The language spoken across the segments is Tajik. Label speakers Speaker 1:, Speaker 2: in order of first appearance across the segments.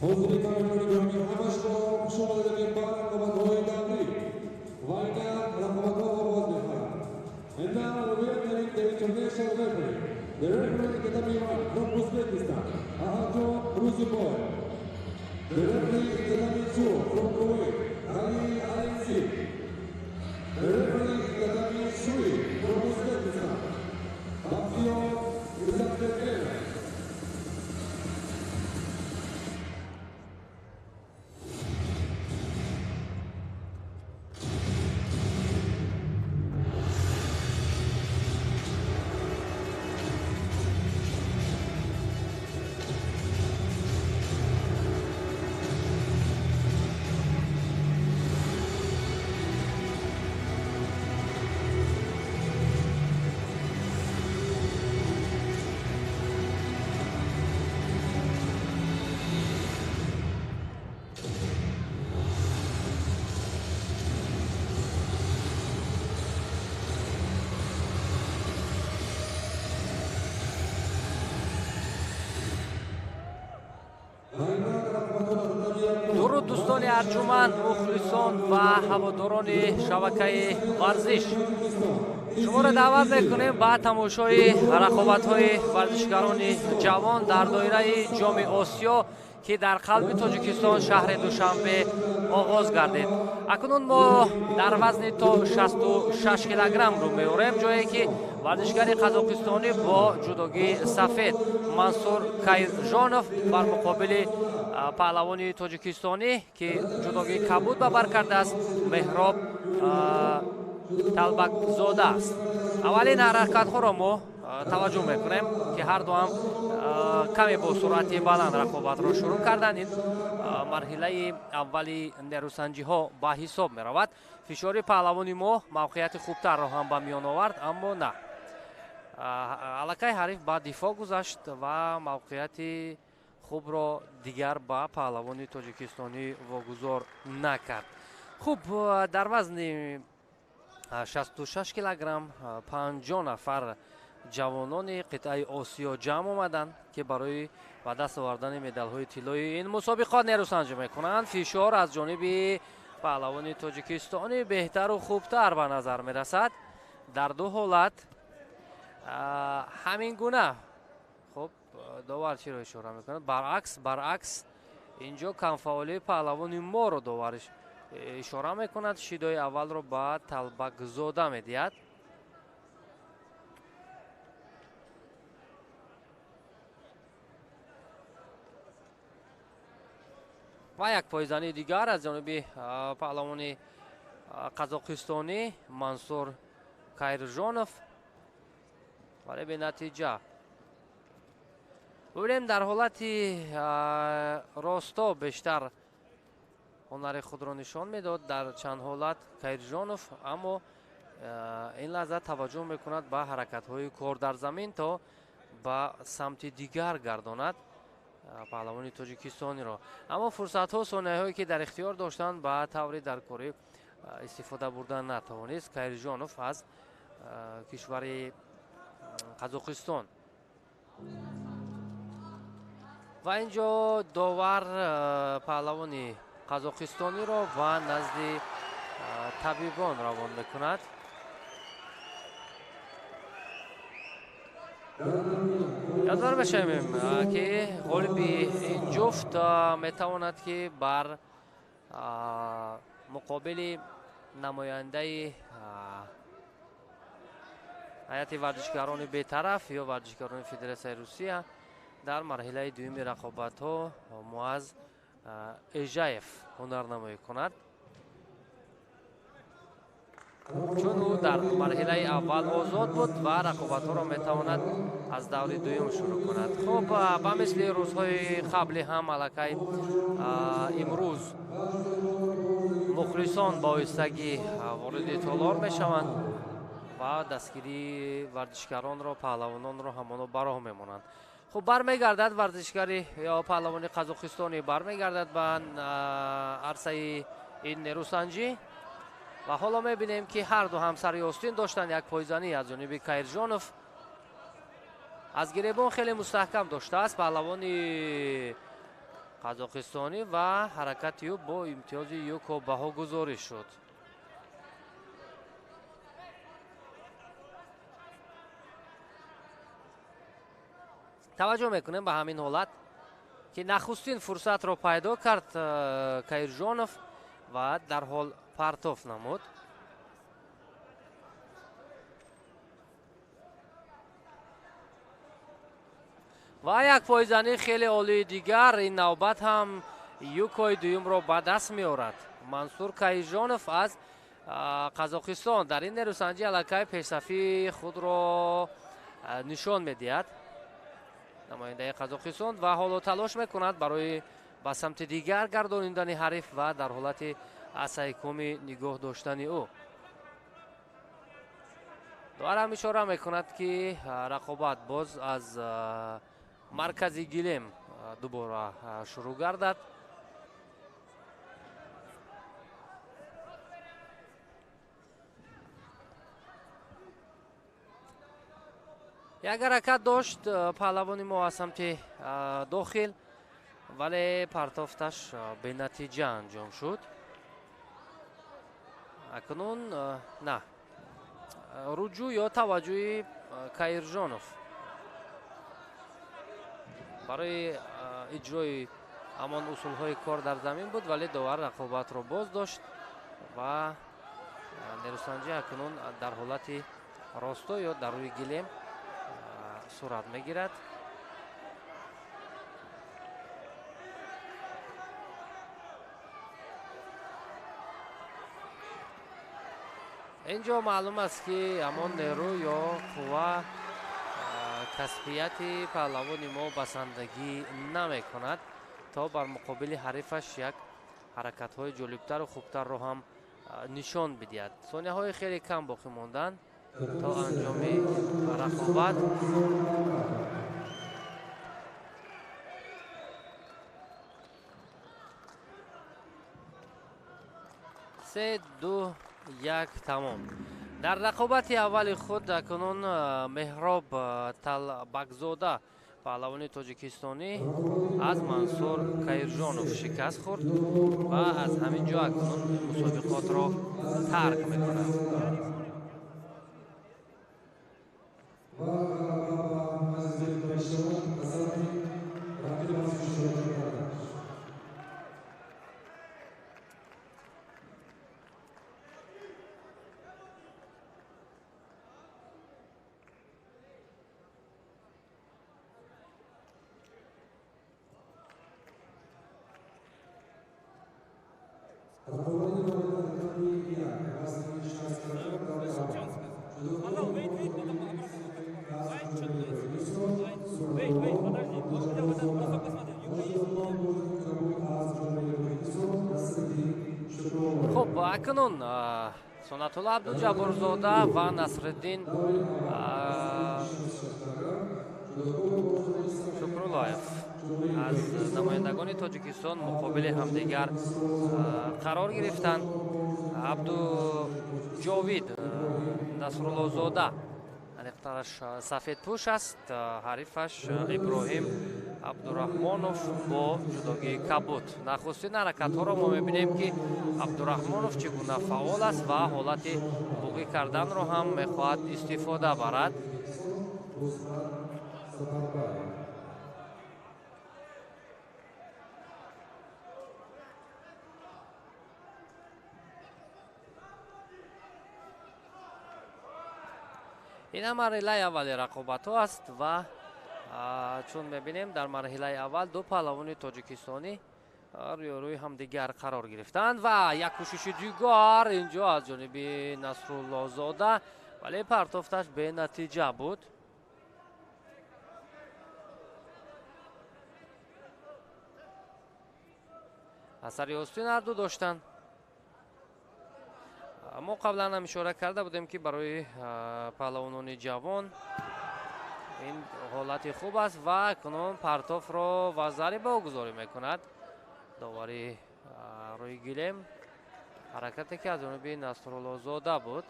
Speaker 1: حضور کارگردان همشون شما دارید با رقابت‌های داخلی و اینا رقابت‌ها آغاز می‌کنند. And now we are entering the international referee. The referee is Tamiman from Uzbekistan, Ahajo Ruzuboy. The referee is Tamizu from Kuwait, Ali Alensi. The referee is Tamisui from Uzbekistan, Bakio Izakbekela.
Speaker 2: дуруд дӯстони арҷуманд, мухлисон ва ҳаводорони шабакаи варзиш, шуморо даъват мекунем ба тамошои рақобатҳои варзишгарони ҷавон дар доираи ҷоми Осиё ки дар қалби Тоҷикистон шаҳри Душанбе оғоз гардид. Акнун мо дар вазни то 66 килограмм рӯ меорем, ҷое ки варзишгари қазоқистонӣ бо ҷудогии сафед Мансур Кайржонов бар муқобили паҳлавони тоҷикистонӣ ки ҷудогии кабуд ба бар кардааст, Меҳроб Талбакзода аст. Аввалин ҳаракатҳоро мо таваҷҷӯҳ мекунем ки ҳарду ҳам каме бо суръати баланд рақобатро шурӯъ карданд. Ин марҳилаи аввали нерӯсанҷиҳо ба ҳисоб меравад. Фишори паҳлавони мо мавқеияти хубтарро ҳам ба миён овард, аммо на, аллакай ҳариф ба дифоъ гузашт ва мавқеияти хубро дигар ба паҳлавони тоҷикистонӣ вогузор накард. Хуб, дар вазни 66 килограмм 50 нафар ҷавонони қитъаи Осиё ҷамъ омаданд ки барои ба даст овардани медалҳои тиллои ин мусобиқот нерӯсанҷӣ мекунанд. Фишор аз ҷониби паҳлавони тоҷикистонӣ беҳтару хубтар ба назар мерасад. Дар ду ҳолат ҳамин гуна. хуб, довар чиро ишора мекунад? Баръакс инҷо камфаъолии паҳлавони моро довар ишора мекунад. шидои аввалро ба Талбакзода медиҳад. ва як пойзании дигар аз ҷониби паҳлавони қазоқистонӣ Мансур Кайржонов, вале бенатиҷа. бубинем, дар ҳолати росто бештар ҳунари худро нишон медод дар чанд ҳолат Кайржонов, аммо ин лаҳза таваҷҷӯҳ мекунад ба ҳаракатҳои кор дар замин то ба самти дигар гардонад паҳлавони тоҷикистониро. Аммо фурсатҳо, сонияҳое ки дар ихтиёр доштанд ба таври даркорӣ истифода бурдан натавонист Кайржонов аз кишвари Қазоқистон. ва инҷо довар паҳлавони қазоқистониро ва назди табибон равон мекунад. ядор мешавем ки ғолиби ин ҷуфт метавонад ки бар муқобили намояндаи ҳайати варзишгарони бетараф ё варзишгарони Федератсияи Русия дар марҳилаи дуюми рақобатҳо Муаз Эжаев ҳунарнамоӣ кунад, чун ӯ дар марҳилаи аввал озод буд ва рақобатҳоро метавонад аз даври дуюм шурӯъ кунад. хуб, ба мисли рӯзҳои қабли ҳам аллакай имрӯз мухлисон ба оҳистагӣ вориди толор мешаванд ва дастгирии варзишгаронро, паҳлавононро ҳамоно ба роҳ мемонанд. хуб, бармегардад варзишгари ё паҳлавони қазоқистонӣ бармегардад ба арсаи ин нерӯсанҷӣ ва ҳоло мебинем ки ҳарду ҳамсари остин доштанд як пойзанӣ аз ҷониби Кайржонов. аз гиребон хеле мустаҳкам доштааст паҳлавони қазоқистонӣ ва ҳаракати ӯ бо имтиёзи юко баҳогузорӣ шуд. таваҷҷӯҳ мекунем ба ҳамин ҳолат ки нахустин фурсатро пайдо кард Каирҷонов ва дарҳол партов намуд. ва як пойзанӣ хеле олии дигар, ин навбат ҳам юкои дуюмро ба даст меорад. Мансур Каирҷонов аз Қазоқистон дар ин нерӯсанҷӣ аллакай пешсафии худро нишон медиҳад. намояндаи Қазоқистон ва ҳоло талош мекунад барои ба самти дигар гардониндани ҳариф ва дар ҳолати асайкуми нигоҳ доштани ӯ. дуарам ишора мекунад ки рақобат боз аз маркази гилем дубора шурӯъ гардад. як ҳаракат дошт паҳлавони мо аз самти дохил, вале партофташ бенатиҷа анҷом шуд. акнун на руҷӯъ ё таваҷҷӯҳи Каирҷонов барои иҷрои ҳамон усулҳои кор дар замин буд, вале довар рақобатро боз дошт ва нерӯсанҷӣ акнун дар ҳолати росто ё дар рӯи гилем сурат мегирад. инҷо маълум аст ки ҳамон нерӯ ё қувва касбияти паҳлавони мо басандагӣ намекунад то бар муқобили ҳарифаш як ҳаракатҳои ҷолибтару хубтарро ҳам нишон бидиҳад. сонияҳои хеле кам боқӣ монданд то анҷоми рақобат. се ду як тамом. дар рақобати аввали худ акнун Меҳроб Талбакзода паҳлавони тоҷикистонӣ аз Мансур Каирҷонов шикаст хӯрд ва аз ҳамин ҷо акнун мусобиқотро тарк мекунад. خب акнун Сунатулла Абдуҷабборзода ва Насриддин Шукруллоев аз намояндагони Тоҷикистон муқобили ҳамдигар қарор гирифтанд. Абдуҷовид Насруллозода риқтараш сафедпӯш аст, ҳарифаш Иброҳим Абдураҳмонов бо ҷудогии кабуд. нахустин ҳаракатҳоро мо мебинем ки Абдураҳмонов чӣ гуна фаъол аст ва ҳолати буғӣ карданро ҳам мехоҳад истифода барад. ин ҳам марҳилаи аввали рақобатҳо аст ва чун мебинем дар марҳилаи аввал ду паҳлавони тоҷикистонӣ рӯёрӯи ҳамдигар қарор гирифтанд ва як кӯшиши дигар инҷо аз ҷониби Насруллозода, вале партофташ бенатиҷа буд. асари остин ҳарду доштанд. мо қаблан ҳам ишора карда будем ки барои паҳлавонони ҷавон ин ҳолати хуб аст ва акнун партофро ва зариба гузорӣ мекунад. довари рӯи гилем ҳаракате ки аз ҷониби Насруллозода буд.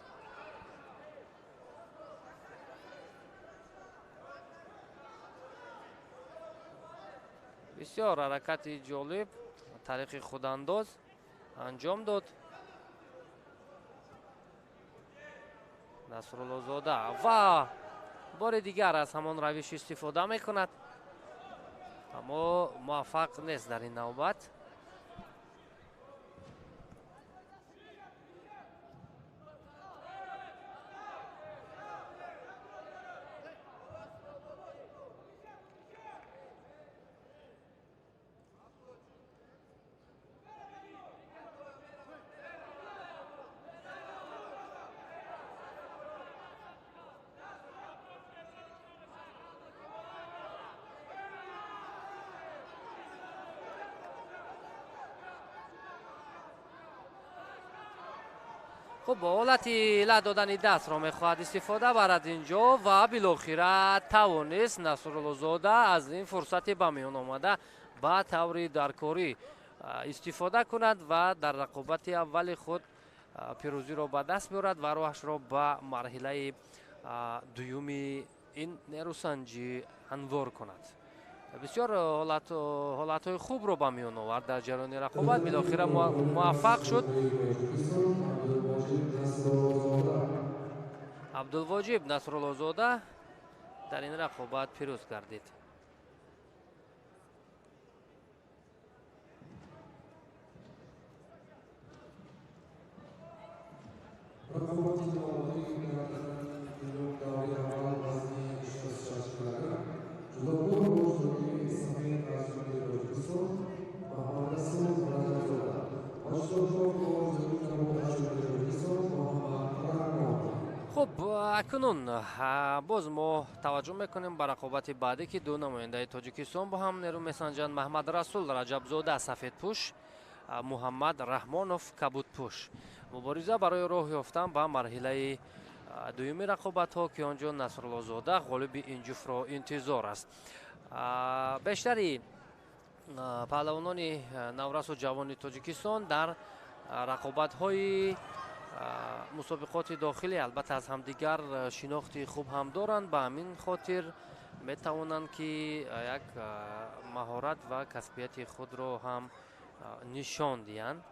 Speaker 2: بسیار حرکتی جالب طریق خودانداز انجام داد نصرالله زاده و بار دیگر از همان روش استفاده میکند اما موفق نیست در این نوبت. خب حالت له دادن دست را میخواهد استفاده برد اینجا و بالاخره توانست نصرالله زاده از این فرصت به میان آمده با طور درکاری استفاده کند و در رقابت اول خود پیروزی را به دست بیارد و راهش را به مرحله دومی این نیروسنجی هموار کند. بسیار حالتهای خوب رو به میان آورد در جریان رقابت. بالاخره موفق شد. عبدالواجب نصرالله زاده در این رقابت پیروز گردید. خب اکنون باز ما توجه میکنیم به رقابت بعدی که دو نماینده تاجیکستان با هم نیرو میسنجند. محمد رسول رجبزاده سفید پوش، محمد رحمانوف کبود پوش. مبارزه برای راه یافتن به مرحله دومی رقابت ها که آنجا نصرالله زاده غالب این جفت را انتظار است. بیشتری پهلوانان نورس و جوان تاجیکستان در رقابت های مسابقات داخلی البته از همدیگر شناختی خوب هم دارند. به همین خاطر می توانند که یک مهارت و کسبیت خود را هم نشان دهند.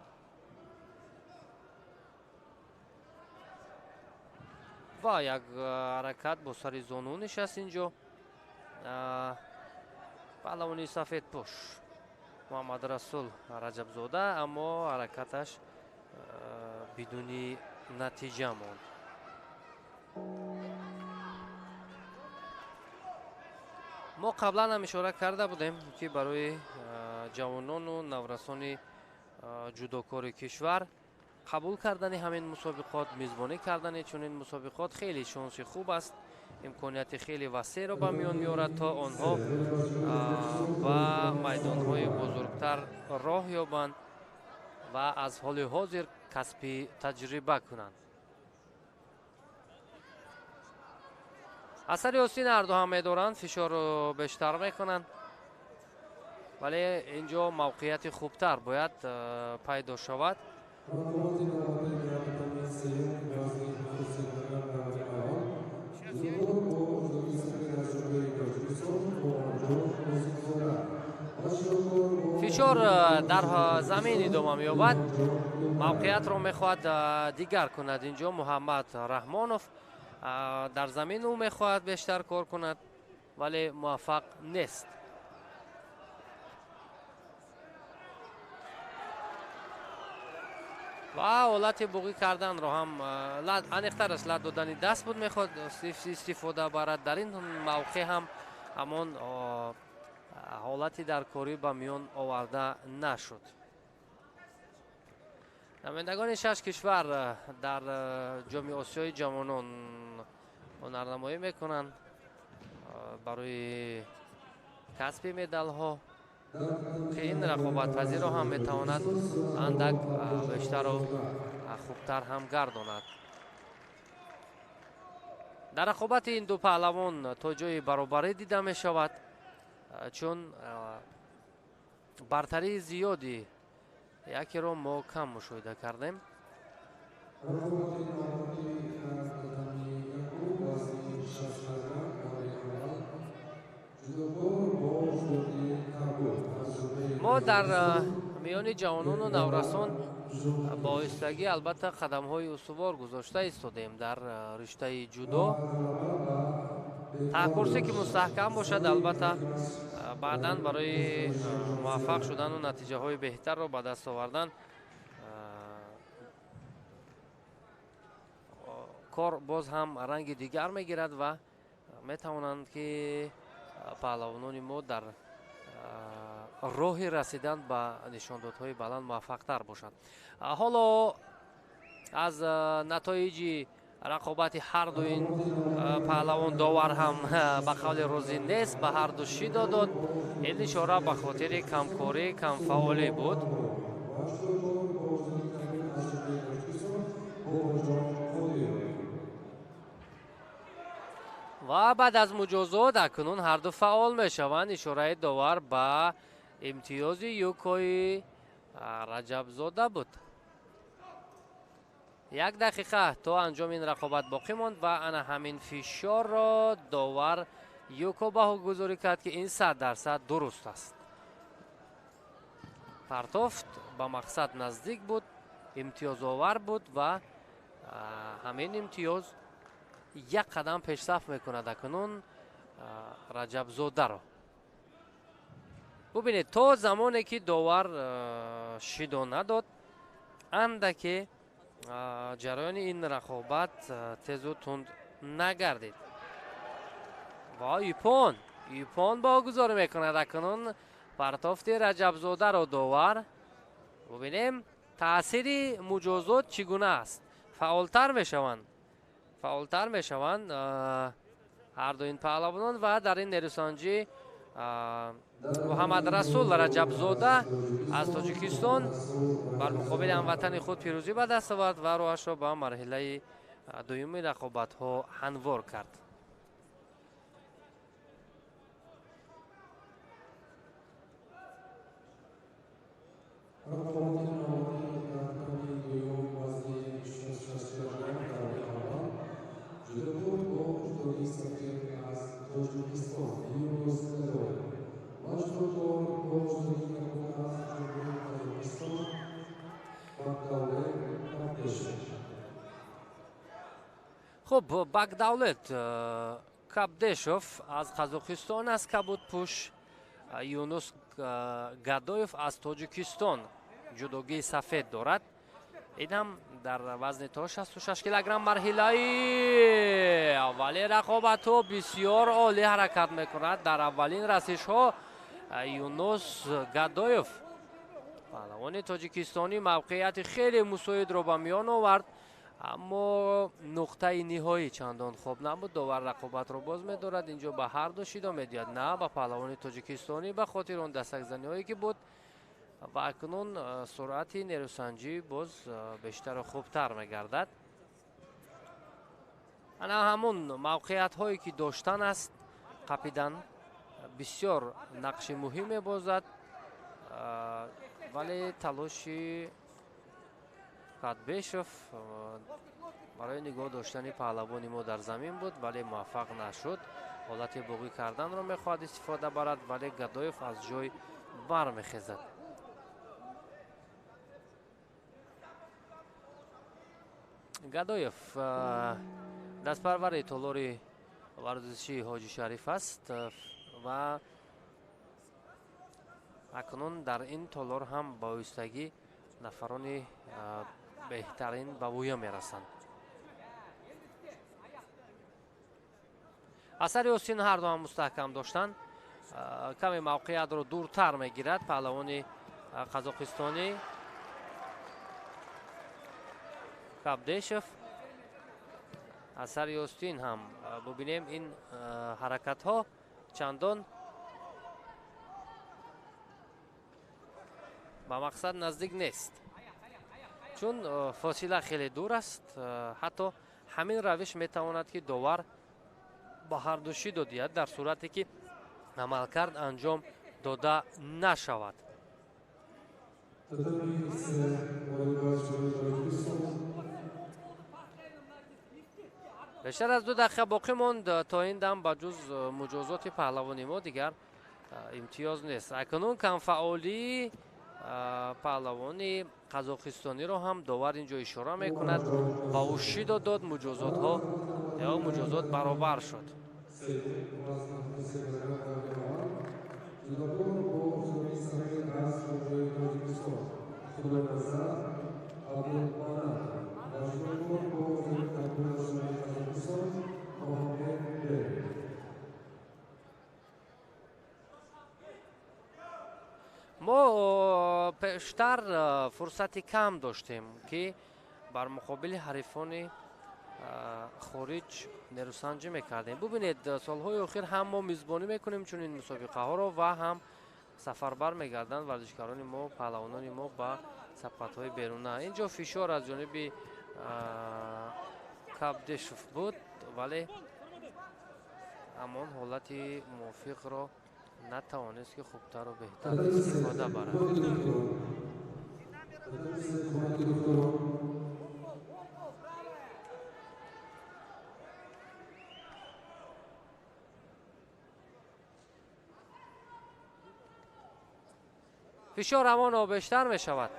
Speaker 2: و یک حرکت با سر زانو نشست اینجا پهلوانی سفید پوش محمد رسول رجبزاده، اما حرکتش بدون نتیجه ماند. ما قبلا هم اشاره کرده بودیم که برای جوانان و نورسان جودوکار کشور قبول کردن همین مسابقات، میزبانی کردن چون این مسابقات خیلی شانس خوب است، امکانیت خیلی وسیع را به میان میارد تا آنها و میدان‌های بزرگتر راه یابند و از حال حاضر کسب تجربه کنند. اثر یاسین هر دو هم می‌دارند، فشار رو بیشتر میکنند، ولی اینجا موقعیت خوبتر باید پیدا شود. فشار در زمین ادامه می‌یابد. موقعیت را میخواهد دیگر کند. اینجا محمد رحمانوف در زمین او میخواهد بیشتر کار کند ولی موفق نیست. و حالت بوقی کردن را هم انیختر است. لد دادن دست بود، میخواد استفاده برد. در این موقع هم همان حالتی در کاری به میان آورده نشد. نمایندگان 6 کشور در جام آسیای جوانان هنرنمایی میکنند برای کسب مدال ها که این رقابت پذیر را هم میتواند اندک بیشتر و خوبتر هم گرداند. در رقابت این دو پهلوان تا جای برابری دیده می شود چون برتری زیادی یکی رو ما کم مشاهده کردیم. дар миёни ҷавонону наврасон ба оҳистагӣ албатта қадамҳои устувор гузошта истодем дар риштаи ҷудо. таҳкурсе ки мустаҳкам бошад, албатта баъдан барои муваффақ шудану натиҷаҳои беҳтарро ба даст овардан кор боз ҳам ранги дигар мегирад ва метавонанд ки паҳлавонони мо дар роҳи расидан ба нишондодҳои баланд муваффақтар бошанд. ҳоло аз натоиҷи рақобати ҳарду ин паҳлавон довар ҳам ба қавли розӣ нест, ба ҳарду шидо дод. ин ишора ба хотири камкорӣ, камфаъолӣ буд. ва баъд аз муҷозот акнун ҳарду фаъол мешаванд. ишораи довар ба имтиёзи юкои раҷабзода буд. 1 дақиқа то анҷоми ин рақобат боқӣ монд ва ана ҳамин фишорро довар юко баҳогузорӣ кард ки ин 100% дуруст аст. партофт ба мақсад наздик буд, имтиёзовар буд ва ҳамин имтиёз 1 қадам пешсаф мекунад акнун раҷабзодаро. бубинед, то замоне ки довар шидо надод, андаке ҷараёни ин рақобат тезу тунд нагардид. ва ипон богузорӣ мекунад акнун партофти раҷабзодаро довар. бубинем таъсири муҷозот чӣ гуна аст. фаъолтар мешаванд ҳарду ин паҳлавонон ва дар ин нерӯсанҷӣ муҳаммадрасул раҷабзода аз тоҷикистон бар муқобили ҳамватани худ пирӯзӣ ба даст овард ва роҳашро ба марҳилаи дуюми рақобатҳо ҳамвор кард. хуб, багдавлет кабдешов аз қазоқистон аст, кабудпуш юнус гадоев аз тоҷикистон ҷудогии сафед дорад. ин ҳам дар вазни то 66 килограмм марҳилаи аввали рақобатҳо бисёр олӣ ҳаракат мекунад. дар аввалин расишҳо юнус гадоев паҳлавони тоҷикистонӣ мавқеияти хеле мусоидро ба миён овард, аммо нуқтаи ниҳоӣ чандон хуб набуд. довар рақобатро боз медорад. инҷо ба ҳарду шидо медиҳад, на ба паҳлавони тоҷикистонӣ ба хотир он дастакзаниҳое ки буд. ва акнун суръати нерӯсанҷӣ боз бештару хубтар мегардад. ана ҳамун мавқеиятҳое ки доштан аст қапидан бисёр нақши муҳим мебозад, вале талоши кадбешов барои нигоҳ доштани паҳлавони мо дар замин буд, вале муваффақ нашуд. ҳолати боғӣ карданро мехоҳад истифода барад, вале гадоев аз ҷой бармехезад. гадоев дастпарвари толори варзишии ҳоҷи шариф аст ва акнун дар ин толор ҳам ба оҳистагӣ нафарони беҳтарин ба вуя мерасанд. асари остин ҳарду ҳам мустаҳкам доштанд. каме мавқеиятро дуртар мегирад паҳлавони қазоқистонӣ кабдешев. асари остин ҳам бубинем ин ҳаракатҳо чандон ба мақсад наздик нест, чун фосила хеле дур аст. ҳатто ҳамин равиш метавонад ки довар ба ҳарду шидо диҳад дар сурате ки амалкард анҷом дода нашавад. бештар аз 2 дақиқа боқӣ монд то ин дам ба ҷуз муҷозоти паҳлавони мо дигар امتیاز نیست. اکنون کم‌فعالی پهلوانی قزاقستانی رو هم داور اینجا اشاره میکند با اوشی داد مجازات ها یا مجازات برابر شد. ما پیشتر فرصتی کم داشتیم که بر مقابل حریفان خارج نیروسنجی میکردیم. ببینید سالهای اخیر هم ما میزبانی میکنیم چون این مسابقه ها رو و هم سفربر میگردند ورزشکاران ما، پهلوانان ما با سبقت های بیرونه. اینجا فشار از جانب کبدشف بود ولی همان حالت موافق را نتوانست که خوبتر و بهتر استفاده برد. فشار همان بیشتر می شود.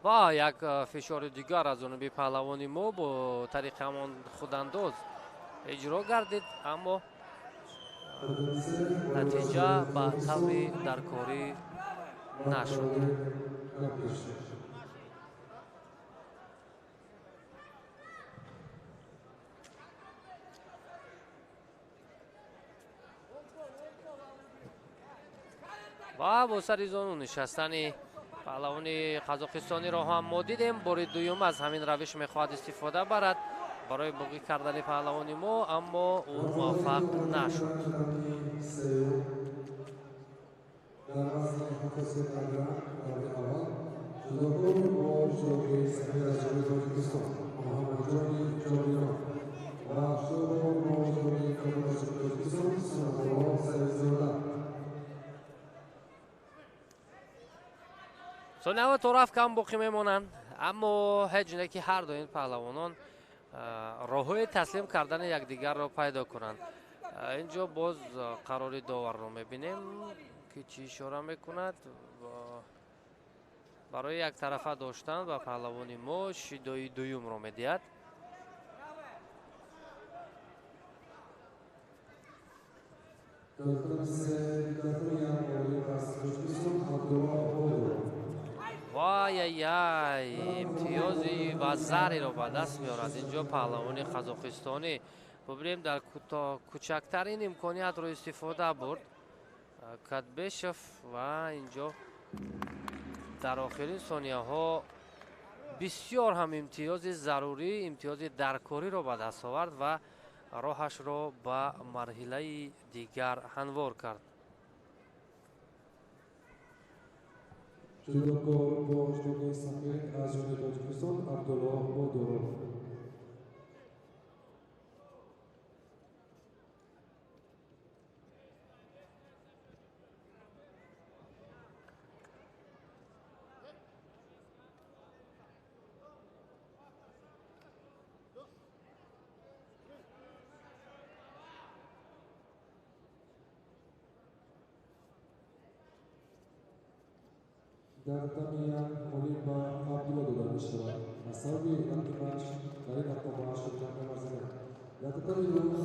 Speaker 2: و یک فشار دیگر از جانب پهلوانی ما با طریق همان خودانداز اجرا گردید اما نتیجه به طور درکاری نشد. و با سر زانو نشستن پهلوانی قزاقستانی را هم ما دیدیم. بار دوم از همین روش میخواهد استفاده برد برای باقی کردن پهلوانی ما اما او موفق نشد. سونه‌ها طرف کم باقی میمونند اما هیچ نه که هر دو این پهلوانان راههای تسلیم کردن یکدیگر را پیدا کنند. اینجا باز قرار داور رو میبینیم که چی اشاره میکند برای یک طرفه داشتن و پهلوانی ما شیدای دویم رو میدهد. وای امتیازی و زری رو به دست میارد اینجا پهلوانی قزاقستانی. ببینیم در کوچکترین امکانیت رو استفاده برد کدبشف و اینجا در آخرین ثانیه ها بسیار هم امتیاز ضروری امتیاز درکاری رو به دست آورد و راهش رو به مرحله دیگر هموار کرد.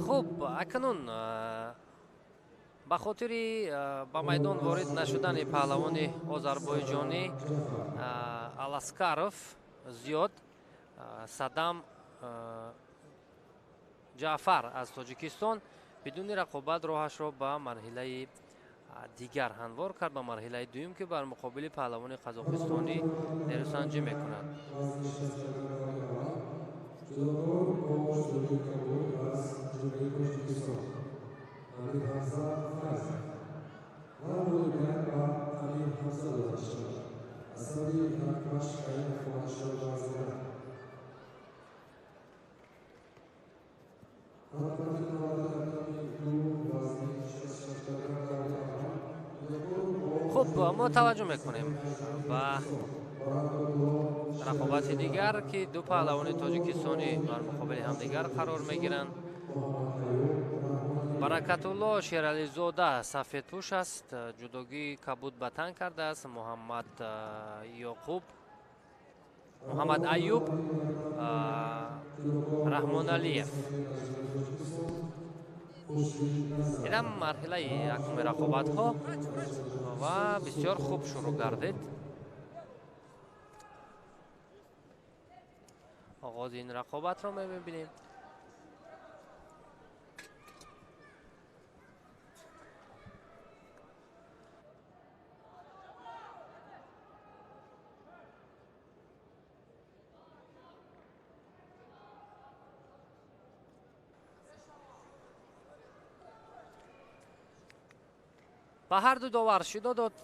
Speaker 2: خب اکنون به خاطر با میدان وارد نشدن پهلوان آذربایجانی الاسکاروف زیاد صدام جعفر از تاجیکستان بدون رقابت راهش را به مرحله دیگر هموار کرد به مرحله دوم که بر مقابل پهلوان قزاقستانی نیروسنجی میکند. خب ما توجه میکنیم و рақобати дигар ки ду паҳлавони тоҷикистонӣ бар муқобили ҳамдигар қарор мегиранд. баракатулло шерализода сафедпӯш аст, ҷудогии кабуд ба тан кардааст. муҳаммад айюб, раҳмоналиев. инам марҳилаи якуми рақобатҳо ва бисёр хуб шурӯъ гардид. оғози ин рақобатро мебинем. ба ҳарду довар шида дод.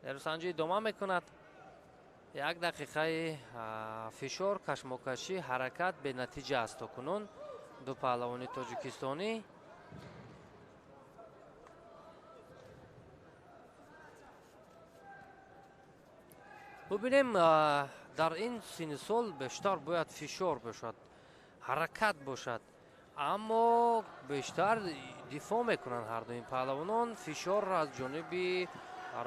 Speaker 2: нерӯсанҷӣ идома мекунад. 1 дақиқаи фишор, кашмокашӣ, ҳаракат бенатиҷа аст то кунун. ду паҳлавони тоҷикистонӣ бубинем, дар ин синни сол бештар бояд фишор бошад, ҳаракат бошад, аммо бештар дифоъ мекунанд ҳардуин паҳлавонон. фишор аз ҷониби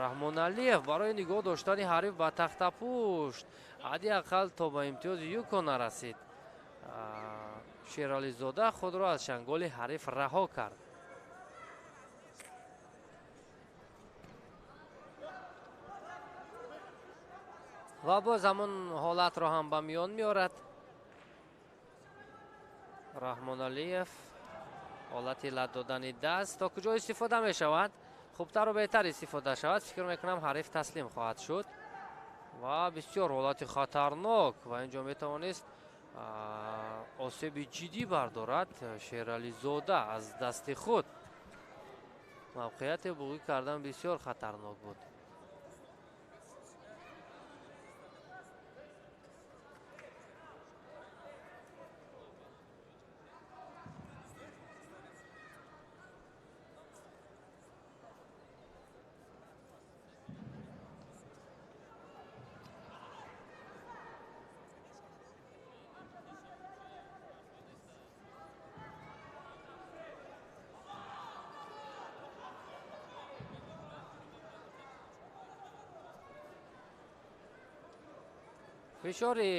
Speaker 2: раҳмоналиев барои нигоҳ доштани ҳариф ба тахтапушт, ҳадди аққал то ба имтиёзи юко нарасид. шерализода худро аз чанголи ҳариф раҳо кард. ва боз ҳамон ҳолатро ҳам ба миён меорад. раҳмоналиев ҳолати лад додани даст то куҷо истифода мешавад? хубтару беҳтар истифода шавад. фикр мекунам ҳариф таслим хоҳад шуд ва бисёр ҳолати хатарнок ва инҷо метавонист осеби ҷиддӣ бардорад. шерализода аз дасти худ мавқеияте буғӣ кардан бисёр хатарнок буд. фишори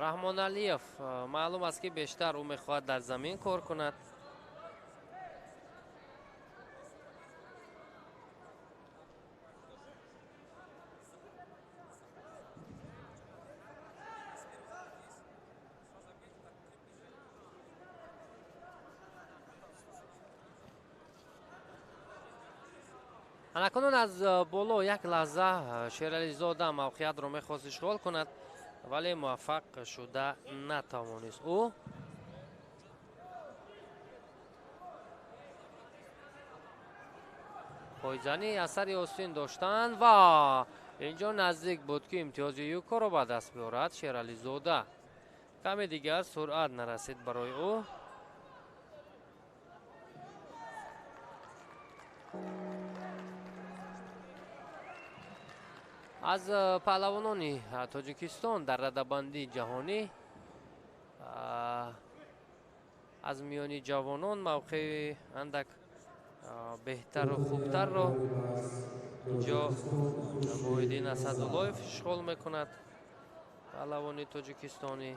Speaker 2: раҳмоналиев маълум аст ки бештар ӯ мехоҳад дар замин кор кунад. анакунун аз боло як лаҳза шерализода мавқеиятро мехост ишғол кунад, вале муваффақ шуда натавонист. ӯ пойзанӣ асари остин доштанд ва инҷо наздик буд ки имтиёзи юкоро ба даст биёрад. шерализода каме дигар суръат нарасид барои ӯ. аз паҳлавонони тоҷикистон дар радабандии ҷаҳонӣ аз миёни ҷавонон мавқеи андак беҳтару хубтарро инҷо муҳиддин асадуллоев ишғол мекунад. паҳлавони тоҷикистонӣ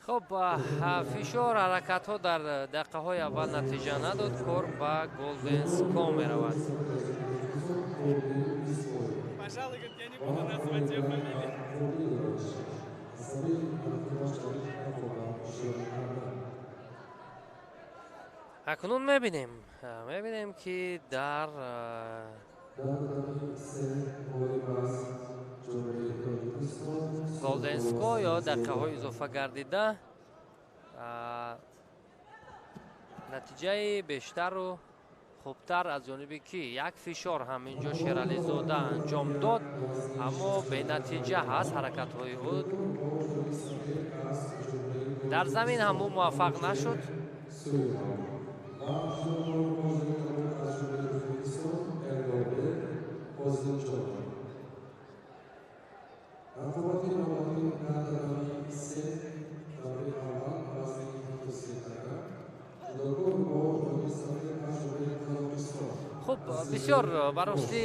Speaker 2: хуб, фишор ҳаракатҳо дар дақиқаҳои аввал натиҷа надод. кор ба Golden Score меравад. акнун мебинем ки дар голденско ё дақиқаҳои изофа гардида натиҷаи бештару хубтар аз ҷониби ки як фишор ҳам инҷо Шерализода анҷом дод, аммо бенатиҷа ҳаст ҳаракатҳои ӯ. Дар замин ҳам ӯ муваффақ нашуд. хуб бисёр барости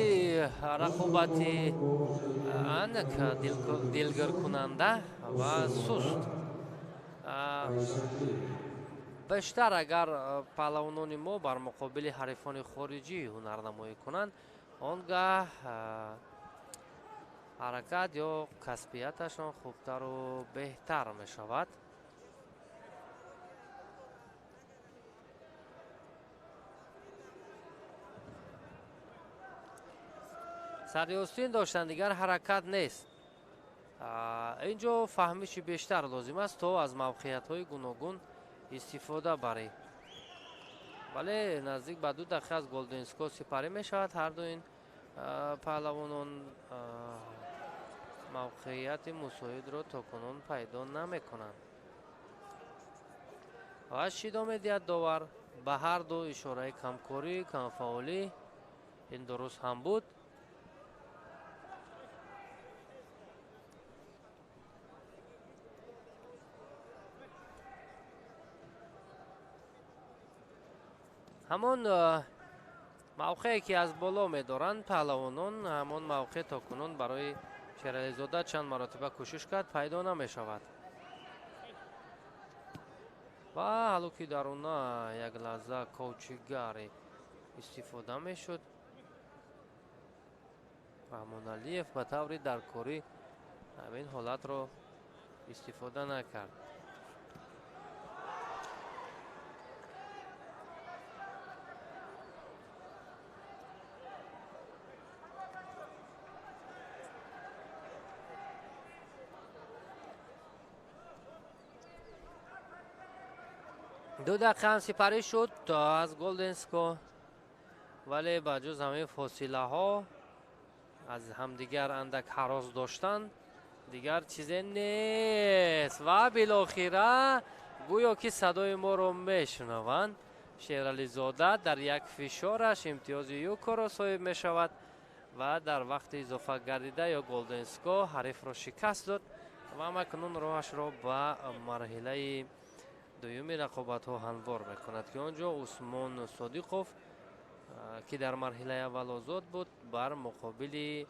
Speaker 2: рақобати анак дилгиркунанда ва суст. бештар агар паҳлавонони мо бар муқобили ҳарифони хориҷӣ ҳунарнамоӣ кунанд, он гоҳ ҳаракат ё касбияташон хубтару беҳтар мешавад. сарриёстин доштан дигар ҳаракат нест. инҷо фаҳмиши бештар лозим аст то аз мавқеиятҳои гуногун истифода барӣ. вале наздик ба 2 дақиқа аз голденско сипарӣ мешавад. ҳарду ин паҳлавонон мавқеияти мусоидро то кунун пайдо намекунанд. ва чӣ дом медиҳад довар? ба ҳарду ишораи камкорӣ, камфаъолӣ. ин дуруст ҳам буд. ҳамон мавқее ки аз боло медоранд паҳлавонон, ҳамон мавқеъ то кунун барои Шерализода чанд маротиба кӯшиш кард, пайдо намешавад. ва ҳалуки даруна як лаҳза ковчигаре истифода мешуд. Раҳмоналиев ба таври даркорӣ ҳамин ҳолатро истифода накард. دو دقیقه هم سپری شد از گلدنسکو، ولی با جز همه فاصله ها از همدیگر اندک حراس داشتن دیگر چیزی نیست. و بالاخره گویا که صدای ما رو میشنوند. شیرالیزاده در یک فشارش امتیاز یوکو را صاحب می شود و در وقت اضافه گردیده یا گلدنسکو حریف را شکست داد و اکنون راهش را به مرحله دومی رقابت‌ها هموار می‌کند که آنجا عثمان صادقوف که در مرحله اول آزاد بود بر مقابل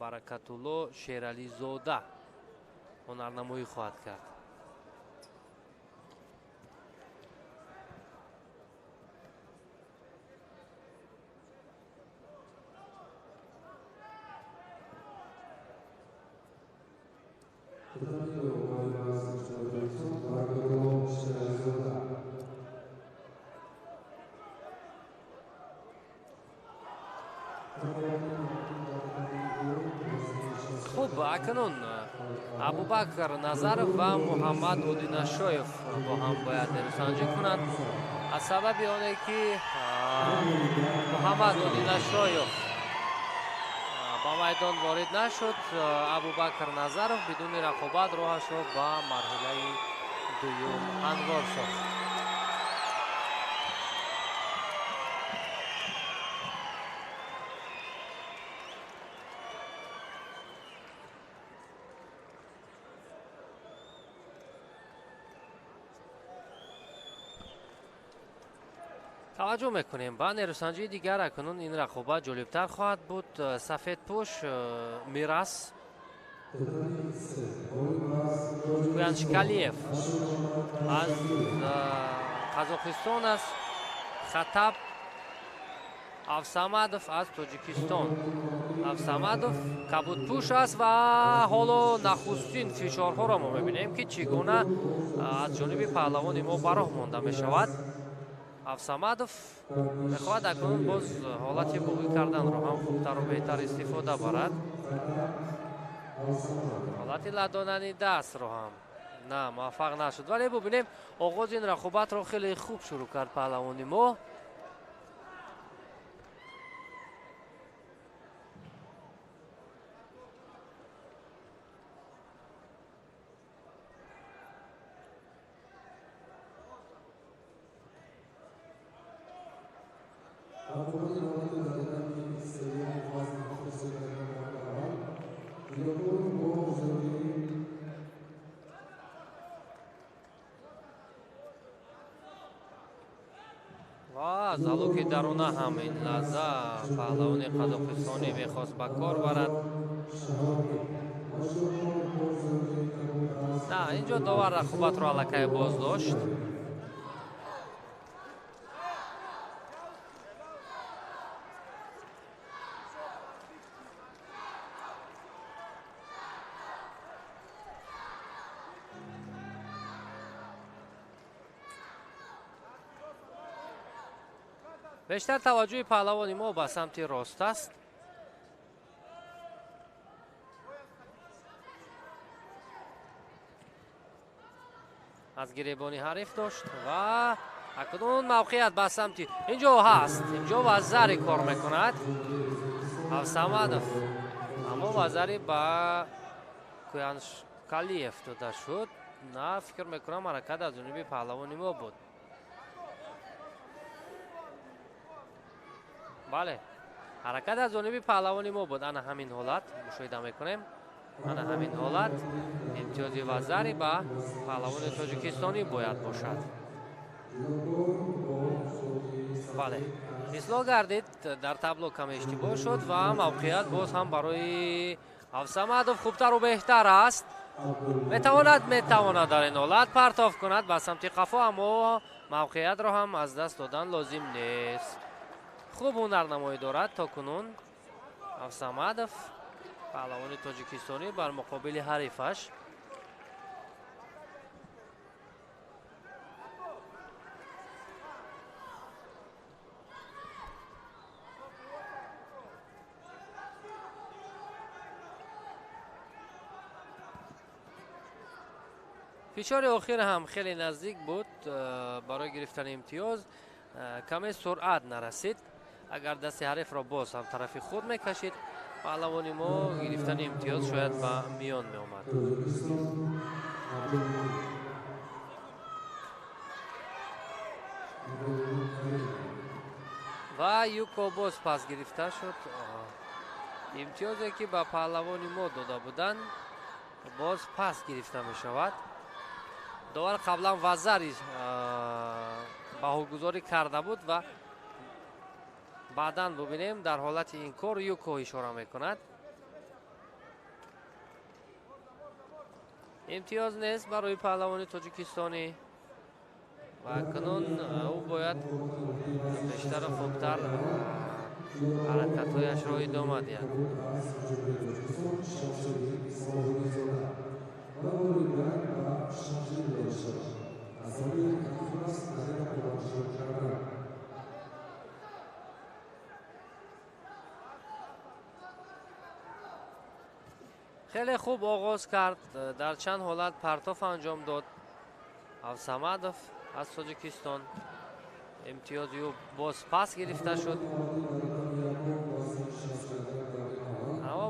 Speaker 2: برکت‌الله شیرالیزاده هنرنمایی خواهد کرد. خب اکنون ابوبکر نظرов و محمد اودیناشویف با هم باید رسانجی کنند از سبب آنه که محمد اودیناشویف با میدان وارد نشد. ابوبکر نظرов بدون رقابت راهش را به مرحله دوم هموار ساخت. توجه میکنیم با نیروسنجی دیگر اکنون این رقابت جالبتر خواهد بود. سفید پوش میراس گویانچکالیف از قزاقستان است. خطاب افسامادوف از تاجیکستان. افسامادوف کبود پوش است و حالا نخستین فشارها را ما میبینیم که چگونه از جانب پهلوان ما براه مانده میشود. Авсамадов мехоҳад акнун боз ҳолати боғӣ карданро ҳам хубтару беҳтар истифода барад. ҳолати ладонани дастро ҳам на муваффақ нашуд, вале бубинем оғози ин рақобатро хеле хуб шурӯъ кард паҳлавони мо. ва залуки даруна ҳам ин лаҳза паҳлавони қазоқистонӣ мехост ба кор барад. на инҷо довар рақобатро аллакай боз дошт. бештар таваҷҷӯҳи паҳлавони мо ба самти рост аст. аз гиребони ҳариф дошт ва акнун мавқеият ба самти инҷо ҳаст. инҷо вазари кор мекунад Авсамадов, аммо вазари ба Куяншкалиев дода шуд. на фикр мекунам ҳаракат аз ҷониби паҳлавони мо буд. бале, ҳаракат аз ҷониби паҳлавони мо буд. ана ҳамин ҳолат мушоҳида мекунем. ана ҳамин ҳолат имтиёзи вазари ба паҳлавони тоҷикистонӣ бояд бошад. бале, ислоҳ гардид, дар табло каме иштибоҳ шуд ва мавқеият боз ҳам барои Авсамадов хубтару беҳтар аст. метавонад дар ин ҳолат партов кунад ба самти қафо, аммо мавқеиятро ҳам аз даст додан лозим нест. хуб ҳунарнамоӣ дорад то кунун Авсамадов, паҳлавони тоҷикистонӣ бар муқобили ҳарифаш. фишори охир ҳам хеле наздик буд барои гирифтани имтиёз. каме суръат нарасид. агар дасти ҳарифро боз ҳам тарафи худ мекашид, паҳлавони мо гирифтани имтиёз шояд ба миён меомад. ва юко боз пас гирифта шуд. имтиёзе ки ба паҳлавони мо дода буданд боз пас гирифта мешавад. довар қаблан вазари баҳогузорӣ карда буд ва баъдан бубинем дар ҳолати инкор юко ишора мекунад. имтиёз нест барои паҳлавони тоҷикистонӣ ва акнун ӯ бояд бештару хубтар ҳаракатҳояшро идома диҳад. хеле хуб оғоз кард. дар чанд ҳолат партоф анҷом дод Авсамадов аз Тоҷикистон. имтиёзи ӯ боз пас гирифта шуд. аммо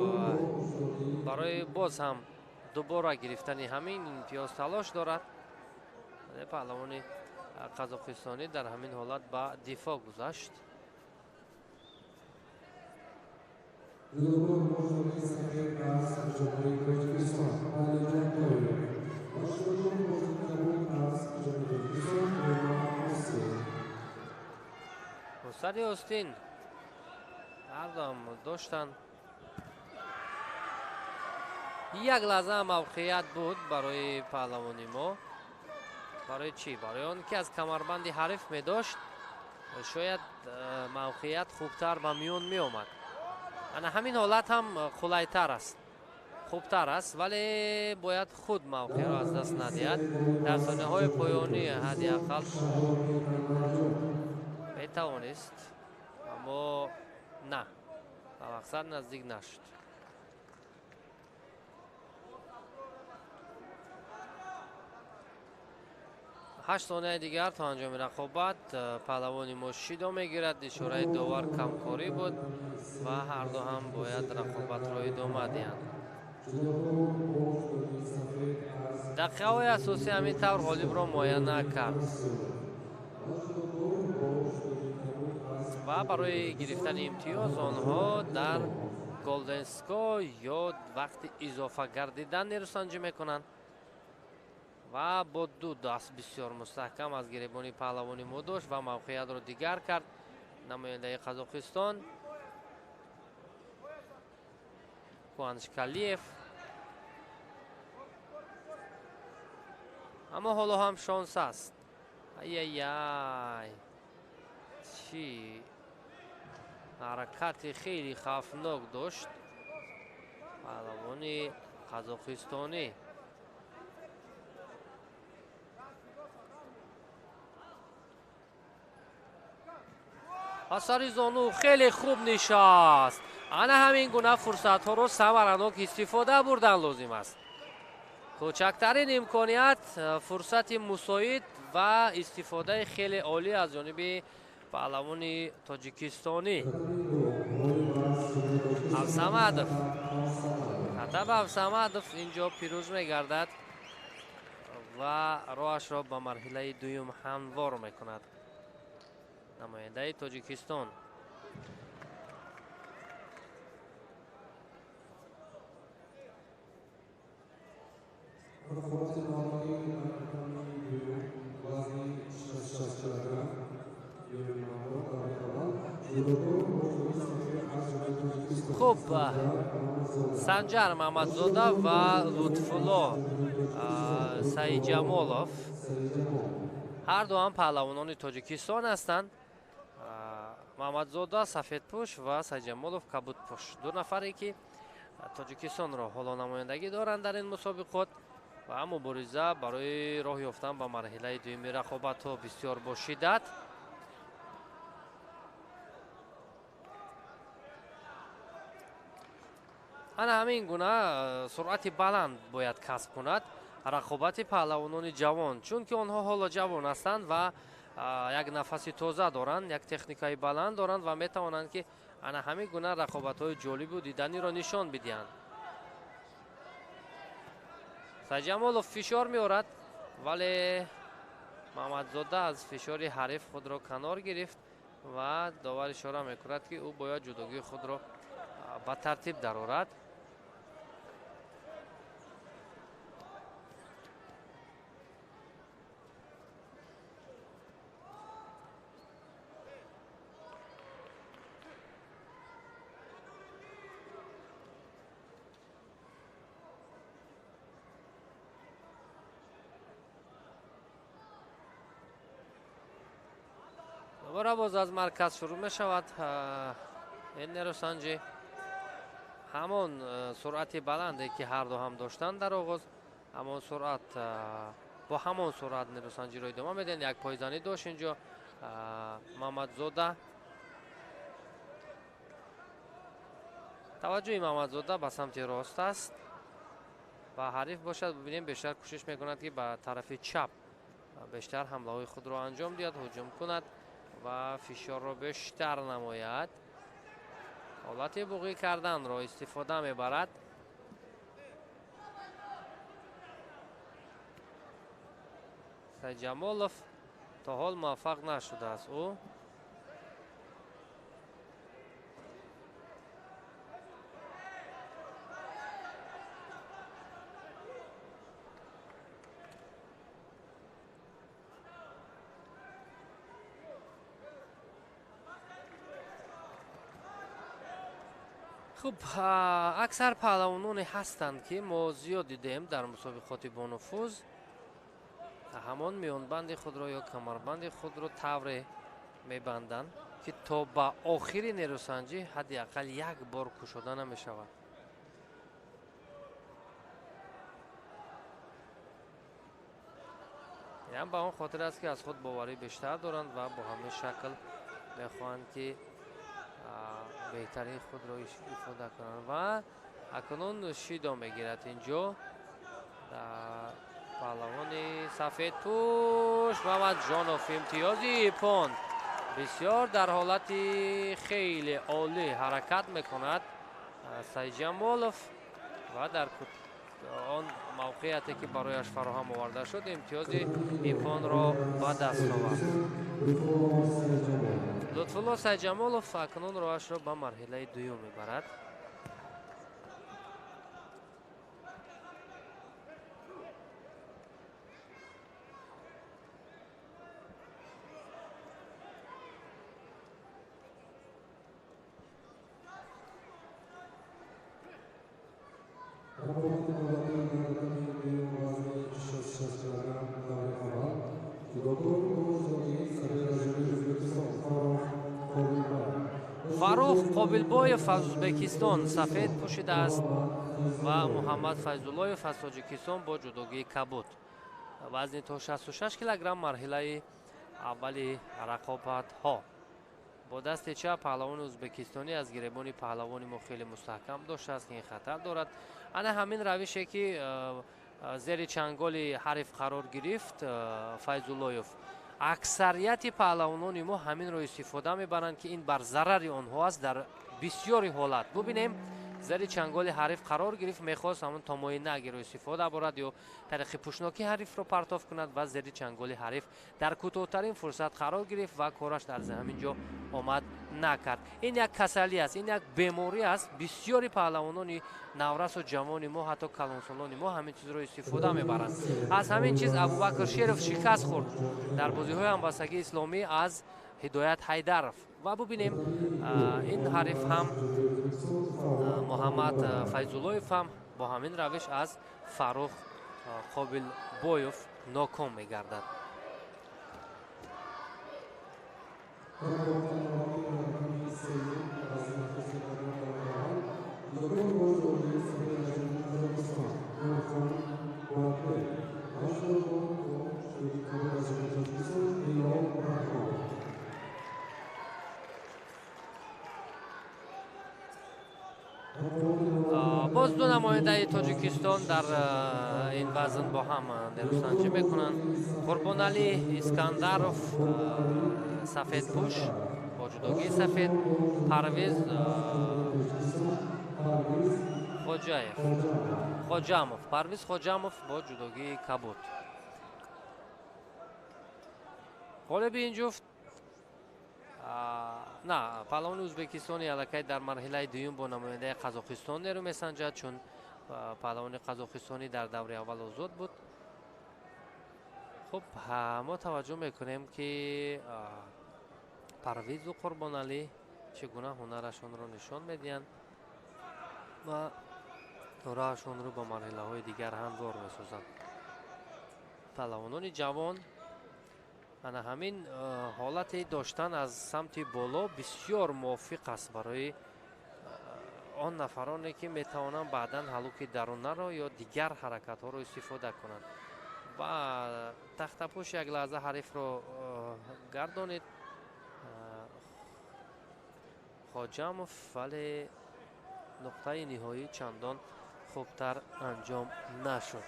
Speaker 2: ӯ барои боз ҳам дубора гирифтани ҳамин имтиёз талош дорад. паҳлавони қазоқистонӣ дар ҳамин ҳолат ба дифоъ гузашт. мустади остин ҳардуам доштанд. як лаҳза мавқеият буд барои паҳлавони мо. барои чӣ? барои он ки аз камарбанди ҳариф медошт, шояд мавқеият хубтар ба миён меомад. ана ҳамин ҳолат ҳам қулайтар аст. хубтар аст, вале бояд худ мавқеъро аз даст надиҳад. Дар сониҳои поёнӣ ҳадди ақал метавонист, аммо на, ба мақсад наздик нашуд. 8 сонияи дигар то анҷоми рақобат паҳлавони мошидо мегирад. ишораи довар камкорӣ буд ва ҳарду ҳам бояд рақобатро идома диҳанд. дақиқаҳои асосӣ ҳамин тавр ғолибро муайян накард ва барои гирифтани имтиёз онҳо дар голденско ё вақти изофа гардидан нерӯсанҷӣ мекунанд ва бо ду даст бисёр мустаҳкам аз гиребони паҳлавони мо дошт ва мавқеиятро дигар кард. намояндаи Қазоқистон Куаншкалиев, аммо ҳоло ҳам шонс аст. ай чӣ ҳаракати хеле хавфнок дошт паҳлавони қазоқистонӣ. асари зону хеле хуб нишаст. ана ҳамин гуна фурсатҳоро самаранок истифода бурдан лозим аст. кӯчактарин имконият, фурсати мусоид ва истифодаи хеле олӣ аз ҷониби паҳлавони тоҷикистонӣ. авсамадов, Катаб Авсамадов инҷо пирӯз мегардад ва роҳашро ба марҳилаи дуюм ҳамвор мекунад. намояндаи Тоҷикистон хуб, Санҷар Маҳмадзода ва Лутфулло Саиҷамолов ҳарду ҳам паҳлавонони Тоҷикистон ҳастанд. Маҳмадзода сафедпӯш ва Саиҷамолов кабудпӯш, ду нафаре ки Тоҷикистонро ҳоло намояндагӣ доранд дар ин мусобиқот ва мубориза барои роҳ ёфтан ба марҳилаи дуюми рақобатҳо бисёр бо шиддат. ана ҳамин гуна суръати баланд бояд касб кунад рақобати паҳлавонони ҷавон, чунки онҳо ҳоло ҷавон ҳастанд ва як нафаси тоза доранд, як техникаи баланд доранд ва метавонанд ки ана ҳамин гуна рақобатҳои ҷолибу диданиро нишон бидиҳанд. Саиҷамолов фишор меорад, вале Маҳмадзода аз фишори ҳариф худро канор гирифт ва довар ишора мекунад ки ӯ бояд ҷудогии худро ба тартиб дарорад. добора боз аз марказ шурӯъ мешавад. ин нерӯсанҷӣ ҳамон суръати баланде ки ҳарду ҳам доштанд дар оғоз, ҳамон суръат бо ҳамон суръат нерӯсанҷиро идома медиҳанд. як пойзанӣ дошт инҷо Маҳмадзода. таваҷҷӯҳи Маҳмадзода ба самти рост аст. ба ҳариф бошад, бибинем бештар кӯшиш мекунад ки ба тарафи чап бештар ҳамлаҳои худро анҷом диҳад, ҳуҷум кунад ва фишорро бештар намояд. ҳолати буғӣ карданро истифода мебарад. Саиҷамолов то ҳол муваффақ нашудааст. ӯ хуб, аксар паҳлавононе ҳастанд ки мо зиёд дидем дар мусобиқоти бонуфуз ҳамон миёнбанди худро ё камарбанди худро тавре мебанданд ки то ба охири нерӯсанҷӣ ҳадди ақал як бор кушода намешавад. ям ба он хотир аст ки аз худ боварӣ бештар доранд ва бо ҳамин шакл мехоҳанд ки беҳтарин худро ифода кунанд. Ва акнун шидо мегирад инҷо паҳлавони сафедпӯш Мамадҷонов имтиёзи ипон бисёр дар ҳолати хеле олӣ ҳаракат мекунад Сайҷамолов ва дар он мавқеате ки барояш фароҳам оварда шуд имтиёзи ипонро ба даст овард. Лутфулло Сайҷамолов акнун роҳашро ба марҳилаи дуюм мебарад. Фарух Қобилбоев аз Узбекистон сафед пӯшидааст ва Муҳаммад Файзуллоев аз Тоҷикистон бо ҷудогии кабуд. Вазни то 66 килограмм марҳилаи аввали рақобатҳо. Бо дасти чап паҳлавони ӯзбекистонӣ аз гиребони паҳлавони мо хеле мустаҳкам доштааст ки ин хатар дорад. Ана ҳамин равише ки зери чанголи ҳариф қарор гирифт Файзуллоев, аксарияти паҳлавонони мо ҳаминро истифода мебаранд ки ин бар зарари онҳо аст дар бисёри ҳолат. Бубинем зери чанголи ҳариф қарор гирифт, мехост ҳамон томоинагиро истифода борад ё тариқи пӯшноки ҳарифро партоф кунад ва зери чанголи ҳариф дар кӯтоҳтарин фурсат қарор гирифт ва кораш дар ҳамин ҷо омад накард. Ин як касалӣ аст, ин як беморӣ аст. Бисёри паҳлавонони наврасу ҷавони мо, ҳатто калонсолони мо ҳамин чизро истифода мебаранд. Аз ҳамин чиз Абубакр Шеров шикаст хӯрд дар бозиҳои ҳамбастагии исломӣ аз Ҳидоят Ҳайдаров. Ва бубинем ин ҳариф ҳам Муҳаммад Файзуллоев ҳам бо ҳамин равиш аз Фарух Қобилбоев ноком мегардад. боз ду намояндаи Тоҷикистон дар ин вазн бо ҳам дерӯсанҷӣ мекунанд. Қурбоналӣ Искандаров сафедпӯш бо ҷудогии сафед, Парвез Хоҷамов бо ҷудогии кабуд. ғолиби ин ҷуфт паҳлавони ӯзбекистони аллакай дар марҳилаи дуюм бо намояндаи Қазоқистон нерӯ месанҷад, чун паҳлавони қазоқистонӣ дар даври аввал озод буд. хуб мо таваҷҷӯҳ мекунем ки Парвизу Қурбоналӣ чӣ гуна ҳунарашонро нишон медиҳанд ва роҳашонро ба марҳилаҳои дигар ҳамвор месозанд. Паҳлавонони ҷавон ана ҳамин ҳолати доштан аз самти боло бисёр мувофиқ аст барои он нафароне ки метавонанд баъдан ҳалуки дарунаро ё дигар ҳаракатҳоро истифода кунанд. Ва тахтапӯш як лаҳза ҳарифро гардонид Хоҷамов, вале нуқтаи ниҳоӣ чандон хубтар анҷом нашуд.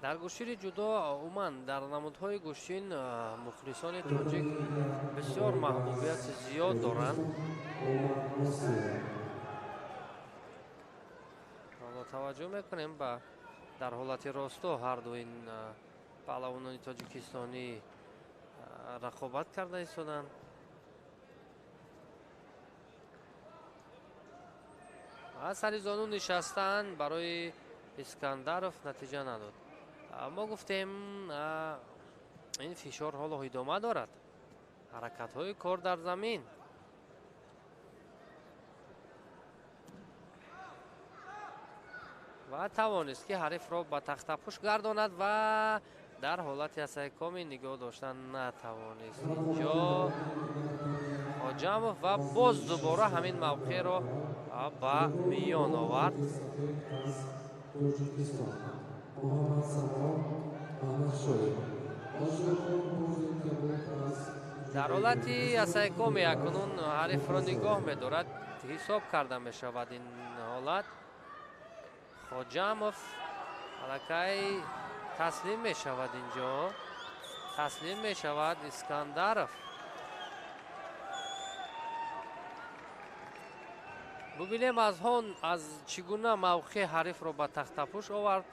Speaker 2: дар гӯштири ҷудо умуман дар намудҳои гӯштин мухлисони тоҷик бисёр маҳбубияти зиёд доранд. таваҷҷӯҳ мекунем ба дар ҳолати росто ҳарду ин паҳлавонони тоҷикистонӣ рақобат карда истоданд. сари зону нишастаанд барои Искандаров натиҷа надод. мо гуфтем ин фишор ҳоло идома дорад. ҳаракатҳои кор дар замин. ва тавонист ки ҳарифро ба тахтапӯш гардонад ва дар ҳолати асайкоми нигоҳ доштан натавонист. инҷо Хоҷамов ва боз дубора ҳамин мавқеъро ба миён овард. дар ҳолати асайкоми акнун ҳарифро нигоҳ медорад. ҳисоб карда мешавад ин ҳолат. Хоҷамов аллакай таслим мешавад. инҷо таслим мешавад Искандаров. бубинем аз чӣ гуна мавқеъ ҳарифро ба тахтапӯш овард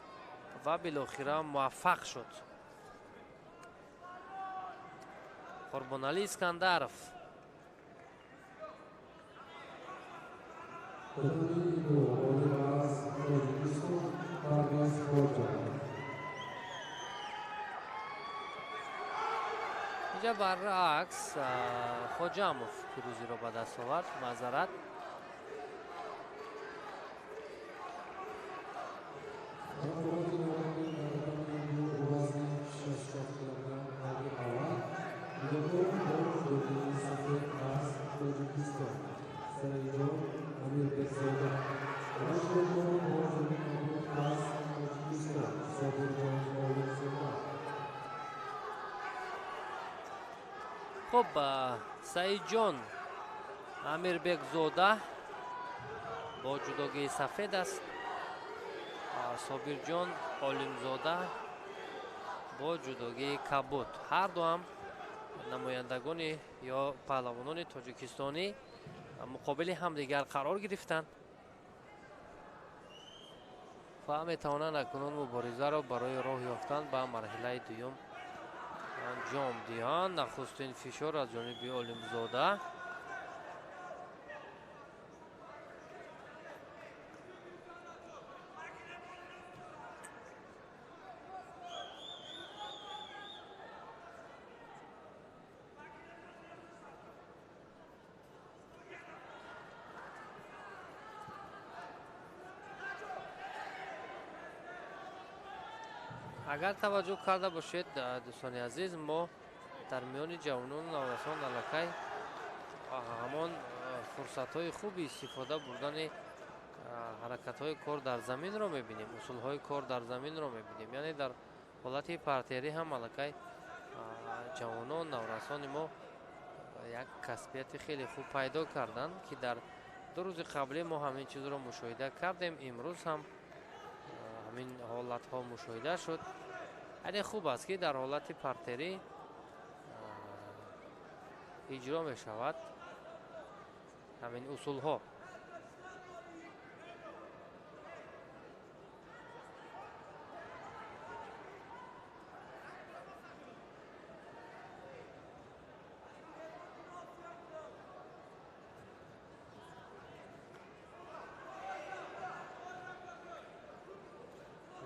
Speaker 2: ва билохира муваффақ шуд. Қурбонали Искандаров. инҷа баръакс Хоҷамов пирӯзиро ба даст овард. маъзарат. خب سعیدجان امیربکزاده با جداگی سفید است. صابرجان عالمزاده با جداگی کبود. هر دو هم نمایندگان یا پهلوانان تاجیکستانی مقابل همدیگر قرار گرفتند و میتوانند اکنون مبارزه را برای راه یافتن به مرحله دوم انجام دهند. نخستین فشار از جانب عالمزاده. اگر توجه کرده باشید دوستان عزیز، ما در میان جوانان نورسان علاقه همان فرصت های خوبی استفاده بردن حرکت های کار در زمین رو میبینیم، اصول های کار در زمین رو میبینیم. یعنی در حالت پارتری هم علاقه جوانان نورسان ما یک کسبیت خیلی خوب پیدا کردن که در دو روز قبلی ما همین چیز رو مشاهده کردیم. امروز هم همین حالت ها مشاهده شد. یعنی خوب است که در حالت پارتری اجرا می شود همین اصول ها.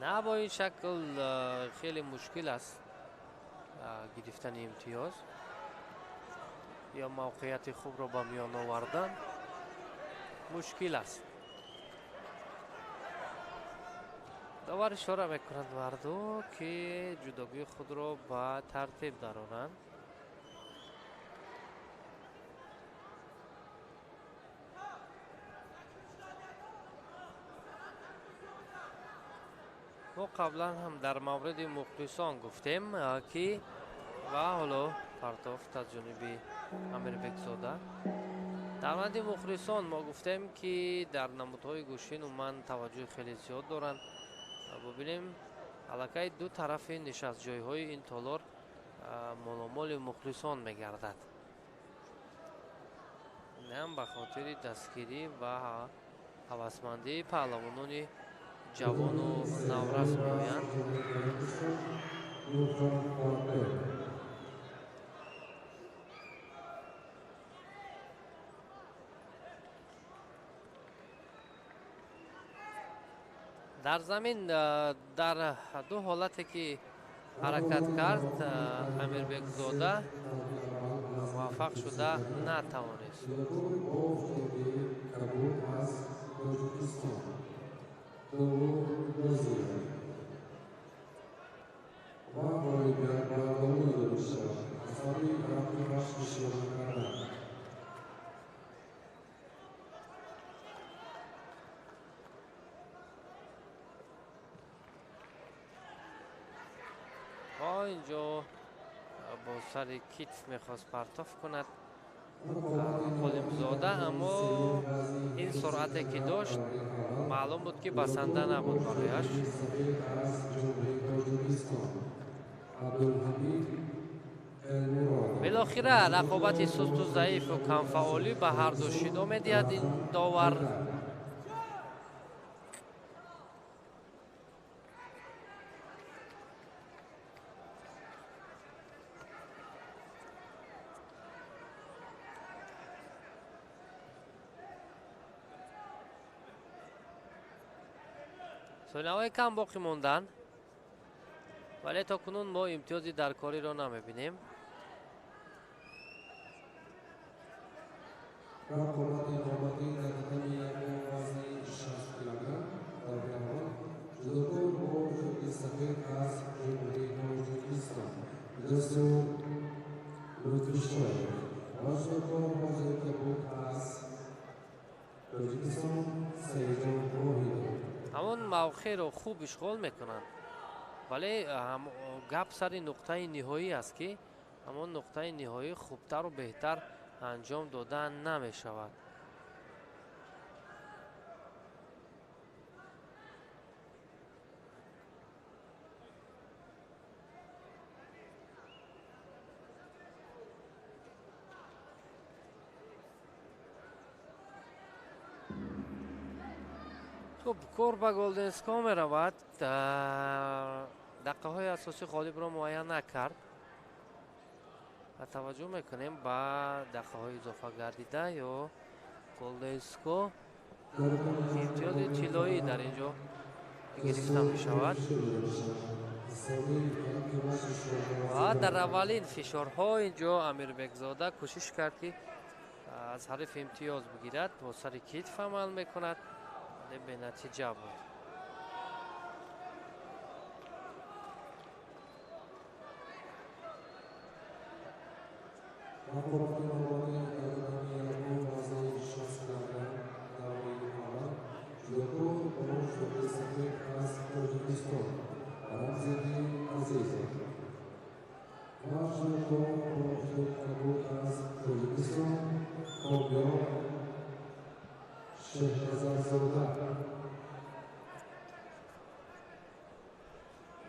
Speaker 2: نه با این شکل خیلی مشکل است گرفتن امتیاز یا موقعیت خوب را به میان آوردن مشکل است. داور اشاره میکنند مردو که جداگی خود را به ترتیب دارند. ما قبلا هم در مورد مخلصان گفتیم که و حالا پرتافت از جانب امیربکزاده. در مورد مخلصان ما گفتیم که در نمودهای گوشین من توجه خیلی زیاد دارند. ببینیم علاقه دو طرف نشست جای های این تالار مالامال مخلصان میگردد. هم به خاطر دستگیری و هوسمندی پهلوانان جوان و نورس میآیند. در زمین در دو حالتی که حرکت کرد امیربکزاده موفق شده نتوانست. اینجا با سر کتف میخواست پرتاب کند حلیمزاده، اما این سرعتی که داشت معلوم بود که بسنده نبود برایش. بالاخره رقابت سست و ضعیف و کمفعالی به هر دو شیدا میدهد این داور. ثانیه‌های کم باقی موندن، ولی تا کنون ما امتیازی در کاری را نمیبینیم. همون موقع رو خوب اشغال میکنند، ولی گپ سر نقطه نهایی است که همون نقطه نهایی خوبتر و بهتر انجام دادن نمی شود. خب کار به گلدنسکا می رود. دقیقه های اساسی غالب را معین نکرد. توجه میکنیم به دقیقه های اضافه گردیده یا گلدنسکا امتیاز طلایی در اینجا گرفته می شود. و در اولین فشارها اینجا امیر بگزاده کوشش کرد که از حریف امتیاز بگیرد، با سر کتف عمل میکند، ولی به نتیجه بود.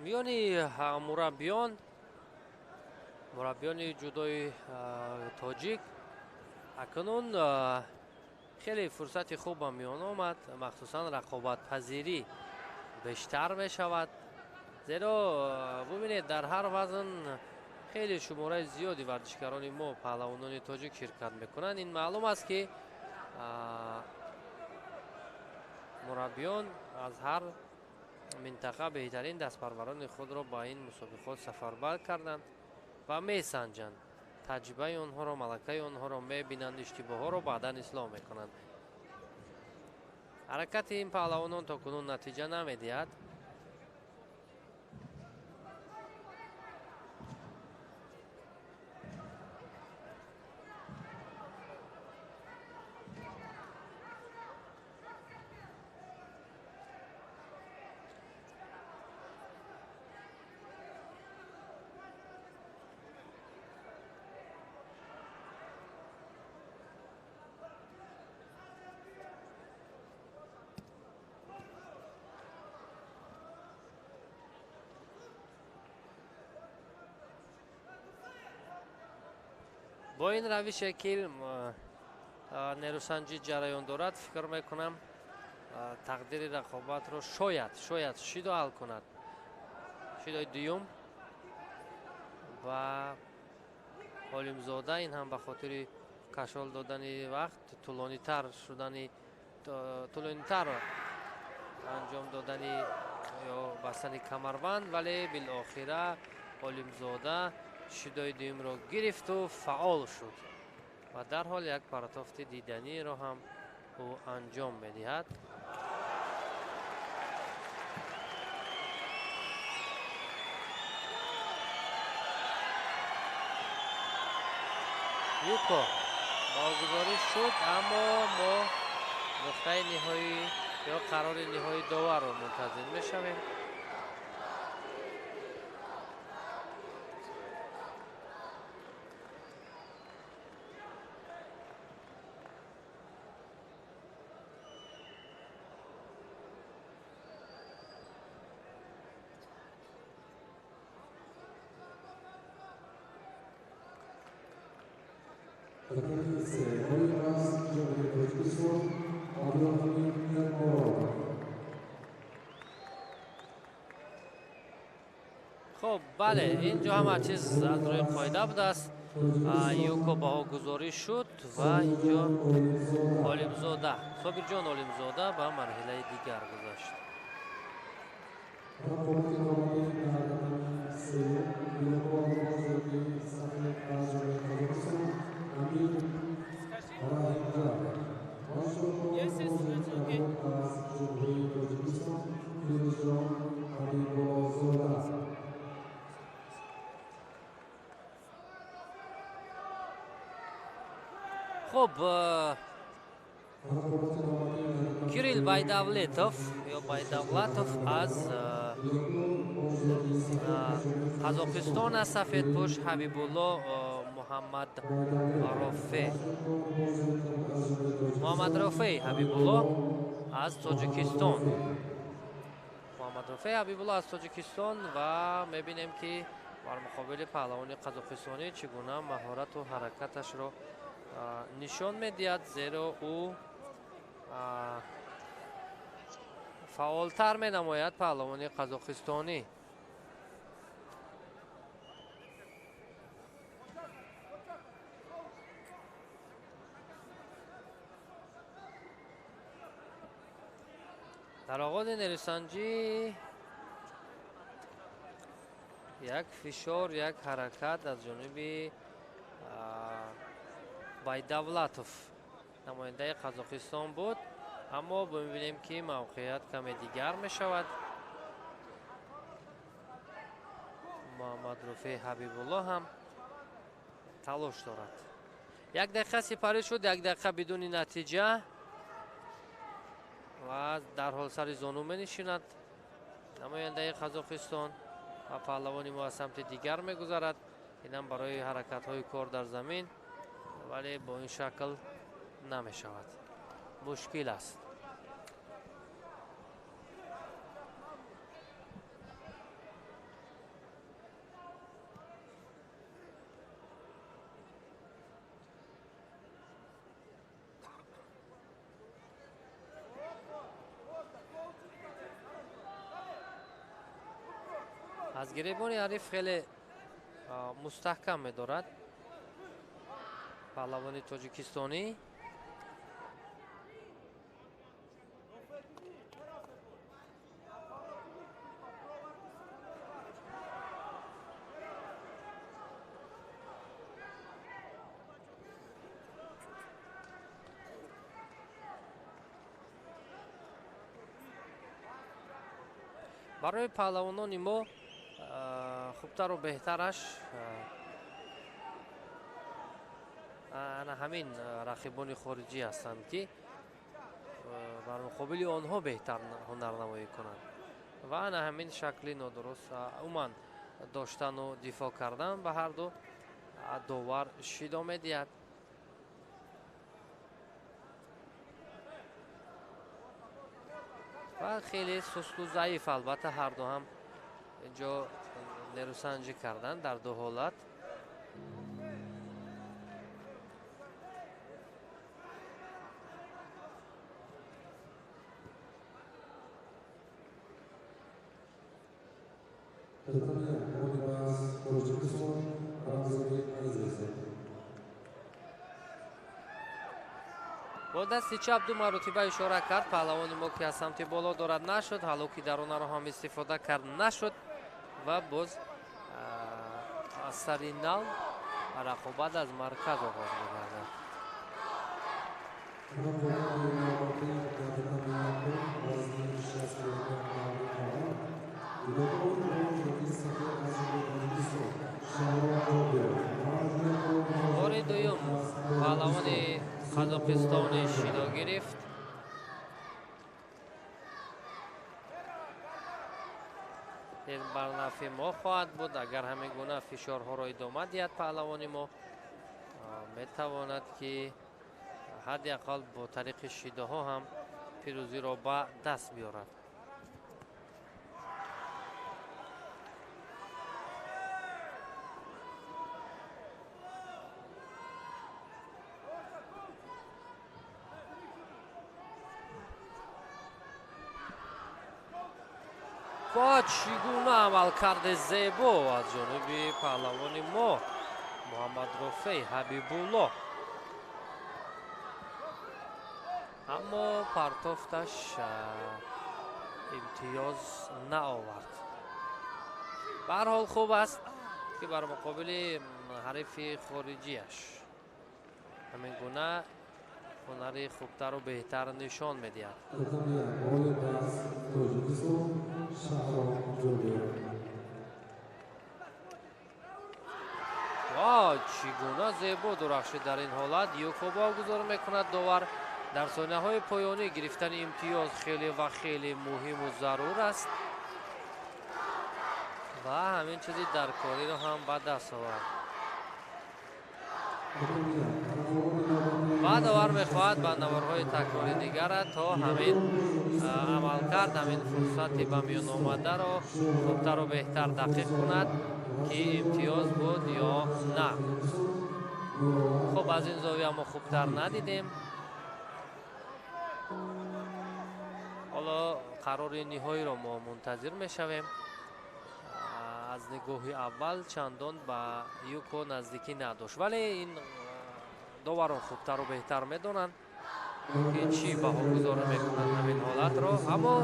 Speaker 2: میانی مربیان جودوی تاجیک اکنون خیلی فرصت خوب به میان آمد، مخصوصا رقابت پذیری بیشتر می شود، زیرا ببینید در هر وزن خیلی شماره زیادی ورزشکاران ما پهلوانان تاجیک شرکت میکنند. این معلوم است که مربیان از هر منطقه بهترین دستپروران خود را با این مسابقات سفربر کردند و میسنجند، تجربه آنها را، ملکه آنها را میبینند، اشتباه ها را بعدا اصلاح میکنند. حرکت این پهلوانان تا کنون نتیجه نمیدهد. با این روش که نیروسنجی جریان دارد، فکر میکنم تقدیر رقابت را شاید شیدا حل کند. شیدای دیوم و حلیمزاده، این هم به خاطر کشال دادن وقت، طولانی تر انجام دادن یا بستن کمربند، ولی بالاخره حلیمزاده شیدای دیوم را گرفت و فعال شد و در حال یک پرتافت دیدنی را هم او انجام میدهد. Юко баргузорӣ шуд, аммо мо нуқтаи ниҳоӣ ё қарори ниҳоии доварро мунтазир мешавем. خب بله اینجا همه چیز از روی قاعده بدست. یوکو باگذاری شد و اینجا عالمزاده صابر جان عالمزاده به مرحله دیگر گذشت. خب کیریل بایداولتوف یا بایداولاتوف از قزاقستان است. سفیدپوش حبیبالله محمد رافع حبیبالله از تاجیکستان. محمد رافع حبیبالله از تاجیکستان و میبینیم که بر مقابل پهلوان قزاقستانی چگونه مهارت و حرکتش را نشان میدهد، زیرا او فعالتر می نماید پهلوان قزاقستانی. در آغاز نیروسنجی یک فشار، یک حرکت از جانب بایداولاتوف نماینده قزاقستان بود، اما ببینیم که موقعیت کمی دیگر می شود. محمد رافع حبیبالله هم تلاش دارد. یک دقیقه سپری شد، یک دقیقه بدون نتیجه و در حال سر زانو می نشیند نماینده قزاقستان و پهلوان ما از سمت دیگر می گذارد. اینم برای حرکت های کار در زمین، ولی با این شکل نمی شود، مشکل است. از گریبان حریف خیلی مستحکم می دارد پهلوان تاجیکستانی. برای پهلوانان ما خوبتر و بهترش همین رقیبان خارجی هستند که بر مقابل آنها بهتر هنرنمایی کنند و همین شکلی نادرست عموما داشتن و دفاع کردن به هر دو داور شیدا می‌دهد. و خیلی سست و ضعیف البته هر دو هم اینجا نیروسنجی کردن در دو حالت. با دست چپ دو مرتبه اشاره کرد پهلوان ما که از سمت بالا دارد نشد، حالا درونه را هم استفاده کرد نشد و باز از سری نو رقابت از مرکز آغاز می‌گردد. باری دویم پهلوان قزاقستان شیدا گرفت. این بر نفع ما خواهد بود اگر همین گونه فشارها را ادامه دهد پهلوان ما میتواند که حداقل با طریق شیده ها هم پیروزی را به دست بیارد. با چگونه عمل کرده زیبا از جانب پهلوان ما محمد رفیع حبیب الله، اما پرتافتش امتیاز نآورد. به هر حال خوب است که بر مقابل حریف خارجیش همین گونه هنر خوبتر و بهتر نشان میدهد. چگونه زیبا درخشی در این حالت یوکو واگذار میکند داور. در ثانیه های پایانی گرفتن امتیاز خیلی و خیلی مهم و ضرور است و همین چیزی در کاری رو هم به دست آورد. و داور میخواهد به نوارهای تکراری دیگر تا همین عمل کرد، همین فرصتی به میان آمده را خوبتر و بهتر دقیق کند که امتیاز بود یا نه. خب از این زاویه ما خوبتر ندیدیم. حالا قرار نهایی را ما منتظر میشویم. از نگاه اول چندان به یوکو نزدیکی نداشت ولی این داوران خوبتر و بهتر میدونن که چی بهاگذاری میکنند همین حالت را. اما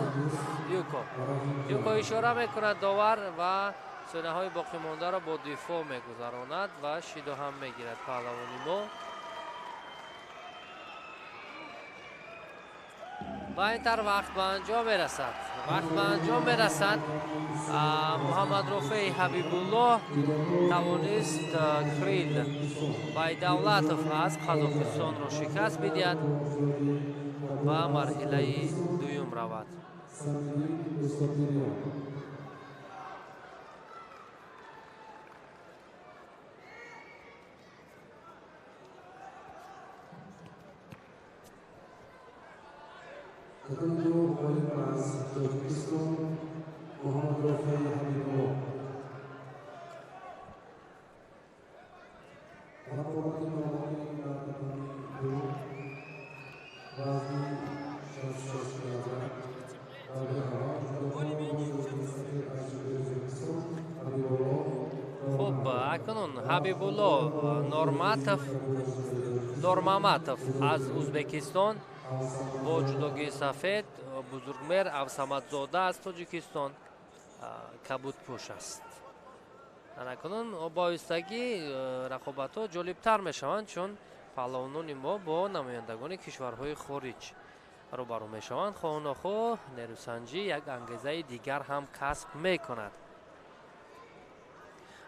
Speaker 2: یوکو اشاره میکند داور و ثانیه های باقی مانده را با دفاع میگذراند و شیدو هم میگیرد پهلوانی ما. و اینطور وقت به انجام میرسد. محمد رفیع حبیب الله توانست کریل بایدولاتوف از قزاقستان را شکست بدهد و مرحله دوم رود. خب اکنون حبیب الله نورماماتوف از ازبکستان با جداگی سفید بزرگمیر افسامدزاده از تاجیکستان کبود پوش است. اکنون بایستگی رقابت ها جالبتر می شوند چون پهلوانان ما با نمایندگان کشورهای خارج روبرو می شوند. خواهناخواه نیروسنجی یک انگیزه دیگر هم کسب می کند.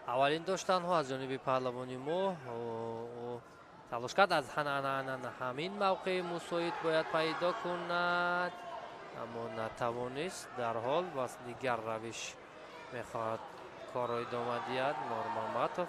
Speaker 2: اولین داشتن ها از جانب پهلوانی ما تلاش کرد از همین موقع مساعد باید پیدا کند اما نتوانست. در حال بس دیگر روش میخواهد کار را ادامه دهد نورماماتوف.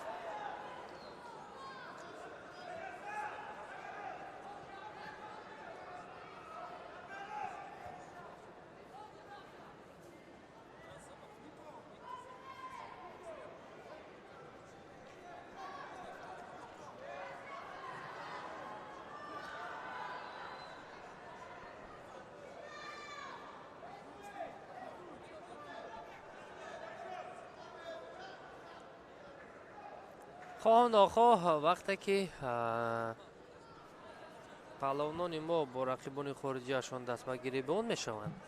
Speaker 2: خواه ناخواه وقتی که پهلوانان ما با رقیبان خارجیشان دست به گریبان میشوند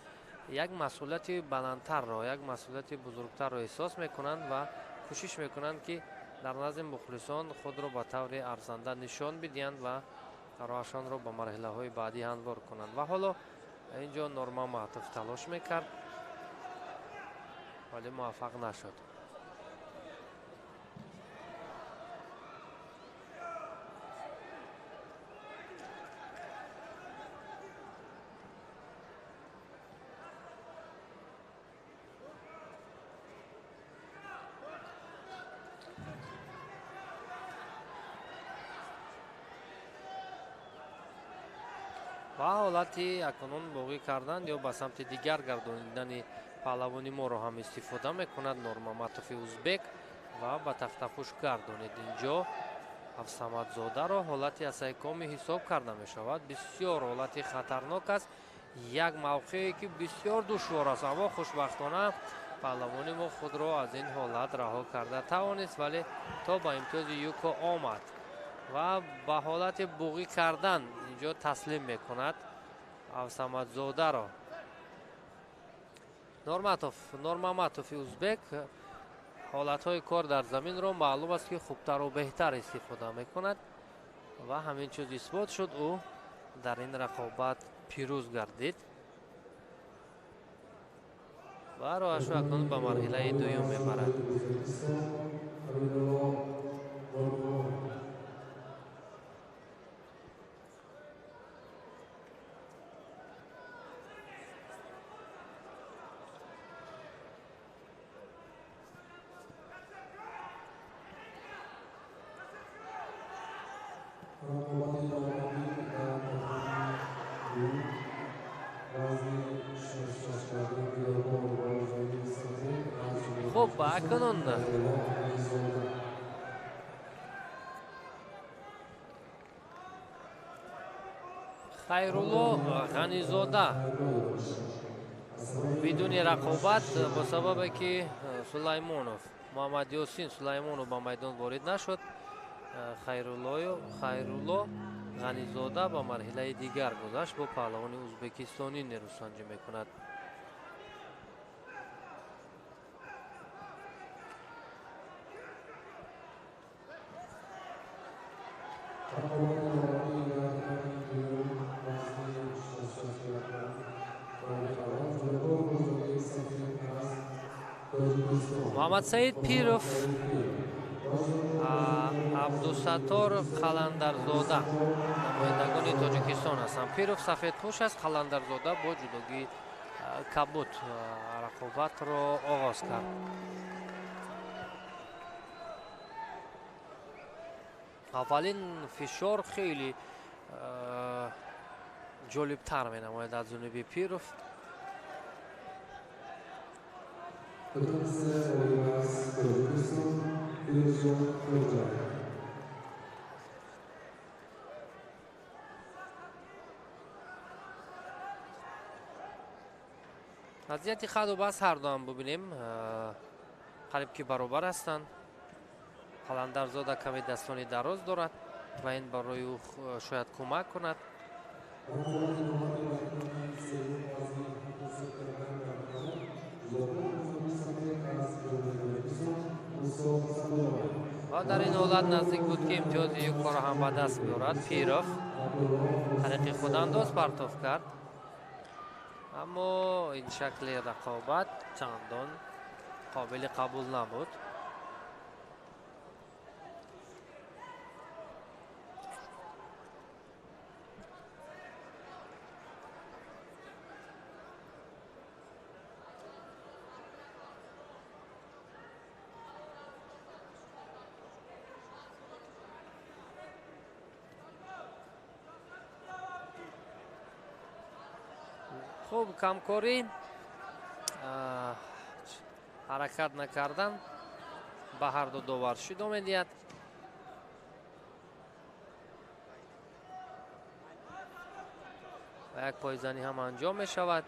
Speaker 2: یک مسئولیت بلندتر را، یک مسئولیت بزرگتر را احساس میکنند و کوشش میکنند که در نزد مخلصان خود را به طور ارزنده نشان بدهند و راهشان را به مرحله های بعدی هموار کنند. و حالا اینجا نورماماتوف تلاش میکرد ولی موفق نشد. ва ҳолати акнун боғӣ кардан ё ба самти дигар гардонидани паҳлавони моро ҳам истифода мекунад Нурмаматови узбек ва ба тахтапуш гардонид. Инҷо Авсамадзодаро ҳолати асайкоми ҳисоб карда мешавад. Бисёр ҳолати хатарнок аст. Як мавқее ки бисёр душвор аст, аммо хушбахтона паҳлавони мо худро аз ин ҳолат раҳо карда тавонист, вале то ба имтиёзи юко омад ва ба ҳолати буғӣ кардан инҷо таслим мекунад Авсамадзодаро. Нурмаматови узбек ҳолатҳои кор дар заминро маълум аст ки хубтару беҳтар истифода мекунад ва ҳамин чиз исбот шуд, ӯ дар ин рақобат пирӯз гардид ва роҳашро акнун ба марҳилаи дуюм мебарад. خب акнун Хайрулло Ғанизода бидуни рақобат бо сабабе ки Муҳаммадёсин Сулаймонов ба майдон ворид нашуд, Хайрулло Ғанизода ба марҳилаи дигар гузашт, бо паҳлавони узбекистонӣ нерӯсанҷӣ мекунад. Муҳаммадсаид Пиров, Абдусаттор Қаландарзода намояндагони Тоҷикистон ҳастанд. Пиров сафедпӯш аст, Қаландарзода бо ҷудогии кабуд рақобатро оғоз кард. аввалин фишор хеле ҷолибтар менамояд аз ҷониби Пиров. вазъияти хаду бас ҳардуам бубинем қариб ки баробар ҳастанд. Қаландарзода каме дастони дароз дорад ва ин барои ӯ шояд кӯмак кунад. ва дар ин ҳолат наздик буд ки имтиёзи юкоро ҳам ба даст биёрад. Пиров тариқи худандоз партов кард, аммо ин шакли рақобат чандон қобили қабул набуд. хуб, камкорӣ, ҳаракат накардан ба ҳарду довар шидо медиҳад. ва як пойзанӣ ҳам анҷом мешавад.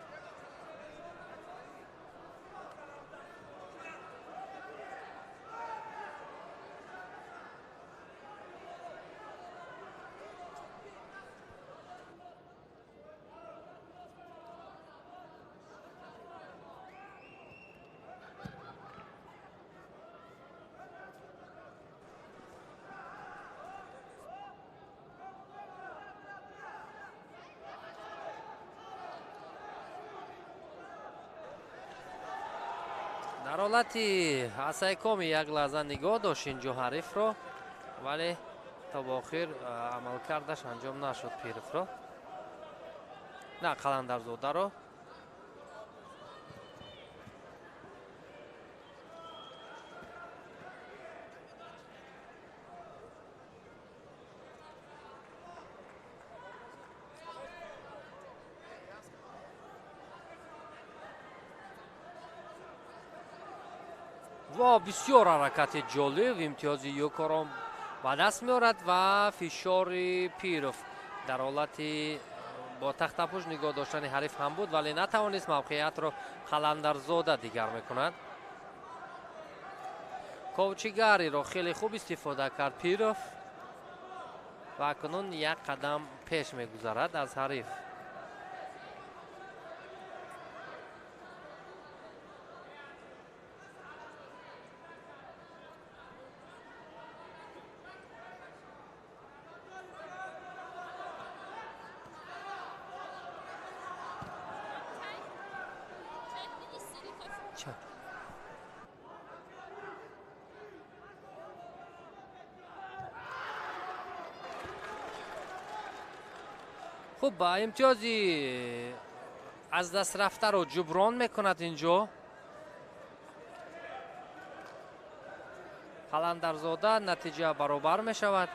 Speaker 2: дар ҳолати асайкоми як лаҳза нигоҳ дошт инҷо ҳарифро, вале то ба охир амалкардаш анҷом нашуд. Пировро на Қаландарзодаро ва бисёр ҳаракати ҷолиб имтиёзи юкором ба даст меорад ва фишори Пиров дар ҳолати бо тахтапӯш нигоҳ доштани ҳариф ҳам буд, вале натавонист мавқеиятро Қаландарзода дигар мекунад. ковчигариро хеле хуб истифода кард Пиров ва акнун як қадам пеш мегузарад аз ҳариф. хуб ба имтиёзи аз даст рафтаро ҷуброн мекунад инҷо Қаландарзода, натиҷа баробар мешавад.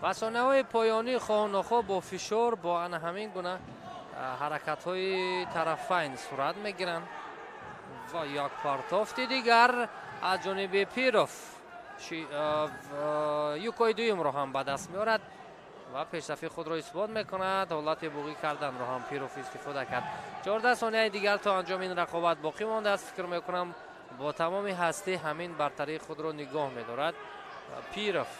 Speaker 2: ва сонияҳои поёнӣ хоҳонохоҳ бо фишор бо ана ҳамин гуна ҳаракатҳои тарафайн сурат мегиранд ва як партофти дигар аз ҷониби Пиров юкои дуюмро ҳам ба даст меорад ва пешрафи худро исбот мекунад. ҳолати буғӣ карданро ҳам Пиров истифода кард. 14 сонияи дигар то анҷоми ин рақобат боқӣ мондааст. фикр мекунам бо тамоми ҳастӣ ҳамин бартарии худро нигоҳ медорад Пиров.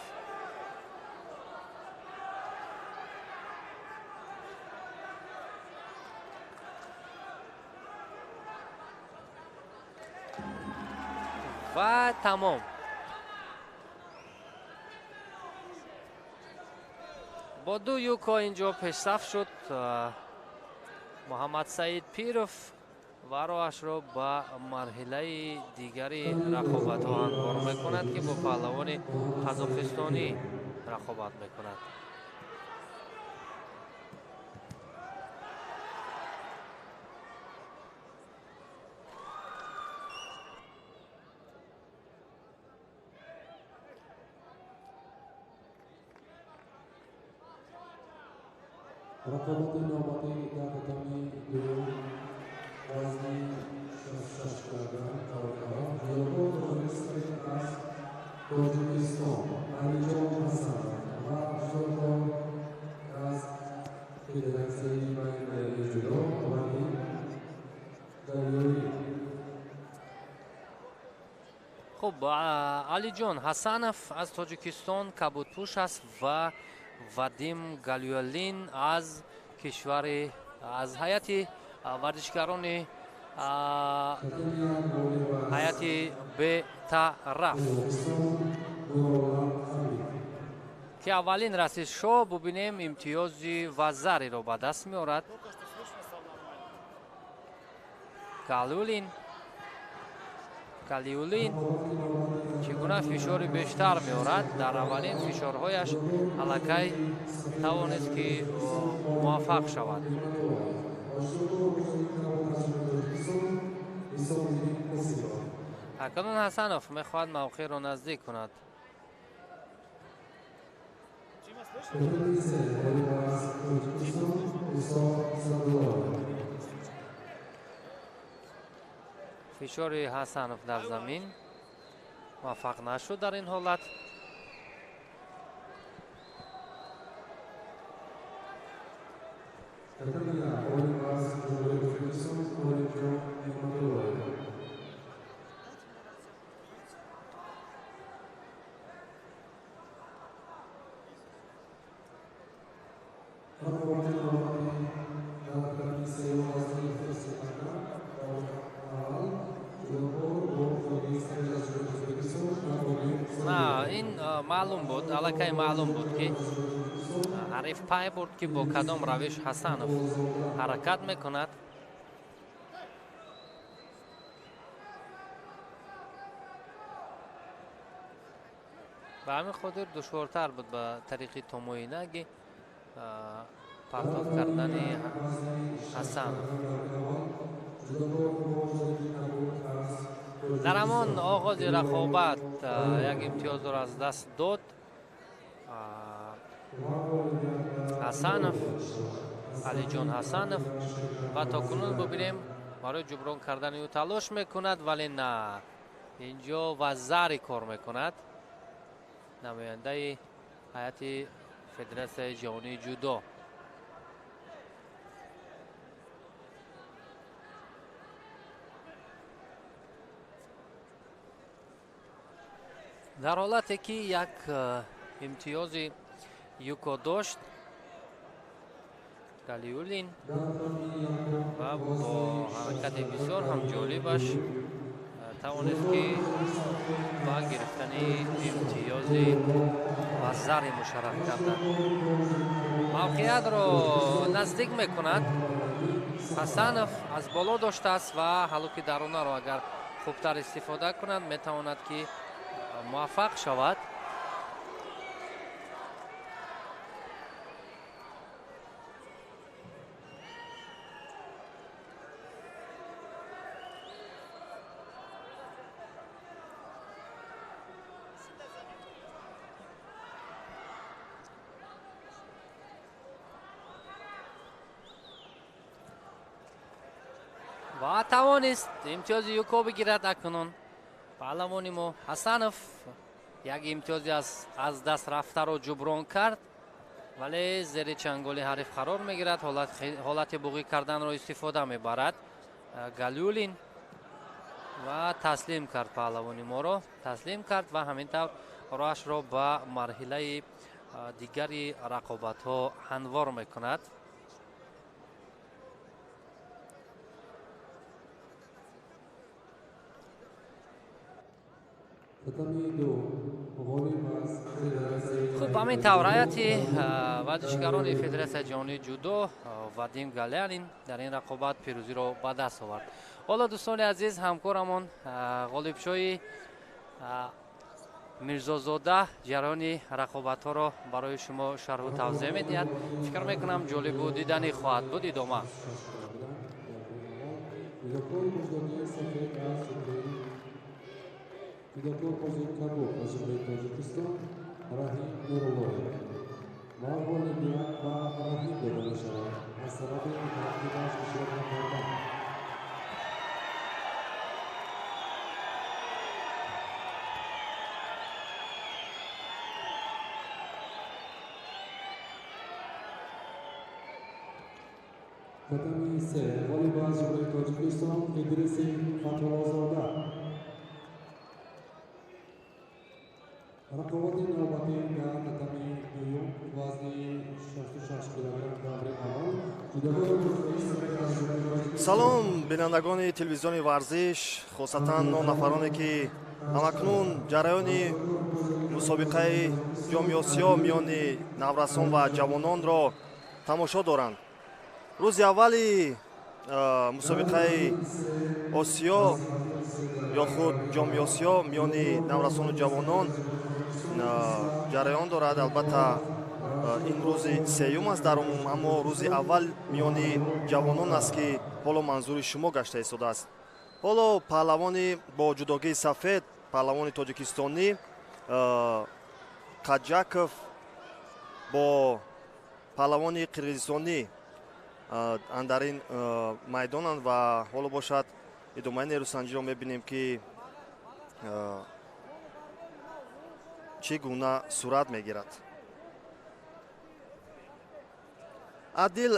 Speaker 2: ва тамом. бо ду юко инҷо пешсаф шуд. Муҳаммадсаид Пиров ва роҳашро ба марҳилаи дигари рақобатҳо ҳамвор мекунад ки бо паҳлавони қазоқистонӣ рақобат мекунад.
Speaker 1: رقابت نوبتی در قدمی دوم وزنی 66 کیلوگرم کارکنان جلوی تروریستی از تاجیکستان علیجان حسن و جلوی از فدراسیون بین‌المللی جودو ولی دریایی.
Speaker 2: خب علیجان حسنов аз тоҷикистон кабудпӯш аст ва Вадим Галюалин аз кишвари аз ҳайати варзишгарони ҳайати бетараф ки аввалин расишо бубинем имтиёзи вазариро ба даст меорад. Галюалин чӣ гуна фишори бештар меорад. дар аввалин фишорҳояш аллакай тавонист ки муваффақ шавад. акнун ҳасанов мехоҳад мавқеъро наздик кунад. фишори ҳасанов дар замин муваффақ нашуд дар ин ҳолат. ин маълум буд, аллакай маълум буд ки ҳариф пай бурд ки бо кадом равиш ҳасанов ҳаракат мекунад. ба ҳамин хотир душвортар буд ба тариқи томоинаги партоф кардани Ҳасанов. дар ҳамон оғози рақобат як имтиёзро аз даст дод Ҳасанов, Алиҷон Ҳасанов ва то кунун бубинем барои ҷуброн кардани ӯ талош мекунад, вале на, инҷо вазари кор мекунад намояндаи ҳайати Федератсияи ҷаҳонии ҷудо. дар ҳолате ки як имтиёзи юко дошт Галиуллин ва бо ҳаракати бисёр ҳам ҷолибаш тавонист ки ба гирифтани имтиёзи вазари мушарраф карданд. мавқеиятро наздик мекунад. Ҳасанов аз боло доштааст ва ҳалуки дарунаро агар хубтар истифода кунад метавонад ки муваффақ шавад. ва тавонист имтиёзи юко бигирад. акнун паҳлавони мо Ҳасанов як имтиёзи аз даст рафтаро ҷуброн кард, вале зери чанголи ҳариф қарор мегирад. ҳолати буғӣ карданро истифода мебарад Галиуллин ва таслим кард паҳлавони моро, таслим кард ва ҳамин тавр роҳашро ба марҳилаи дигари рақобатҳо ҳамвор мекунад. хуб, ҳамин тавр ҳайати варзишгарони Федератсияи ҷаҳонии ҷудо Вадим Галянин дар ин рақобат пирӯзиро ба даст овард. ҳоло дӯстони азиз, ҳамкорамон ғолибшоҳи Мирзозода ҷараёни рақобатҳоро барои шумо шарҳу тавзеҳ медиҳад. фикр мекунам ҷолибу диданӣ хоҳад буд. идома
Speaker 1: Педагог Козыркабов озбек Тоҷикистон Раҳим Нурлоев маъмули биён ба Раҳим дода мешавад аз сабаби таркибаш ишрок накардан. Татами се волейбол озбек Тоҷикистон Идриси Фатҳуллозода. Рақобати навбатӣ дар татами дуюм вазни 66 кг даври аввал
Speaker 3: салом бинандагони телевизиони варзиш, хусусатан нонафароне ки ҳамакнун ҷараёни мусобиқаи ҷоми осиё миёни наврасон ва ҷавононро тамошо доранд. рӯзи аввали мусобиқаи осиё ё худ ҷоми осиё миёни наврасону ҷавонон ҷараён дорад. албатта ин рӯзи сеюм аст дар умум, аммо рӯзи аввал миёни ҷавонон аст ки ҳоло манзури шумо гашта истодааст. ҳоло паҳлавони бо ҷудогии сафед, паҳлавони тоҷикистонӣ Қаҷаков бо паҳлавони қирғизистонӣ андар ин майдонанд ва ҳоло бошад идомаи нерӯсанҷиро мебинем ки чӣ гуна сурат мегирад. Адил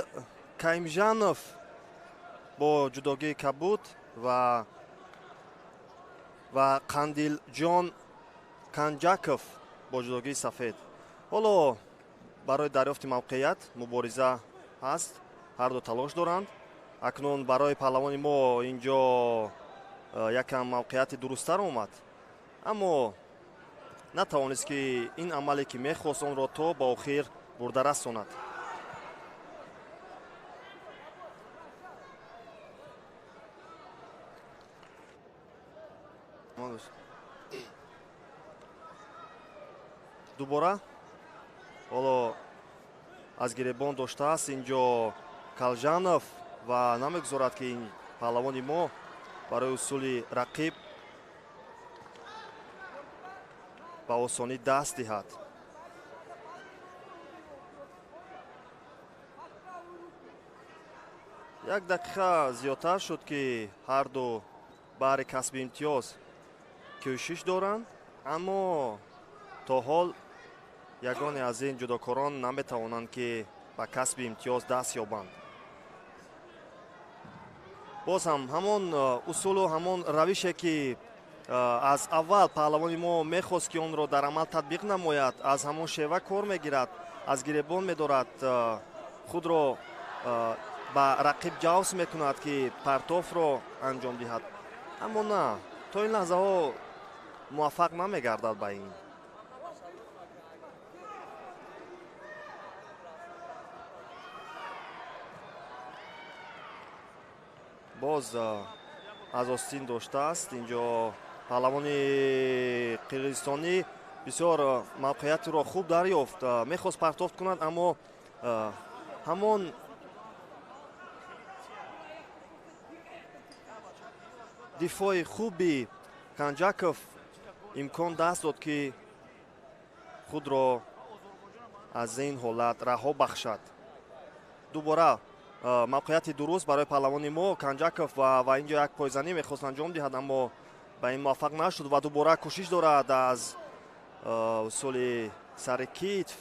Speaker 3: Каймжанов бо ҷудогии кабуд ва Қандилҷон Канҷаков бо ҷудогии сафед. ҳоло барои дарёфти мавқеият мубориза ҳаст. ҳарду талош доранд. акнун барои паҳлавони мо инҷо якам мавқеияти дурусттар омад, аммо натавонист ки ин амале ки мехост онро то ба охир бурда расонад. дубора ҳоло аз гиребон доштааст инҷо Калжанов ва намегузорад ки ин паҳлавони мо барои усули рақиб ба осонӣ даст диҳад. як дақиқа зиёдтар шуд ки ҳарду баҳри касби имтиёз кӯшиш доранд, аммо то ҳол ягоне аз ин ҷудокорон наметавонанд ки ба касби имтиёз даст ёбанд. боз ҳам ҳамон усулу ҳамон равише ки аз аввал паҳлавони мо мехост ки онро дар амал татбиқ намояд, аз ҳамон шева кор мегирад, аз гиребон медорад, худро ба рақиб ҷавз мекунад ки партофро анҷом диҳад. Аммо на, то ин лаҳзаҳо муваффақ намегардад ба ин. боз аз остин доштааст инҷо паҳлавони қирғизистонӣ бисёр мавқеиятро хуб дарёфт, мехост партофт кунад, аммо ҳамон дифои хуби Канҷаков имкон даст дод ки худро аз ин ҳолат раҳо бахшад. дубора мавқеияти дуруст барои паҳлавони мо Канҷаков ва инҷо як пойзанӣ мехост анҷом диҳад, аммо ба ин муваффақ нашуд ва дубора кӯшиш дорад аз усули сари китф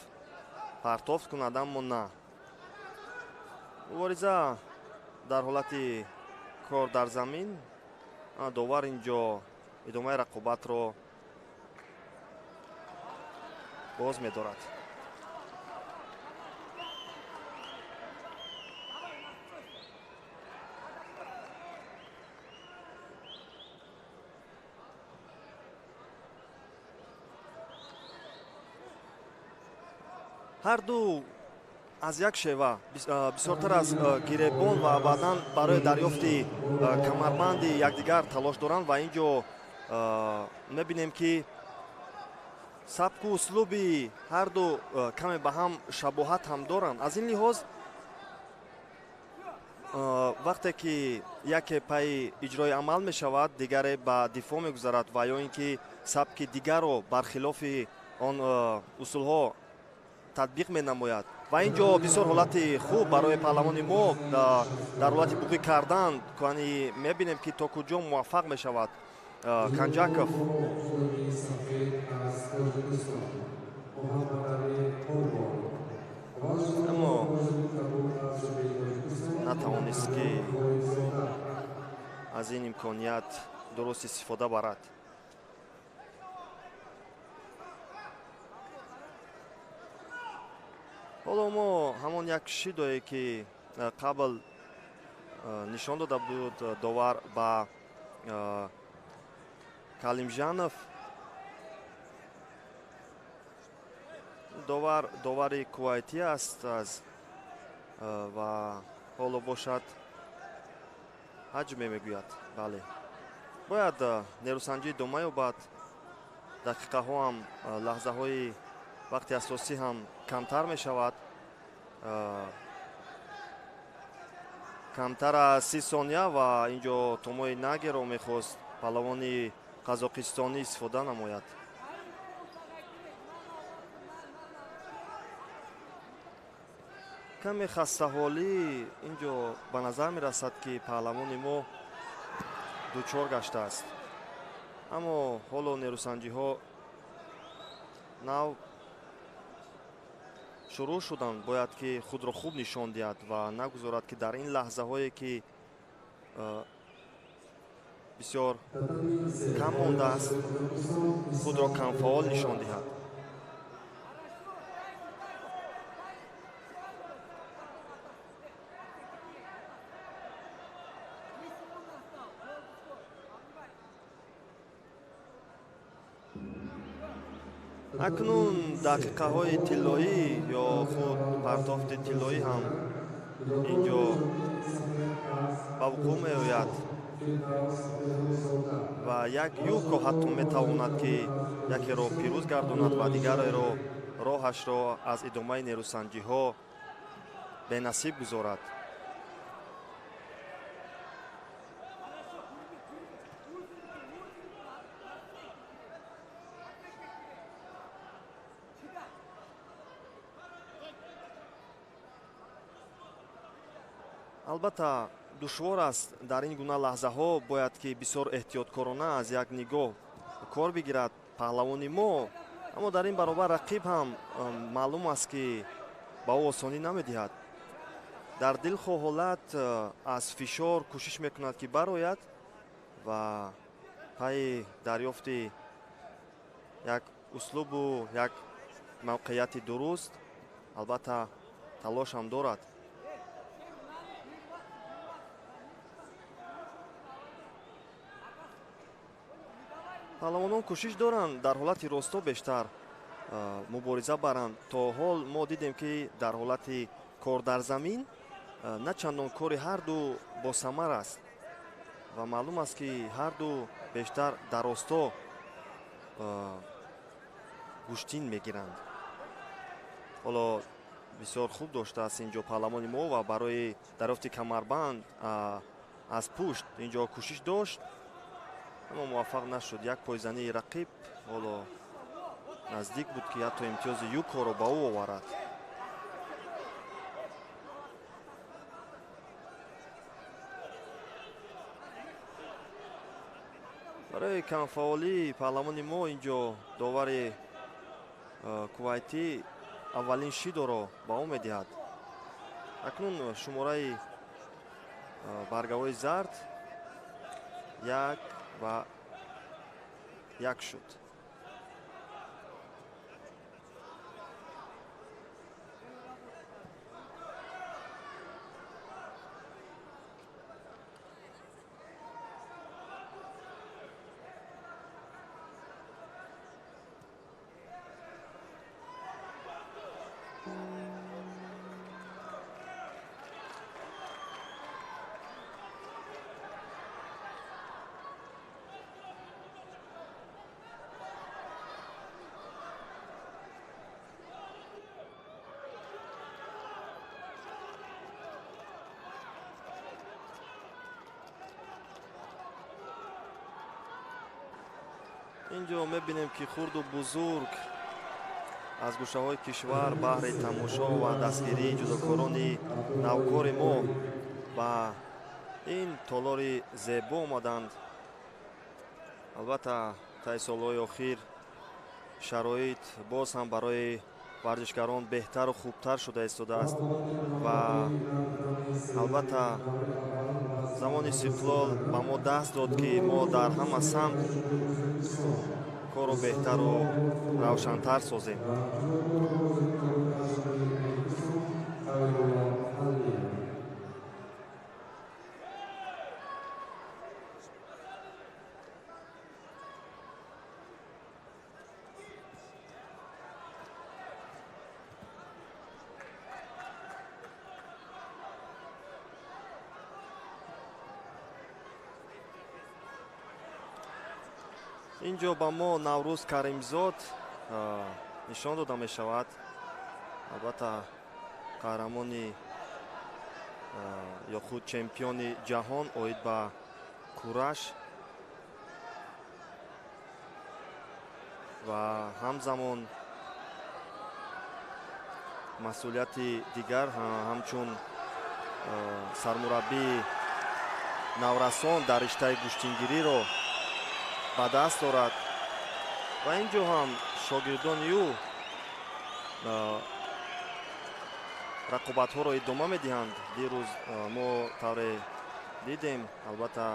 Speaker 3: партофт кунад, аммо на. мубориза дар ҳолати кор дар замин, довар инҷо идомаи рақобатро боз медорад. ҳарду аз як шева бисёртар аз гиребон ва баъдан барои дарёфти камарбанди якдигар талош доранд ва инҷо мебинем ки сабку услуби ҳарду каме ба ҳам шабоҳат ҳам доранд. аз ин лиҳоз вақте ки яке пайи иҷрои амал мешавад, дигаре ба дифоъ мегузарад ва ё ин ки сабки дигарро бархилофи он усулҳо татбиқ менамояд. ва инҷо бисёр ҳолати хуб барои паҳлавони мо дар ҳолати буғӣ кардан кани мебинем ки то куҷо муваффақ мешавад Канҷаков. аммо натавонист ки аз ин имконият дуруст истифода барад. ҳоло мо ҳамон як шидое ки қабл нишон дода буд довар ба Калимжанов, довари кувайтӣ аст ва ҳоло бошад ҳаҷме мегӯяд. бале, бояд нерӯсанҷӣ дома ёбад, дақиқаҳо ҳам лаҳзаҳои вақти асосӣ ҳам камтар мешавад. камтар аз 30 сония ва инҷо томои нагеро мехост паҳлавони қазоқистонӣ истифода намояд. каме хастаҳолӣ инҷо ба назар мерасад ки паҳлавони мо дучор гаштааст. аммо ҳоло нерӯсанҷиҳо нав шурӯъ шуданд. бояд ки худро хуб нишон диҳад ва нагузорад ки дар ин лаҳзаҳое ки бисёр кам мондааст худро камфаъол нишон диҳад. акнун дақиқаҳои тиллоӣ ё худ партофти тиллоӣ ҳам инҷо ба вуқӯъ меояд ва як юбко ҳатто метавонад ки якеро пирӯз гардонад ва дигареро роҳашро аз идомаи нерӯсанҷиҳо бенасиб гузорад. албатта душвор аст дар ин гуна лаҳзаҳо бояд ки бисёр эҳтиёткорона аз як нигоҳ кор бигирад паҳлавони мо, аммо дар ин баробар рақиб ҳам маълум аст ки ба ӯ осонӣ намедиҳад. дар дилхоҳ ҳолат аз фишор кӯшиш мекунад ки барояд ва пайи дарёфти як услубу як мавқеияти дуруст албатта талошам дорад. паҳлавонон кӯшиш доранд дар ҳолати росто бештар мубориза баранд. то ҳол мо дидем ки дар ҳолати кор дар замин на чандон кори ҳарду босамар аст ва маълум аст ки ҳарду бештар дар росто гӯштин мегиранд. ҳоло бисёр хуб доштааст инҷо паҳлавони мо ва барои дарёфти камарбанд аз пушт инҷо кӯшиш дошт, аммо муваффақ нашуд. як пойзании рақиб ҳоло наздик буд ки ҳатто имтиёзи юкоро ба ӯ оварад. барои камфаъолии паҳлавони мо инҷо довари кувайтӣ аввалин шидоро ба ӯ медиҳад. акнун шумораи баргавои зард 1-1 шуд. инҷо мебинем ки хурду бузург аз гӯшаҳои кишвар баҳри тамошо ва дастгирии ҷудокорони навкори мо ба ин толори зебо омаданд. албатта таи солҳои охир шароит боз ҳам барои варзишгарон беҳтару хубтар шуда истодааст ва албатта замони истиқлол ба мо даст дод ки мо дар ҳама самт корро беҳтару равшантар созем. инҷо ба мо Наврӯз Каримзод нишон дода мешавад. албатта қаҳрамони ё худ чемпиони ҷаҳон оид ба кураш ва ҳамзамон масъулияти дигар ҳамчун сармураббии наврасон дар риштаи гӯштингириро ба даст дорад ва инҷо ҳам шогирдони ӯ рақобатҳоро идома медиҳанд. дирӯз мо тавре дидем албатта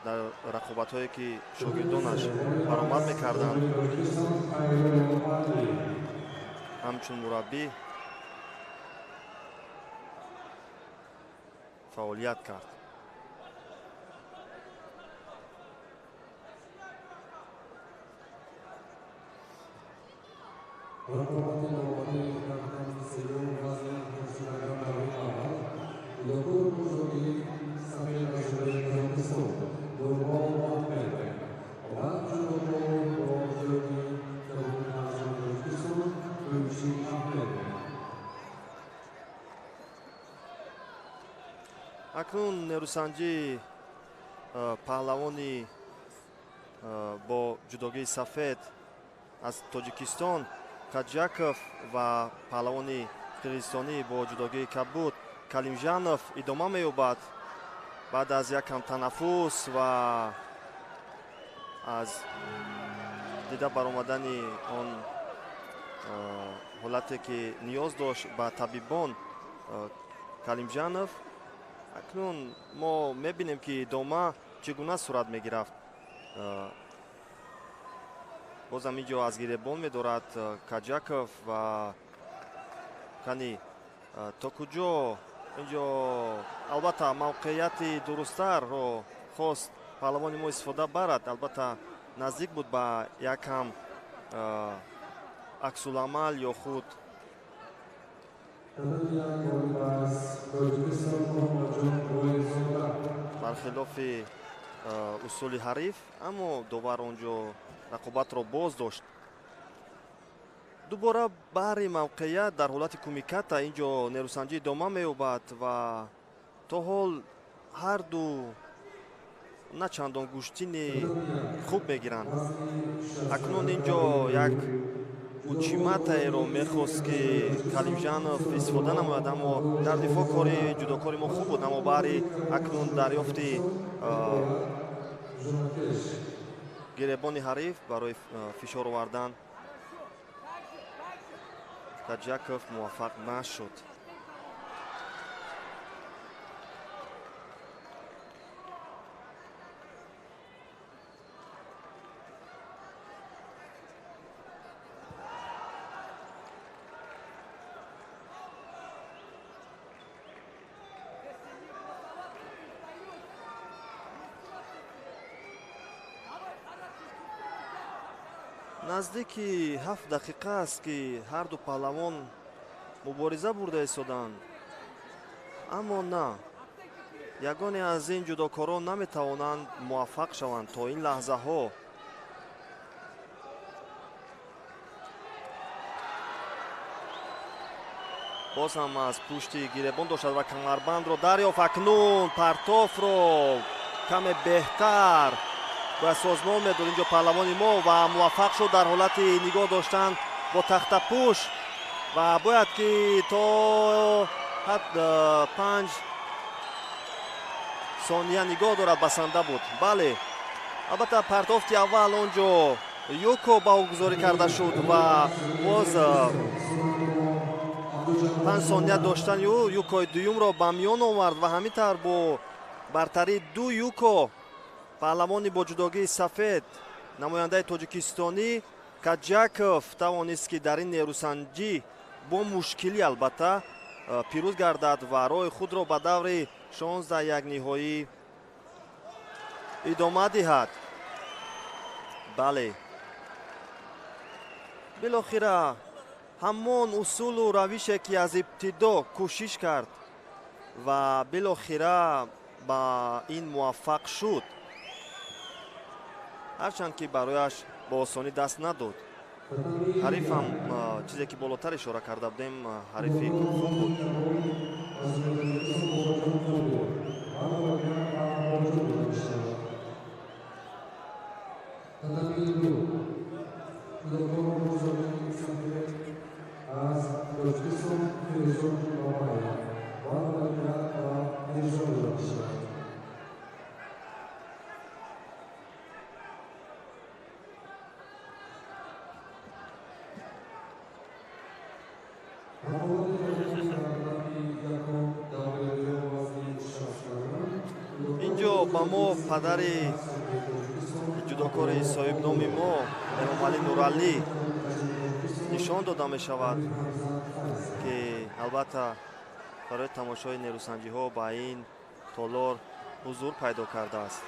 Speaker 3: дар рақобатҳое ки шогирдонаш баромад мекарданд ҳамчун мураббӣ фаъолият кард. акнун нерӯсанҷӣ паҳлавони бо ҷудогии сафед аз Тоҷикистон Каҷаков ва паҳлавони қирғизистонӣ бо ҷудогии кабуд Калимжанов идома меёбад баъд аз якам танаффус ва аз дида баромадани он ҳолате ки ниёз дошт ба табибон Калимжанов. акнун мо мебинем ки идома чӣ гуна сурат мегирафт. бозам инҷо аз гиребон медорад Каҷаков ва кани то куҷо инҷо албатта мавқеияти дурусттарро хост паҳлавони мо истифода барад. албатта наздик буд ба якам аксуламал ё худ бархилофи усули ҳариф, аммо довар онҷо рақобатро боз дошт. дубора баҳри мавқеият дар ҳолати кумиката инҷо нерӯсанҷӣ идома меёбад ва то ҳол ҳарду на чандон гӯштини хуб мегиранд. акнун инҷо як учиматаеро мехост ки Калимжанов истифода намояд, аммо дар дифоъ кори ҷудокори мо хуб буд, аммо баҳри акнун дарёфти гиребони ҳариф барои фишор овардан Каҷаков муваффақ нашуд. наздики 7 дақиқа аст ки ҳарду паҳлавон мубориза бурда истоданд, аммо на, ягоне аз ин ҷудокорон наметавонанд муваффақ шаванд то ин лаҳзаҳо. боз ҳам аз пушти гиребон дошад ва камарбандро дарёфт. акнун партофро каме беҳтар ба созмон медод инҷо паҳлавони мо ва муваффақ шуд дар ҳолати нигоҳ доштан бо тахтапуш ва бояд ки то 5 сония нигоҳ дорад. басанда буд. бале, албатта партофти аввал онҷо юко баҳогузорӣ карда шуд ва боз 5 сония доштан юкои дуюмро ба миён овард ва ҳамин тавр бо бартари 2 юко паҳлавони бо ҷудогии сафед намояндаи тоҷикистонӣ Каҷаков тавонист ки дар ин нерӯсанҷӣ бо мушкилӣ албатта пирӯз гардад ва роҳи худро ба даври 16 якниҳоӣ идома диҳад. бале, билохира ҳамон усулу равише ки аз ибтидо кӯшиш кард ва билохира ба ин муваффақ шуд, ҳарчанд ки барояш бо осонӣ даст надод. ҳариф ҳам чизе ки болотар ишора карда будем, ҳарифи хуб буд. инҷо ба мо падари ҷудокори соҳибноми мо Эмомалӣ Нуралӣ нишон дода мешавад ки албатта барои тамошои нерӯсанҷиҳо ба ин толор ҳузур пайдо кардааст.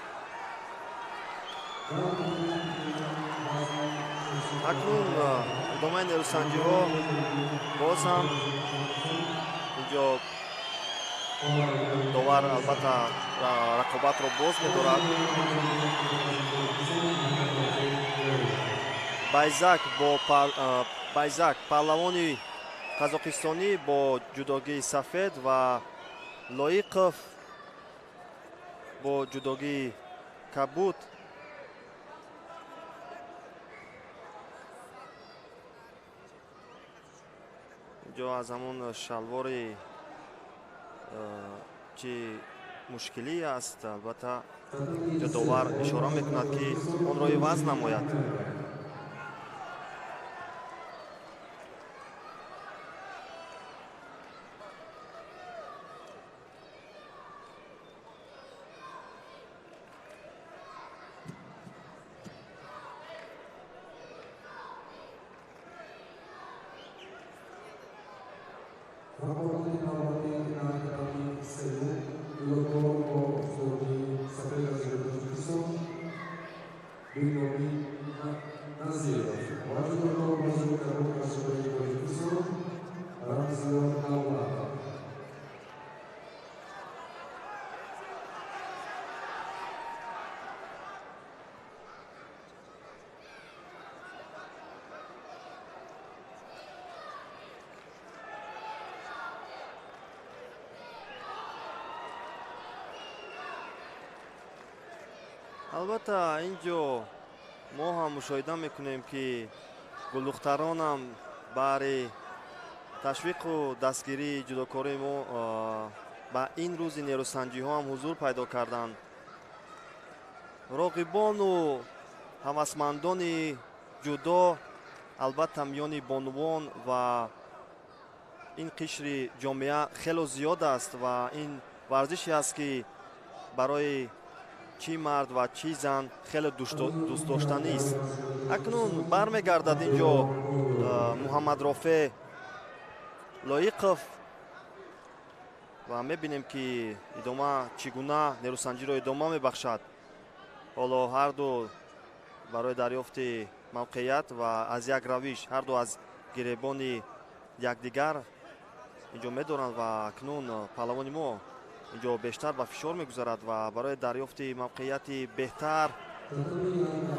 Speaker 3: акнун идомаи нерӯсанҷиҳо боз ҳам инҷо довар албатта рақобатро боз медорад. байзак паҳлавони қазоқистонӣ бо ҷудогии сафед ва Лоиқов бо ҷудогӣ каб буд. инҷо аз ҳамон шалвори чӣ мушкилӣ аст, албатта ҷодовар ишора мекунад ки онро иваз намояд. албатта инҷо мо ҳам мушоҳида мекунем ки гулдухтаронам баҳри ташвиқу дастгирии ҷудокории мо ба ин рӯзи нерӯсанҷиҳо ҳам ҳузур пайдо карданд. роғибону ҳавасмандони ҷудо албатта миёни бонувон ва ин қишри ҷомеа хело зиёд аст ва ин варзише аст ки барои чӣ мард ва чӣ зан хеле дӯстдоштанист. акнун бармегардад инҷо муҳаммадрофе лоиқов ва мебинем ки идома чӣ гуна нерӯсанҷиро идома мебахшад. ҳоло ҳарду барои дарёфти мавқеият ва аз як равиш ҳарду аз гиребони якдигар инҷо медоранд ва акнун паҳлавони мо инҷо бештар ба фишор мегузарад ва барои дарёфти мавқеияти беҳтар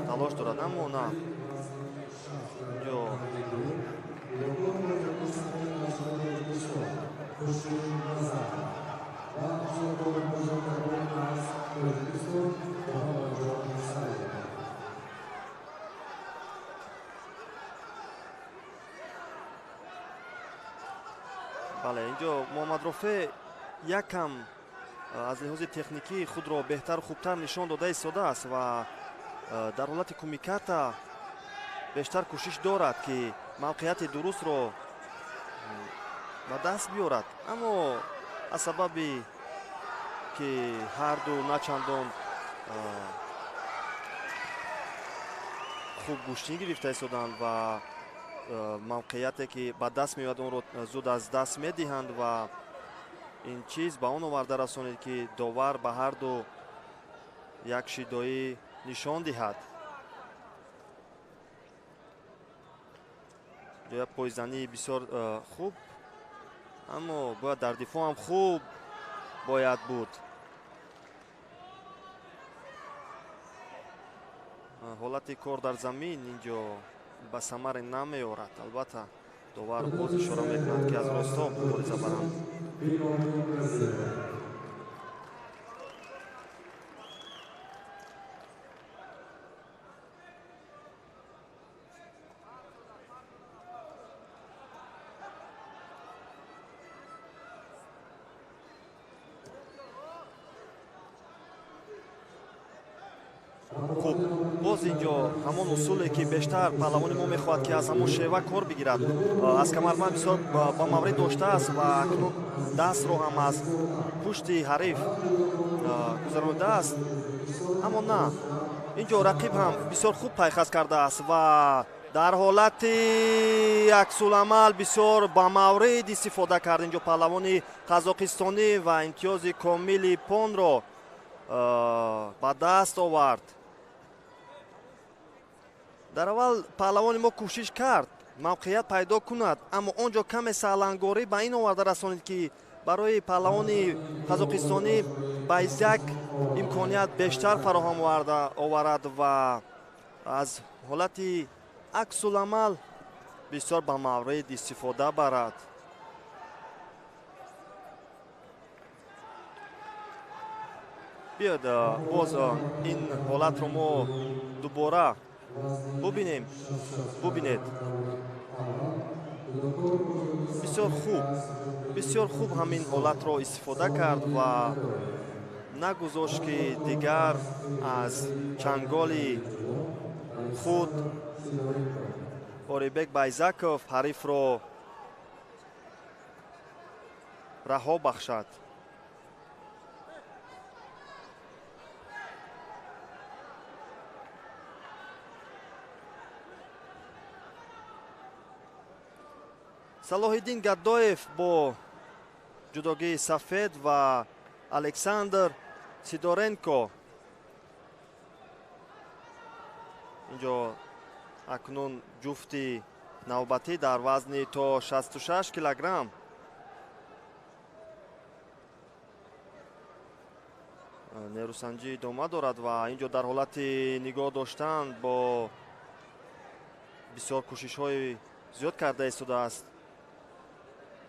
Speaker 3: талош дорад. аммо на инҷо бале инҷо муҳаммадрофе якам аз лиҳози техникӣ худро беҳтару хубтар нишон дода истодааст ва дар ҳолати кумиката бештар кӯшиш дорад ки мавқеияти дурустро ба даст биёрад. аммо аз сабаби ки ҳарду начандон хуб гӯштин гирифта истоданд ва мавқеияте ки ба даст меояд онро зуд аз даст медиҳанд ва ин чиз ба он оварда расонид ки довар ба ҳарду як шидоӣ нишон диҳад. ҷоя пойзании бисёр хуб, аммо бояд дар дифоъ ҳам хуб бояд буд. ҳолати кор дар замин инҷо ба самаре намеорад. албатта довар боз ишора мекунад ки аз росто мубориза баранд. хуб боз инҷо ҳамон усуле ки бештар паҳлавони мо мехоҳад ки аз ҳамон шева кор бигирад. аз камарбанд бисёр ба маврид доштааст ва акнун дастро ҳам аз пушти ҳариф гузаронидааст. аммо на, инҷо рақиб ҳам бисёр хуб пайхаз кардааст ва дар ҳолати аксуламал бисёр ба маврид истифода кард. инҷо паҳлавони қазоқистонӣ ва имтиёзи комили понро ба даст овард. дар аввал паҳлавони мо кӯшиш кард мавқеият пайдо кунад, аммо он ҷо каме саҳлангорӣ ба ин оварда расонид ки барои паҳлавони қазоқистонӣ баъз як имконият бештар фароҳам оварад ва аз ҳолати аксуламал бисёр ба маврид истифода барад. بیاد باز این حالت رو ما دوباره ببینید. بسیار خوب همین حالت رو استفاده کرد و نگذاشت که دیگر از چنگال خود اوربک байзаков حریف رو رها بخشد. صلاحالدین گداєв با جداگی سفید و الکساندر سیدورенکو اینجا اکنون جفتی نوبتی در وزن تا 66 کیلوگرم نیروسنجی ادامه دارد و اینجا در حالت نگاه داشتن با بسیار کوشش های زیاد کرده ایستاده است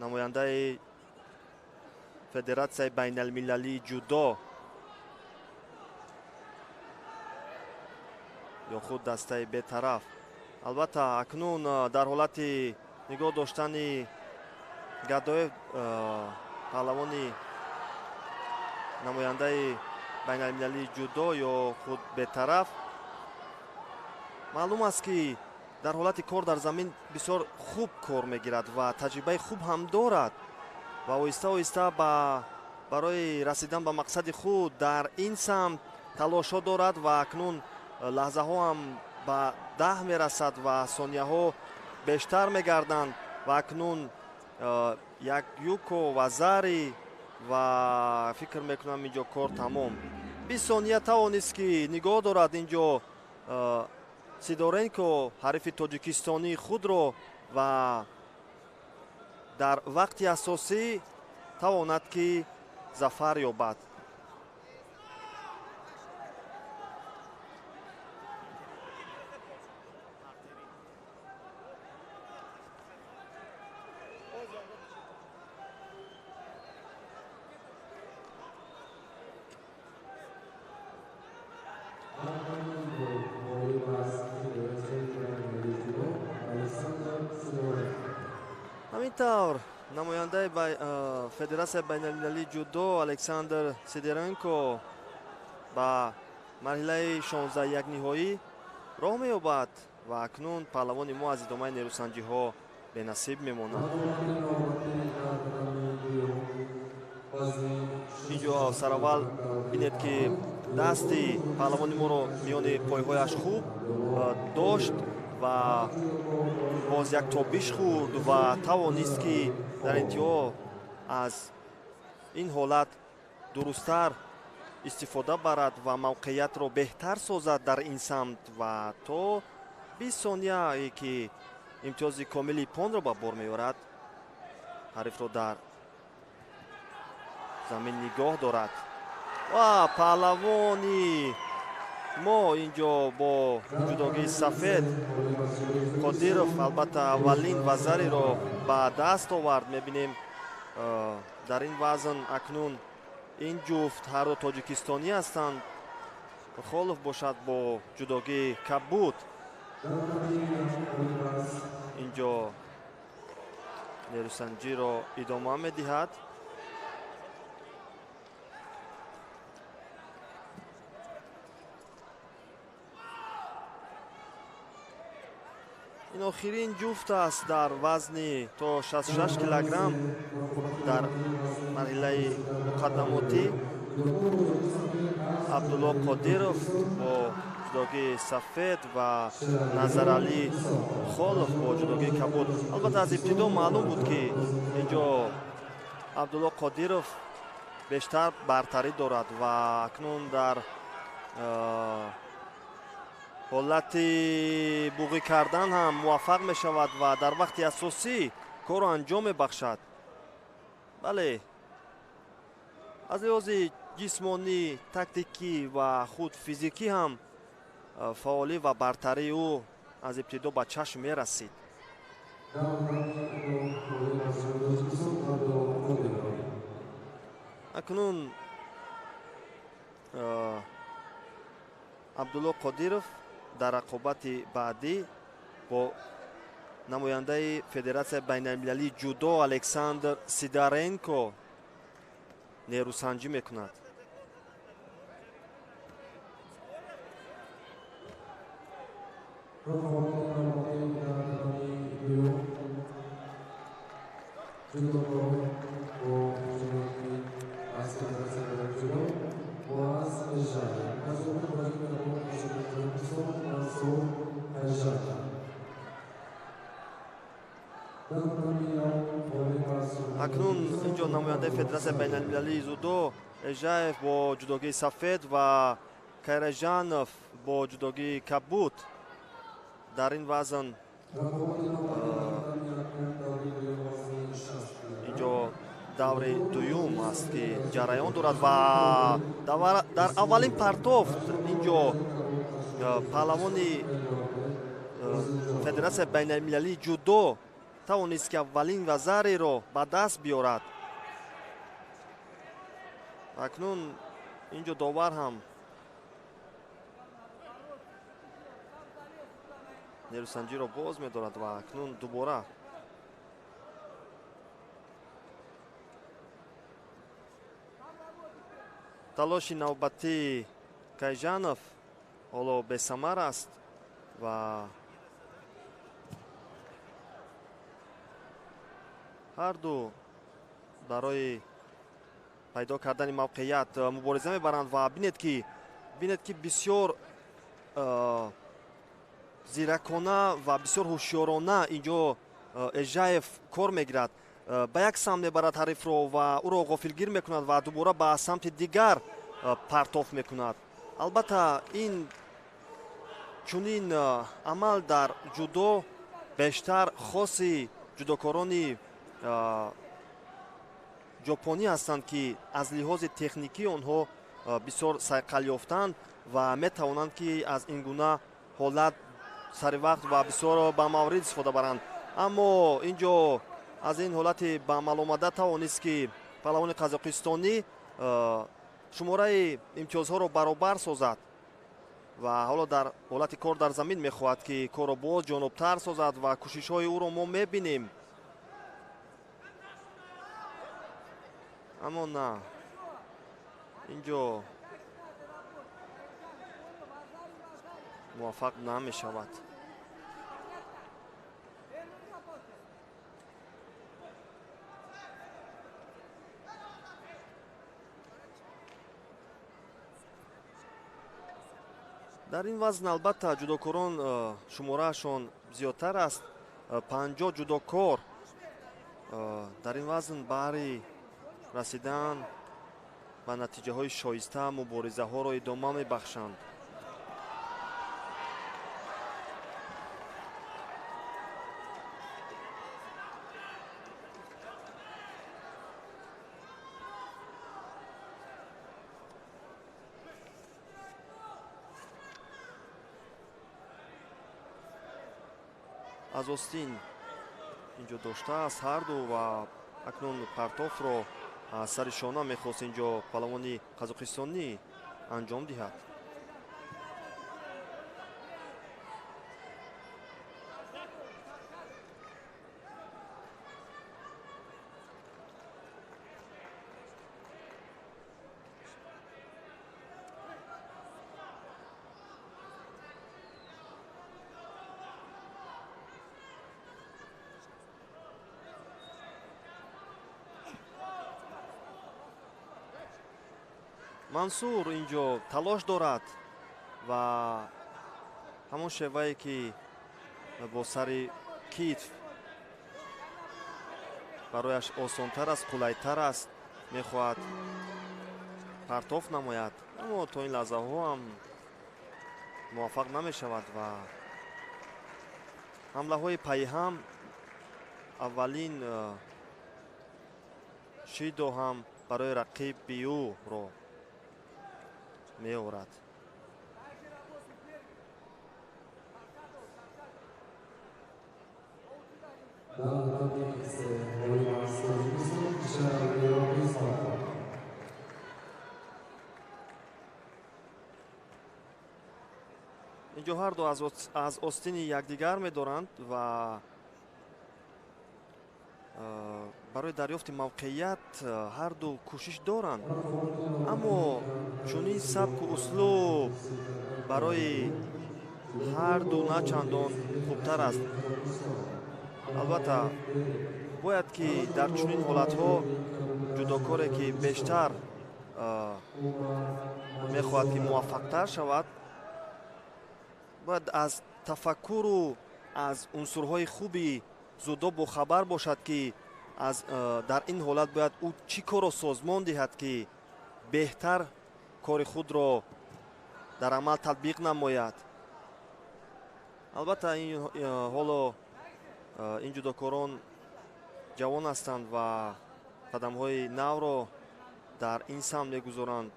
Speaker 3: نماینده فدراسیای بین المللی جودو یا خود دسته بی‌طرف. البته اکنون در حالت نگاه داشتن گداєв پهلوانی نماینده بین المللی جودو یا خود بی‌طرف معلوم است که در حالت کار در زمین بسیار خوب کار میگیرد و تجربه خوب هم دارد و آهسته آهسته برای رسیدن به مقصد خود در این سمت تلاش ها دارد و اکنون لحظه ها هم به 10 میرسد و ثانیه ها بیشتر میگردند و اکنون یک یوکو و زاری و فکر میکنم اینجا کار تمام 20 ثانیه توانست که نگاه دارد اینجا سیدورенکو حریف تاجیکستانی خود رو و در وقت اساسی تواند که ظفر یابد. همینطور نماینده فدراسیای بین المللی جودو الکساندر سیدورенکو با مرحله 16 یک نهایی راه می‌یابد و اکنون پهلوان ما از ادامه نیروسنجی ها به نصیب میماند. اینجا سراول بینید که دستی پهلوان ما رو میان پایهایش خوب داشت و باز یک تابش خورد و توانست که در انتها از این حالت درستتر استفاده برد و موقعیت رو بهتر سازد در این سمت و تا 20 ثانیه که امتیاز کاملی پوند رو به بار میارد حریف رو در زمین نگاه دارد و پهلوانی ما اینجا با جداگی سفید قادیروف البته اولین وزری رو به دست آورد. میبینیم در این وزن اکنون این جفت هر دو تاجیکستانی هستند مخالف باشد با جداگی کبود. اینجا نیروسنجی رو ادامه میدهد. این آخرین جفت است در وزن تا 66 کیلوگرم در مرحله مقدماتی. عبدالله قادیروف با جداگی سفید و نظرعلی خالف با جداگی کبود. البته از ابتدا معلوم بود که اینجا عبدالله قادیروف بیشتر برتری دارد و اکنون در حالت بوغی کردن هم موفق می شود و در وقت اساسی کار را انجام می بخشد. بله از لحاظ جسمانی، تاکتیکی و خود فیزیکی هم فعالی و برتری او از ابتدا به چشم می رسید. اکنون абдулло қодиров дар рақобати баъдӣ бо намояндаи федератсияи байналмилалии ҷудо александр сидоренко нерӯсанҷӣ мекунад. акнун инҷо намояндаи федератсияи байналмилалии зудо эжаев бо ҷудогии сафед ва кайражанов бо ҷудогии кабуд дар ин вазн инҷо даври дуюм аст ки ҷараён дорад ва дар аввалин партофт инҷо паҳлавони федератсияи байналмилалии ҷудо тавонист ки аввалин вазареро ба даст биёрад. акнун инҷо довар ҳам нерӯсанҷиро боз медорад ва акнун дубора талоши навбатии кайжанов ҳоло бесамар аст ва ҳарду барои пайдо кардани мавқеият мубориза мебаранд ва бинед ки бисёр зиракона ва бисёр ҳушёрона инҷо эжаев кор мегирад. Ба як самт мебарад ҳарифро ва ӯро ғофилгир мекунад ва дубора ба самти дигар партоф мекунад. албатта ин чунин амал дар ҷудо бештар хоси ҷудокорони ҷопонӣ ҳастанд ки аз лиҳози техникӣ онҳо бисёр сайқал ёфтанд ва метавонанд ки аз ин гуна ҳолат сари вақт ва бисёр ба маврид истифода баранд. аммо инҷо аз ин ҳолати ба амал омада тавонист ки паҳлавони қазоқистонӣ шумораи имтиёзҳоро баробар созад ва ҳоло дар ҳолати кор дар замин мехоҳад ки корро боз ҷонобтар созад ва кӯшишҳои ӯро мо мебинем. аммо на, инҷо муваффақ намешавад. дар ин вазн албатта ҷудокорон шумораашон зиёдтар аст. 50 ҷудокор дар ин вазн баҳри расидан ба натиҷаҳои шоиста муборизаҳоро идома мебахшанд. аз остин инҷо доштааст ҳарду ва акнун партофро аз сари шона мехост инҷо паҳлавони қазоқистонӣ анҷом диҳад. мансур инҷо талош дорад ва ҳамон шевае ки бо сари китф барояш осонтар аст, қулайтар аст, мехоҳад партоф намояд, аммо то ин лаҳзаҳо ҳам муваффақ намешавад ва ҳамлаҳои пайҳам аввалин шидо ҳам барои рақиби ӯро меорад. инҷо ҳарду аз остини якдигар медоранд ва барои дарёфти мавқеият ҳарду кӯшиш доранд, аммо чунин сабку услуб барои ҳарду на чандон хубтар аст. албатта бояд ки дар чунин ҳолатҳо ҷудокоре ки бештар мехоҳад ки муваффақтар шавад, бояд аз тафаккуру аз унсурҳои хуби зудо бохабар бошад ки дар ин ҳолат бояд ӯ чӣ корро созмон диҳад ки беҳтар кори худро дар амал татбиқ намояд. албатта ҳоло ин ҷудокорон ҷавон ҳастанд ва қадамҳои навро дар ин самт мегузоранд.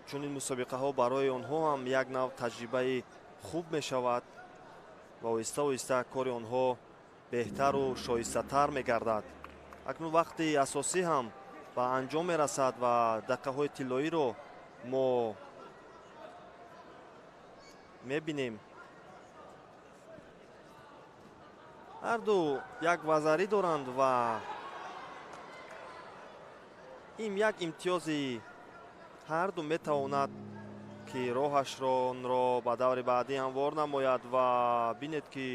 Speaker 3: чунин мусобиқаҳо барои онҳо ҳам як нав таҷрибаи хуб мешавад ва оҳиста оҳиста кори онҳо беҳтару шоистатар мегардад. акнун вақти асосӣ ҳам ба анҷом мерасад ва дақиқаҳои тиллоиро мо мебинем. ҳарду як вазарӣ доранд ва ин як имтиёзи ҳарду метавонад ки роҳашронро ба даври баъдӣ ҳамвор намояд ва бинед ки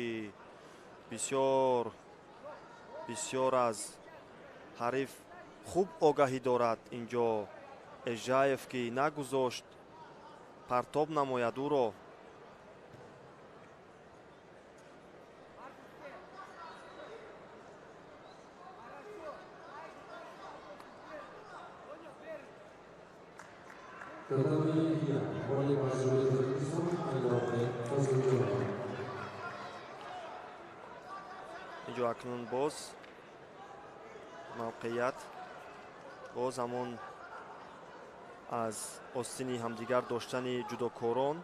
Speaker 3: бисёр аз ҳариф хуб огаҳӣ дорад инҷо эжаев, ки нагузошт партоб намояд ӯро. инҷо акнун боз мавқеият боз ҳамон аз остини ҳамдигар доштани ҷудокорон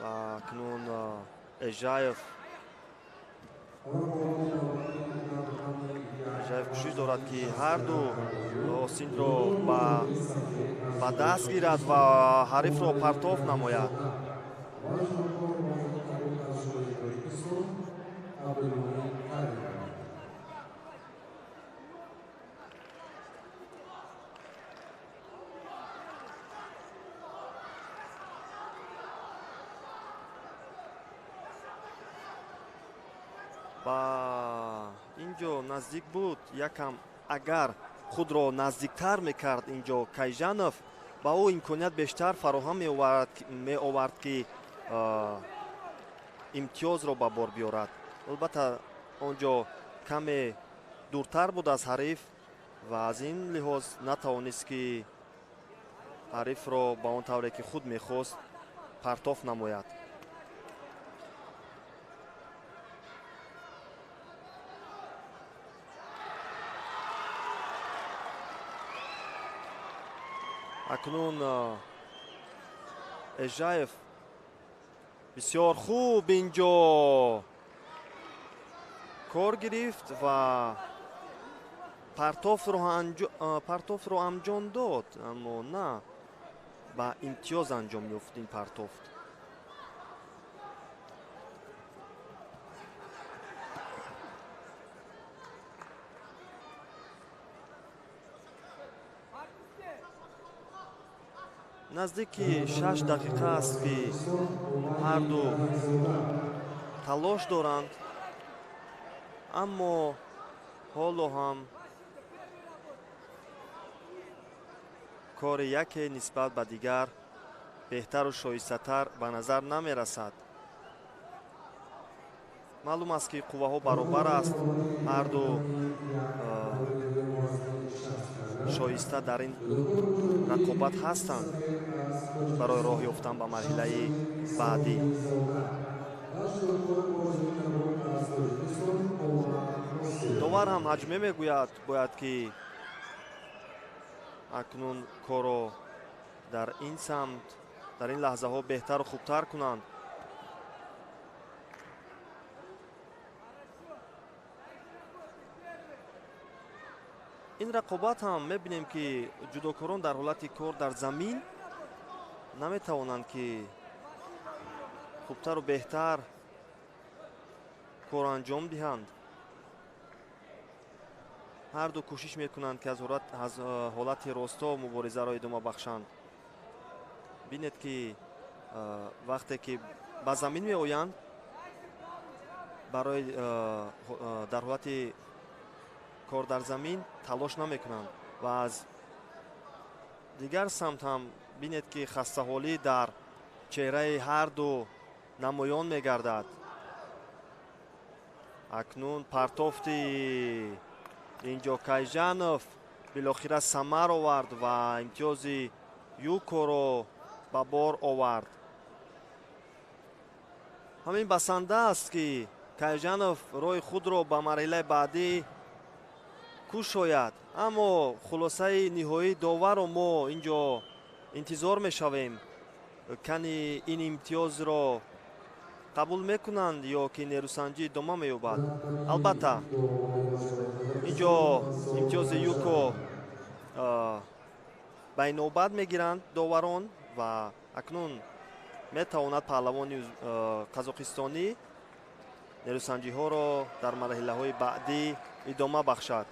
Speaker 3: ва акнун эжаев кӯшиш дорад ки ҳарду остинро ба даст гирад ва ҳарифро партов намояд. ба инҷо наздик буд якам агар худро наздиктар мекард инҷо Кайҷанов, ба ӯ имконият бештар фароҳам меовард ки имтиёзро ба бор биёрад. албатта онҷо каме дуртар буд аз ҳариф ва аз ин лиҳоз натавонист ки ҳарифро ба он тавре ки худ мехост партов намояд. акнун эжаев бисёр хуб инҷо кор гирифт ва партовро анҷом дод, аммо на ба имтиёз анҷом ёфт ин партов. наздики 6 дақиқа аст ки ҳарду талош доранд, аммо ҳоло ҳам кори яке нисбат ба дигар беҳтару шоистатар ба назар намерасад. маълум аст ки қувваҳо баробар аст, ҳарду шоиста дар ин рақобат ҳастанд барои роҳ ёфтан ба марҳилаи баъдӣ. довар ҳам ҳаҷме мегӯяд бояд ки акнун корро дар ин самт дар ин лаҳзаҳо беҳтару хубтар кунанд. ин рақобат ҳам мебинем ки ҷудокорон дар ҳолати кор дар замин наметавонанд ки хубтару беҳтар кор анҷом диҳанд. ҳарду кӯшиш мекунанд ки аз ҳолати росто муборизаро идома бахшанд. бинед ки вақте ки ба замин меоянд барои дар ҳолати кор дар замин талош намекунанд ва аз дигар самт ҳам бинед ки хастаҳолӣ дар чеҳраи ҳарду намоён мегардад. акнун партофти инҷо Кайҷанов билохира самар овард ва имтиёзи Юкоро ба бор овард. ҳамин басанда аст ки Кайҷанов роҳи худро ба марҳилаи баъдӣ кушояд, аммо хулосаи ниҳоии доварро мо инҷо интизор мешавем. кани ин имтиёзро қабул мекунанд ё ки нерӯсанҷӣ идома меёбад. албатта инҷо имтиёзи Юко ба инобат мегиранд доварон ва акнун метавонад паҳлавони қазоқистонӣ нерӯсанҷиҳоро дар марҳилаҳои баъдӣ идома бахшад.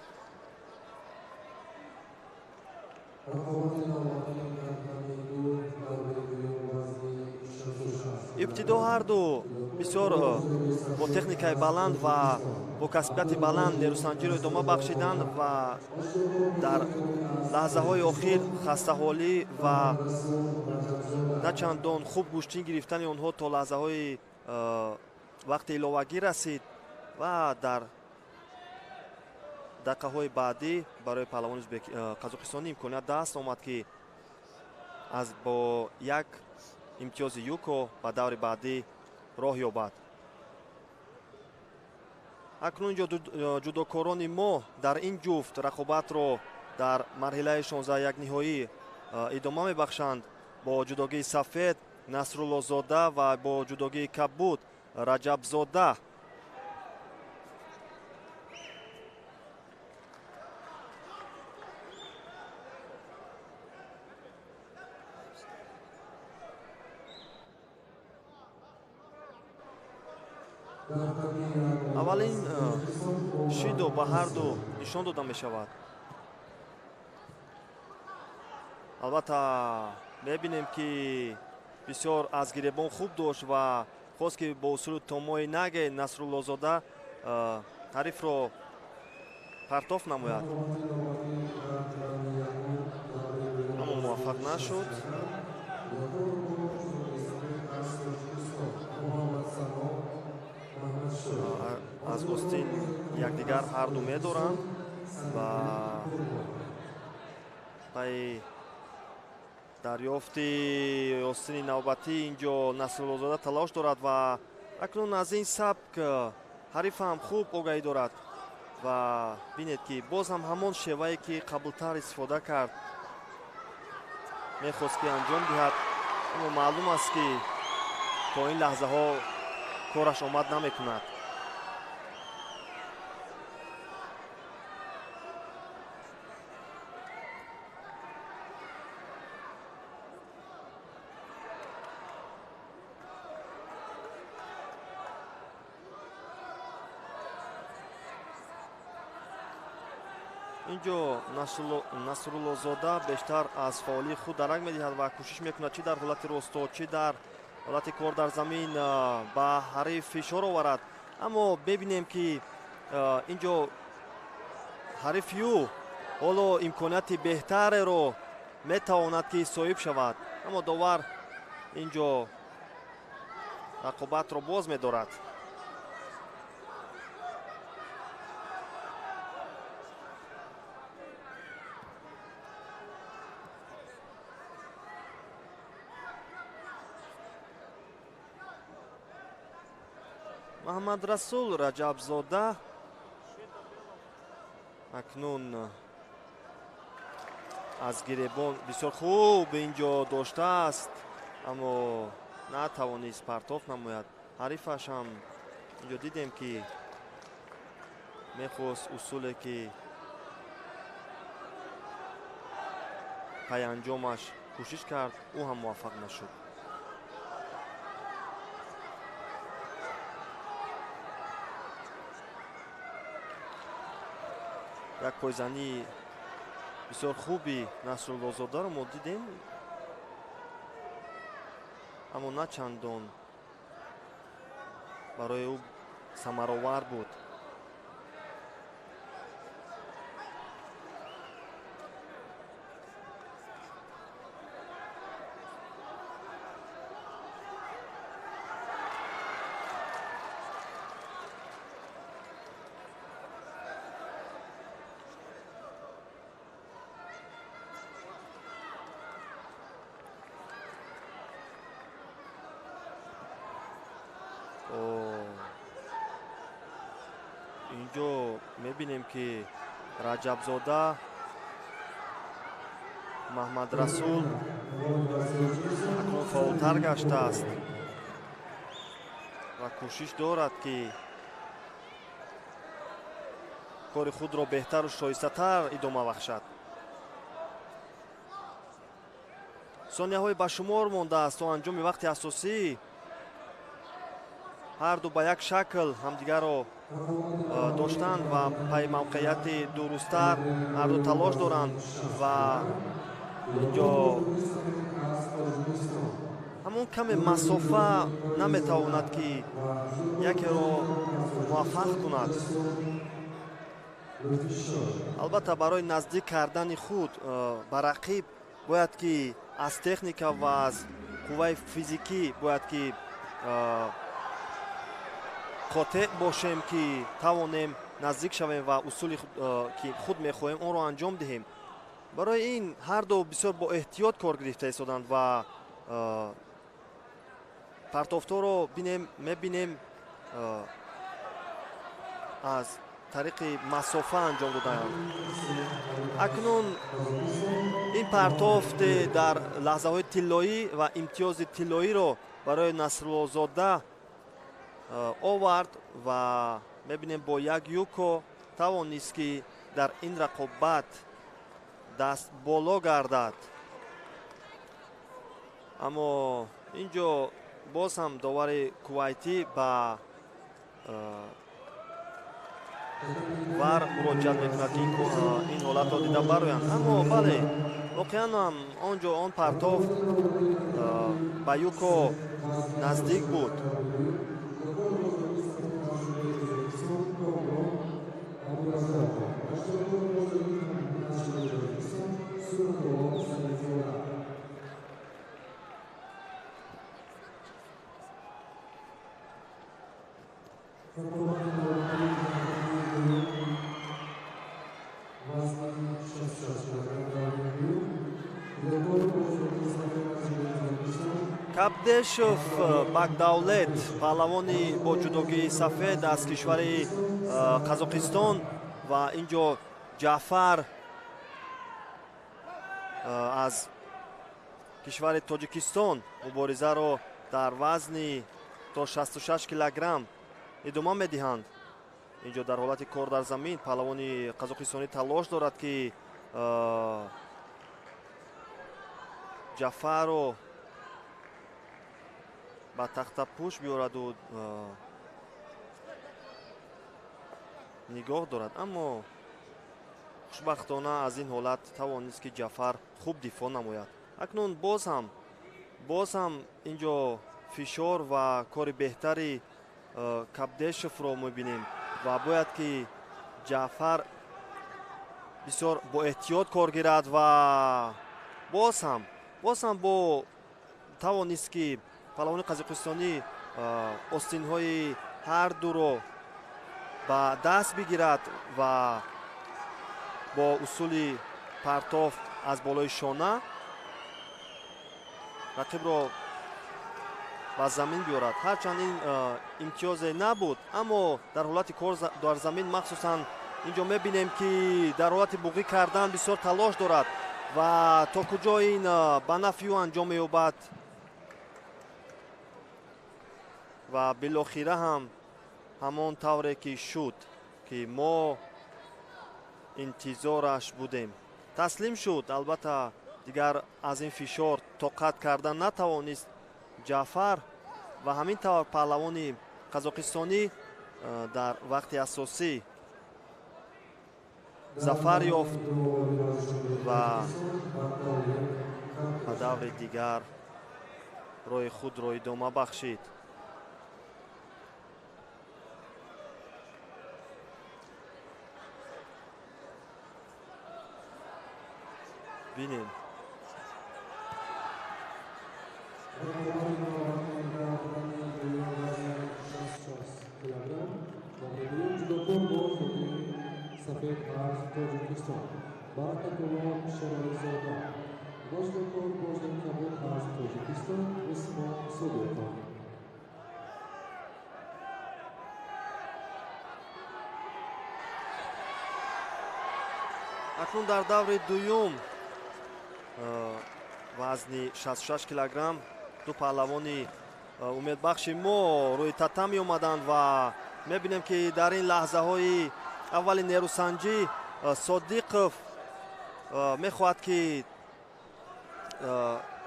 Speaker 3: ибтидо ҳарду бисёр бо техникаи баланд ва бо касбияти баланд нерӯсанҷиро идома бахшиданд ва дар лаҳзаҳои охир хастаҳолӣ ва начандон хуб гӯштин гирифтани онҳо то лаҳзаҳои вақти иловагӣ расид ва дар дақиқаҳои баъдӣ барои паҳлавони қазоқистонӣ имконият даст омад ки аз бо як имтиёзи Юко ба даври баъдӣ роҳ ёбад. акнун инҷо ҷудокорони мо дар ин ҷуфт рақобатро дар марҳилаи 16 ниҳоӣ идома мебахшанд бо ҷудогии сафед Насруллозода ва бо ҷудогии кабуд Раҷабзода. аввалин шидо ба ҳарду нишон дода мешавад. албатта мебинем ки бисёр аз гиребон хуб дошт ва хост ки бо усули томои наге Насруллозода ҳарифро партоф намояд, аммо муваффақ нашуд. аз остин якдигар ҳарду медоранд ва баи дарёфти остини навбатӣ инҷо Насруллозода талош дорад ва акнун аз ин сабк ҳарифам хуб огаҳӣ дорад ва бинед ки боз ҳам ҳамон шевае ки қаблтар истифода кард мехост ки анҷом диҳад, аммо маълум аст ки то ин лаҳзаҳо кораш омад намекунад. инҷо Насруллозода бештар аз фаъолии худ дарак медиҳад ва кӯшиш мекунад чи дар ҳолати росто чи дар ҳолати кор дар замин ба ҳариф фишор оварад, аммо бебинем ки инҷо ҳариф Ю ҳоло имконияти беҳтареро метавонад ки соҳиб шавад, аммо довар инҷо рақобатро боз медорад. Маҳмадрасул Раҷабзода акнун аз гиребон бисёр хуб инҷо доштааст, аммо натавонист партоф намояд. ҳарифаш ҳам инҷо дидем ки мехост усуле ки паянҷомаш кӯшиш кард, ӯ ҳам муваффақ нашуд. як пойзанӣ бисёр хуби Насруллозодаро мо дидем, аммо на чандон барои ӯ самаровар буд. инҷо мебинем ки Раҷабзода Маҳмадрасул акнун фаъолтар гаштааст ва кӯшиш дорад ки кори худро беҳтару шоистатар идома бахшад. сонияҳои ба шумор мондааст то анҷоми вақти асосӣ. ҳарду ба як шакл ҳамдигарро доштанд ва пай мавқеияти дурусттар ҳарду талош доранд ва инҷо ҳамон каме масофа наметавонад ки якеро муваффақ кунад. албатта барои наздик кардани худ ба рақиб бояд ки аз техника ва аз қувваи физикӣ бояд ки қотеъ бошем ки тавонем наздик шавем ва усули ки худ мехоҳем онро анҷом диҳем. барои ин ҳарду бисёр бо эҳтиёт кор гирифта истоданд ва партофторо мебинем аз тариқи масофа анҷом доданд. акнун ин партофт дар лаҳзаҳои тиллоӣ ва имтиёзи тиллоиро барои Насруллозода овард ва мебинем бо як юко тавонист ки дар ин рақобат даст боло гардад. аммо инҷо боз ҳам довари кувайтӣ ба вар муроҷиат мекунад ки ин ҳолатро дида бароянд. аммо бале воқеан ҳам онҷо он партоф ба юко наздик буд. Кабдешов Багдавлет, паҳлавони бо ҷудогии сафед аз кишвари Қазоқистон ва инҷо Ҷаъфар аз кишвари Тоҷикистон муборизаро дар вазни то 66 килограмм идома медиҳанд. инҷо дар ҳолати кор дар замин паҳлавони қазоқистонӣ талош дорад ки Ҷаъфарро ба тахтапӯш биёраду нигоҳ дорад. аммо хушбахтона аз ин ҳолат тавонист ки Ҷаъфар хуб дифоъ намояд. акнун боз ҳам инҷо фишор ва кори беҳтари Кабдешовро мебинем ва бояд ки Ҷаъфар бисёр бо эҳтиёт кор гирад ва боз ҳам бо тавонист ки паҳлавони қазоқистонӣ остинҳои ҳардуро ба даст бигирад ва бо усули партоф аз болои шона рақибро ба замин биёрад. ҳарчанд ин имтиёзе набуд, аммо дар ҳолати кор дар замин махсусан инҷо мебинем ки дар ҳолати буғӣ кардан бисёр талош дорад ва то куҷо ин ба нафи ӯ анҷом меёбад ва билохира ҳам ҳамон тавре ки шуд ки мо интизораш будем таслим шуд. албатта дигар аз ин фишор тоқат кардан натавонист Ҷаъфар ва ҳамин тавр паҳлавони қазоқистонӣ дар вақти асосӣ зафар ёфт ва ба даври дигар роҳи худро идома бахшид. бинем акнун дар даври дуюм вазни 66 килограмм ду паҳлавони умедбахши мо рӯи татами омаданд ва мебинем ки дар ин лаҳзаҳои аввали нерӯсанҷӣ Содиқов мехоҳад ки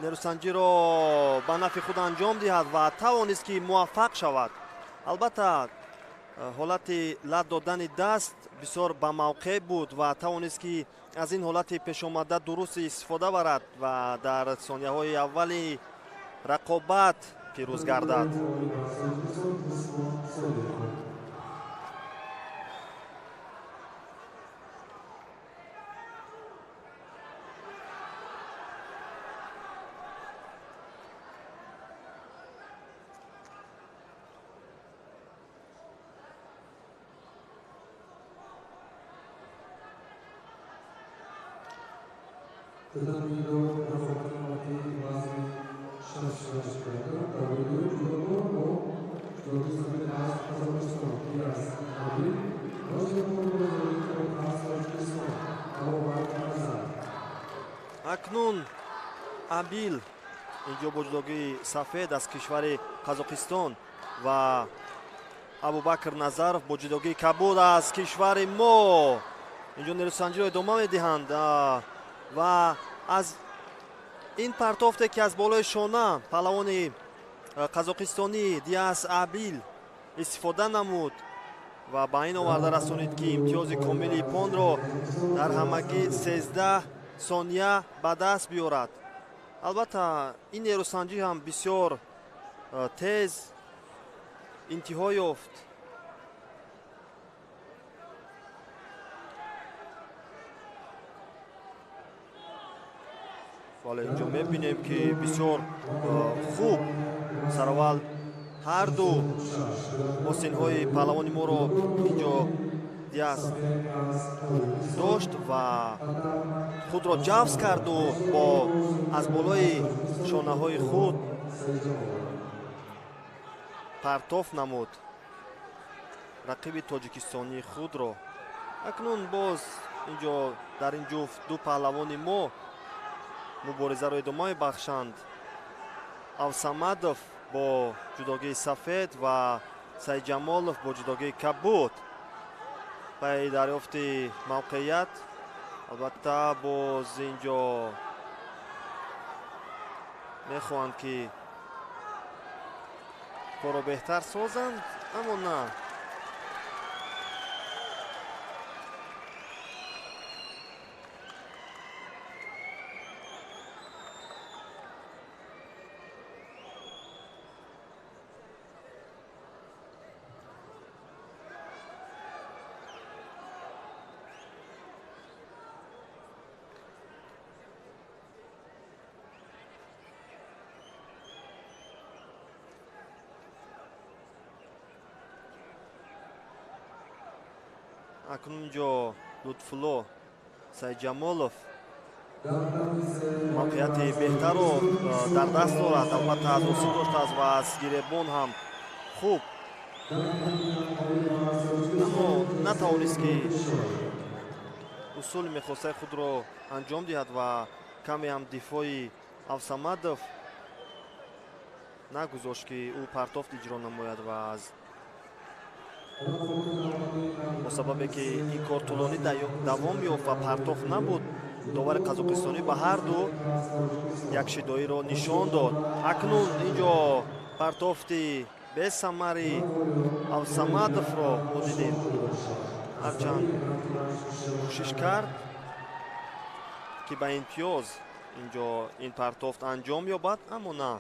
Speaker 3: нерӯсанҷиро ба нафи худ анҷом диҳад ва тавонист ки муваффақ шавад. албатта ҳолати лат додани даст бисёр ба мавқеъ буд ва тавонист ки аз ин ҳолати пешомада дуруст истифода барад ва дар сонияҳои аввали рақобат пирӯз гардад. акнун Абил инҷо бо ҷудогии сафед аз кишвари Қазоқистон ва Абубакр Назаров бо ҷудогии кабуд аз кишвари мо инҷо нерӯсанҷиро идома медиҳанд ва аз ин партофте ки аз болои шона паҳлавони қазоқистонӣ Диас Абил истифода намуд ва ба ин оварда расонид ки имтиёзи комили понро дар ҳамагӣ 13 сония ба даст биёрад. албатта ин нерӯсанҷӣ ҳам бисёр тез интиҳо ёфт. вале инҷо мебинем ки бисёр хуб сараввал ҳар ду осинҳои паҳлавони моро инҷо Диас дошт ва худро ҷавз карду бо аз болои шонаҳои худ партоф намуд рақиби тоҷикистонии худро. акнун боз инҷо дар ин ҷуфт ду паҳлавони мо муборизаро идома мебахшанд. Авсамадов бо ҷудогии сафед ва Сайҷамолов бо ҷудогии кабуд паи дарёфти мавқеият. албатта боз инҷо мехоҳанд ки коро беҳтар созанд, аммо на. акнун инҷо Лутфулло Сайҷамолов мавқеияти беҳтарро дар даст дорад. албатта аз осиб доштааст ва аз гиребон ҳам хуб, аммо натавонист ки усули мехостаи худро анҷом диҳад ва каме ҳам дифои Авсамадов нагузошт ки ӯ партофт иҷро намояд ва аз бо сабабе ки ин кор тӯлонӣ давом ёфт ва партоф набуд, довари қазоқистонӣ ба ҳар ду як шидоиро нишон дод. акнун инҷо партофти бесамари Авсамадовро мо дидем. ҳарчанд кӯшиш кард ки ба имтиёз инҷо ин партофт анҷом ёбад, аммо на.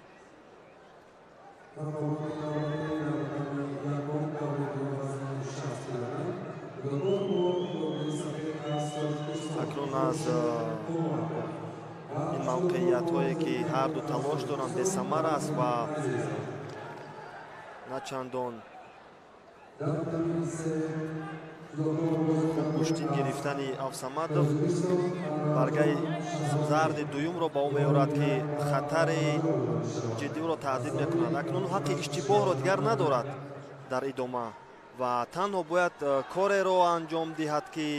Speaker 3: акнун аз ин мавқеиятҳое ки ҳарду талош доранд бесамар аст ва начандон куштин гирифтани Авсамадов баргаи зарди дуюмро ба ӯ меорад ки хатари ҷиддиро таҳдид мекунад. акнун ҳаққи иштибоҳро дигар надорад дар идома ва танҳо бояд кореро анҷом диҳад ки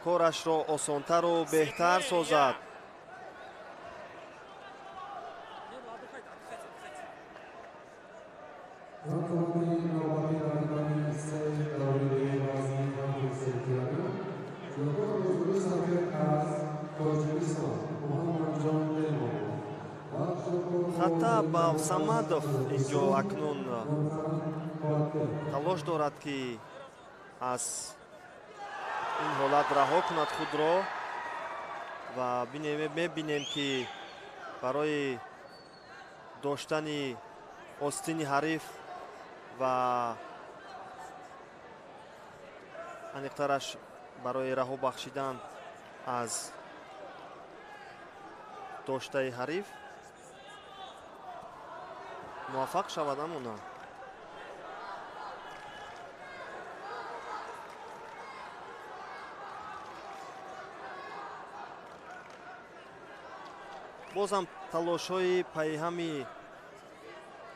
Speaker 3: корашро осонтару беҳтар созад. хата ба Авсамадов инҷо акнун талош дорад ки аз ин ҳолат раҳо кунад худро ва мебинем ки барои доштани остини ҳариф ва аниқтараш барои раҳо бахшидан аз доштаи ҳариф муваффақ шавад, аммо на. бозам талошҳои пайҳами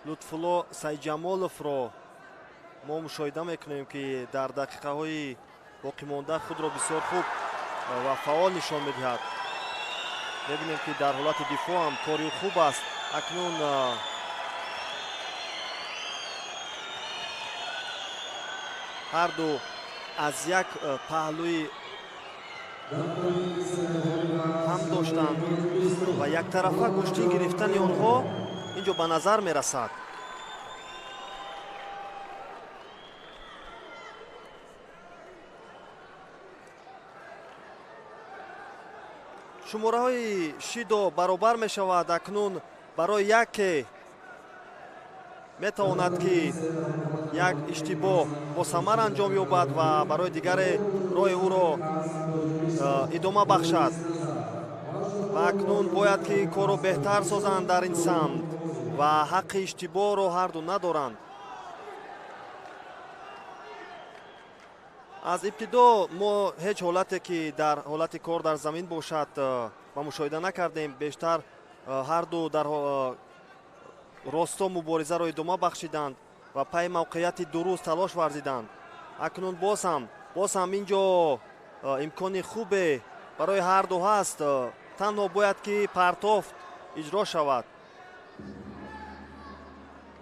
Speaker 3: Лутфулло Сайҷамоловро мо мушоҳида мекунем ки дар дақиқаҳои боқимонда худро бисёр хуб ва фаъол нишон медиҳад. мебинем ки дар ҳолати дифоъ ҳам кори хуб аст. акнун ҳарду аз як паҳлӯи ҳам доштанд ва яктарафа куштин гирифтани онҳо инҷо ба назар мерасад. шумораҳои шидо баробар мешавад. акнун барои яке метавонад ки як иштибоҳ босамар анҷом ёбад ва барои дигаре роҳи ӯро идома бахшад. ва акнун бояд ки корро беҳтар созанд дар ин самт ва ҳаққи иштибоҳро ҳарду надоранд. аз ибтидо мо ҳеҷ ҳолате ки дар ҳолати кор дар замин бошад ва мушоҳида накардем. бештар ҳарду дар росто муборизаро идома бахшиданд ва пай мавқеияти дуруст талош варзиданд. акнун боз ҳам инҷо имкони хубе барои ҳарду ҳаст. танҳо бояд ки партофт иҷро шавад.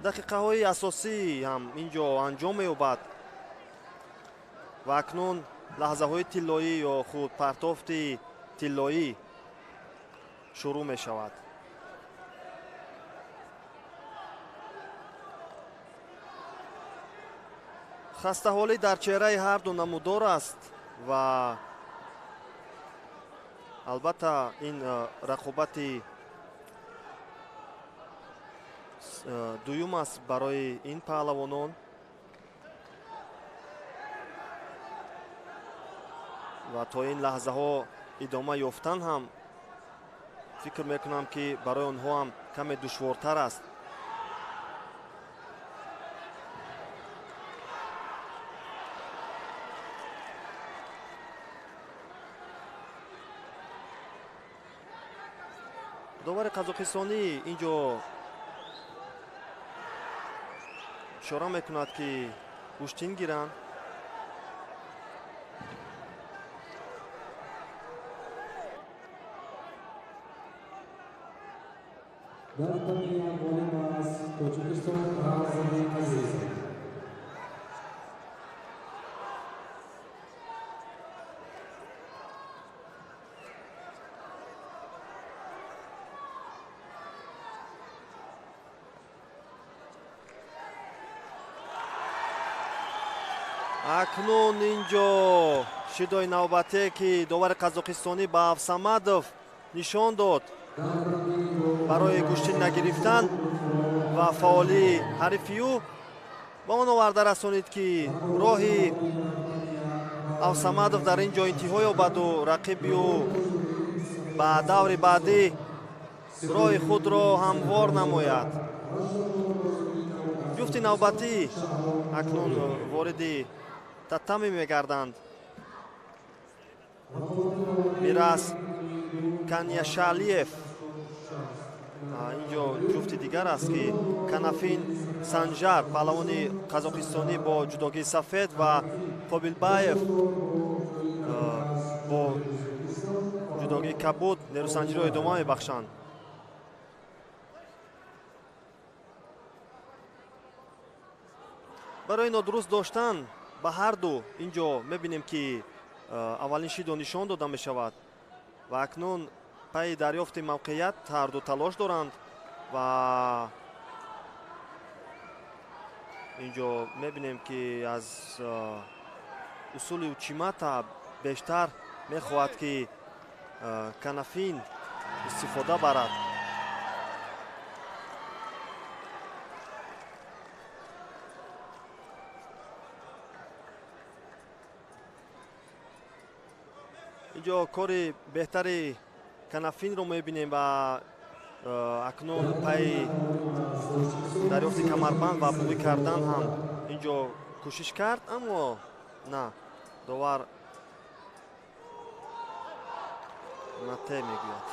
Speaker 3: дақиқаҳои асосӣ ҳам инҷо анҷом меёбад ва акнун лаҳзаҳои тиллоӣ ё худ партофти тиллоӣ шурӯъ мешавад. хастаҳолӣ дар чеҳраи ҳарду намудор аст ва албатта ин рақобати дуюм аст барои ин паҳлавонон. ва то ин лаҳзаҳо идома ёфтан ҳам фикр мекунам ки барои онҳо ҳам каме душвортар аст. довари қазоқистонӣ инҷо ишора мекунад ки куштин гиранд. акнун инҷо шидои навбате ки довари қазоқистонӣ ба Авсамадов нишон дод барои гӯшти нагирифтан ва фаъолӣ ҳарифи ӯ ба он оварда расонид, ки роҳи Авсамадов дар ин ҷо интиҳо ёбаду рақиби ӯ ба даври баъдӣ роҳи худро ҳамвор намояд. ҷуфти навбатӣ акнун вориди татами мегарданд. Мирас Каняшалиев, инҷо ҷуфти дигар аст, ки Канафин Санжар паҳлавони қазоқистонӣ бо ҷудогии сафед ва Қобилбаев бо ҷудогии кабуд нерӯсанҷиро идома мебахшанд. барои нодуруст доштан ба ҳарду инҷо мебинем, ки аввалин шидо нишон дода мешавад ва акнун пайи дарёфти мавқеият ҳарду талош доранд ва инҷо мебинем, ки аз усули Учимата бештар мехоҳад, ки Канафин истифода барад. инҷо кори беҳтари Канафинро мебинем ва акнун пайи дарёфти камарбанд ва буғӣ кардан ҳам инҷо кӯшиш кард, аммо на, довар нате мегӯяд.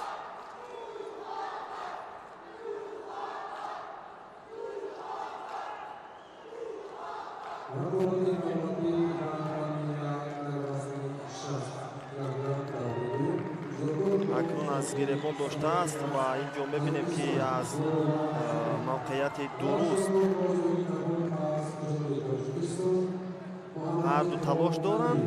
Speaker 3: акнун аз гиребон доштааст ва инҷо мебинем, ки аз мавқеияти дуруст ҳарду талош доранд.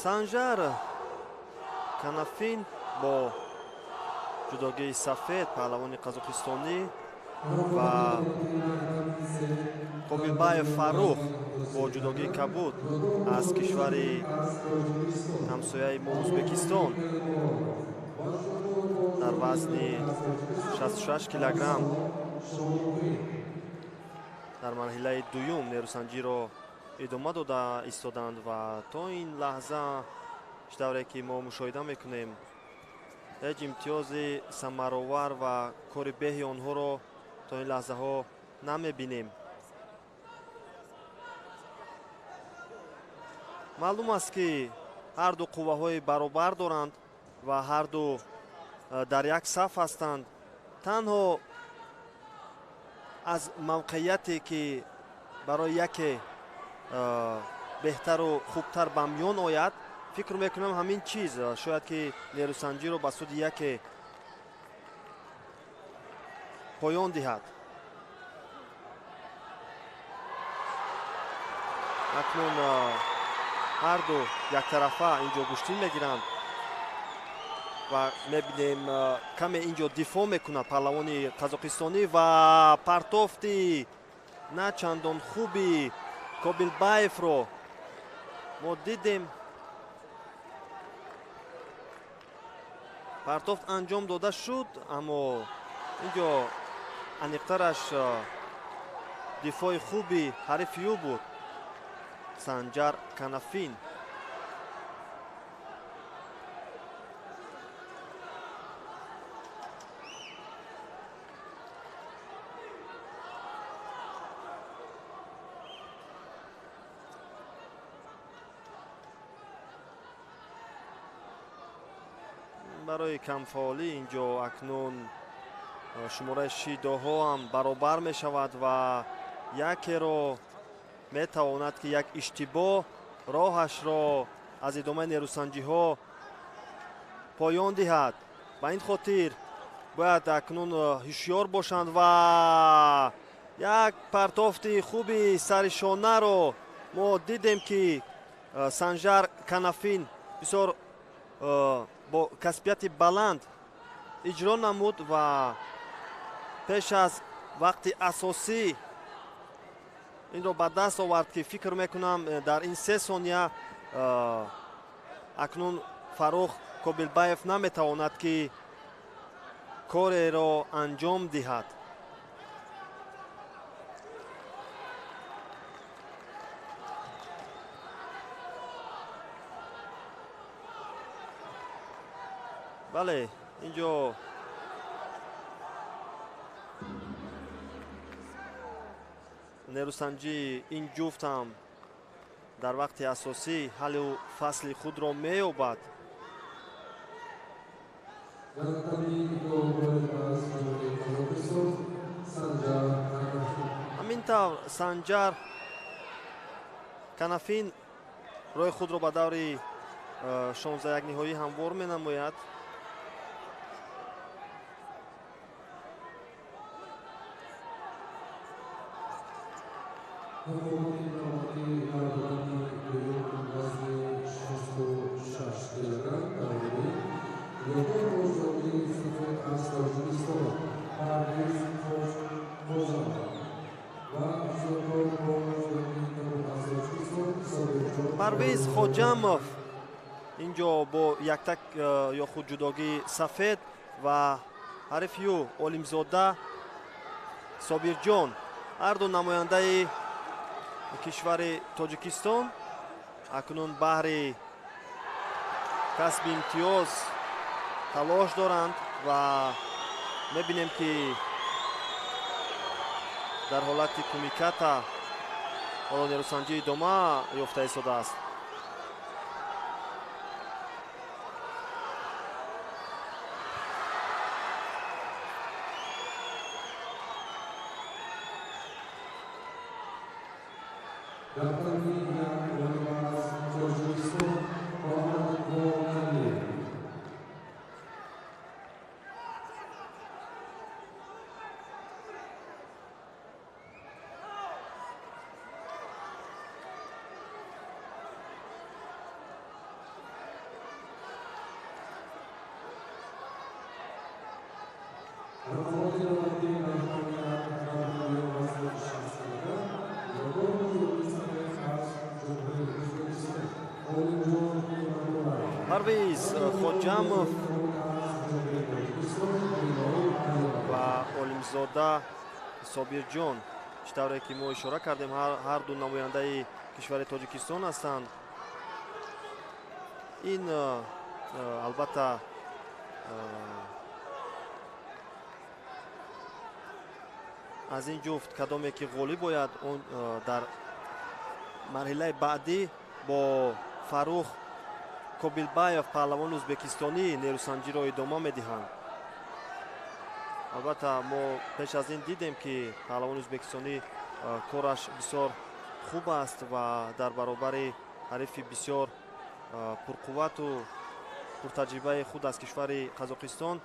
Speaker 3: Санжар Канафин бо ҷудогии сафед паҳлавони қазоқистонӣ ва Қобилбаев Фаррух бо ҷудогии кабуд аз кишвари ҳамсояи мо Ӯзбекистон дар вазни 66 килограмм дар марҳилаи дуюм нерӯсанҷиро идома дода истоданд ва то ин лаҳза тавре ки мо мушоҳида мекунем, ҳеҷ имтиёзи самаровар ва кори беҳи онҳоро то ин лаҳзаҳо намебинем. маълум аст, ки ҳарду қувваҳои баробар доранд ва ҳарду дар як саф ҳастанд. танҳо аз мавқеияте ки барои яке беҳтару хубтар ба миён ояд, фикр мекунам ҳамин чиз шояд ки нерӯсанҷиро ба суди яке поён диҳад. акнун ҳарду яктарафа инҷо гӯштин мегиранд ва мебинем каме инҷо дифоъ мекунад паҳлавони қазоқистонӣ ва партофти на чандон хуби Қобилбаевро мо дидем. партофт анҷом дода шуд, аммо инҷо аниқтараш дифоъи хуби ҳарифи ӯ буд, Санжар Канафин. барои камфаолӣ инҷо акнун шумораи шидоҳо ҳам баробар мешавад ва якеро метавонад ки як иштибоҳ роҳашро аз идомаи нерӯсанҷиҳо поён диҳад. Ба ин хотир бояд акнун ҳушёр бошанд ва як партофти хуби сари шонаро мо дидем ки Санжар Канафин бисёр бо касбияти баланд иҷро намуд ва пеш аз вақти асосӣ инро ба даст овард ки фикр мекунам дар ин 3 сония акнун Фарух Кобилбаев наметавонад ки кореро анҷом диҳад. бале инҷо нерӯсанҷӣ ин ҷуфтам дар вақти асосӣ ҳаллу фасли худро меёбад. ҳамин тавр Санҷар Канафин роҳи худро ба даври 16 ниҳоӣ ҳамвор менамояд. Парвиз Хоҷамов инҷо бо яктак ё худ ҷудогии сафед ва ҳарифю Олимзода Собирҷон ҳарду намояндаи кишвари Тоҷикистон акнун баҳри касби имтиёз талош доранд ва мебинем ки дар ҳолати кумиката ҳоло нерӯсанҷӣ идома ёфта истодааст. Парвиз Хоҷамов ва Олимзода Собирҷон тавре ки мо ишора кардем ҳарду намояндаи кишвари Тоҷикистон ҳастанд. ин албатта аз ин ҷуфт кадоме ки ғолиб бояд он дар марҳилаи баъдӣ бо Фарух Кобилбаев паҳлавони ӯзбекистонӣ нерӯсанҷиро идома медиҳанд. албатта мо пеш аз ин дидем ки паҳлавони ӯзбекистонӣ кораш бисёр хуб аст ва дар баробари ҳарифи бисёр пурқуввату пуртаҷрибаи худ аз кишвари Қазоқистон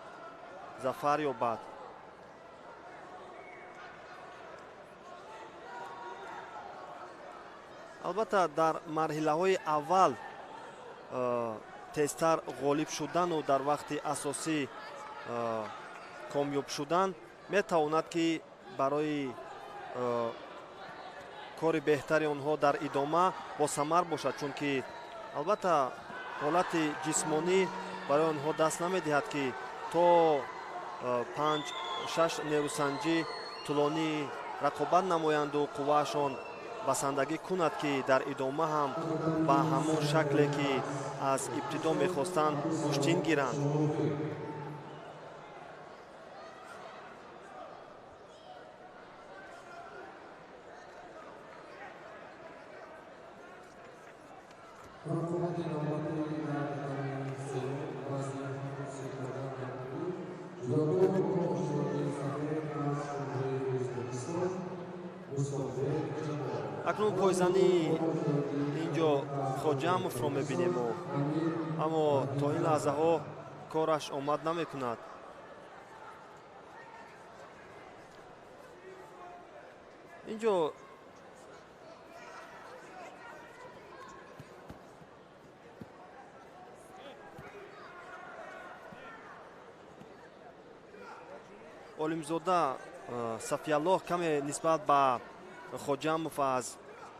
Speaker 3: зафар ёбад. албатта дар марҳилаҳои аввал тезтар ғолиб шудану дар вақти асосӣ комёб шудан метавонад ки барои кори беҳтари онҳо дар идома босамар бошад, чунки албатта ҳолати ҷисмонӣ барои онҳо даст намедиҳад ки то 5-6 нерӯсанҷӣ тӯлонӣ рақобат намоянду қувваашон басандагӣ кунад ки дар идома ҳам ба ҳамон шакле ки аз ибтидо мехостанд куштин гиранд. акнун пойзани инҷо Хоҷамовро мебинем, аммо то ин лаҳзаҳо кораш омад намекунад. инҷо олимзода Сафияллоҳ каме нисбат ба Хоҷамов аз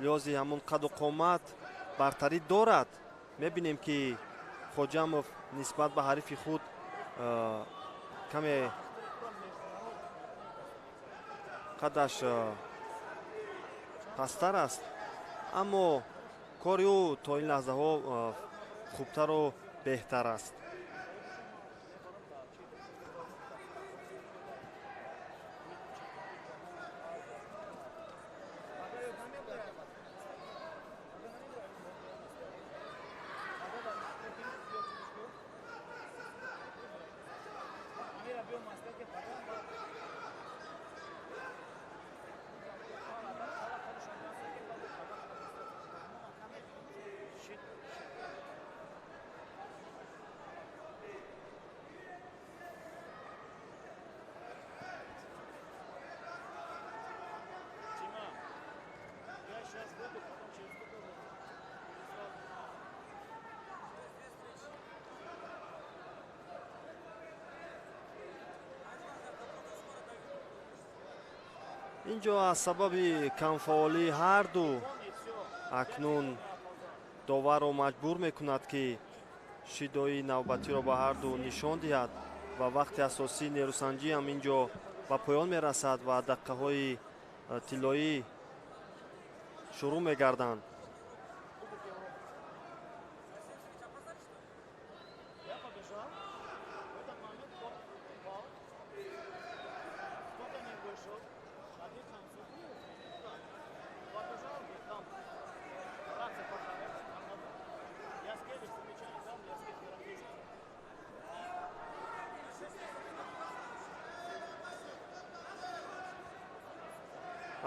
Speaker 3: лиҳози ҳамон қаду қомат бартарӣ дорад. мебинем ки Хоҷамов нисбат ба ҳарифи худ каме қадаш пасттар аст, аммо кори ӯ то ин лаҳзаҳо хубтару беҳтар аст. инҷо аз сабаби камфаъолии ҳарду акнун доварро маҷбур мекунад ки шидои навбатиро ба ҳарду нишон диҳад ва вақти асосии нерӯсанҷӣ ҳам инҷо ба поён мерасад ва дақиқаҳои тиллоӣ шурӯъ мегарданд.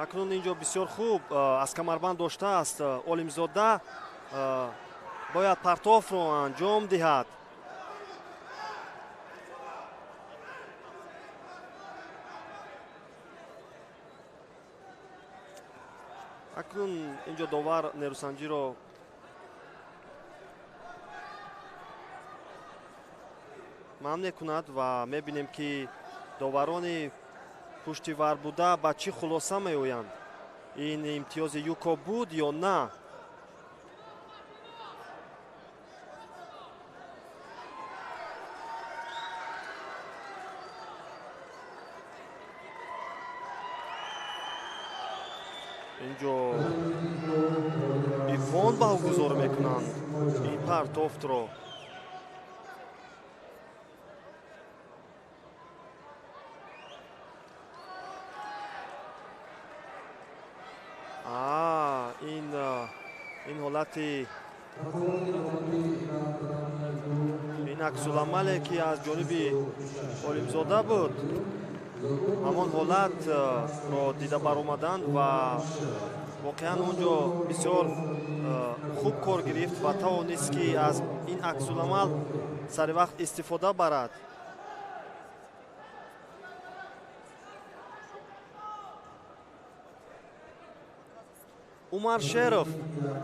Speaker 3: акнун инҷо бисёр хуб аз камарбанд доштааст олимзода, бояд партофро анҷом диҳад. акнун инҷо довар нерӯсанҷиро манъ мекунад ва мебинем ки доварони пуштивар буда ба чӣ хулоса меоянд. ин имтиёзи юко буд ё на? инҷо ивон баҳогузор мекунанд ин партофтро. ин ҳолати ин аксуламале ки аз ҷониби олимзода буд, ҳамон ҳолатро дида баромаданд ва воқеан онҷо бисёр хуб кор гирифт ва тавонист ки аз ин аксуламал сари вақт истифода барад. умар шеров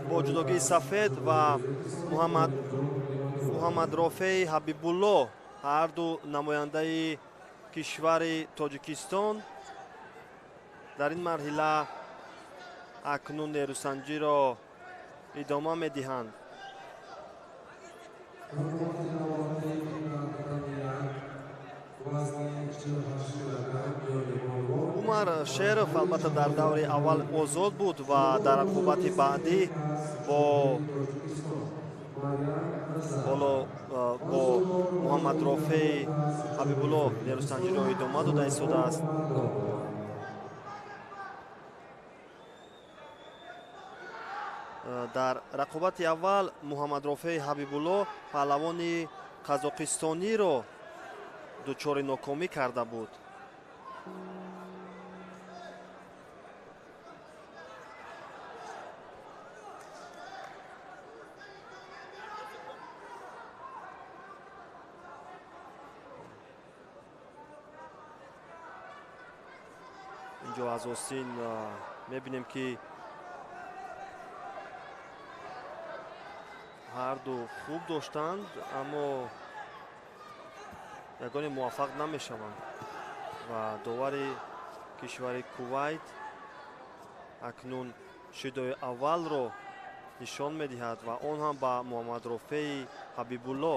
Speaker 3: бо ҷудогии сафед ва муҳаммадрофеи ҳабибулло, ҳарду намояндаи кишвари Тоҷикистон, дар ин марҳила акнун нерӯсанҷиро идома медиҳанд. умар шеров албатта дар даври аввал озод буд ва дар рақобати баъдӣ бо муҳаммадрофеи ҳабибулло нерӯсанҷиро идома дода истодааст. дар рақобати аввал муҳаммадрофеи ҳабибулло паҳлавони қазоқистониро дучори нокомӣ карда буд. инҷо аз осин мебинем ки ҳарду хуб доштанд, аммо ягоне муваффақ намешаванд ва довари кишвари Кувайт акнун шидои аввалро нишон медиҳад ва он ҳам ба Муҳаммадрофеи Ҳабибулло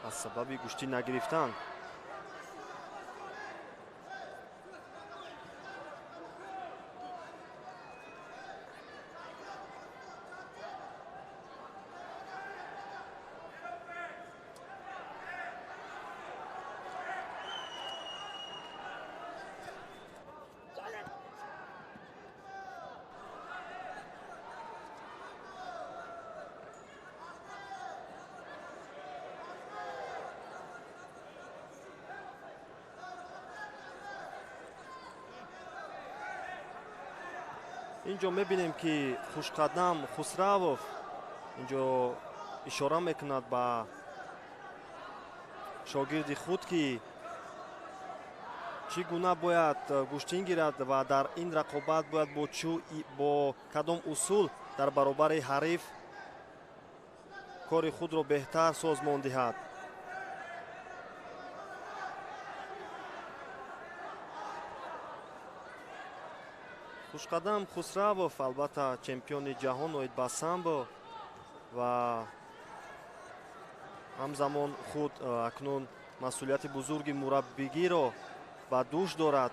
Speaker 3: аз сабаби гӯштӣ нагирифтан. инҷо мебинем ки хушқадам Хусравов инҷо ишора мекунад ба шогирди худ ки чӣ гуна бояд гӯштин гирад ва дар ин рақобат бояд бо кадом усул дар баробари ҳариф кори худро беҳтар созмон диҳад. хушқадам Хусравов албатта чемпиони ҷаҳон оид ба самбо ва ҳамзамон худ акнун масъулияти бузурги мураббигиро ба дӯш дорад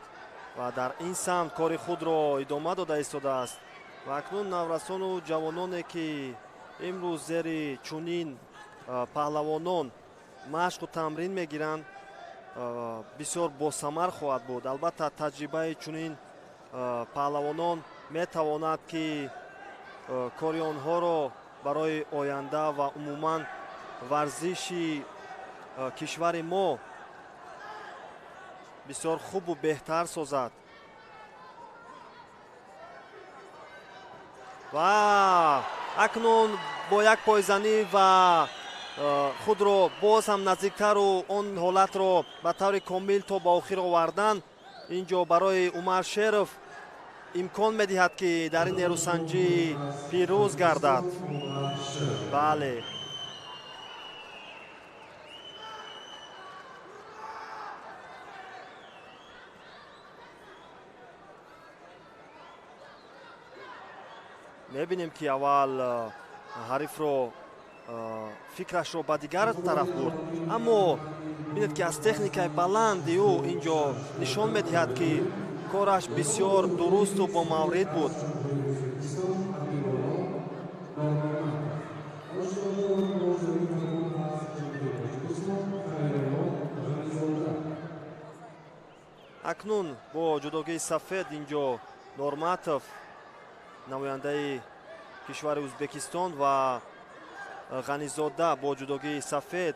Speaker 3: ва дар ин самт кори худро идома дода истодааст ва акнун наврасону ҷавононе ки имрӯз зери чунин паҳлавонон машқу тамрин мегиранд бисёр босамар хоҳад буд. Албатта таҷрибаи чунин паҳлавонон метавонад ки кори онҳоро барои оянда ва умуман варзиши кишвари мо бисёр хубу беҳтар созад. ва акнун бо як пойзанӣ ва худро боз ҳам наздиктару он ҳолатро ба таври комил то ба охир овардан инҷо барои Умар Шеров имкон медиҳад ки дар ин нерӯсанҷӣ пирӯз гардад. бале мебинем ки аввал ҳарифро фикрашро ба дигар тараф бурд, аммо бинед ки аз техникаи баланди ӯ инҷо нишон медиҳад ки кораш бисёр дурусту бомаврид буд. акнун бо ҷудогии сафед инҷо Норматов намояндаи кишвари Узбекистон ва Ғанизода бо ҷудогии сафед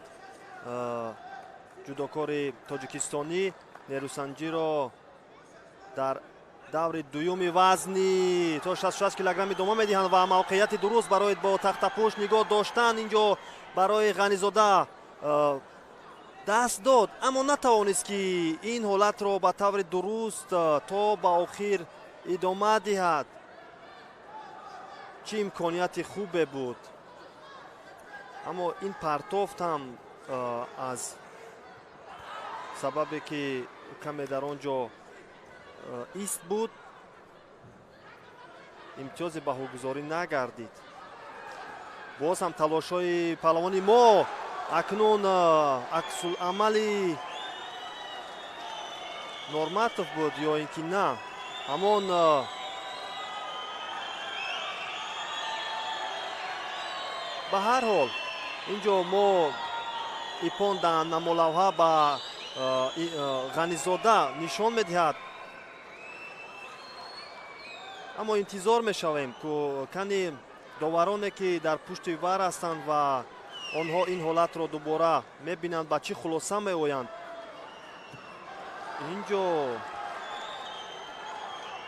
Speaker 3: ҷудокори тоҷикистонӣ нерӯсанҷиро дар даври дуюми вазни то 66 килограмм идома медиҳанд ва мавқеияти дуруст барои бо тахтапӯш нигоҳ доштан инҷо барои Ғанизода даст дод, аммо натавонист ки ин ҳолатро ба таври дуруст то ба охир идома диҳад. чӣ имконияти хубе буд, аммо ин партофт ҳам аз сабабе ки каме дар он ҷо ист буд имтиёзи баҳогузорӣ нагардид. боз ҳам талошҳои паҳлавони мо акнун аксуламали Норматов буд ё ин ки на, ҳамон ба ҳар ҳол инҷо мо ипон дар намолавҳа ба Ғанизода нишон медиҳад, аммо интизор мешавем ки кани довароне ки дар пушти вар ҳастанд ва онҳо ин ҳолатро дубора мебинанд ба чӣ хулоса меоянд. инҷо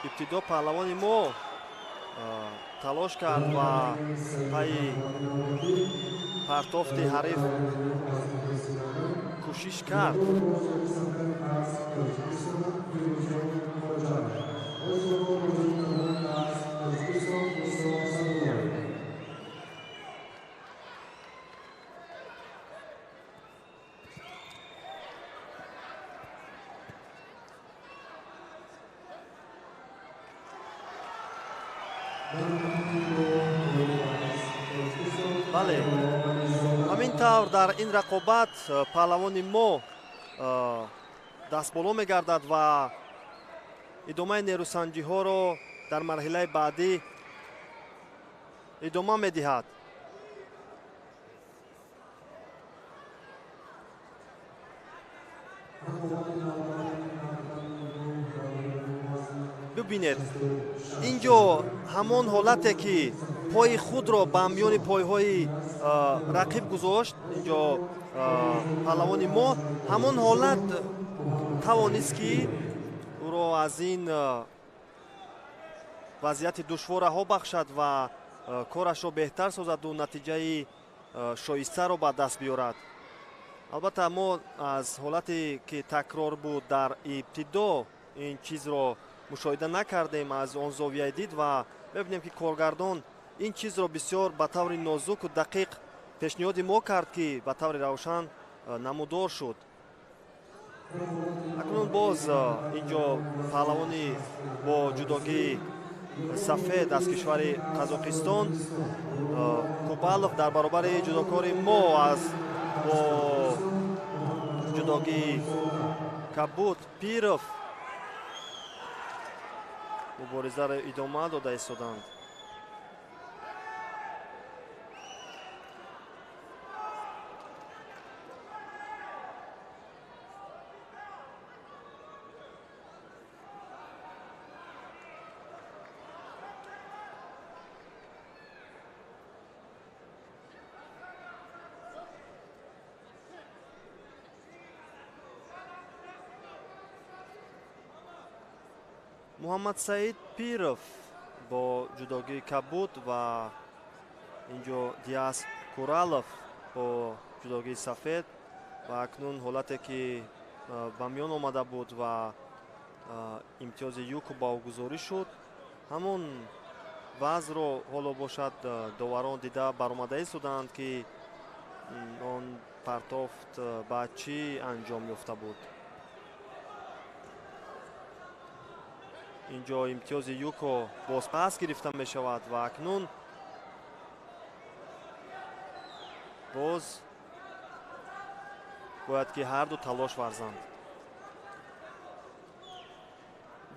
Speaker 3: ибтидо паҳлавони мо талош кард ва пайи партофти ҳариф кӯшиш кард. бале, ҳамин тавр дар ин рақобат паҳлавони мо дастболо мегардад ва идомаи нерӯсанҷиҳоро дар марҳилаи баъдӣ идома медиҳад. бибинед, инҷо ҳамон ҳолате ки пои худро ба миёни пойҳои рақиб гузошт, инҷо паҳлавони мо ҳамон ҳолат тавонист ки ӯро аз ин вазъияти душвор раҳо бахшад ва корашро беҳтар созаду натиҷаи шоистаро ба даст биёрад. албатта мо аз ҳолате ки такрор буд дар ибтидо ин чизро мушоҳида накардем аз он зовияи дид ва мебинем ки коргардон ин чизро бисёр ба таври нозуку дақиқ пешниҳоди мо кард ки ба таври равшан намудор шуд. акнун боз инҷо паҳлавони бо ҷудогии сафед аз кишвари Қазоқистон Кубалов дар баробари ҷудокори мо аз бо ҷудогии Кабуд Пиров муборизаро идома дода истоданд. муҳаммад Саид Пиров бо ҷудогии Кабуд ва инҷо Диас Куралов бо ҷудогии сафед ва акнун ҳолате ки ба миён омада буд ва имтиёзи юку ба ӯ гузорӣ шуд, ҳамон вазъро ҳоло бошад доварон дида баромада истоданд ки он партофт ба чӣ анҷом ёфта буд. инҷо имтиёзи юко бозпас гирифта мешавад ва акнун боз бояд ки ҳарду талош варзанд.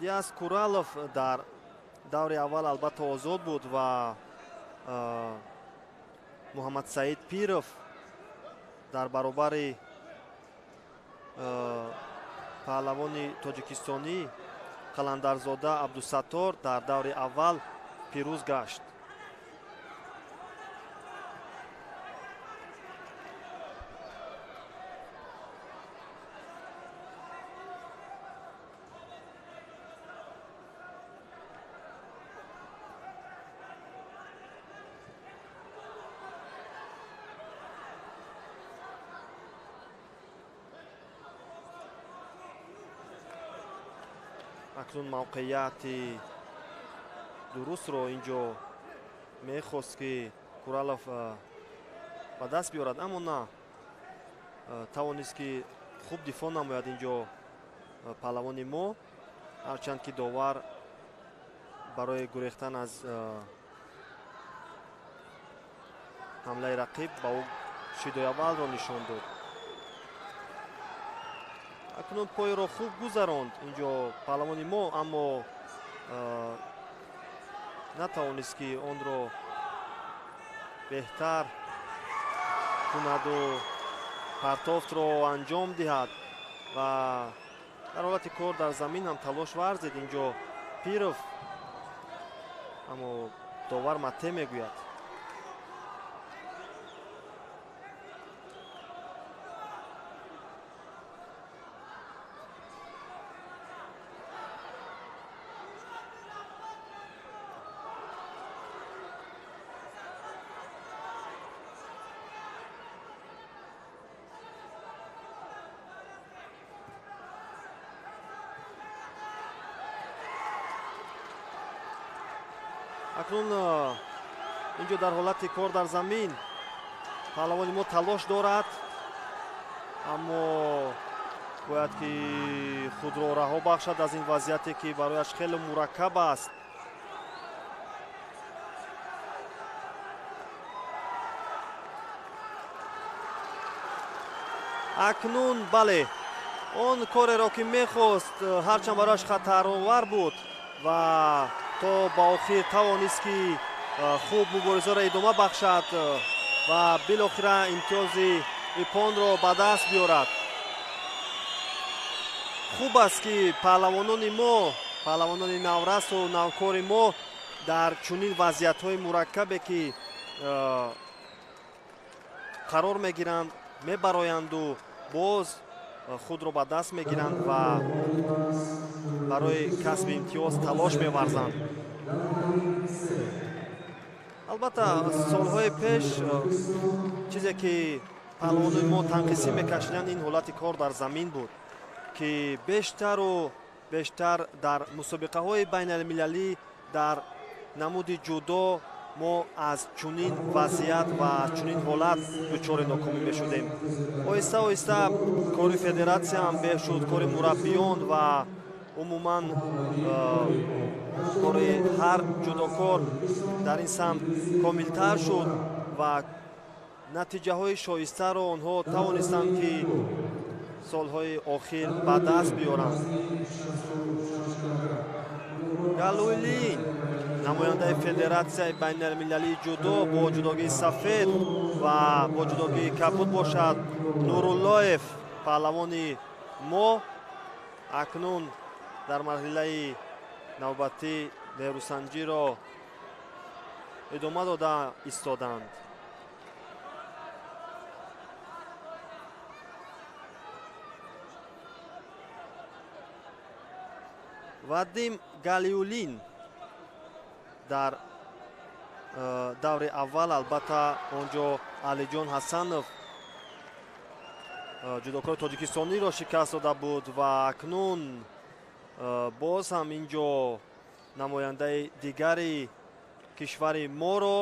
Speaker 3: Диас Куралов дар даври аввал албатта озод буд ва муҳаммад Саид Пиров дар баробари паҳлавони тоҷикистонӣ қаландарзода Абдусаттор дар даври аввал пирӯз гашт. акнун мавқеияти дурустро инҷо мехост ки Куралов ба даст биёрад, аммо на тавонист ки хуб дифоъ намояд инҷо паҳлавони мо, ҳарчанд ки довар барои гурехтан аз ҳамлаи рақиб ба ӯ шидои аввалро нишон дод. акнун пойро хуб гузаронд инҷо паҳлавони мо, аммо натавонист ки онро беҳтар кунаду партофтро анҷом диҳад ва дар ҳолати кор дар замин ҳам талош варзид инҷо Пиров, аммо довар матте мегӯяд. акнун инҷо дар ҳолати кор дар замин паҳлавони мо талош дорад, аммо бояд ки худро раҳо бахшад аз ин вазъияте ки барояш хеле мураккаб аст. акнун бале он кореро ки мехост ҳарчанд барояш хатаровар буд ва то ба охир тавонист ки хуб муборизаро идома бахшад ва билохира имтиёзи ипонро ба даст биёрад. хуб аст ки паҳлавонони мо, паҳлавонони наврасу навкори мо дар чунин вазъиятҳои мураккабе ки қарор мегиранд, мебароянду боз худро ба даст мегиранд ва барои касби имтиёз талош меварзанд. албатта солҳои пеш чизе ки паҳлавонони мо танқисӣ мекашиданд ин ҳолати кор дар замин буд ки бештару бештар дар мусобиқаҳои байналмилалӣ дар намуди ҷудо мо аз чунин вазъият ва аз чунин ҳолат дучори нокомӣ мешудем. оҳиста оҳиста кори федератсия ҳам беҳ шуд, кори мураббиён ва умуман кори ҳар ҷудокор дар ин самт комилтар шуд ва натиҷаҳои шоистаро онҳо тавонистанд ки солҳои охир ба даст биёранд. галуилин намояндаи федератсияи байналмилалии ҷудо бо ҷудогии сафед ва бо ҷудогии кабуд бошад нуруллоев паҳлавони мо акнун дар марҳилаи навбатӣ нерӯсанҷиро идома дода истоданд. вадим галиулин дар даври аввал албатта онҷо алиҷон ҳасанов ҷудокори тоҷикистониро шикаст дода буд ва акнун боз ҳам инҷо намояндаи дигари кишвари моро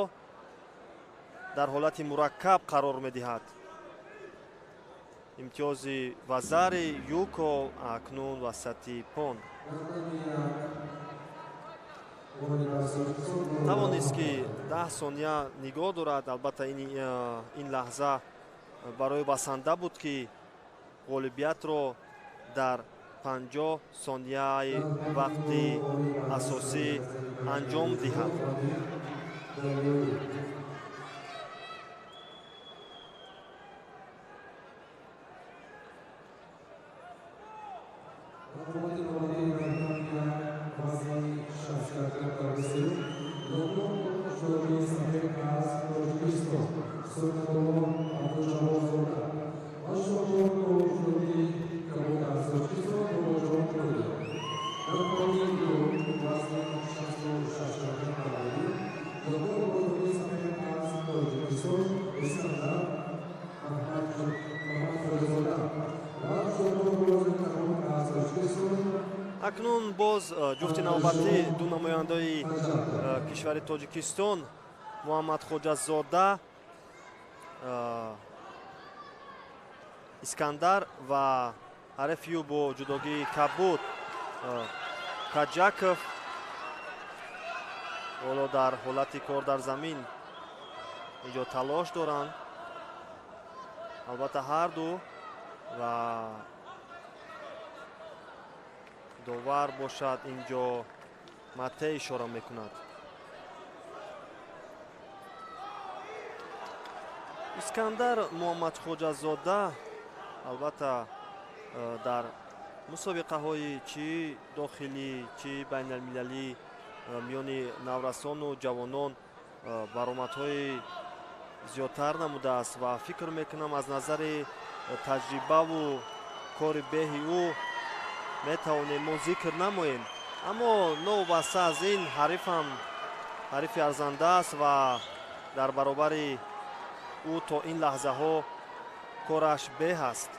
Speaker 3: дар ҳолати мураккаб қарор медиҳад. имтиёзи вазари юко акнун васати пон тавонист ки 10 сония нигоҳ дорад. албатта ин лаҳза барои басанда буд ки ғолибиятро дар 50 сонияи вақти асосӣ анҷом диҳад. акнун боз ҷуфти навбатӣ ду намояндаи кишвари тоҷикистон муҳаммад хоҷазода искандар ва ҳарефию бо ҷудогии кабуд каҷаков ҳоло дар ҳолати кор дар замин инҷо талош доранд. албатта ҳарду ва довар бошад инҷо матте ишора мекунад. искандар муҳаммад хоҷазода албатта дар мусобиқаҳои чӣ дохилӣ чӣ байналмилалӣ миёни наврасону ҷавонон баромадҳои зиёдтар намудааст ва фикр мекунам аз назари таҷрибаву кори беҳи ӯ метавонем мо зикр намоем. аммо новобаста аз ин ҳарифам ҳарифи арзанда аст ва дар баробари ӯ то ин лаҳзаҳо кораш беҳ аст.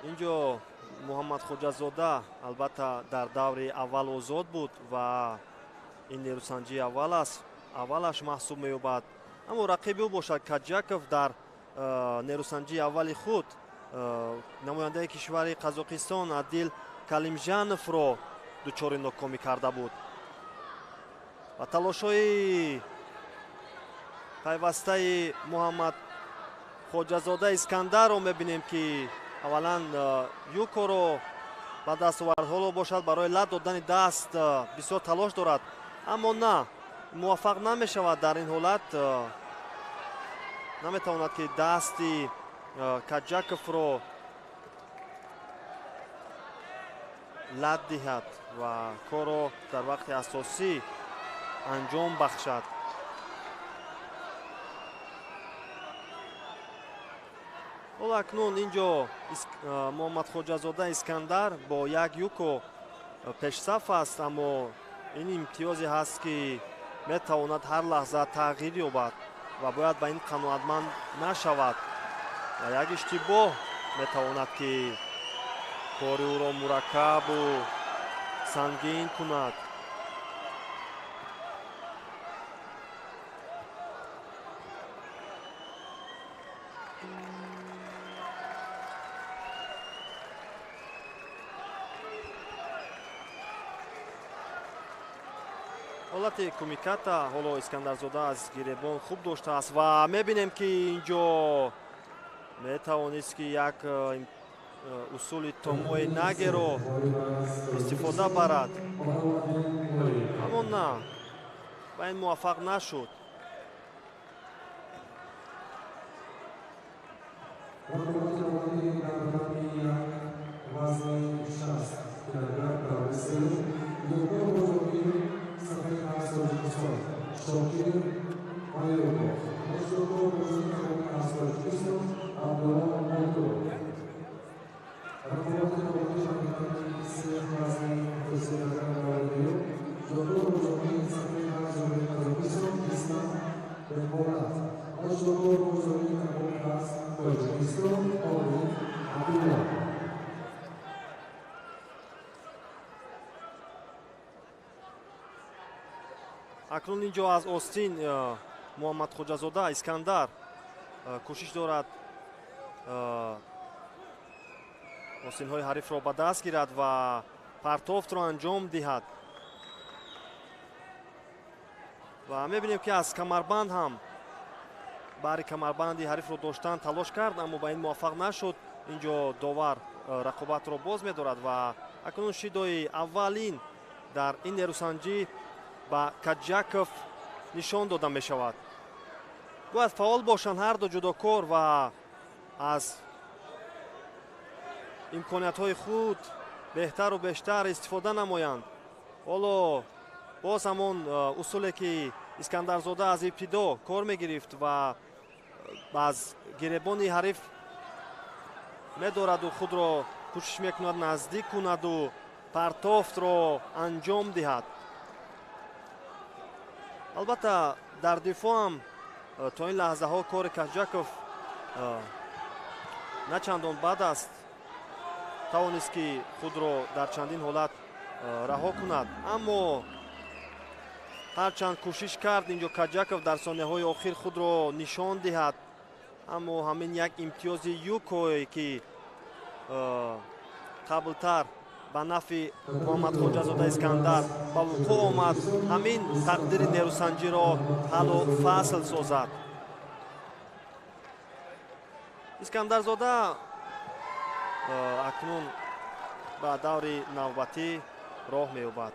Speaker 3: инҷо муҳаммад хоҷазода албатта дар даври аввал озод буд ва ин нерӯсанҷии аввалаш маҳсуб меёбад. аммо рақиби ӯ бошад Каҷаков дар нерӯсанҷии аввали худ намояндаи кишвари Қазоқистон Адил Калимжановро дучори нокомӣ карда буд. ва талошҳои пайвастаи муҳаммад хоҷазода Искандарро мебинем, ки аввалан юкоро ба дастовардҳоло бошад барои лад додани даст бисёр талош дорад, аммо на муваффақ намешавад. дар ин ҳолат наметавонад ки дасти Каҷаковро лад диҳад ва корро дар вақти асосӣ анҷом бахшад. ҳоло акнун инҷо муҳаммад хоҷазода Искандар бо як юко пешсаф аст, аммо ин имтиёзе ҳаст, ки метавонад ҳар лаҳза тағйир ёбад ва бояд ба ин қаноатманд нашавад ва як иштибоҳ метавонад ки кори ӯро мураккабу сангин кунад. ҳолати кумиката ҳоло Искандарзода аз гиребон хуб доштааст ва мебинем, ки инҷо метавонист ки як усули томои нагеро истифода барад, аммо на ба ин муваффақ нашуд. акнун инҷо аз остин муҳаммад хоҷазода Искандар кӯшиш дорад остинҳои ҳарифро ба даст гирад ва партофтро анҷом диҳад. ва мебинем, ки аз камарбанд ҳам баҳри камарбанди ҳарифро доштан талош кард, аммо ба ин муваффақ нашуд. инҷо довар рақобатро боз медорад ва акнун шидои аввалин дар ин нерӯсанҷӣ ба Каҷаков нишон дода мешавад. бояд фаъол бошанд ҳарду ҷудокор ва аз имкониятҳои худ беҳтару бештар истифода намоянд. ҳоло боз ҳамон усуле ки Искандарзода аз ибтидо кор мегирифт ва аз гиребони ҳариф медораду худро кӯшиш мекунад наздик кунаду партофтро анҷом диҳад. албатта дар дифоъ ҳам то ин лаҳзаҳо кори Каҷаков на чандон бад аст. тавонист ки худро дар чандин ҳолат раҳо кунад, аммо ҳарчанд кӯшиш кард инҷо Каҷаков дар сонияҳои охир худро нишон диҳад, аммо ҳамин як имтиёзи юкое ки қаблтар ба нафи муҳаммад хоҷазода Искандар ба вуқӯъ омад, ҳамин тақдири нерӯсанҷиро ҳаллу фасл созад. Искандарзода акнун ба даври навбатӣ роҳ меёбад.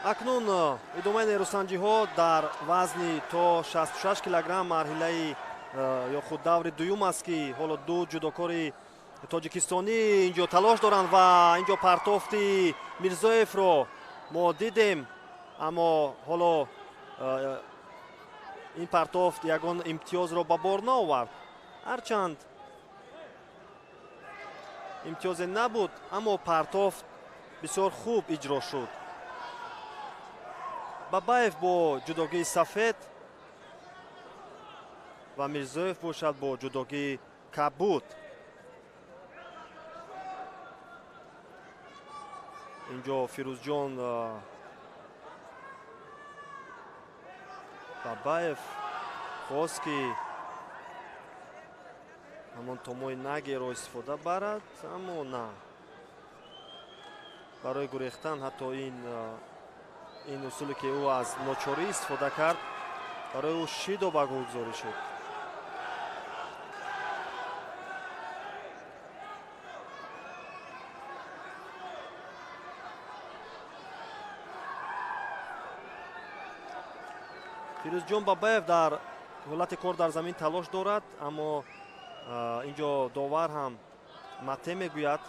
Speaker 3: акнун идомаи нерусанҷиҳо дар вазни то 66 килограмм марҳилаи ё худ даври дуюм аст ки ҳоло ду ҷудокори тоҷикистонӣ инҷо талош доранд ва инҷо партофти Мирзоевро мо дидем, аммо ҳоло ин партофт ягон имтиёзро ба бор наовард. Ҳарчанд имтиёзе набуд, аммо партофт бисёр хуб иҷро шуд. Бабаев бо ҷудогии сафед ва Мирзоев бошад бо ҷудогии кабуд. инҷо Фирӯзҷон Бабаев хост ки ҳамон томои нагеро истифода барад, аммо на. Барои гурехтан ҳатто ин усуле ки ӯ аз ночорӣ истифода кард, барои ӯ шидо ба гӯгзорӣ шуд. Фирӯзҷон Бабаев дар ҳолати кор дар замин талош дорад, аммо инҷо довар ҳам мате мегӯяд.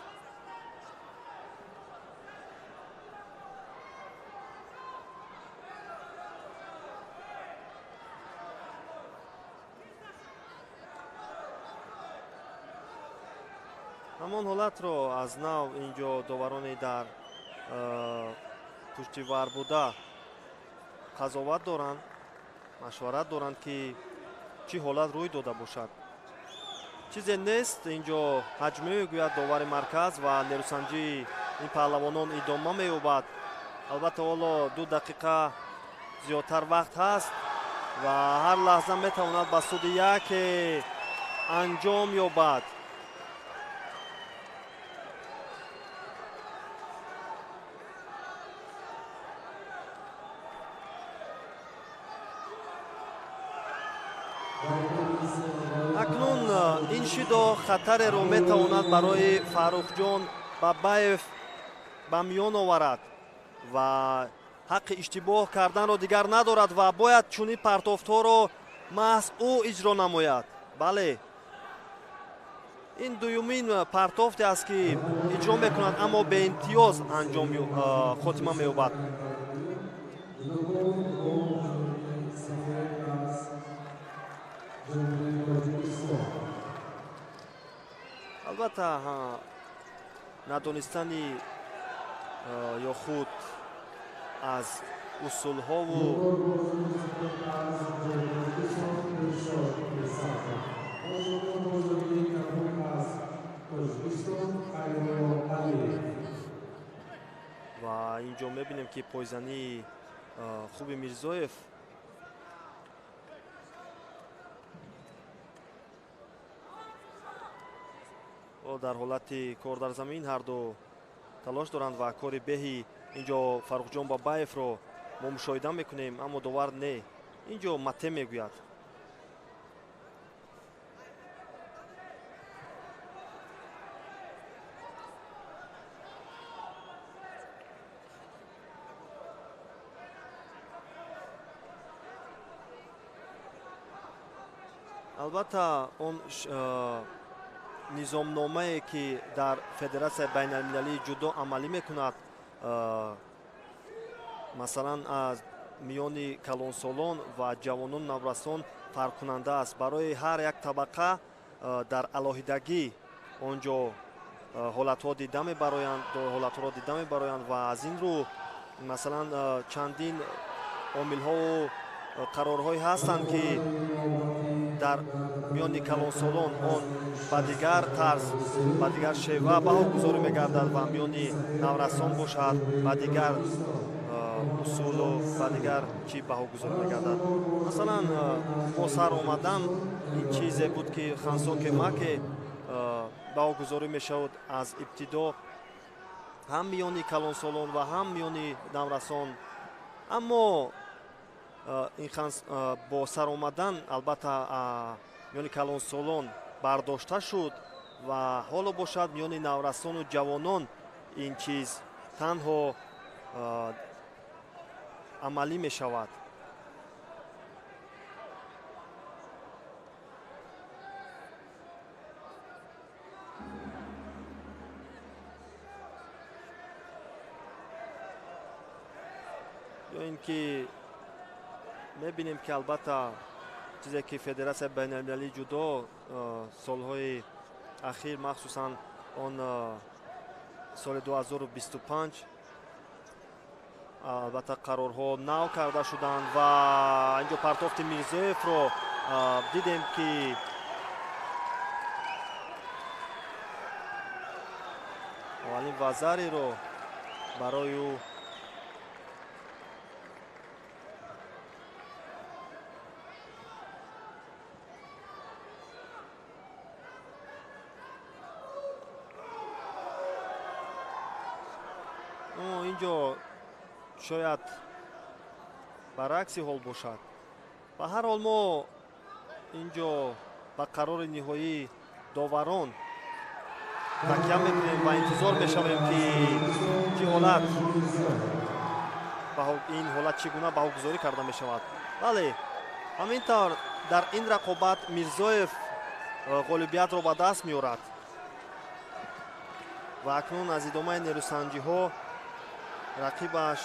Speaker 3: ҳамон ҳолатро аз нав инҷо доварони дар пушти вар буда қазоват доранд, машварат доранд ки чӣ ҳолат рӯй дода бошад. чизе нест, инҷо ҳаҷмӣ мегӯяд довари марказ ва нерусанҷии ин паҳлавонон идома меёбад. албатта ҳоло 2 дақиқа зиёдтар вақт ҳаст ва ҳар лаҳза метавонад ба суди яке анҷом ёбад. акнун ин шидо хатареро метавонад барои Фаррухҷон Бабаев ба миён оварад ва ҳаққи иштибоҳ карданро дигар надорад ва бояд чунин партофтҳоро маҳз ӯ иҷро намояд. бале, ин дуюмин партофте аст ки иҷро мекунад, аммо беимтиёз анҷом хотима меёбад. албатта надонистани ё худ аз усулҳову ва инҷо мебинем ки пойзании хуби Мирзоев дар ҳолати кор дар замин ҳарду талош доранд ва кори беҳи инҷо Фаррухҷон Бабаевро мо мушоҳида мекунем, аммо довар не, инҷо мате мегӯяд. албатта он низомномае ки дар Федератсияи байналмилалии ҷудо амалӣ мекунад, масалан аз миёни калонсолон ва ҷавонон наврасон фарқкунанда аст. барои ҳар як табақа дар алоҳидагӣ онҷо ҳолатҳоро дида мебароянд ва аз ин рӯ масалан чандин омилҳову қарорҳое ҳастанд ки дар миёни калонсолон он ба дигар тарз, ба дигар шева баҳогузорӣ мегардад ва миёни наврасон бошад ба дигар усулу ба дигар чӣ баҳогузорӣ мегардад. масалан бо сар омадан ин чизе буд ки хансоке маке баҳогузорӣ мешавад аз ибтидо ҳам миёни калонсолон ва ҳам миёни наврасон, аммо бо сар омадан албатта миёни калонсолон бардошта шуд ва ҳоло бошад миёни наврасону ҷавонон ин чиз танҳо амалӣ мешавад. ё ин ки мебинем ки албатта чизе ки Федератсияи байналмилалии ҷудо солҳои ахир махсусан он соли 2025 албатта қарорҳо нав карда шуданд ва инҷо партофти Мирзоевро дидем ки аввалин вазареро барои ӯ инҷо шояд баръакси ҳол бошад. ба ҳар ҳол мо инҷо ба қарори ниҳоии доварон такя мекунем ва интизор мешавем ки чӣ ҳолат ин ҳолат чӣ гуна баҳогузорӣ карда мешавад. бале ҳамин тавр дар ин рақобат Мирзоев ғолибиятро ба даст меорад ва акнун аз идомаи нерӯсанҷиҳо рақибаш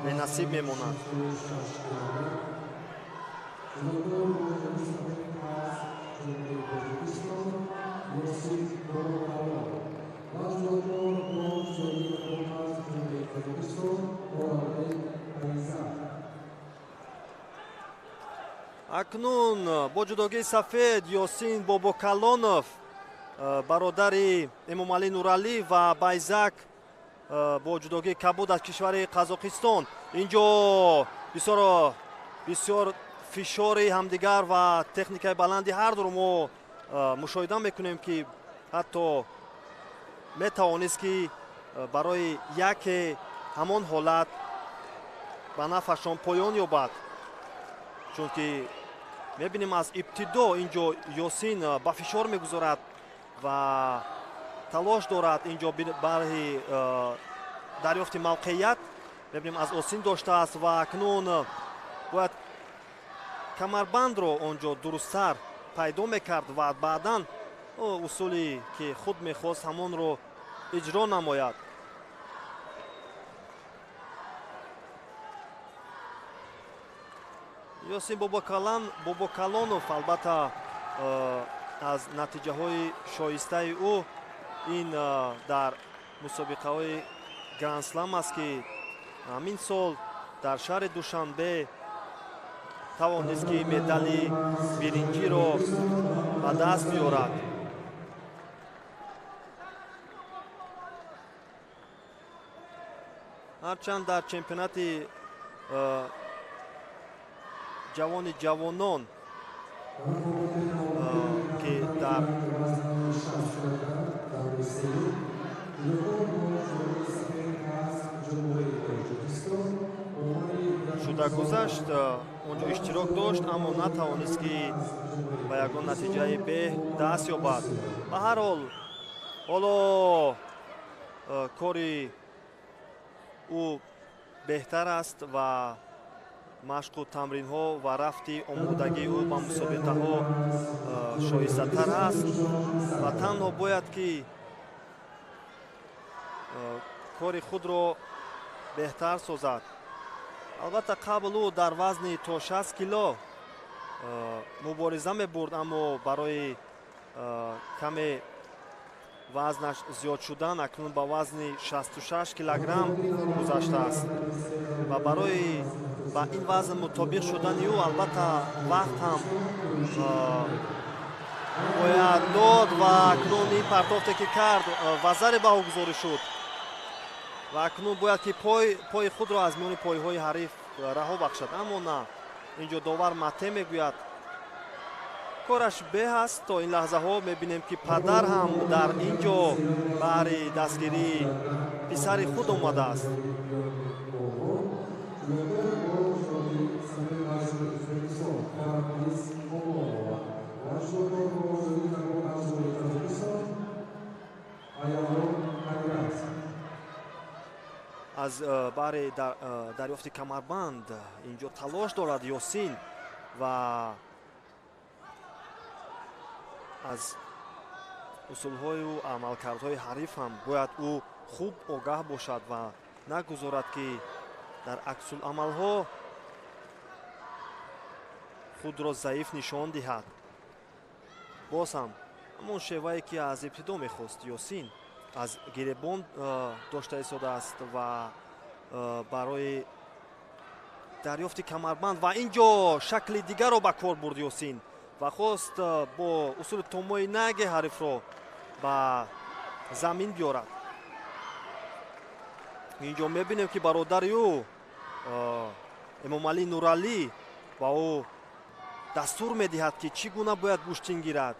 Speaker 3: бенасиб мемонад. акнун бо ҷудогии сафед Ёсин Бобокалонов бародари Эмомалӣ Нуралӣ ва Байзак бо ҷудогии кабуд аз кишвари Қазоқистон инҷо бисёр фишори ҳамдигар ва техникаи баланди ҳардуро мо мушоҳида мекунем ки ҳатто метавонист ки барои яке ҳамон ҳолат ба нафашон поён ёбад, чунки мебинем аз ибтидо инҷо Ёсин ба фишор мегузорад ва талош дорад инҷо барои дарёфти мавқеият. мебинем аз осин доштааст ва акнун бояд камарбандро онҷо дурусттар пайдо мекард ва баъдан усули ки худ мехост ҳамонро иҷро намояд. Ёсин Бобокалонов албатта аз натиҷаҳои шоистаи ӯ ин дар мусобиқаҳои гранд-слам аст ки ҳамин сол дар шаҳри Душанбе тавонист ки медали биринҷиро ба даст биёрад. ҳарчанд дар чемпионати ҷавони ҷавонон ки дар шуда гузашт онҷо иштирок дошт, аммо натавонист ки ба ягон натиҷаи беҳ даст ёбад. ба ҳар ҳол ҳоло кори ӯ беҳтар аст ва машқу тамринҳо ва рафти омодагии ӯ ба мусобиқаҳо шоистатар аст ва танҳо бояд ки кори худро беҳтар созад. албатта қабл ӯ дар вазни то 60 кило мубориза мебурд, аммо барои каме вазнаш зиёд шудан акнун ба вазни 66 килограмм гузаштааст ва барои ба ин вазн мутобиқ шудани ӯ албатта вақт ҳам бояд дод ва акнун ин партофте ки кард вазаре баҳогузорӣ шуд ва акнун бояд ки пои худро аз миёни пойҳои ҳариф раҳо бахшад, аммо на. инҷо довар Мате мегӯяд кораш беҳ аст. то ин лаҳзаҳо мебинем ки падар ҳам дар ин ҷо баҳри дастгирии писари худ омадааст. аз баҳри дарёфти камарбанд инҷо талош дорад Ёсин ва аз усулҳою амалкардҳои ҳариф ҳам бояд ӯ хуб огаҳ бошад ва нагузорад ки дар аксуламалҳо худро заиф нишон диҳад. боз ҳам ҳамон шевае ки аз ибтидо мехост Ёсин аз гиребон дошта истодааст ва барои дарёфти камарбанд ва ин ҷо шакли дигарро ба кор бурд Ёсин ва хост бо усули томои наги ҳарифро ба замин биёрад. ин ҷо мебинем ки бародари ӯ Эмомалӣ Нуралӣ ба ӯ дастур медиҳад ки чӣ гуна бояд гӯштин гирад.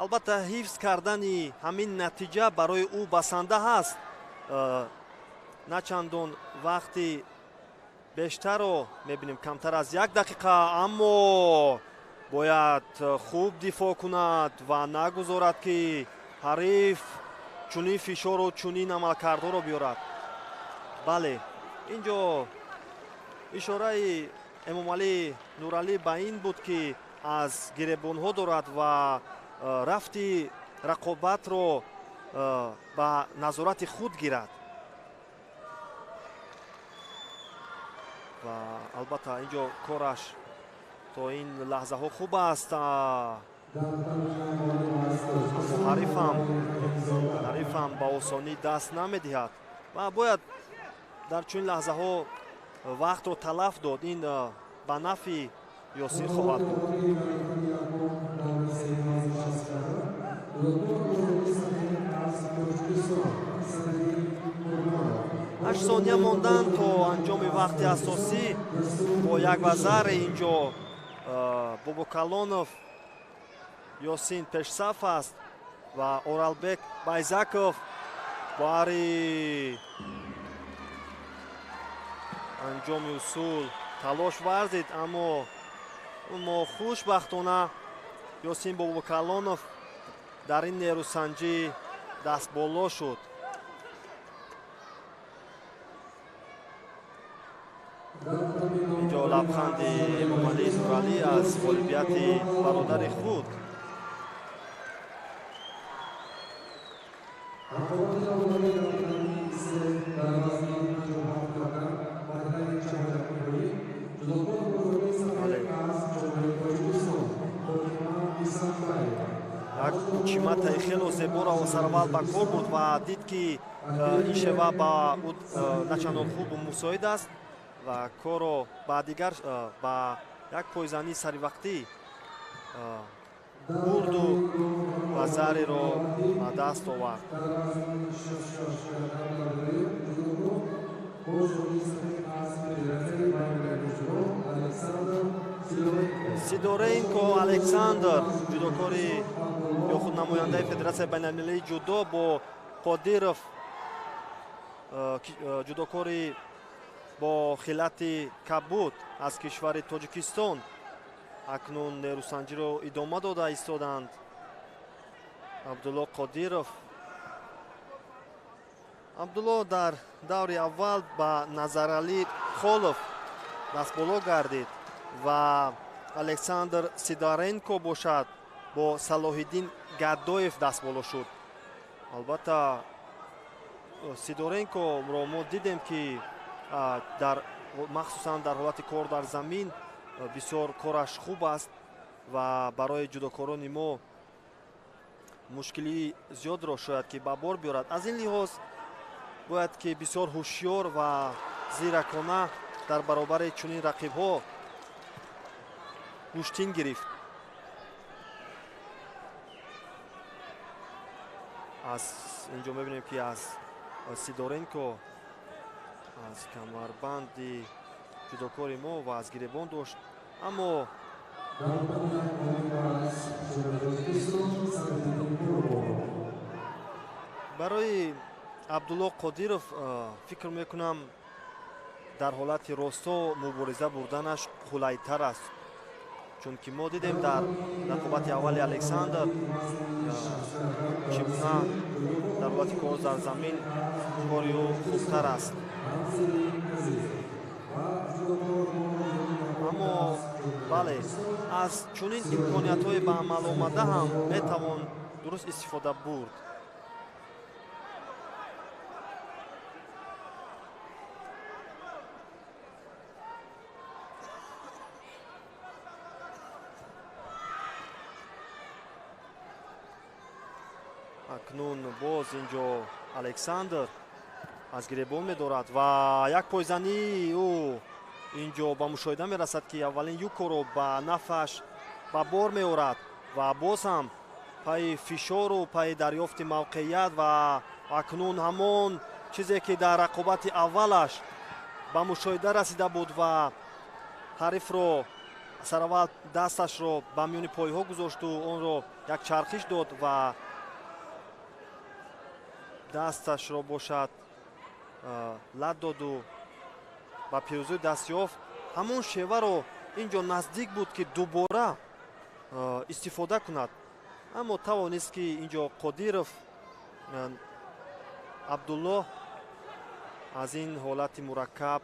Speaker 3: албатта ҳифз кардани ҳамин натиҷа барои ӯ басанда ҳаст. на чандон вақти бештарро мебинем, камтар аз 1 дақиқа, аммо бояд хуб дифоъ кунад ва нагузорад ки ҳариф чунин фишору чунин амалкардҳоро биёрад. бале, ин ҷо ишораи Эмомалӣ Нуралӣ ба ин буд ки аз гиребонҳо дорад ва рафти рақобатро ба назорати худ гирад. ва албатта ин ҷо кораш то ин лаҳзаҳо хуб аст. ҳарифам ба осонӣ даст намедиҳад ва бояд дар чунин лаҳзаҳо вақтро талаф дод. ин ба нафи Ёсин хоҳад буд. 8 сония мондан то анҷоми вақти асосӣ бо як ва зар. инҷо Бобокалонов Ёсин пешсаф аст ва Оралбек Байзаков баҳри анҷоми усул талош варзид, аммо хушбахтона Ёсин Бобокалонов дар ин нерӯсанҷӣ дастболо шуд. инҷо лабханди Эмомалӣ Нуралӣ аз ғолибияти бародари худ. чиматаи хело зеборо сараввал ба кор бурд ва дид ки ин шева ба начандон хуб мусоид аст ва корро ба дигар ба як пойзанӣ саривақтӣ бурду ва зареро ба даст овард. Сидоренко Александр ҷудокори ё худ намояндаи Федератсияи байналмилалии ҷудо бо Қодиров ҷудокори бо хилати кабуд аз кишвари Тоҷикистон акнун нерӯсанҷиро идома дода истоданд. Абдулло Қодиров Абдулло дар даври аввал ба Назаралӣ Холов дастболо гардид ва Александр Сидоренко бошад бо Салоҳиддин Гаддоев дастболо шуд. албатта Сидоренкоро мо дидем ки махсусан дар ҳолати кор дар замин бисёр кораш хуб аст ва барои ҷудокорони мо мушкилии зиёдро шояд ки ба бор биёрад. аз ин лиҳоз бояд ки бисёр ҳушёр ва зиракона дар баробари чунин рақибҳо гӯштин гирифт. аз инҷо мебинем ки аз Сидоренко аз камарбанди ҷудокори мо ва аз гиребон дошт, аммо барои Абдулло Қодиров фикр мекунам дар ҳолати росто мубориза бурданаш қулайтар аст, чунки мо дидем дар рақобати аввали Александр чӣ гуна дар ҳолати кор дар замин кори ӯ хубтар аст. аммо бале аз чунин имкониятҳои ба амал омада ҳам метавон дуруст истифода бурд. акнун боз инҷо Александр аз гиребон медорад ва як пойзанӣ ӯ инҷо ба мушоҳида мерасад, ки аввалин юкоро ба нафаш ба бор меорад ва боз ҳам пайи фишору пайи дарёфти мавқеият ва акнун ҳамон чизе ки дар рақобати аввалаш ба мушоҳида расида буд ва ҳарифро сараввал дасташро ба миёни пойҳо гузошту онро як чархиш дод ва дасташро бошад лад доду ба пирӯзӣ даст ёфт. ҳамон шеваро инҷо наздик буд ки дубора истифода кунад, аммо тавонист ки инҷо Қодиров Абдулло аз ин ҳолати мураккаб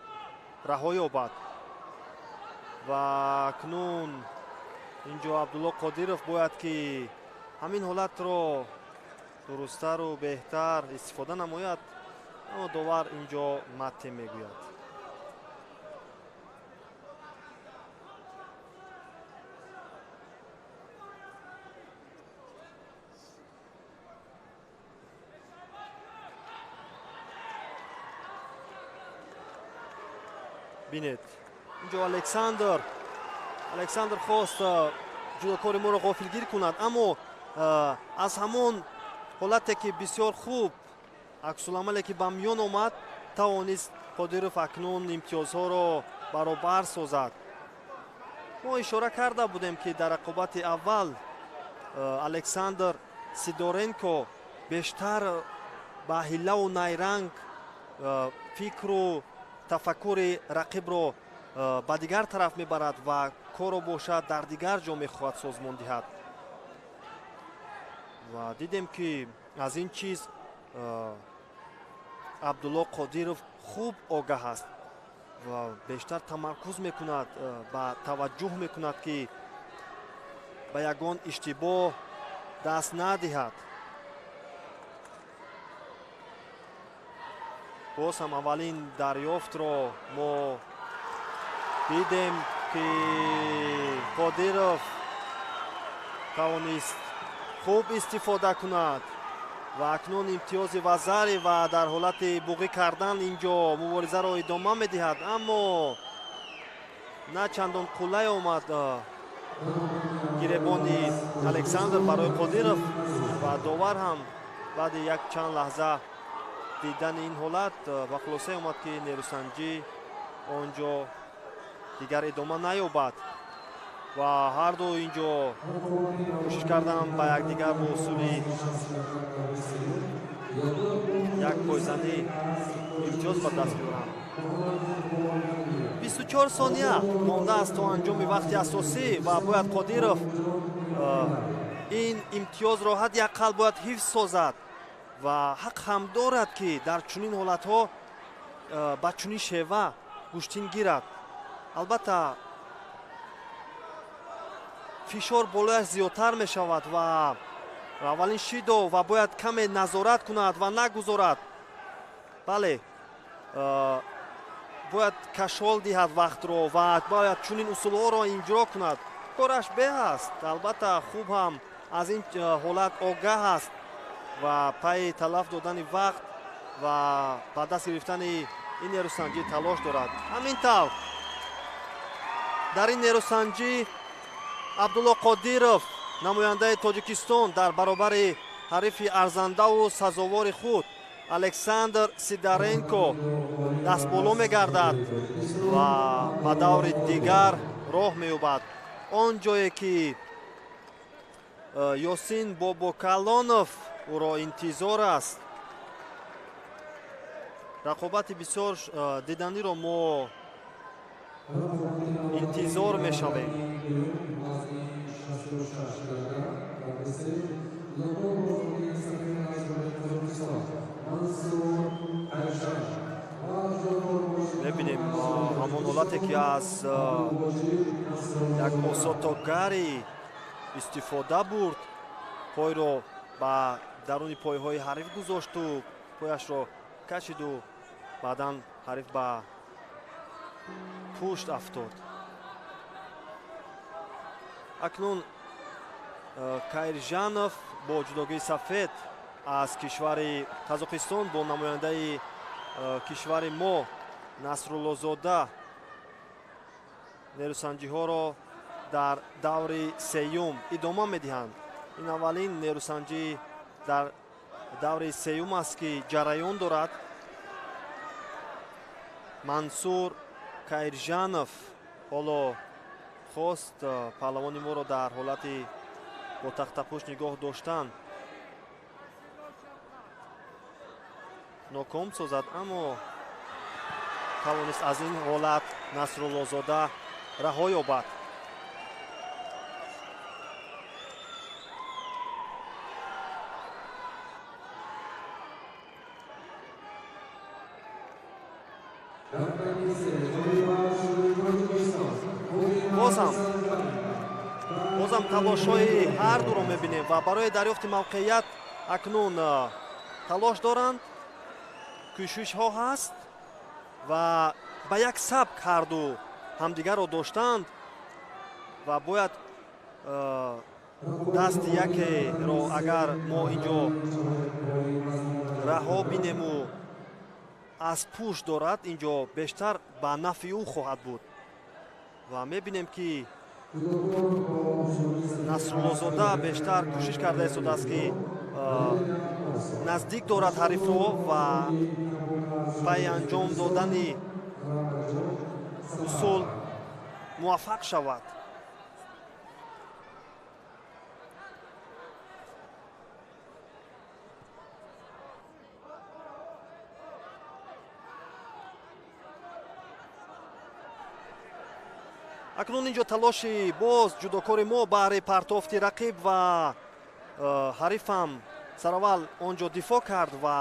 Speaker 3: раҳо ёбад ва акнун инҷо Абдулло Қодиров бояд ки ҳамин ҳолатро дурусттару беҳтар истифода намояд, аммо довар инҷо матте мегӯяд. бинед инҷо Александр хост ҷудокори моро ғофилгир кунад, аммо аз ҳамон ҳолате ки бисёр хуб аксуламале ки ба миён омад тавонист Қодиров акнун имтиёзҳоро баробар созад. мо ишора карда будем ки дар рақобати аввал Александр Сидоренко бештар ба ҳиллаву найранг фикру тафаккури рақибро ба дигар тараф мебарад ва корро бошад дар дигар ҷо мехоҳад созмон диҳад. ва дидем ки аз ин чиз Абдулло Қодиров хуб огаҳ аст ва бештар тамаркуз мекунад, ба таваҷҷӯҳ мекунад ки ба ягон иштибоҳ даст надиҳад. боз ҳам аввалин дарёфтро мо дидем ки Қодиров тавонист хуб истифода кунад ва акнун имтиёзи вазари ва дар ҳолати буғӣ кардан инҷо муборизаро идома медиҳад, аммо на чандон қулай омад гиребони Александр барои Қодиров ва довар ҳам баъди як чанд лаҳза дидани ин ҳолат ба хулосае омад ки нерӯсанҷӣ онҷо дигар идома наёбад ва ҳарду инҷо кӯшиш кардам ба якдигар бо усули як пойзанӣ имтиёз ба даст биёрам. 24 сония мондааст то анҷоми вақти асосӣ ва бояд Қодиров ин имтиёзро ҳадди аққал бояд ҳифз созад ва ҳақ ҳам дорад ки дар чунин ҳолатҳо ба чунин шева гӯштин гирад. албатта фишор болояш зиёдтар мешавад ва аввалин шидо ва бояд каме назорат кунад ва нагузорад. бале бояд кашол диҳад вақтро ва бояд чунин усулҳоро иҷро кунад. кораш беҳ аст, албатта хуб ҳам аз ин ҳолат огаҳ аст ва пайи талаф додани вақт ва ба даст гирифтани ин нерӯсанҷӣ талош дорад. ҳамин тавр дар ин нерӯсанҷӣ Абдулло Қодиров намояндаи Тоҷикистон дар баробари ҳарифи арзандаву сазовори худ Александр Сидоренко дастболо мегардад ва ба даври дигар роҳ меёбад. он ҷое ки Ёсин Бобокалонов ӯро интизор аст. рақобати бисёр диданиро мо интизор мешавем. мебинем ҳамон ҳолате ки аз як осотогари истифода бурд, пойро ба даруни пойҳои ҳариф гузошту пояшро кашиду баъдан ҳариф ба пушт афтод. акнун Кайржанов бо ҷудогии сафед аз кишвари Қазоқистон бо намояндаи кишвари мо Насруллозода нерӯсанҷиҳоро дар даври сеюм идома медиҳанд. ин аввалин нерӯсанҷӣ дар даври сеюм аст ки ҷараён дорад. Мансур Кайржанов ҳоло хост паҳлавони моро дар ҳолати бо тахтапӯш нигоҳ доштан ноком созад, аммо тавонист аз ин ҳолат Насруллозода раҳо ёбад. бозам талошҳои ҳардуро мебинем ва барои дарёфти мавқеият акнун талош доранд, кӯшишҳо ҳаст ва ба як сабк ҳарду ҳамдигарро доштанд ва бояд дасти якеро агар мо инҷо раҳо бинему аз пушт дорад, инҷо бештар ба нафи ӯ хоҳад буд ва мебинем ки Насруллозода бештар кӯшиш карда истодааст ки наздик дорад ҳарифро ва пайи анҷом додани усул муваффақ шавад. акнун инҷо талоши боз ҷудокори мо баҳри партофти рақиб ва ҳарифам сараввал онҷо дифоъ кард ва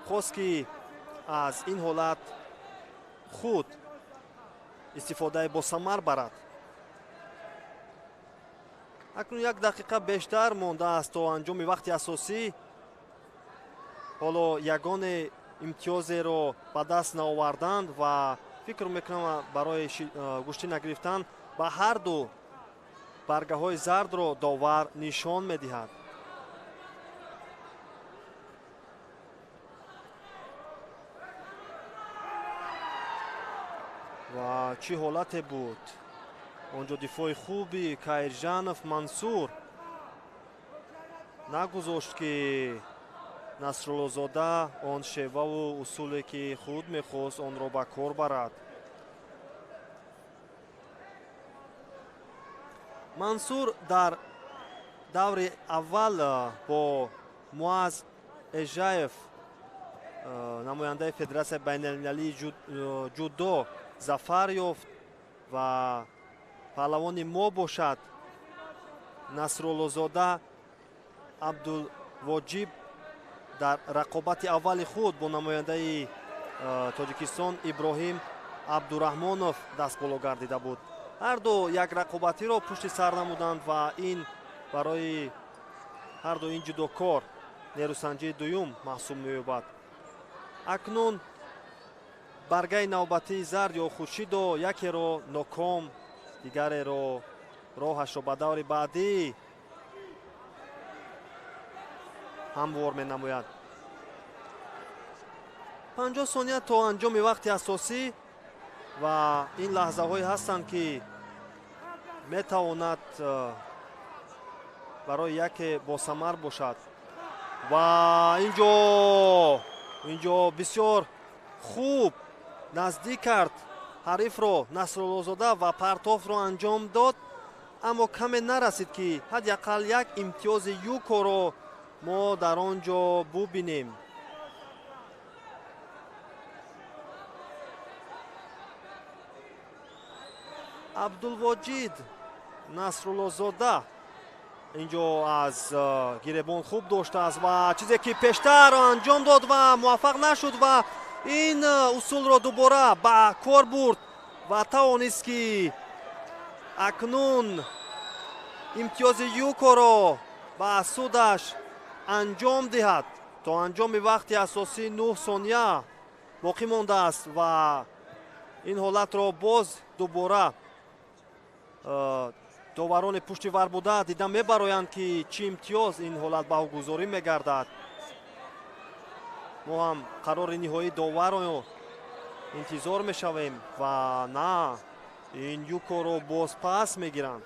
Speaker 3: хост ки аз ин ҳолат худ истифодаи босамар барад. акнун 1 дақиқа бештар мондааст то анҷоми вақти асосӣ. ҳоло ягоне имтиёзеро ба даст наоварданд ва фикр мекунам барои гӯшти нагирифтан ба ҳарду баргаҳои зардро довар нишон медиҳад. ва чӣ ҳолате буд! онҷо дифои хуби Кайржанов Мансур нагузошт ки Насруллозода он шеваву усуле ки худ мехост онро ба кор барад. Мансур дар даври аввал бо Муаз Эжаев намояндаи Федератсияи байналмилалии ҷудо зафар ёфт ва паҳлавони мо бошад Насруллозода Абдулвоҷиб дар рақобати аввали худ бо намояндаи Тоҷикистон Иброҳим Абдураҳмонов дастболо гардида буд. ҳарду як рақобатиро пушти сар намуданд ва ин барои ҳарду ин ҷудокор нерӯсанҷии дуюм маҳсуб меёбад. акнун баргаи навбатии зард ё хуршидо якеро ноком, дигареро роҳашро ба даври баъдӣ ҳамвор менамояд. 50 сония то анҷоми вақти асосӣ ва ин лаҳзаҳое ҳастанд ки метавонад барои яке босамар бошад. ва инҷо бисёр хуб наздик кард ҳарифро Насруллозода ва партофро анҷом дод, аммо каме нарасид ки ҳадяқал як имтиёзи юкоро мо дар он ҷо бубинем. Абдулвоҷид Насруллозода инҷо аз гиребон хуб доштааст ва чизе ки пештар анҷом дод ва муваффақ нашуд ва ин усулро дубора ба кор бурд ва тавонист ки акнун имтиёзи ЮКОро ба судаш анҷом диҳад. То анҷоми вақти асосӣ 9 сония боқӣ мондааст ва ин ҳолатро боз дубора доварони пушти вар буда дида мебароянд ки чӣ имтиёз ин ҳолат баҳогузорӣ мегардад. мо ҳам қарори ниҳоии доварро интизор мешавем ва на ин ЮКОро боз пас мегиранд.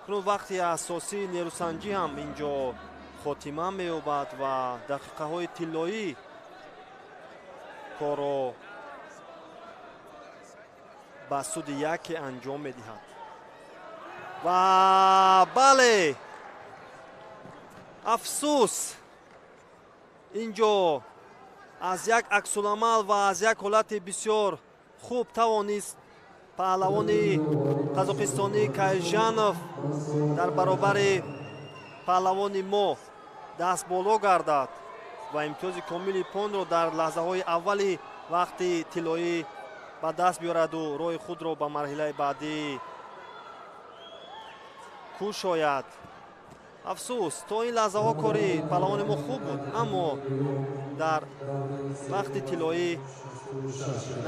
Speaker 3: кунун вақти асосии нерӯсанҷӣ ҳам инҷо хотима меёбад ва дақиқаҳои тиллоӣ корро ба суди яке анҷом медиҳад. ва бале, афсӯс, инҷо аз як аксуламал ва аз як ҳолати бисёр хуб тавонист паҳлавони қазоқистонӣ Кайжанов дар баробари паҳлавони мо даст боло гардад ва имтиёзи комили понро дар лаҳзаҳои аввали вақти тиллоӣ ба даст биёраду роҳи худро ба марҳилаи баъдӣ кушояд. афсӯс, то ин лаҳзаҳо кори паҳлавони мо хуб буд, аммо дар вақти тиллоӣ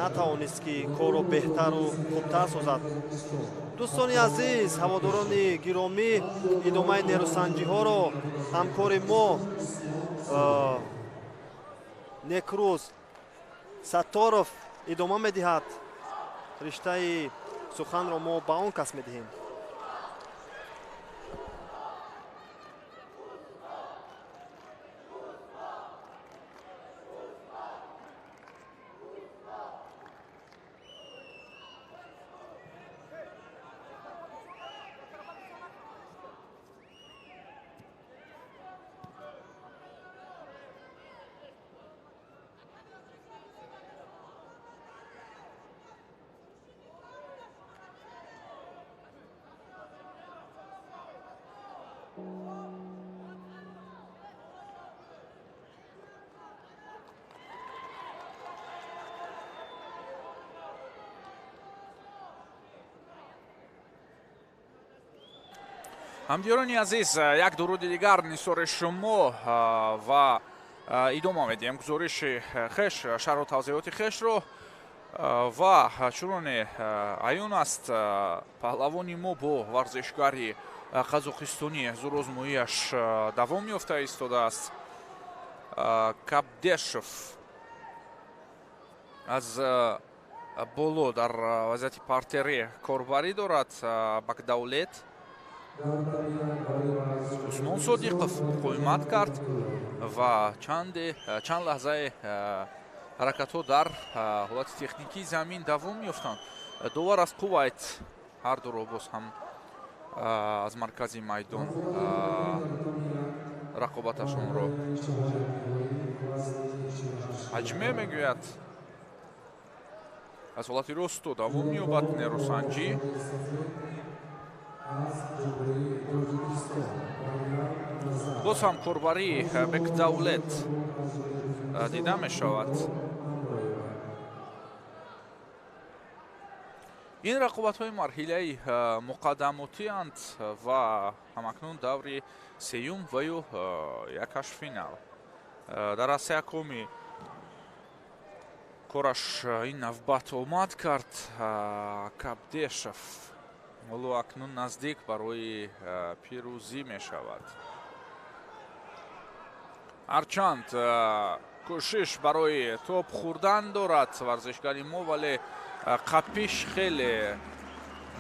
Speaker 3: натавонист ки корро беҳтару хубтар созад. дӯстони азиз, ҳаводорони гиромӣ, идомаи нерӯсанҷиҳоро ҳамкори мо Некрӯз Сатторов идома медиҳад. риштаи суханро мо ба он кас медиҳем.
Speaker 4: ҳамдиёрони азиз, як дуруди дигар нисори шумо ва идома медиҳем гузориши хеш, шарҳу тавзеҳоти хешро ва чуноне аён аст паҳлавони мо бо варзишгари қазоқистонӣ зӯрозмоияш давом ёфта истодааст. Кабдешов аз боло дар вазъияти партерӣ корбарӣ дорад. Бакдавлет Усмон Содиқов муқовимат кард ва чанд лаҳзаи ҳаракатҳо дар ҳолати техникии замин давом ёфтанд. довар аз Кувайт ҳардуро боз ҳам аз маркази майдон рақобаташонро ҳаҷме мегӯяд. аз ҳолати росту давом меёбад нерӯсанҷӣ. боз ҳам корбарии Бекдавлет дида мешавад. ин рақобатҳои марҳилаи муқаддамотианд ва ҳамакнун даври сеюм ва ё якаш финал. дар аз якуми кораш ин навбат омад кард Кабдешов. ҳоло акнун наздик барои пирӯзӣ мешавад. ҳарчанд кӯшиш барои топ хӯрдан дорад варзишгари мо, вале қапиш хеле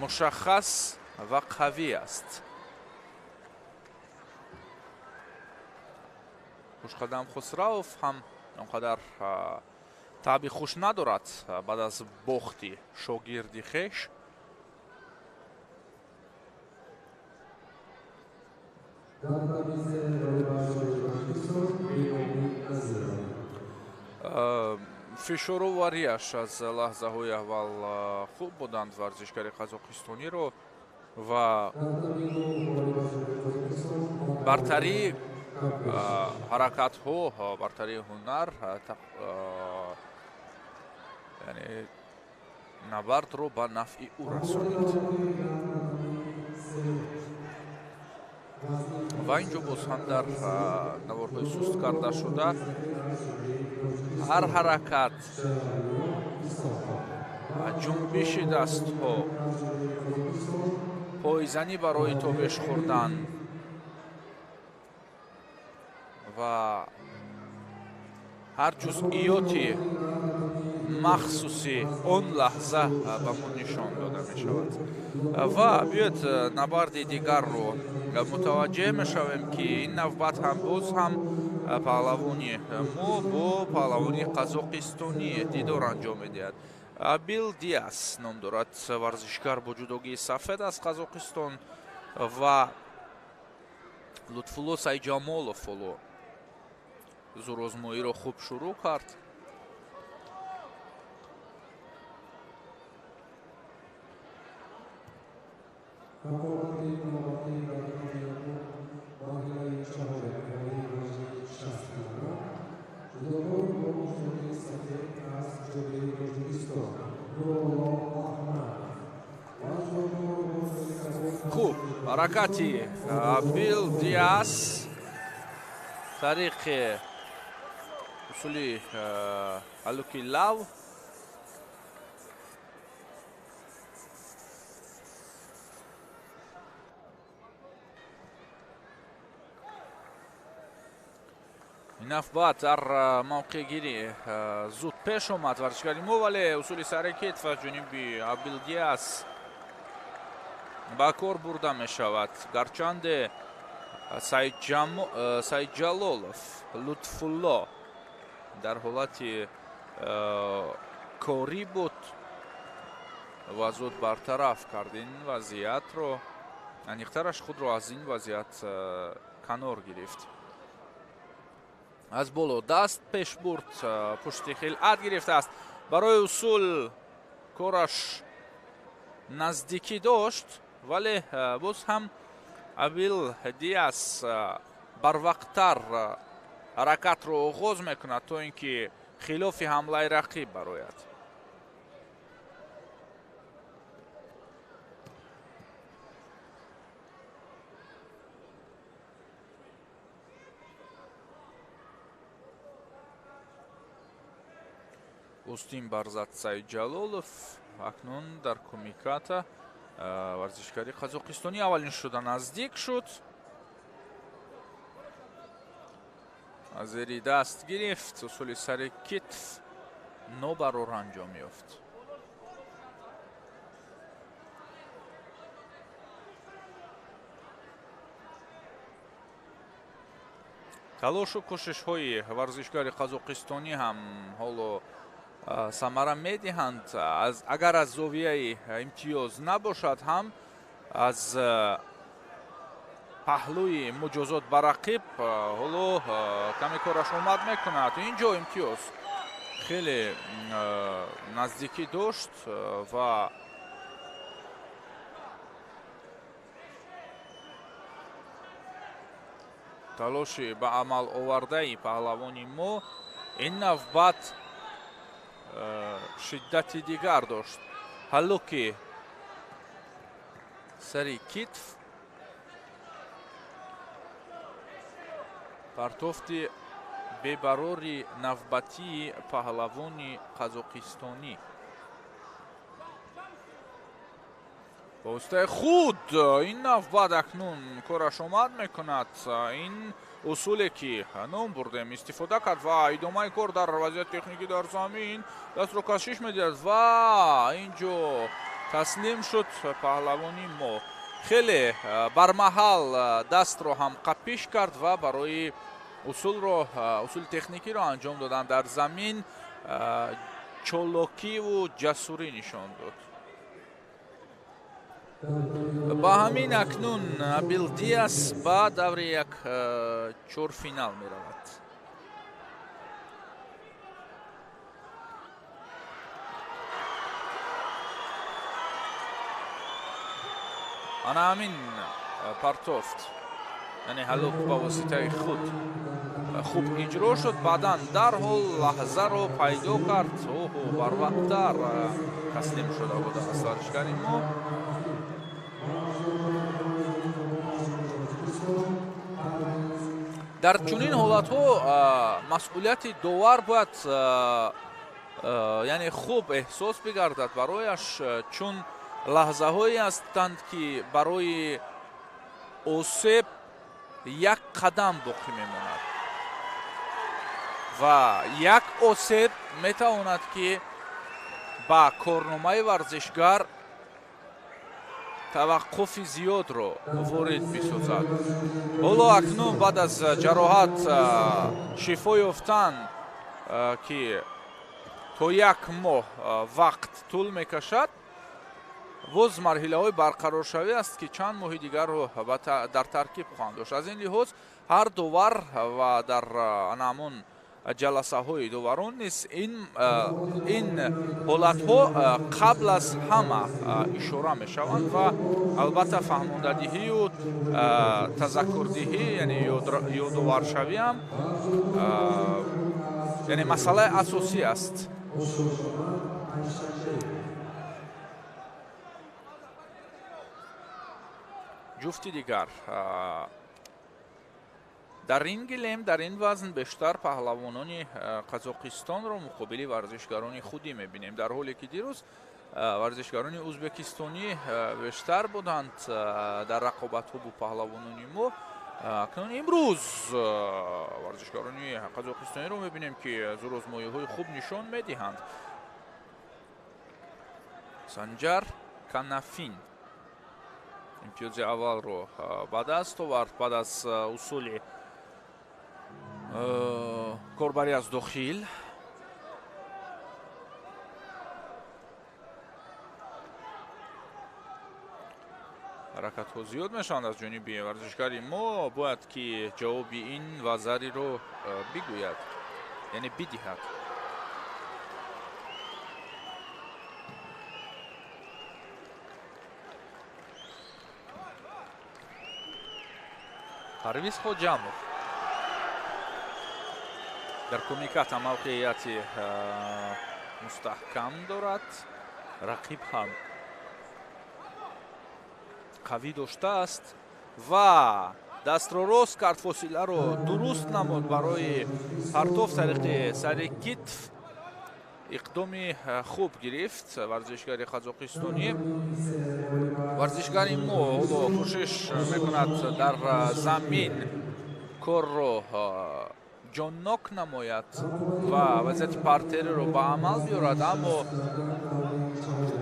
Speaker 4: мушаххас ва қавӣ аст. хушқадам Хусраов ҳам онқадар таъби хуш надорад баъд аз бохти шогирди хеш. фишороварияш аз лаҳзаҳои аввал хуб буданд варзишгари қазоқистониро. ва бартари ҳаракатҳо, бартари ҳунар яъне набардро ба нафъи ӯ расонид. ва инҷо боз ҳам дар наворҳои суст карда шуда ҳар ҳаракат, ҷунбиши дастҳо, пойзанӣ барои тобеш хӯрдан ва ҳар ҷузъиёти махсуси он лаҳза ба мо нишон дода мешавад. ва биёед набарди дигарро мутаваҷҷеҳ мешавем, ки ин навбат ҳам боз ҳам паҳлавони мо бо паҳлавони қазоқистонӣ дидор анҷом медиҳад. Абил Диас ном дорад варзишгар бо ҷудогии сафед аз Қазоқистон ва Лутфулло Сайҷамолов ҳоло зӯрозмоиро хуб шурӯъ кард. Хуб, ҳаракати Абил Диас тариқи усули ҳаллуки лав ин навбат дар мавқеъгирӣ зуд пеш омад варзишгари мо, вале усули сари китф аз ҷониби Абил Диас ба кор бурда мешавад. Гарчанде Сайҷалолов, Лутфулло дар ҳолати корӣ буд ва зуд бартараф кард ин вазъиятро, аниқтараш худро аз ин вазъият канор гирифт. аз боло даст пеш бурд, пушти хилъат гирифтааст. барои усул кораш наздикӣ дошт, вале боз ҳам Абил Диас барвақттар ҳаракатро оғоз мекунад, то ин ки хилофи ҳамлаи рақиб барояд. Устин Барзат Сайҷалолов акнун дар кумиката варзишгари қазоқистонӣ аввалин шуда наздик шуд. аз зери даст гирифт, усули сари китф нобарор анҷом ёфт. талошу кӯшишҳои варзишгари қазоқистонӣ ҳам ҳоло самара медиҳанд. агар аз зовияи имтиёз набошад ҳам аз паҳлӯи муҷозот ба рақиб ҳоло каме кораш омад мекунад. инҷо имтиёз хеле наздикӣ дошт ва талоши ба амал овардаи паҳлавони мо ин навбат шиддати дигар дошт. ҳаллуки сари китф, партофти бебарори навбатии паҳлавони қазоқистонӣ. ба воситаи худ ин навбат акнун кораш омад мекунад. ин усуле ки ном бурдем истифода кард ва идомаи кор дар вазъияти техникӣ дар замин дастро кашиш медиҳад ва инҷо таслим шуд паҳлавони мо. хеле бармаҳал дастро ҳам қапиш кард ва барои усули техникиро анҷом додан дар замин чолокиву ҷасурӣ нишон дод. ба ҳамин акнун Абил Диас ба даври як чорфинал меравад. ана ҳамин партофт яъне ҳалок ба воситаи худ хуб иҷро шуд, баъдан дарҳол лаҳзаро пайдо кард. Оҳо, барвақттар таслим шуда буд аз варзишгари мо. дар чунин ҳолатҳо масъулияти довар бояд яъне хуб эҳсос бигардад барояш, чун лаҳзаҳое ҳастанд ки барои осеб як қадам боқӣ мемонад ва як осеб метавонад ки ба корномаи варзишгар таваққуфи зиёдро ворид бисозад. ҳоло акнун баъд аз ҷароҳат шифо ёфтан ки то як моҳ вақт тӯл мекашад, боз марҳилаҳои барқароршавӣ аст ки чанд моҳи дигарро дар таркиб хоҳанд дошт. Аз ин лиҳоз ҳар довар ва дар анамон ҷаласаҳои доварон низ ин ҳолатҳо қабл аз ҳама ишора мешаванд ва албатта фаҳмондадиҳию тазаккурдиҳӣ яъне ёдоваршавиам яъне масъалаи асосӣ аст. ҷуфти дигар дар ринги лем дар ин вазн бештар паҳлавонони қазоқистонро муқобили варзишгарони худӣ мебинем, дар ҳоле ки дирӯз варзишгарони ӯзбекистонӣ бештар буданд дар рақобатҳо бо паҳлавонони мо. акнун имрӯз варзишгарони қазоқистониро мебинем ки зурозмоиҳои хуб нишон медиҳанд. Санҷар Канафин имтиёзи аввалро ба даст овард баъд аз усули корбарӣ аз дохил. ҳаракатҳо зиёд мешаванд аз ҷониби варзишгари мо. бояд ки ҷавоби ин вазариро бигӯяд, яъне бидиҳад. Парвиз Хоҷамов дар кумиката мавқеияти мустаҳкам дорад. рақиб ҳам қавӣ доштааст ва дастро рост кард, фосиларо дуруст намуд барои партоф тариқи сари китф. иқдоми хуб гирифт варзишгари қазоқистонӣ. варзишгари мо ҳоло кӯшиш мекунад дар замин корро ҷоннок намояд ва вазъияти партериро ба амал биёрад, аммо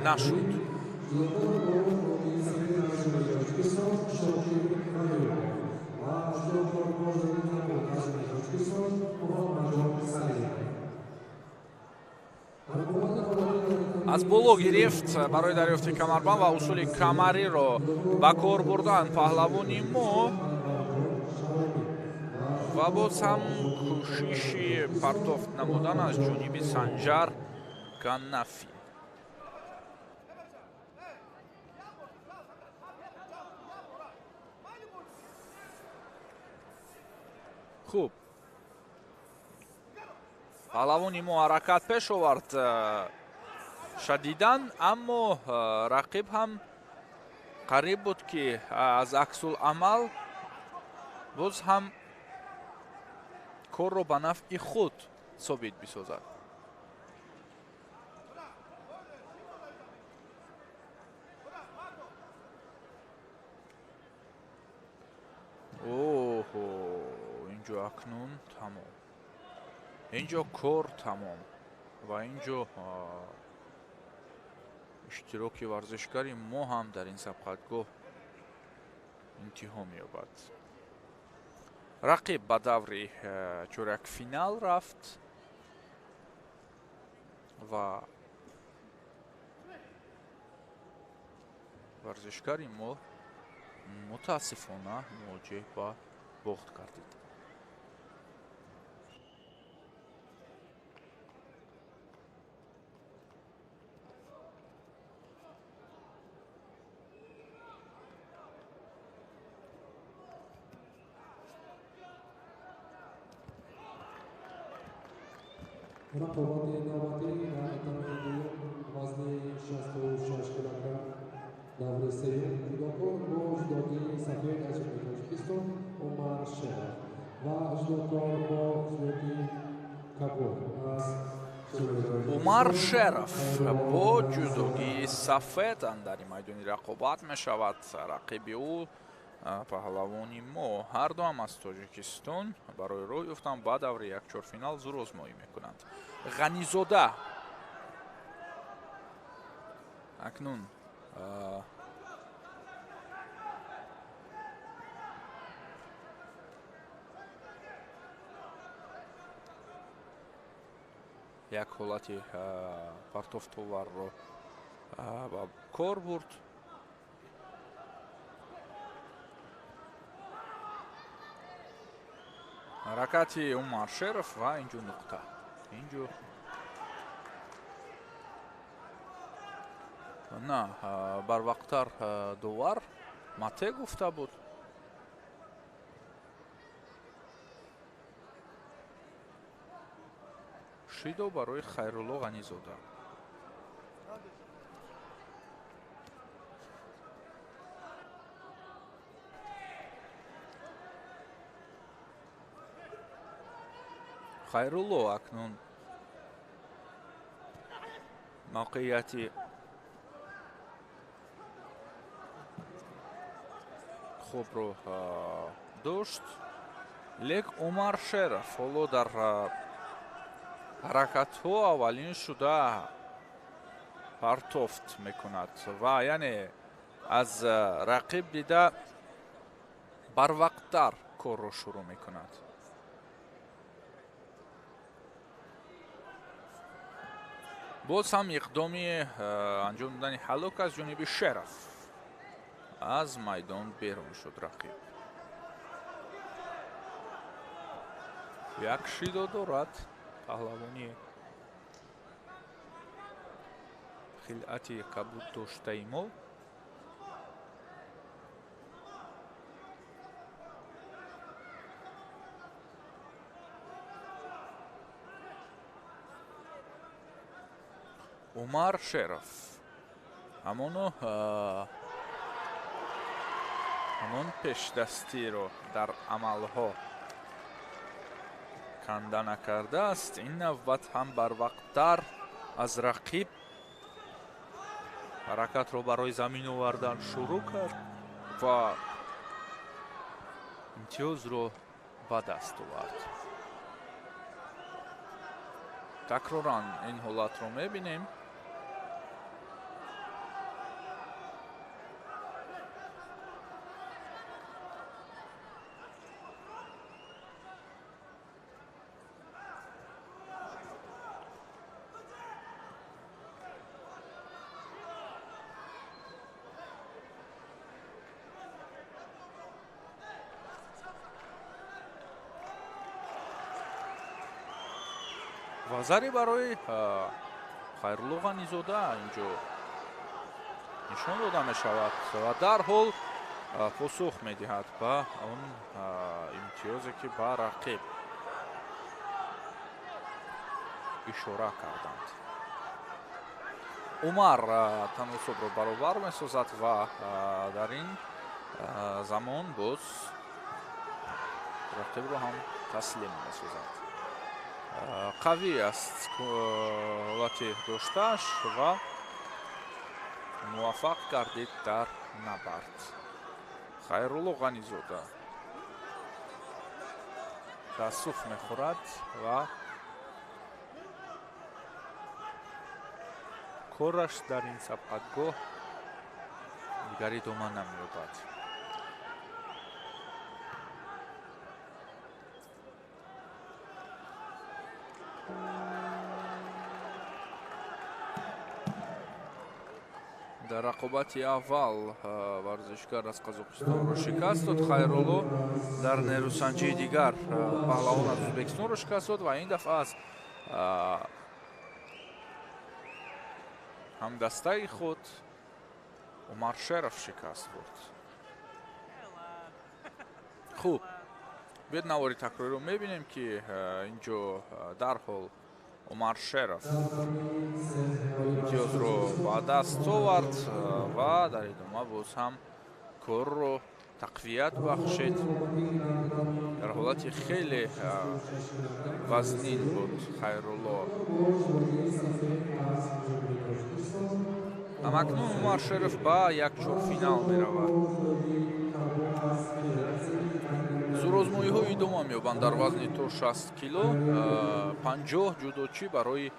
Speaker 4: нашуд. аз боло гирифт барои дарёфти камарбанд ва усули камариро ба кор бурдан паҳлавони мо ва боз ҳам кӯшиши партофт намудан аз ҷониби Санҷар Канафи. хуб, паҳлавони мо ҳаракат пеш овард шадидан, аммо рақиб ҳам қариб буд ки аз аксуламал боз ҳам корро ба нафъи худ собит бисозад. оҳо, инҷо акнун тамом, инҷо кор тамом ва инҷо иштироки варзишгари мо ҳам дар ин сабқатгоҳ интиҳо меёбад. рақиб ба даври чоракфинал рафт ва варзишгари мо мутаассифона мувоҷеҳ ба бохт гардид.
Speaker 1: رقابت نوبتی در اتمام دوم وزن 66 کیلوگرم دور سوم جودوکار با جودوگی سفید از تاجیکستان عمر شرف و جودوکار با جودوگی کابل از
Speaker 4: умар шераф бо ҷудогии сафедан дар ин майдони рақобат мешавад. рақиби ӯ паҳлавони мо ҳардуам аз тоҷикистон барои роҳ ёфтан ба даври якчорфинал зурозмоӣ мекунанд. ғанизода акнун як ҳолати партофтоварро ба кор бурд. ҳаракати умар шеров ва инҷо нуқта. инҷо на барвақттар довар мате гуфта буд. шидо барои хайрулло ғанизода. хайрулло акнун мавқеияти хубро дошт, лек умар шеров ҳоло дар ҳаракатҳо аввалин шуда партофт мекунад ва яъне аз рақиб дида барвақттар корро шурӯъ мекунад. боз ҳам иқдоми анҷом додани ҳалок аз ҷониби шеров. аз майдон берун шуд рақиб. як шидо дорад паҳлавони хилъати кабуд доштаи мо. умар шеров ҳамон пешдастиро дар амалҳо канда накардааст. ин навбат ҳам барвақттар аз рақиб ҳаракатро барои замин овардан шурӯъ кард ва имтиёзро ба даст овард. такроран ин ҳолатро мебинем. ва заре барои хайрулло ғанизода инҷо нишон дода мешавад ва дарҳол посух медиҳад ба он имтиёзе ки ба рақиб ишора карданд. умар таносубро баробар месозад ва дар ин замон боз рақибро ҳам таслим месозад. қавӣ аст ҳолати доштааш ва муваффақ гардид дар набард. хайрулло ғанизода таассуф мехӯрад ва кораш дар ин сабқатгоҳ дигар идома намеёбад. дар рақобати аввал варзишгар аз қазоқистонро шикаст дод. хайрулло дар нерӯсанҷии дигар паҳлавон аз ӯзбекистонро шикаст дод ва ин дафъа аз ҳамдастаи худ умар шеров шикаст бурд. хуб, биёед навори такрориро мебинем ки инҷо дарҳол Умар Шеров имтиёзро ба даст овард ва дар идома боз ҳам корро тақвият бахшед. Дар ҳолати хеле вазнин буд Хайрулло. Ҳамакнун Умар Шеров ба якчорфинал меравад. зурозмоиҳои идома меёбанд дар вазни то 60 кило. 50 ҷудочӣ барои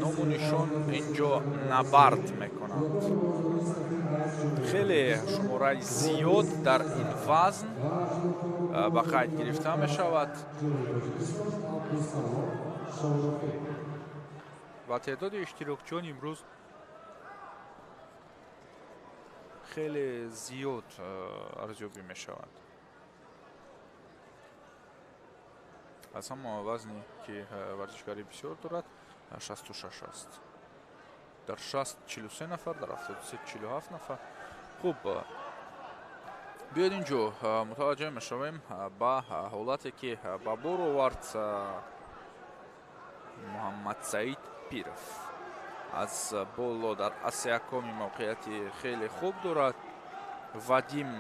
Speaker 4: ному нишон инҷо набард мекунанд. хеле шумораи зиёд дар ин вазн ба қайд гирифта мешавад. ва теъдоди иштирокчиён имрӯз хеле зиёд арзёбӣ мешавад. аз ҳама вазне ки варзишгари бисёр дорад 66 аст. дар 60 43 нафар, дар 73 47 нафар. хуб, биёед инҷо мутаваҷҷеҳ мешавем ба ҳолате ки ба бор овард Муҳаммадсаид Пиров. аз боло дар асякоми мавқеияти хеле хуб дорад. Вадим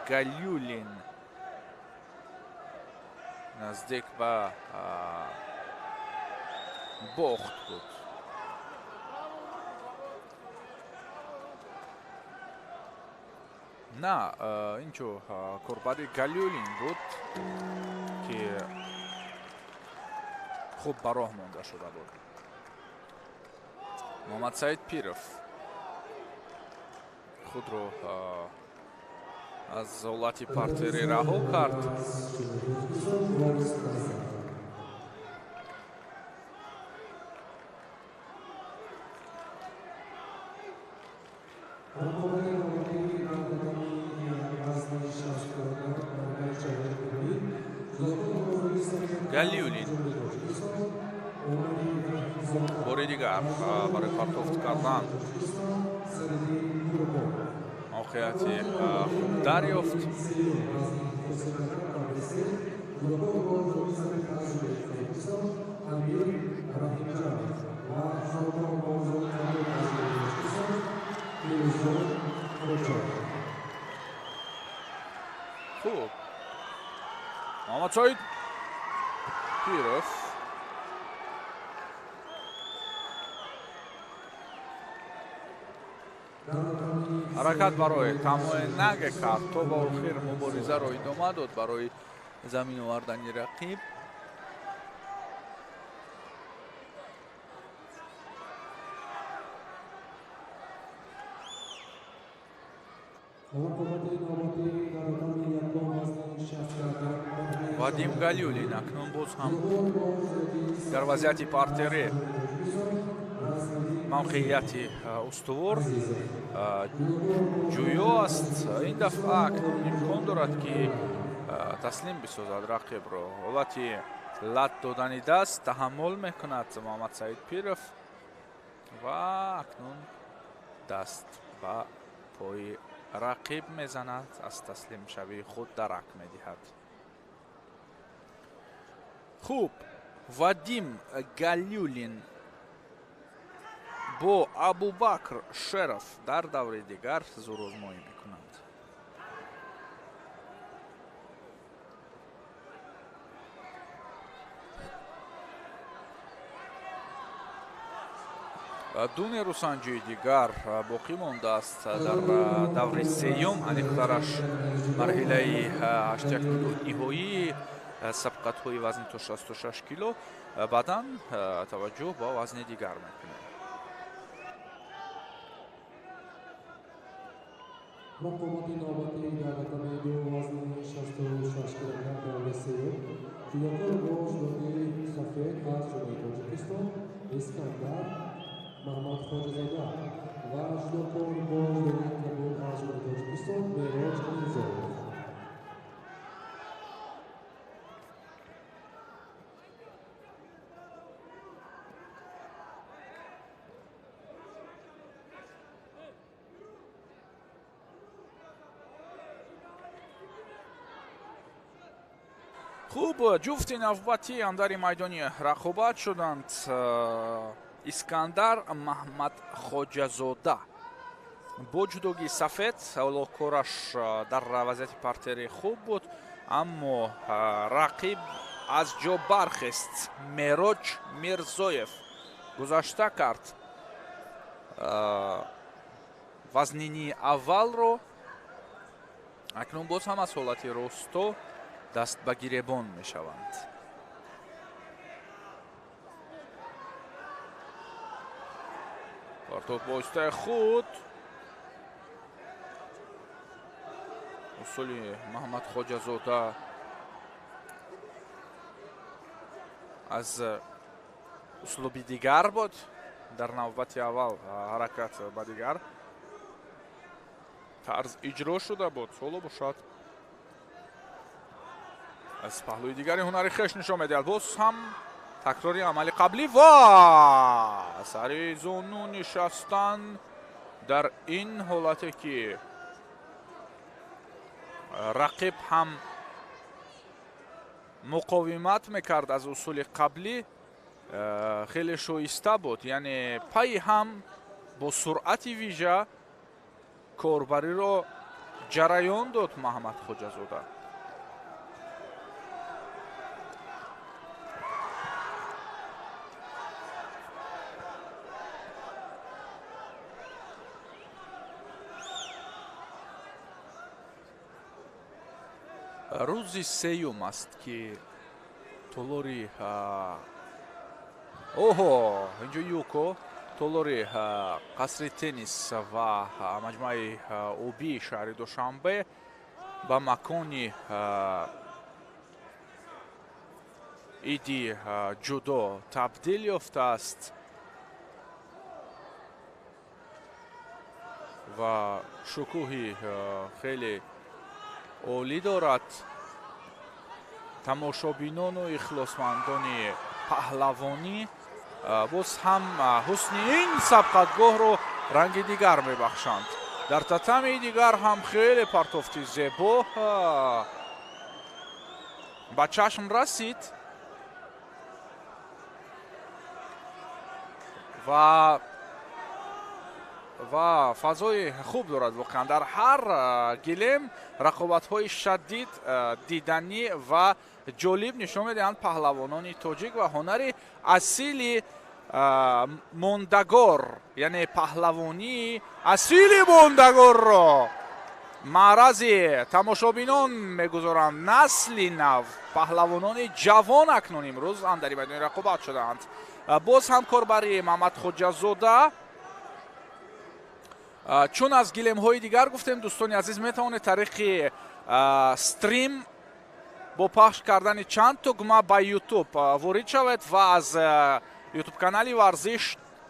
Speaker 4: Галюлин наздик ба бохт буд. на инчо корбари Галюлин буд ки хуб ба роҳ монда шуда буд. Муҳаммадсаид Пиров худро аз ҳолати партерӣ раҳо кард. Галюлин бори дигар барои партофт кардан мавқеияти хуб дарёфт. хуб, Муҳаммадсаид Пиров ҳаракат барои тамои наге кард. то ба охир муборизаро идома дод барои замин овардани рақиб. Вадим Галюлин акнун боз ҳам дар вазъияти партерӣ мавқеияти устувор ҷӯё аст. ин дафъа акнун имкон дорад ки таслим бисозад рақибро. ҳолати лат додани даст таҳаммул мекунад Муҳаммадсаид Пиров ва акнун даст ба пои рақиб мезанад. аз таслимшавии худ дарак медиҳад. хуб, Вадим Галюлин бо Абубакр Шеров дар даври дигар зурозмоӣ мекунанд. ду нерӯсанҷии дигар боқӣ мондааст дар даври сеюм. аниқтараш марҳилаи 8 ниҳоии сабқатҳои вазни то 66 кило. баъдан таваҷҷӯҳ ба вазни дигар мекунем.
Speaker 1: Raqobati navbatdagi g'alabadagi vazni 66 kg davri seyir. Juyakor bosh vaziri Safed az jumladan Tojikiston, Iskandar Mahmadxo'jazoda va juyakor bosh vaziri Kabul az jumladan Tojikiston, Meroj Alizov.
Speaker 4: хуб ҷуфти навбатӣ андари майдони рақобат шуданд. Искандар Маҳмадхоҷазода бо ҷудоги сафед кораш дар вазъияти партери хуб буд, аммо рақиб аз ҷо бархест. Мероҷ Мирзоев гузашта кард вазнини аввалро. акнун боз ҳам аз ҳолати росто даст ба гиребон мешаванд. партоф бо истаи худ усули Маҳмадхоҷазода аз услуби дигар буд. дар навбати аввал ҳаракат ба дигар тарз иҷро шуда буд. ҳоло бошад аз паҳлӯи дигари ҳунари хеш нишон медиҳад. боз ҳам такрори амали қаблӣ ва сари зону нишастан дар ин ҳолате ки рақиб ҳам муқовимат мекард аз усули қаблӣ хеле шоиста буд. яъне пай ҳам бо суръати вижа корбариро ҷараён дод Маҳмадхоҷазода. рӯзи сеюм аст ки толори инҷо юко толори қасри теннис ва маҷмӯаи обии шаҳри душанбе ба макони иди ҷудо табдил ёфтааст ва шукӯҳи хеле олӣ дорад. тамошобинону ихлосмандони паҳлавонӣ боз ҳам ҳусни ин сабқатгоҳро ранги дигар мебахшанд. дар татами дигар ҳам хеле партофти зебо ба чашм расид ва фазои хуб дорад. воқеан дар ҳар гилем рақобатҳои шадид диданӣ ва ҷолиб нишон медиҳанд паҳлавонони тоҷик ва ҳунари асили мондагор, яъне паҳлавонии асили мондагорро маърази тамошобинон мегузоранд. насли нав паҳлавонони ҷавон акнун имрӯз андари майдони рақобат шудаанд. боз ҳам корбари Маҳмадхоҷазода. чун аз гилемҳои дигар гуфтем, дӯстони азиз метавонед тариқи стрим бо пахш кардани чанд тугма ба ютуб ворид шавед ва аз ютуб канали варзиш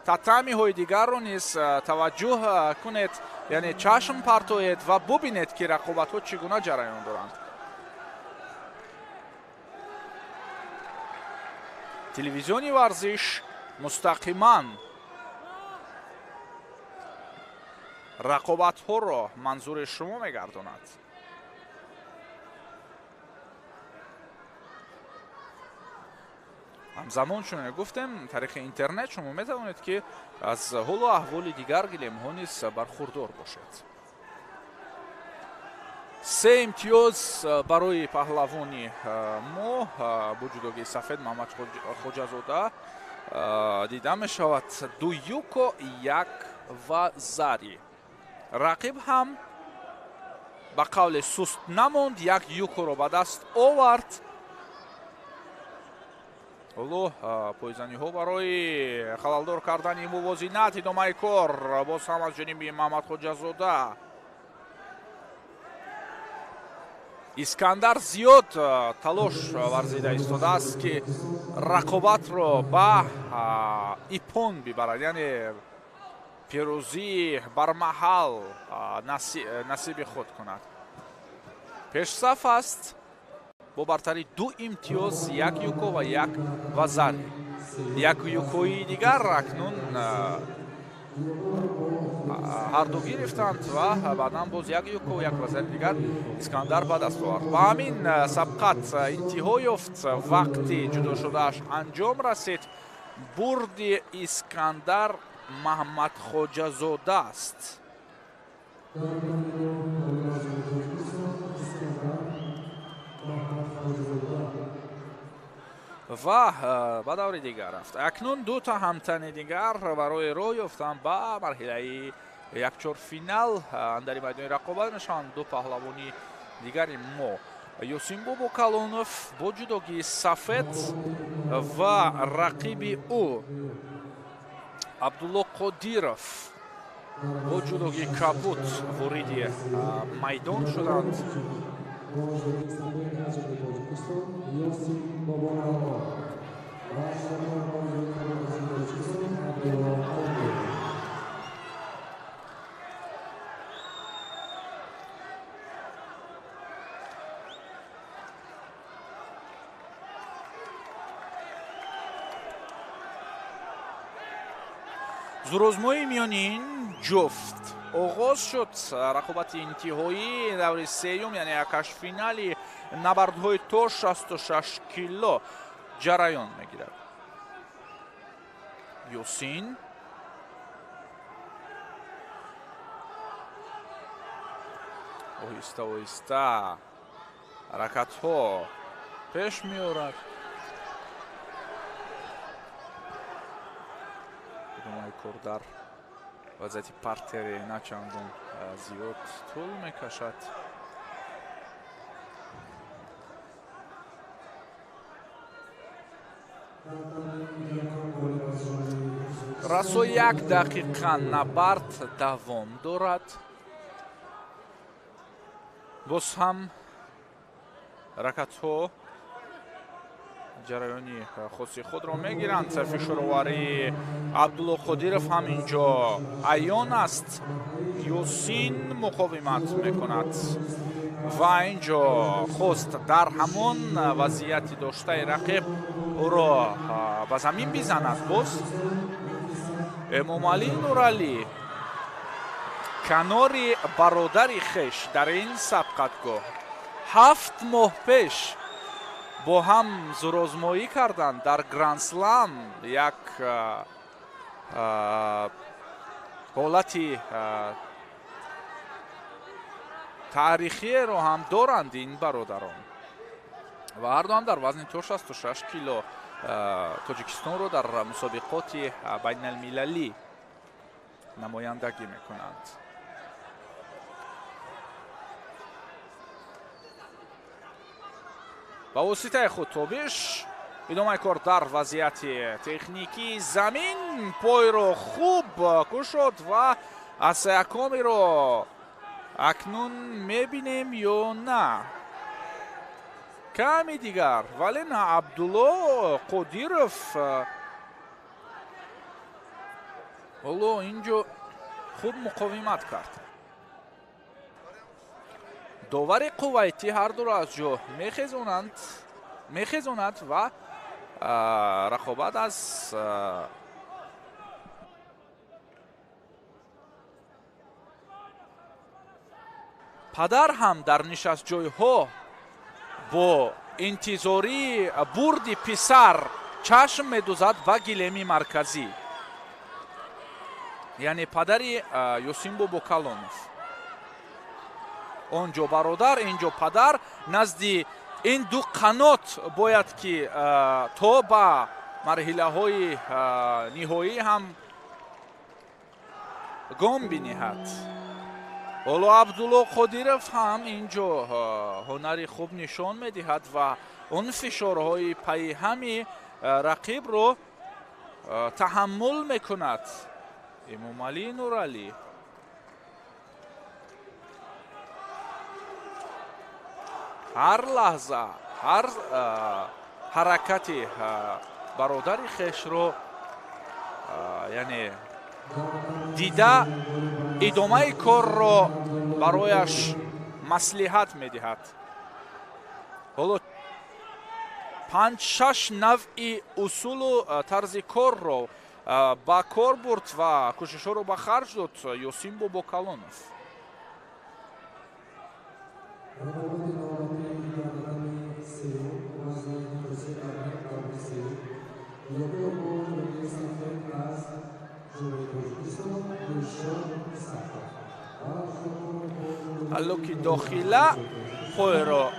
Speaker 4: татамиҳои дигарро низ таваҷҷӯҳ кунед, яъне чашм партоед ва бубинед ки рақобатҳо чӣ гуна ҷараён доранд. телевизиони варзиш мустақиман рақобатҳоро манзури шумо мегардонад. ҳамзамон чунин гуфтем, тариқи интернет шумо метавонед ки аз ҳолу аҳволи дигар гилемҳо низ бархурдор бошед. 3 имтиёз барои паҳлавони мо бо ҷудогии сафед Маҳмадхоҷазода дида мешавад. 2-1 ва зари. рақиб ҳам ба қавле суст намонд, 1-1-ро ба даст овард. ҳоло пойзаниҳо барои халалдор кардани мувозинат идомаи кор боз ҳам аз ҷониби Маҳмадхоҷазода. искандар зиёд талош варзида истодааст ки рақобатро ба ипон бибарад, яъне пирӯзӣ бармаҳал насиби худ кунад. пешсаф аст бо бартари 2 имтиёз, 1-1 ва 1 ва зари. 1-1-ҳои дигар акнун ҳарду гирифтанд ва баъдан боз як юку як вазият дигар Искандар ба даст овард. Ба ҳамин сабқат интиҳо ёфт, вақти ҷудошудааш анҷом расид. бурди Искандар Маҳмадхоҷазода аст. ва ба даври дигар рафт. Акнун дута ҳамтани дигар барои роҳ ёфтан ба марҳилаи якчорфинал андари майдони рақобат мешаванд. Ду паҳлавони дигари мо Юсинбо Бокалонов бо ҷудогии сафед ва рақиби ӯ Абдулло Қодиров бо ҷудогии кабуд вориди майдон шуданд. зурозмои миёни ин ҷуфт оғоз шуд. Рақобати интиҳоии даври сеюм, яъне якашфинали набардҳои то 66 кило ҷараён мегирад. Юсин оҳиста оҳиста ҳаракатҳо пеш меорад. кор дар вазъияти партере начандон зиёд тӯл мекашад. расо 1 дақиқа набард давом дорад. боз ҳам ҳаракатҳо ҷараёни хоси худро мегиранд. фишороварии Абдулло Қодиров ҳам инҷо аён аст. Юсин муқовимат мекунад ва инҷо хост дар ҳамон вазъияти доштаи рақиб ӯро ба замин бизанад. боз Эмомалӣ Нуралӣ канори бародари хеш дар ин сабқатгоҳ 7 моҳ пеш бо ҳам зурозмоӣ карданд дар гранд-слам. як ҳолати таърихиеро ҳам доранд ин бародарон ва ҳарду ҳам дар вазни то 66 кило тоҷикистонро дар мусобиқоти байналмилалӣ намояндагӣ мекунанд. ба воситаи худтобиш идомаи кор дар вазъияти техникии замин. пойро хуб кушод ва асаякомиро акнун мебинем ё на? ками дигар, вале на Абдулло Қодиров ҳоло инҷо хуб муқовимат кард. довари қуввайти ҳардуро аз ҷо мехезонад ва рақобат аз падар ҳам дар нишастҷойҳо бо интизории бурди писар чашм медӯзад ба гилеми марказӣ, яъне падари Юсинбо Бокалонов. онҷо бародар, инҷо падар. назди ин ду қанот бояд ки то ба марҳилаҳои ниҳоӣ ҳам гом биниҳад. ҳоло Абдулло Қодиров ҳам инҷо ҳунари хуб нишон медиҳад ва он фишорҳои пайҳами рақибро таҳаммул мекунад. Эмомалӣ Нуралӣ ҳар лаҳза, ҳар ҳаракати бародари хешро яъне дида идомаи корро барояш маслиҳат медиҳад. ҳоло 5-6 навъи усулу тарзи корро ба кор бурд ва кӯшишҳоро ба харҷ дод Ёсин Бобокалонов. аллоки дохила пойро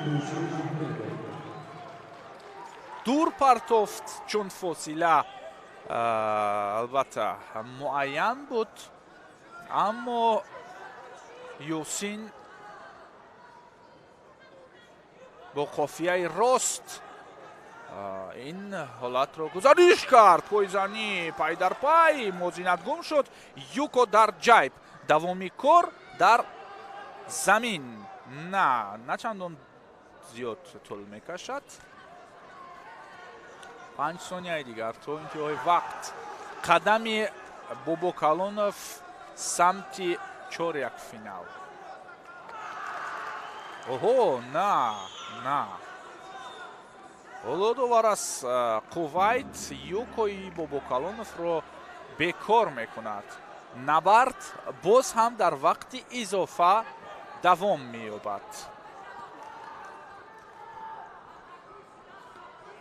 Speaker 4: дур партофт, чун фосила албатта муайян буд, аммо Ёсин бо қофияи рост ин ҳолатро гузариш кард. пойзанӣ пай дар пай, мозинат гум шуд. Юко дар ҷайб, давоми кор дар замин. на чандон зиёд тӯл мекашад. 5 сонияи дигар то интиҳои вақт. қадами Бобокалонов самти чорякфинал. оҳо, на ҳоло довар аз Кувайт юкои Бобокалоновро бекор мекунад. набард боз ҳам дар вақти изофа давом меёбад.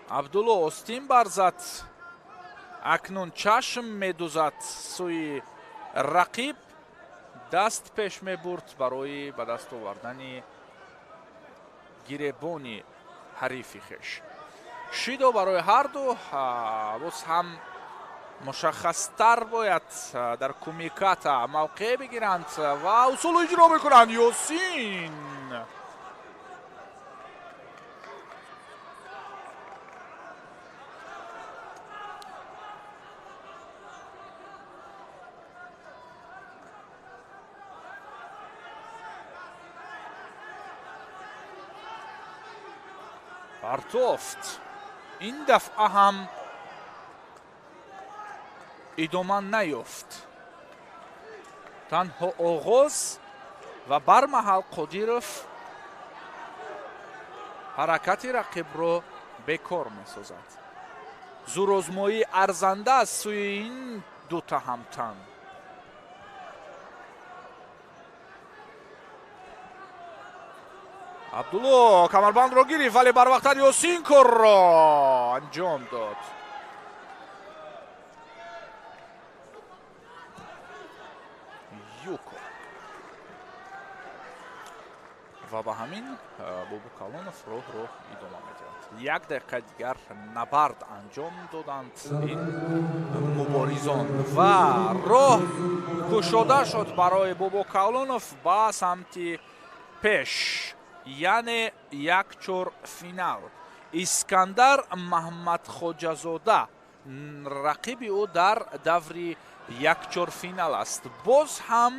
Speaker 4: Абдулло остин барзад, акнун чашм медузад сӯи рақиб, даст пеш мебурд барои ба даст овардани гиребони ҳарифи хеш. шидо барои ҳарду боз ҳам мушаххастар бояд дар кумиката мавқеъ бигиранд ва усулу иҷро мекунанд. Ёсин партофт ин дафъа ҳам идома наёфт. танҳо оғоз ва бармаҳал Қодиров ҳаракати рақибро бекор месозад. зурозмоии арзанда аз сӯи ин дута ҳамтан. Абдулло камарбандро гирифт, вале барвақтар Ёсин корро анҷом дод. юко ва ба ҳамин Бобокалонов роҳро идома медиҳад. 1 дақиқа дигар набард анҷом доданд ин муборизон ва роҳ кушода шуд барои Бобокалонов ба самти пеш, яъне якчор финал. Искандар Маҳмадхоҷазода рақиби ӯ дар даври якчорфинал аст. боз ҳам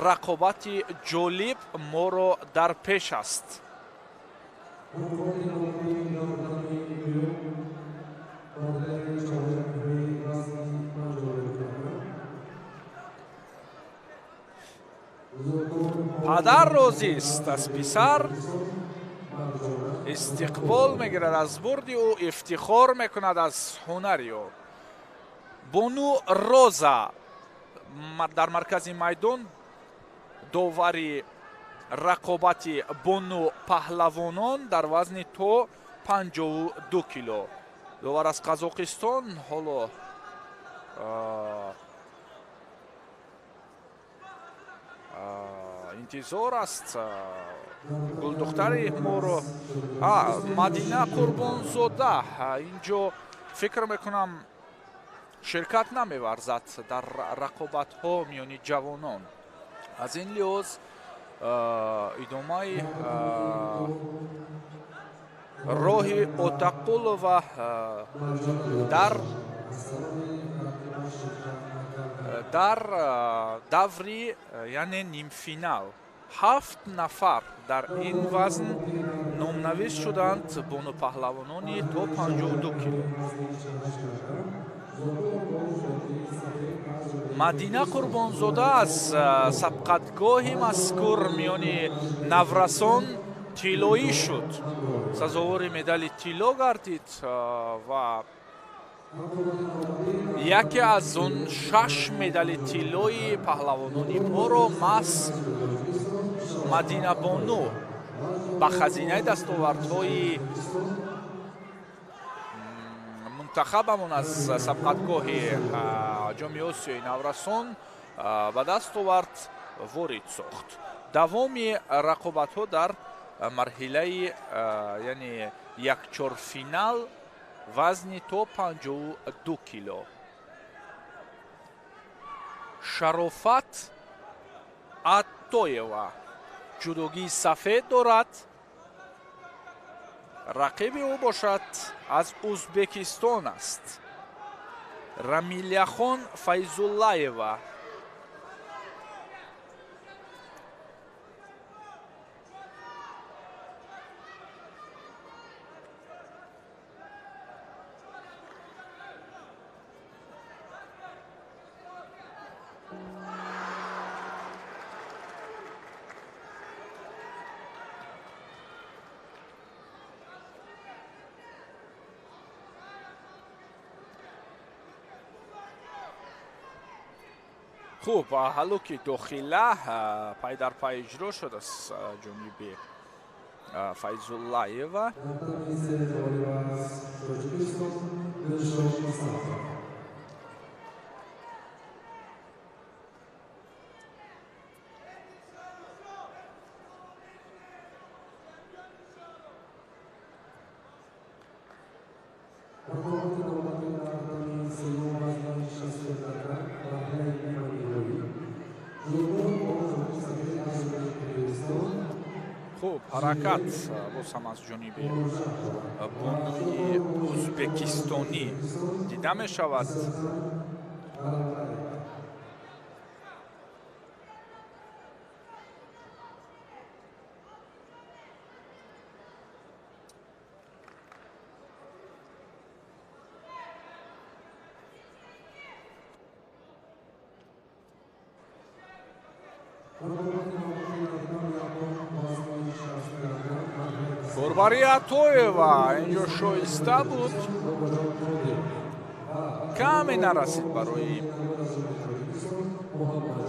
Speaker 4: рақобати ҷолиб моро дар пеш аст. падар розист аз писар, истиқбол мегирад аз бурди ӯ, ифтихор мекунад аз ҳунари ӯ. Бону Роза дар маркази майдон довари рақобати Бону Паҳлавонон дар вазни то 52 кило. довар аз Қазоқистон ҳоло интизор аст гулдухтари моро Мадина Қурбонзода инҷо фикр мекунам ширкат намеварзад дар рақобатҳо миёни ҷавонон. аз ин лиҳоз идомаи роҳи Отақулова дар даври яъне нимфинал 7 нафар дар ин вазн номнавис шуданд. Бону Паҳлавонони то 52 кило. Мадина Қурбонзода аз сабқатгоҳи мазкур миёни наврасон тиллоӣ шуд, сазовори медали тилло гардид ва яке аз он 6 медали тиллои паҳлавонони моро мас Мадинабону ба хазинаи дастовардҳои мунтахабамон аз сабқатгоҳи ҷоми осиёи наврасон ба даст овард ворид сохт. Давоми рақобатҳо дар марҳилаи яъне якчорфинал вазни то 52 кило. Шарофат Аттоева ҷудогии сафед дорад. рақиби ӯ бошад аз Узбекистон аст. Рамиляхон Файзуллаева. хуб, ҳалоки дохила пай дар пай иҷро шуд аз ҷониби Файзуллаева. хуб, ҳаракат боз ҳам аз ҷониби бонуи ӯзбекистонӣ дида мешавад. корбари Атоева инҷо шоиста буд, каме нарасид барои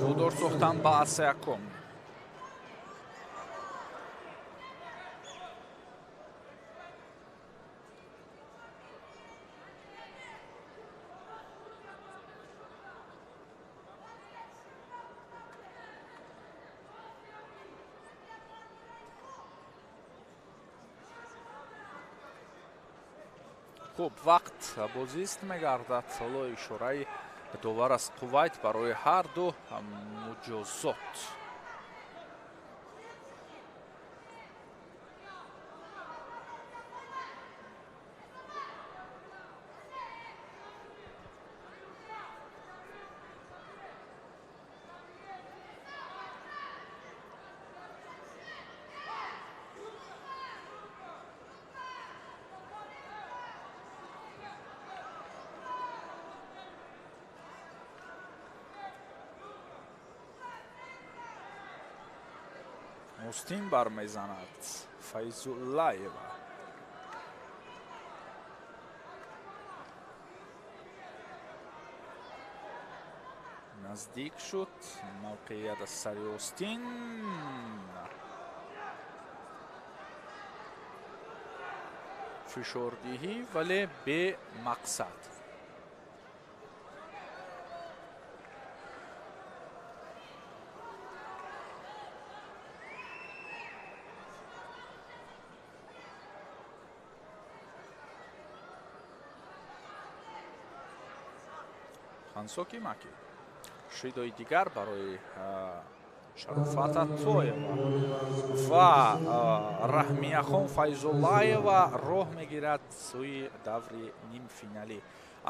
Speaker 4: водор сохтан ба асякон. хуб, вақт бозист мегардад. ҳоло ишораи довар аз қуввайт барои ҳар ду муҷозот. остин бармезанад Файзуллаева. наздик шуд, мавқеият аз сари остин. фишордиҳӣ вале бемақсад. хансоки маки шидои дигар барои Шарофат Аттоева ва Раҳмияхон Файзуллаева роҳ мегирад сӯи даври нимфиналӣ.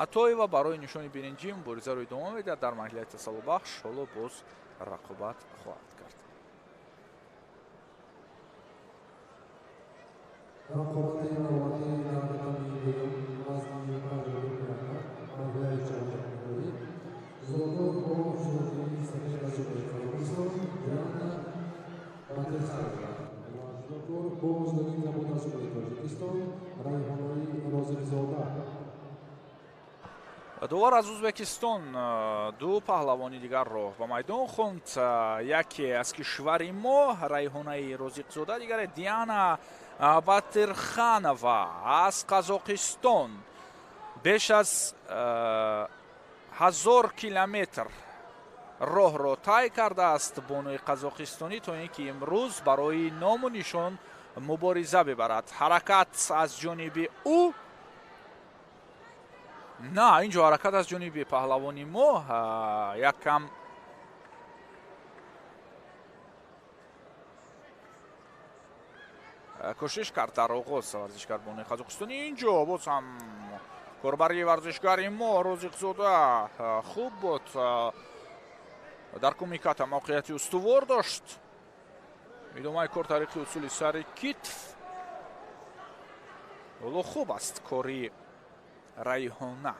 Speaker 4: Аттоева барои нишони биринҷӣ муборизаро идома медиҳад. дар марҳилаи тасаллубахш ҳоло боз рақобат хоҳад кард. довар аз Узбекистон ду паҳлавони дигарро ба майдон хонд. яке аз кишвари мо Райҳонаи Розиқзода, дигаре Диана Батирханова аз Қазоқистон. беш аз 1000 километр роҳро тай кардааст бонуи қазоқистонӣ то ин ки имрӯз барои ному нишон мубориза бибарад. ҳаракат аз ҷониби ӯ, на инҷо ҳаракат аз ҷониби паҳлавони мо якам кӯшиш кард дар оғоз варзишгар бонуи қазоқистонӣ. инҷо боз ҳам корбари варзишгари мо Розиқзода хуб буд, дар кумиката мавқеияти устувор дошт. идомаи кор тариқи усули сари китф. оло хуб аст кори Райҳона.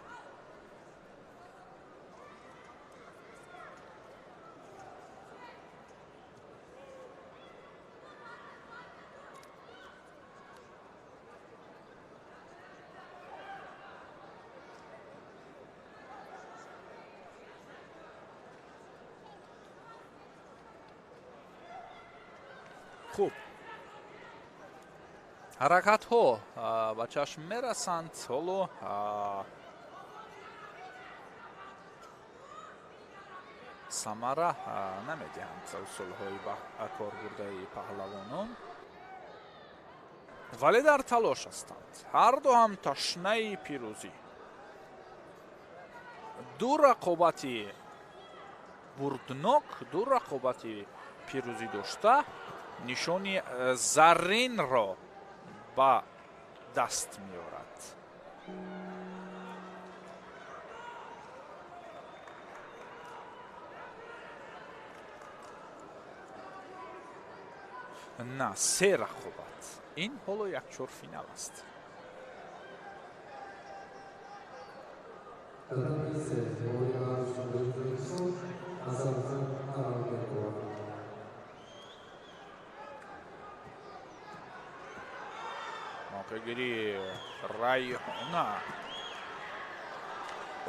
Speaker 4: хуб, ҳаракатҳо ба чашм мерасанд. ҳоло самара намедиҳанд усулҳои ба корбурдаи паҳлавонон, вале дар талош ҳастанд. ҳарду ҳам ташнаи пирӯзӣ. ду рақобати бурднок, ду рақобати пирӯзӣ дошта нишони зарринро ба даст меорад. на се рақобат. ин ҳоло якчорфинал аст. мавқеъгирӣ Райҳона.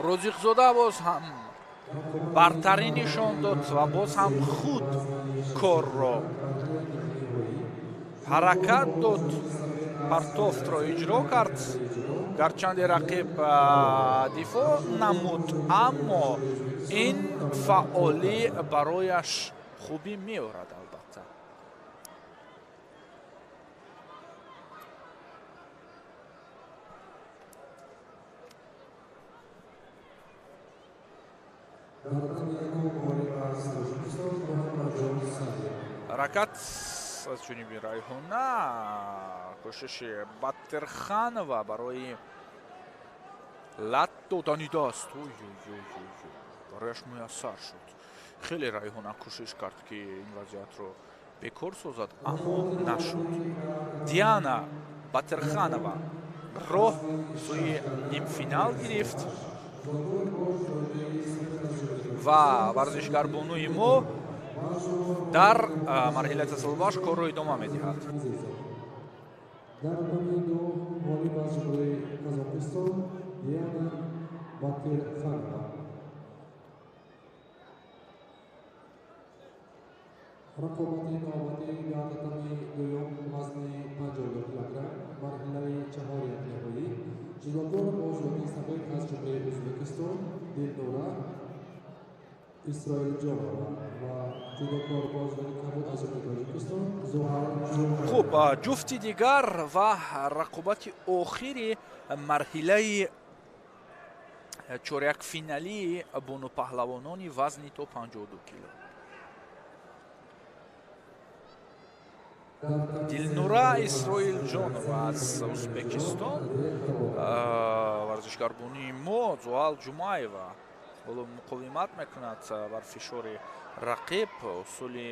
Speaker 4: Розиқзода боз ҳам бартарӣ нишон дод ва боз ҳам худ корро ҳаракат дод, партофтро иҷро кард. гарчанде рақиб дифоъ намуд, аммо ин фаъолӣ барояш хубӣ меорад. албатта ҳаракат аз ҷониби Райҳона, кӯшиши Батирханова барои лат додани даст. барояш муяссар шуд. хеле Райҳона кӯшиш кард ки ин вазъиятро бекор созад, аммо нашуд. Диана Батирханова роҳ сӯи нимфинал гирифт ва варзишгарбонуи мо дар марҳилаи тасаллубаш корро идома медиҳад.
Speaker 1: Дар помиду волейболчиҳои Қазоқистон Диана Батирханова. рақобати навбатӣ дар татами дуюм вазни 52 килограмм марҳилаи чаҳоряк ниҳоӣ. ҷудокор бо ҷони сафед аз ҷумлаи Ӯзбекистон Дилнура Исроилҷонова ва ҷудокор бо ҷони кабуд аз ҷумлаи Тоҷикистон Зуҳар Ҷумова.
Speaker 4: хуб, ҷуфти дигар ва рақобати охири марҳилаи чорякфиналии бонупаҳлавонони вазни то 52 кило. Дилнура Исроилҷонова аз Ӯзбекистон, варзишгарбонии мо Зуҳал Ҷумаева ҳоло муқовимат мекунад бар фишори рақиб. усули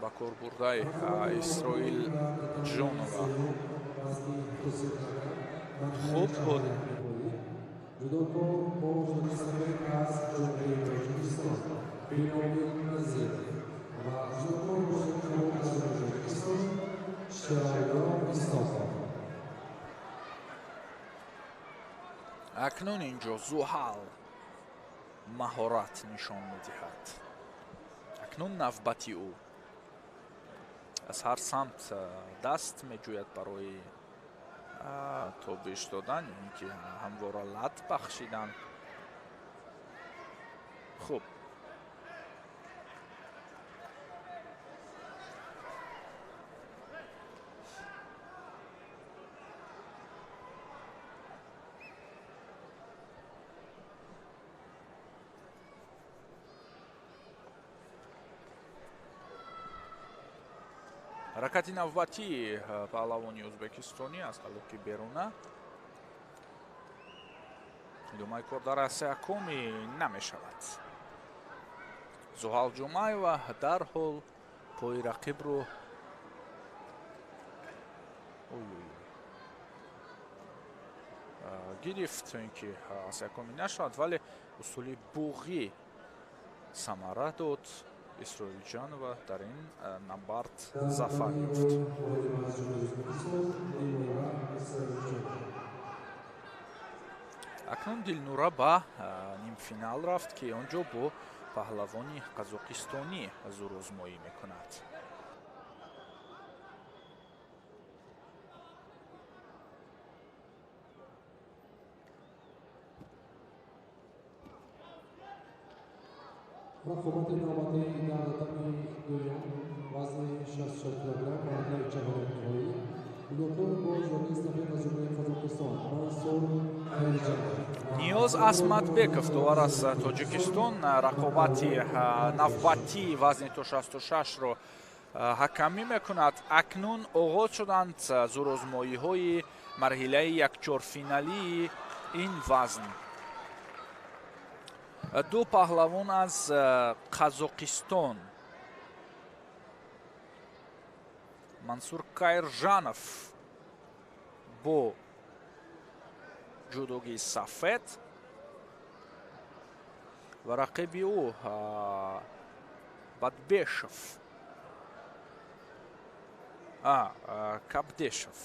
Speaker 4: ба корбурдаи Исроилҷонова хуб буд. акнун инҷо зуҳал маҳорат нишон медиҳад. акнун навбати ӯ аз ҳар самт даст меҷӯяд барои тобиш додан, ин ки ҳамвора лат бахшидан. хуб, ҳаракати навбатии паҳлавони ӯзбекистонӣ аз ҳалоки беруна. идомаи кор дар сеякуми намешавад. зуҳал ҷумаева дарҳол пои рақибро гирифт, ин ки сеякуми нашавад, вале усули буғӣ самара дод. исроилҷанова дар ин набард зафар ёфт. акнун дилнура ба нимфинал рафт, ки он ҷо бо паҳлавони қазоқистонӣ зӯрозмоӣ мекунад.
Speaker 1: رقابت نوبتی در رقم دوم وزن 64 کیلوگرم مرحله چهارم نهایی دکتر با ژورنالیست نفر از جمهوری قزاقستان منصور خیرجان.
Speaker 4: ниёз асматбеков довар аз тоҷикистон рақобати навбатӣ вазни то 66-ро ҳакамӣ мекунад. акнун оғоз шуданд зӯрозмоиҳои марҳилаи якчорфиналии ин вазн. ду паҳлавон аз қазоқистон, мансур кайржанов бо ҷудогии сафед ва рақиби ӯ бадбешов кабдешов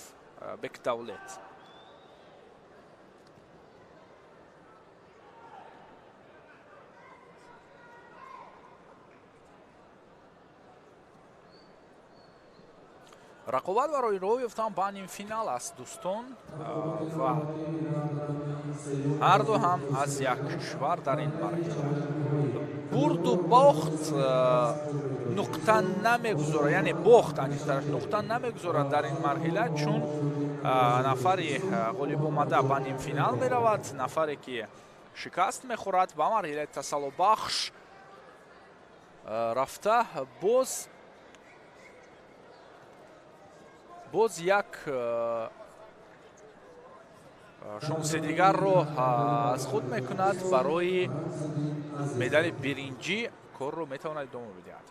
Speaker 4: бекдавлет. рақобат барои роҳ ёфтан ба нимфинал аст дӯстон, ва ҳарду ҳам аз як кишвар дар ин марҳила. бурду бохт нуқта намегузорад, яъне бохт анчитараш нуқта намегузорад дар ин марҳила, чун нафари ғолибомада ба нимфинал меравад, нафаре ки шикаст мехӯрад ба марҳилаи тасаллубахш рафта боз як шонси дигарро аз худ мекунад барои медали биринҷӣ. корро метавонад идома бидиҳад.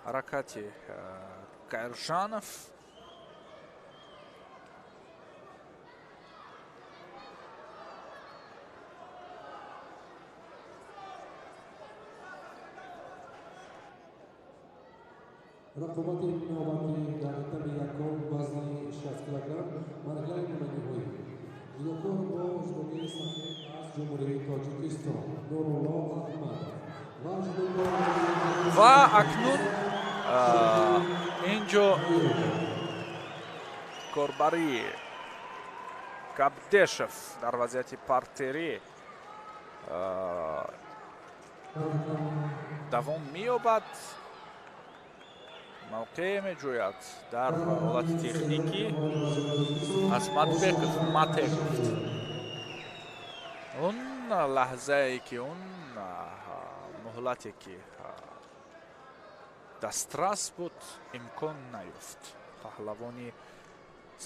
Speaker 4: ҳаракати кайржанов
Speaker 1: رقابت نوبتی در رقم یکم وزن 60 کیلوگرم مرحله نهایی دکتر با ژورنالیست نفر از جمهوری تاجیکستان نورالله احمد
Speaker 4: ва акнун ин ҷо корбари кабдешев дар вазъияти партерӣ давом меёбад, мавқеъ меҷӯяд дар ҳолати техникӣ. асматбеков мате гуфт. он лаҳзае ки он муҳлате ки дастрас буд имкон наёфт. паҳлавони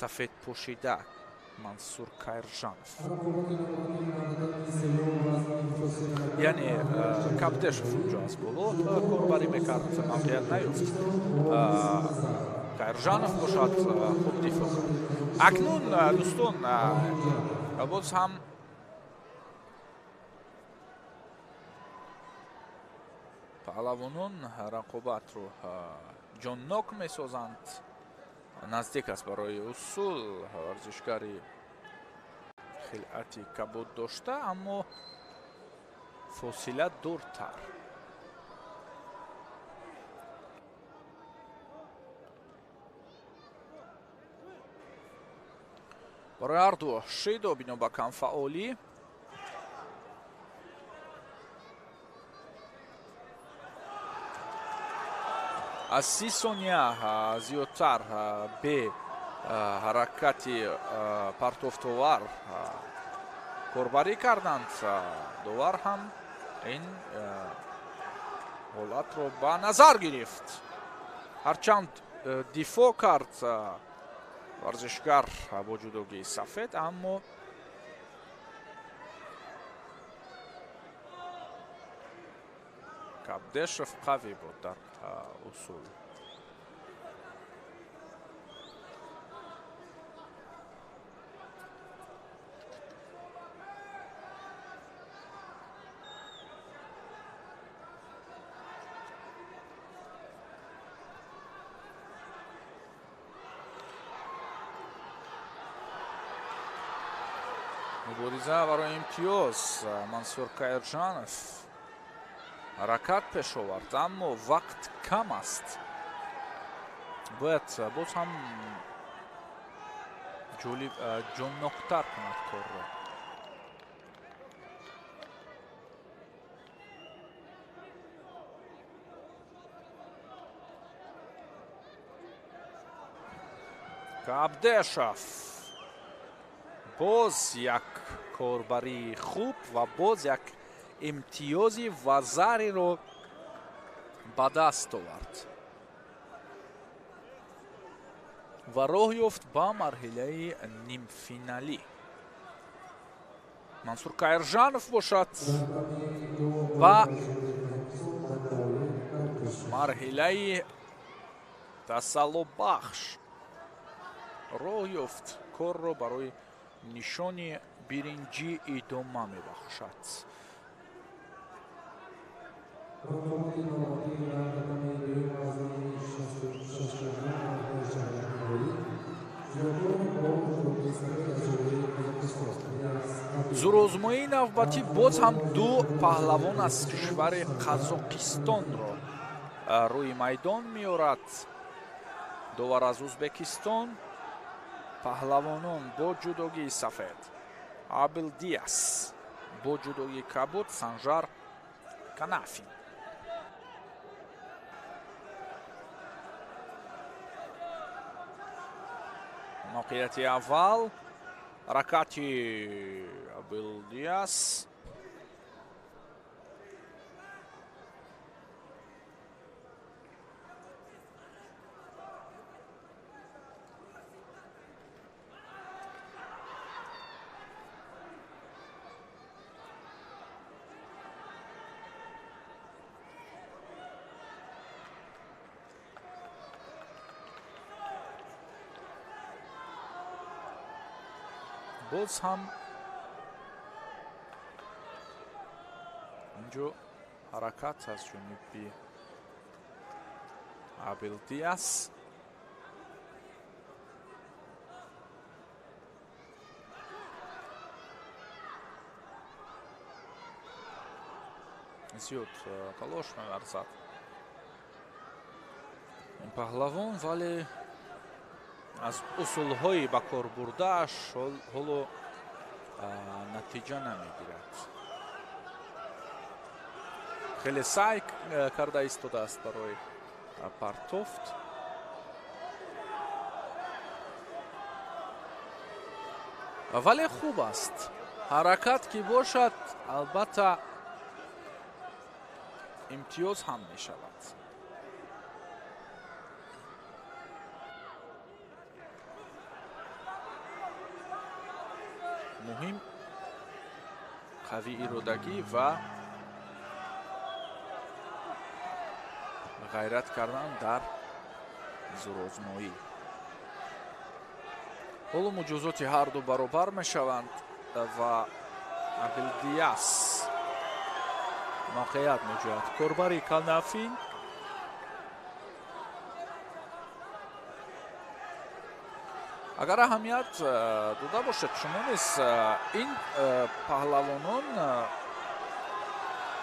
Speaker 4: сафедпӯшида мансур кайржанов, яъне кабдешов онҷо аз боло корбарӣ мекард, мавқеъат наёфт. кайржанов бошад хуб дифоъ кард. акнун дӯстон боз ҳам паҳлавонон рақобатро ҷоннок месозанд. наздик аст барои усул варзишгари хилати кабуд дошта, аммо фосила дуртар. барои ҳарду шидо бино ба камфаъолӣ аз 30 сония зиёдтар бе ҳаракати партофтовар корбарӣ карданд. довар ҳам ин ҳолатро ба назар гирифт. ҳарчанд дифоъ кард варзишгар бо ҷудогии сафед, аммо кабдешев қавӣ буд дар усул. мубориза барои имтиёз Мансур Каирҷанов ҳаракат пеш овард, аммо вақт кам аст. бояд боз ҳам ҷонноктар кунад корро. Кабдешев боз як корбарии хуб ва боз як имтиёзи вазариро ба даст овард ва роҳ ёфт ба марҳилаи нимфиналӣ. Мансур Каирҷанов бошад ба марҳилаи тасаллубахш роҳ ёфт. корро барои нишони биринҷӣ идома мебахшад. зурозмоии навбатӣ боз ҳам ду паҳлавон аз кишвари Қазоқистонро рӯи майдон меорад. довар аз Ӯзбекистон, паҳлавонон бо ҷудогии сафед Абилдиас, бо ҷудогии кабуд Санжар Канафин. моқеияти аввал ҳаракати Абилдиас боз ҳам инҷо ҳаракат аз ҷониби Абилдиас. зиёд талош меварзад ин паҳлавон, вале аз усулҳои ба кор бурдааш ҳоло натиҷа намегирад. хеле сай карда истодааст барои партофт. вале хуб аст ҳаракат ки бошад, албатта имтиёз ҳам мешавад. муҳим қавӣ иродагӣ ва ғайрат кардан дар зурозмоӣ. ҳоло муҷозоти ҳарду баробар мешаванд ва Абилдиас موقعیت میجوید کورباری کانافی اگر اهمیت داده باشد شما نیست این پهلوانان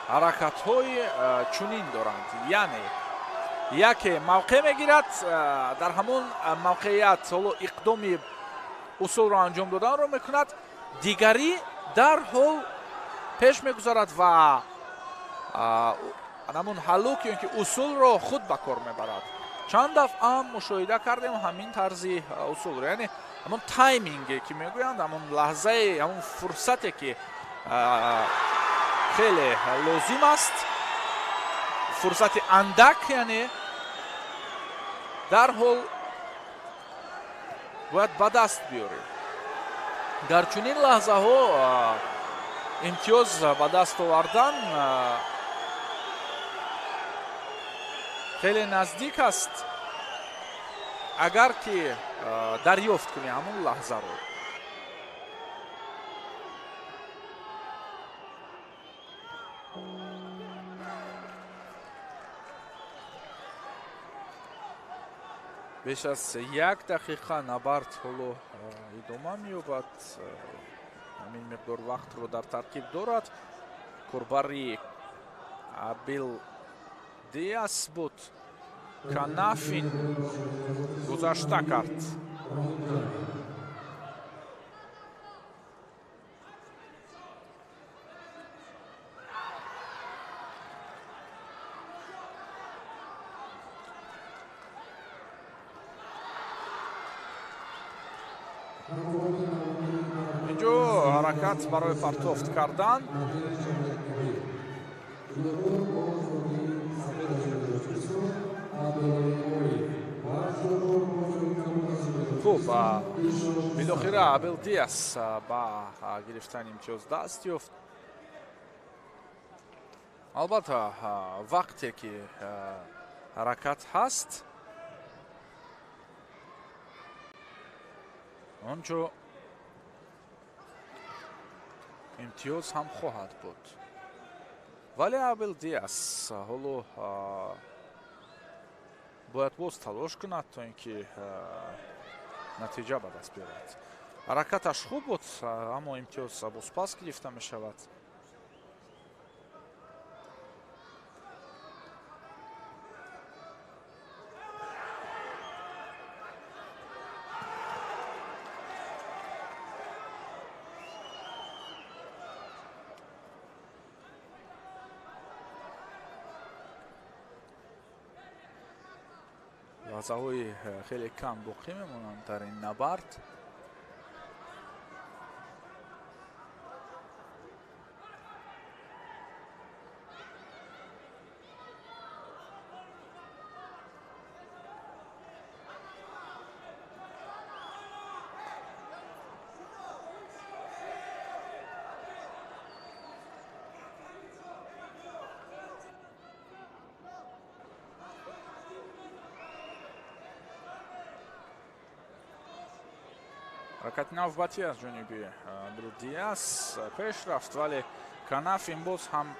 Speaker 4: حرکت های چنین دارند یعنی یکی موقع میگیرد در همون موقعیت اقدامی اصول را انجام دادن رو میکند دیگری در حال پیش میگذارد و همون حلوکی که اصول رو خود به کار میبرد چند دفعه هم مشاهده کردیم همین طرزی اصول یعنی همون تایمینگی که میگویند همون لحظه همون فرصتی که خیلی لازم است فرصت اندک یعنی در حال باید به دست بیاریم در چنین لحظه ها امتیاز به دست آوردن خیلی نزدیک است اگر که دریافت کنی همون لحظه رو بیش از 1 دقیقه نبرد حالا ادامه می‌یابد همین مقدار وقت رو در ترکیب دارد کورباری ابیل دیاس بود کانافین گذشته کرد اینجا حرکت برای پرتافت کردن خوب بالاخره ابیل دیاس با گرفتن امتیاز دست یافت البته وقتی که حرکت هست اونجا امتیاز هم خواهد بود ولی ابیل دیاس حالا باید باز تلاش کند تا اینکه نتیجه به دست بیارد حرکتش خوب بود اما امتیاز باز پس گرفته می شود لحظه های خیلی کم باقی میمونند در این نبرد حرکت نوبتی از جانبی ابیل دیاس پیش رفت ولی کانافین باز هم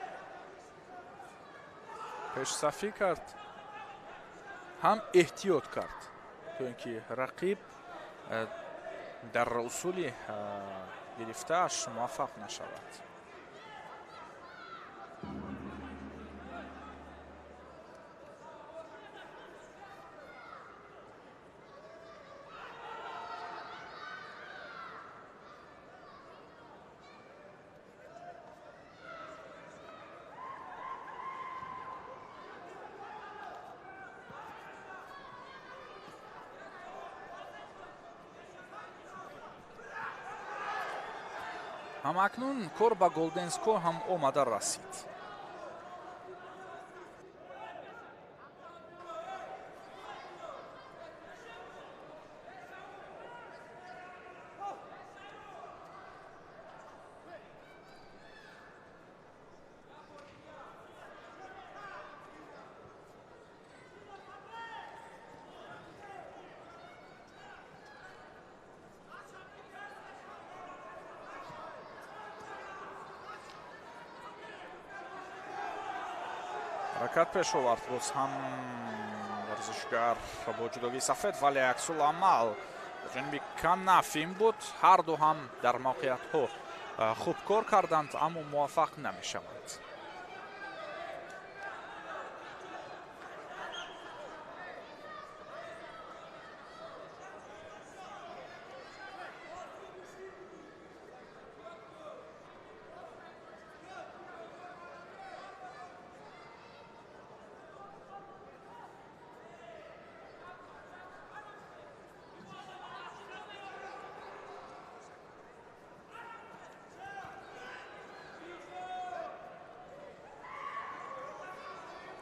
Speaker 4: پیش صفی کرد هم احتیاط کرد تا اینکه رقیب در اصول گرفته‌اش موفق نشود همکنون کور به گلدنسکو هم آمده رسید ҳаракат пешовард боз ҳам варзишгар бо ҷудогии сафед, вале аксуламал ҷаниби Канафин буд. ҳарду ҳам дар мавқеиятҳо хуб кор карданд, аммо муваффақ намешаванд.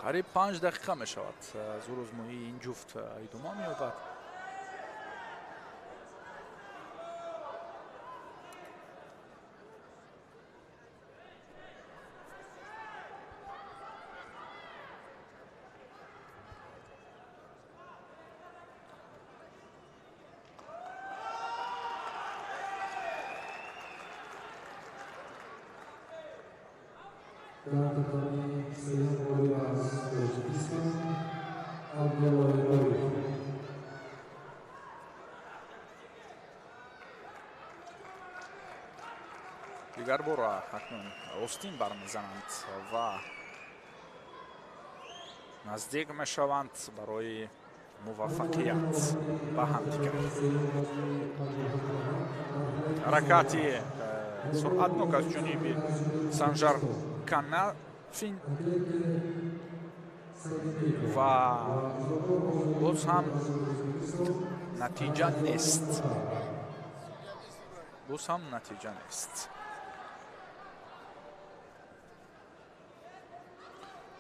Speaker 4: қариб 5 дақиқа мешавад зурузмоии ин ҷуфт идома меёбад. дигар бора акнун остин бармезананд ва наздик мешаванд барои муваффақият ба ҳамдигар. ҳаракати суръатнок аз ҷониби Санжар Канафин ва боз ҳам натиҷа нест.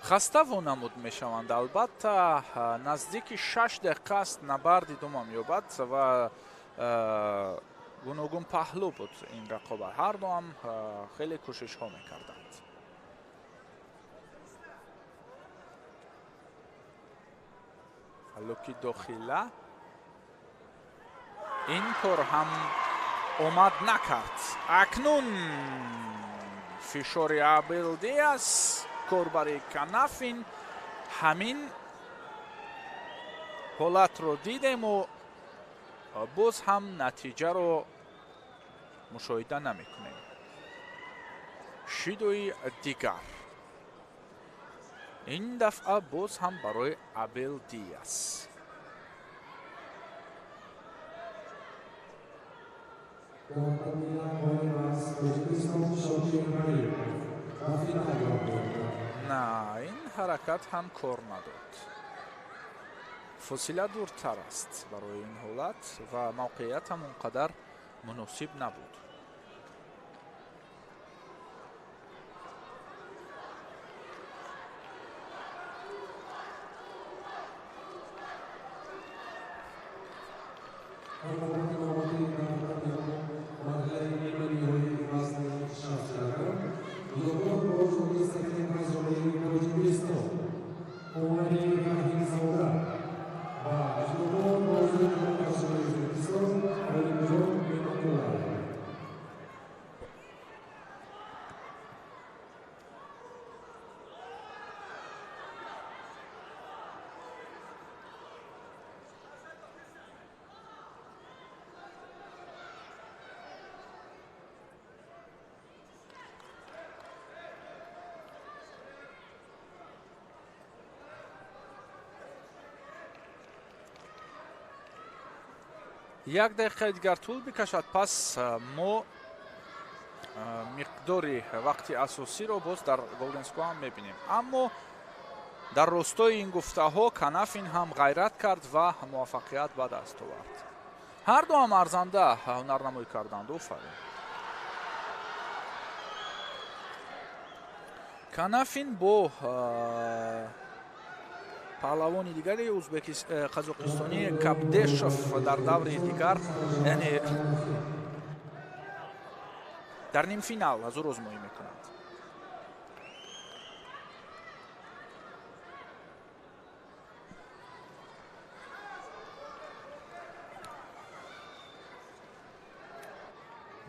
Speaker 4: хаста вонамуд мешаванд. албатта наздики 6 дақиқа аст набард идома меёбад ва гуногун паҳлӯ буд ин рақобат. ҳарду ҳам хеле кӯшишҳо мекарданд. ҳаллуки дохила ин кор ҳам омад накард. акнун фишори Абелдиас корбари Канафин. ҳамин ҳолатро дидему боз ҳам натиҷаро мушоҳида намекунем. шидои дигар ин дафъа боз ҳам барои Абелдиас. на ин ҳаракат ҳам кор надод. фосила дуртар аст барои ин ҳолат ва мавқеият ҳам он қадар муносиб набуд. як дақиқаи дигар тӯл мекашад. пас мо миқдори вақти асосиро боз дар голденско ҳам мебинем. аммо дар ростои ин гуфтаҳо Канафин ҳам ғайрат кард ва муваффақият ба даст овард. ҳарду ҳам арзанда ҳунарнамоӣ карданд. офарин. Канафин бо паҳлавони дигари қазоқистони Кабдешов дар даври дигар, яъне дар нимфинал зурӯзмоӣ мекунанд.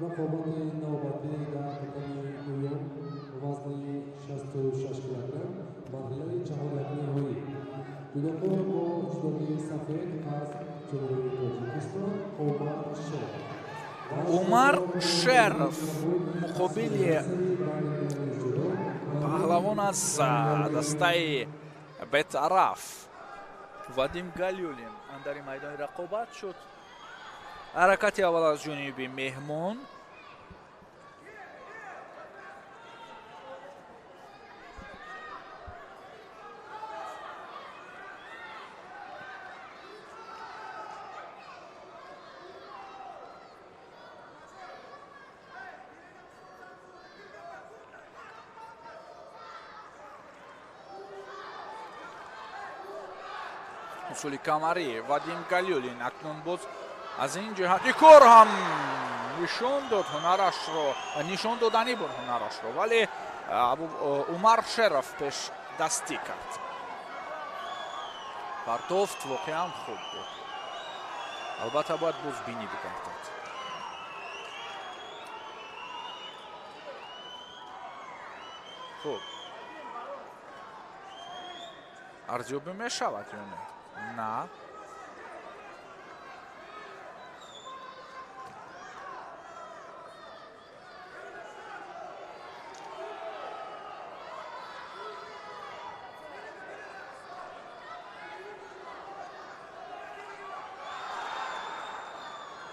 Speaker 1: Raqobati navbati dar o'yin vazni 66 kg marhilai Jahongir Hoyi. Juda ko'p bu ijtimoiy safed qaz Tojikiston Omar Sherov.
Speaker 4: умар шеров муқобили паҳлавон аз дастаи бетараф вадим галюлин андари майдони рақобат шуд. ҳаракати аввал аз ҷониби меҳмон. ҳусули камарӣ вадим галюлин акнун боз аз ин ҷиҳати кор ҳам нишон дод ҳунарашро, нишон доданӣ буд ҳунарашро, вале умар шеров пешдастӣ кард. партофт воқеан хуб буд. албатта бояд бозбинӣ бигардад. хуб арзёбӣ мешавад ё не? На.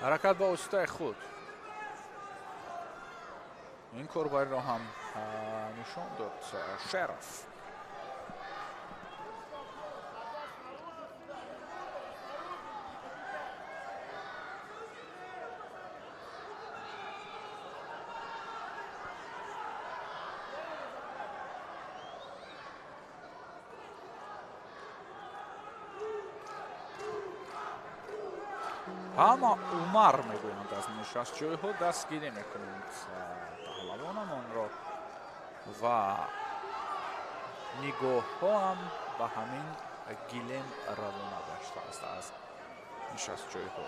Speaker 4: ҳаракат ба воситаи худ. ин корбариро ҳам нишон дод шеров. ҳама умар мегӯянд аз нишастҷойҳо дастгирӣ мекунанд паҳлавонамонро ва нигоҳҳоам ба ҳамин гилем равона гаштааст аз нишастҷойҳо.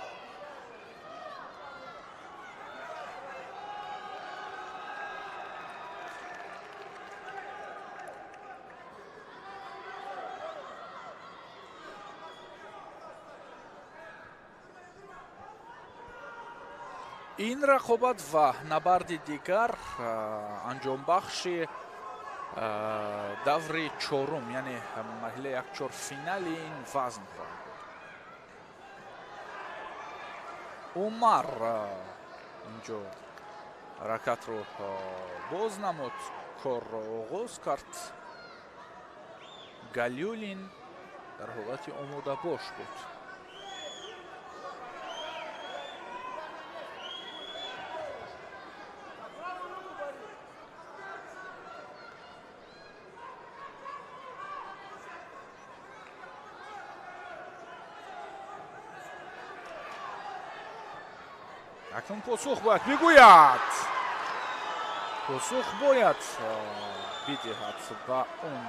Speaker 4: ин рақобат ва набарди дигар анҷомбахши даври чорум, яъне марҳилаи якчорфинали ин вазн хоҳад буд. умар инҷо ҳаракатро боз намуд, корро оғоз кард. галюлин дар ҳолати омодабош буд. акнун посух бояд бигӯяд. посух бояд бидиҳад ба он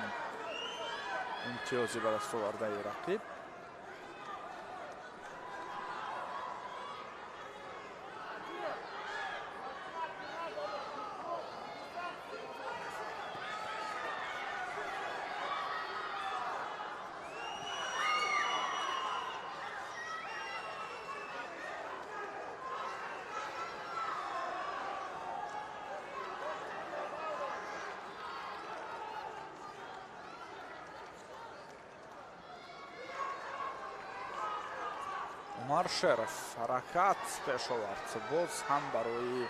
Speaker 4: имтиёзи ба дастовардаи рақиб. умар шеров ҳаракат пеш овард, боз ҳам барои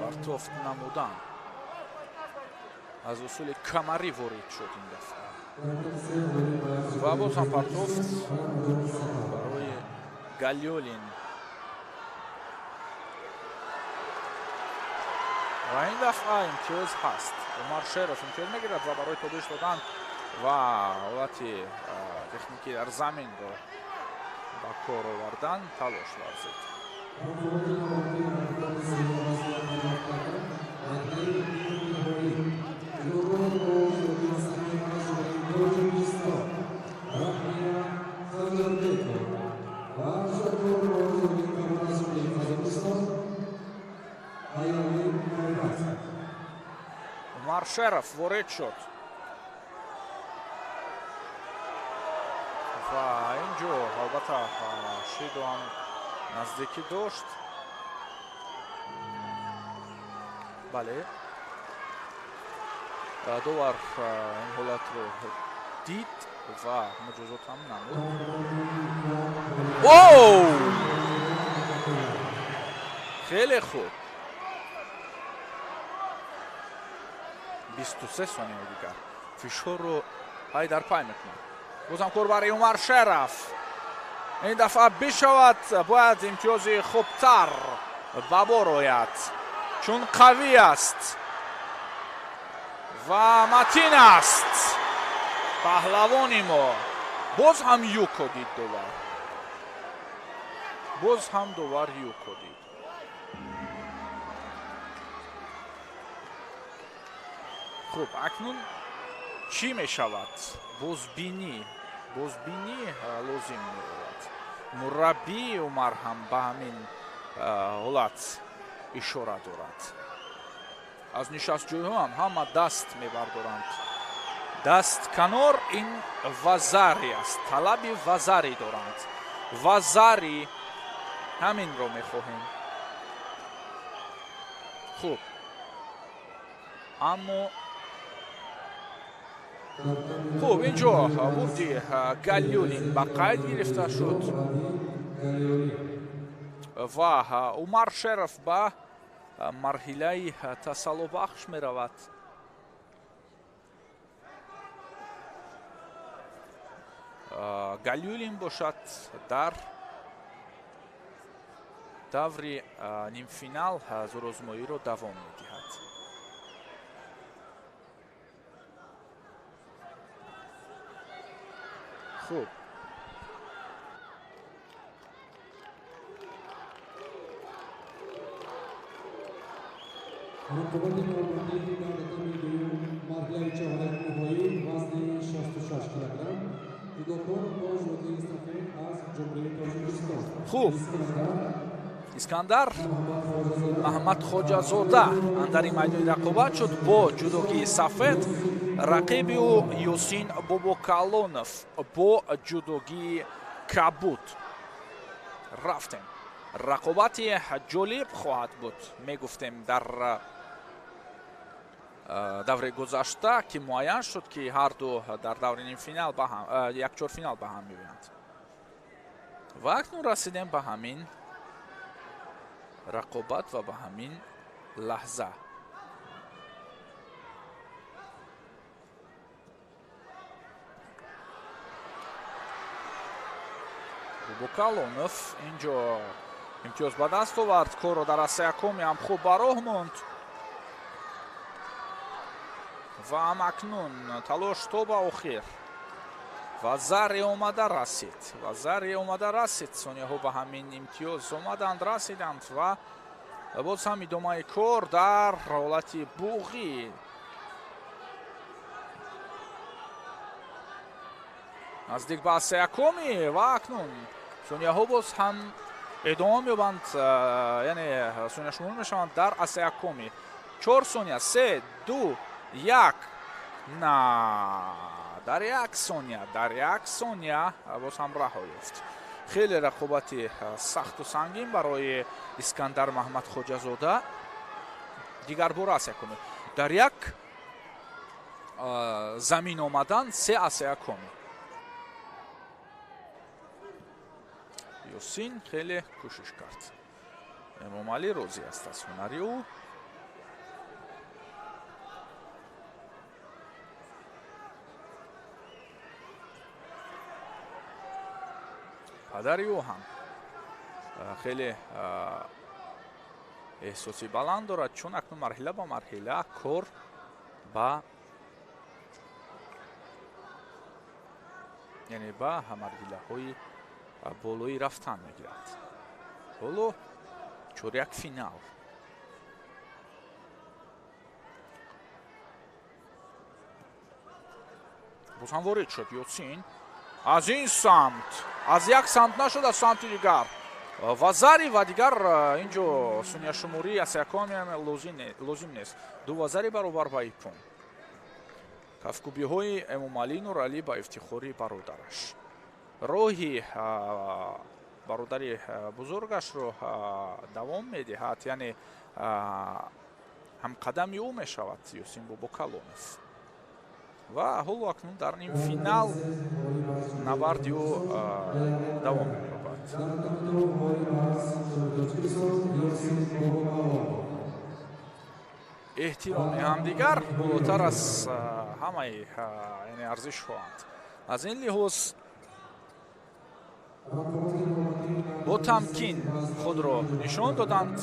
Speaker 4: партофт намудан. аз усули камарӣ ворид шуд ин дафъа ва боз ҳам партофт барои галюлин. ва ин дафъа имтиёз ҳаст. умар шеров имтиёз мегирад ва барои тобиш додан ва ҳолати техникӣ дар заминро ба кор овардан талош варзид.
Speaker 1: Rahmiya Xazarbekov va
Speaker 4: Шеров варит шуд. Ва инҷо албатта шидоам наздикӣ дошт. бале довар ин ҳолатро дид ва муҷозот ҳам намуд. хеле хуб. 23 сонияи дигар фишорро пай дар пай мекунад. бозам кор барои Умар Шеров. ин дафъа бишавад, бояд имтиёзи хубтар ба бор ояд, чун қавӣ аст ва матин аст паҳлавони мо. боз ҳам юк кодид довар. боз ҳам довар юк кодид. хуб, акнун чӣ мешавад? Бозбинӣ лозим мебошад. мураббии Умар ҳам ба ҳамин ҳолат ишора дорад. аз нишастҷойҳо ҳама даст мебардоранд. даст канор, ин вазари аст. талаби вазари доранд. вазари ҳаминро мехоҳем. хуб, аммо хуб, инҷо вурди Галиулин ба қайд гирифта шуд ва Умар Шеров ба марҳилаи тасаллубахш меравад. Галиулин бошад дар даври нимфинал зӯрозмоиро давом медиҳад. хуб,
Speaker 1: رقابت نورمالی در رقم دوم مرحله چهارم نهایی وزن 66 کیلوگرم جداکار با ژوئدی استافet از جمهوری تاجیکستان.
Speaker 4: хуб, Искандар Маҳмадхоҷазода андари майдони рақобат шуд бо ҷудогии сафед. рақиби ӯ Юсин Бобокалонов бо ҷудогии кабуд. рафтем. рақобати ҷолиб хоҳад буд. Мегуфтем дар даври гузашта ки муайян шуд ки ҳарду дар даври нимфинал якчорфинал ба ҳам мебинанд. ва акнун расидем ба ҳамин рақобат ва ба ҳамин лаҳза. Бобокалонов инҷо имтиёз ба даст овард. корро дар асаякоми ҳам хуб ба роҳ монд ва ҳам акнун талош то ба охир ва заре омада расид. сонияҳо ба ҳамин имтиёз омаданд, расиданд ва боз ҳам идомаи кор дар ҳолати буғӣ. наздик ба асаякоми ва акнун сонияҳо боз ҳам эдома меёбанд, яъне сония шумор мешаванд дар асаякоми. 4 сония, 3, 2, 1. на дар як сония боз ҳам раҳо ёфт. хеле рақобати сахту сангин барои Искандар Маҳмадхоҷазода. дигарбора асаякоми дар як замин омадан 3 асаякоми. Юсин хеле кӯшиш кард. Эмомалӣ розӣ аст аз ҳунари ӯ. падари ӯ ҳам хеле эҳсоси баланд дорад, чун акнун марҳила ба марҳила кор ба яъне ба марҳилаҳои болоӣ рафтан мегирад. ҳоло чорякфинал. боз ҳам ворид шуд Юсин. аз ин самт, аз як самт нашуд, аз самти дигар вазари ва дигар инҷо сунияшумории асаякоми лозим нест. ду вазари баробар ба ипун. ҳафткубиҳои Эмомалӣ Нуралӣ ба ифтихори бародараш. роҳи бародари бузургашро давом медиҳад, яъне ҳамқадами ӯ мешавад Юсин Бобокалонов. ва ҳоло акнун дар нимфинал наварди ӯ давом меёбад. эҳтироми ҳамдигар болотар аз ҳамаи арзишҳоанд. аз ин лиҳоз бо тамкин худро нишон доданд,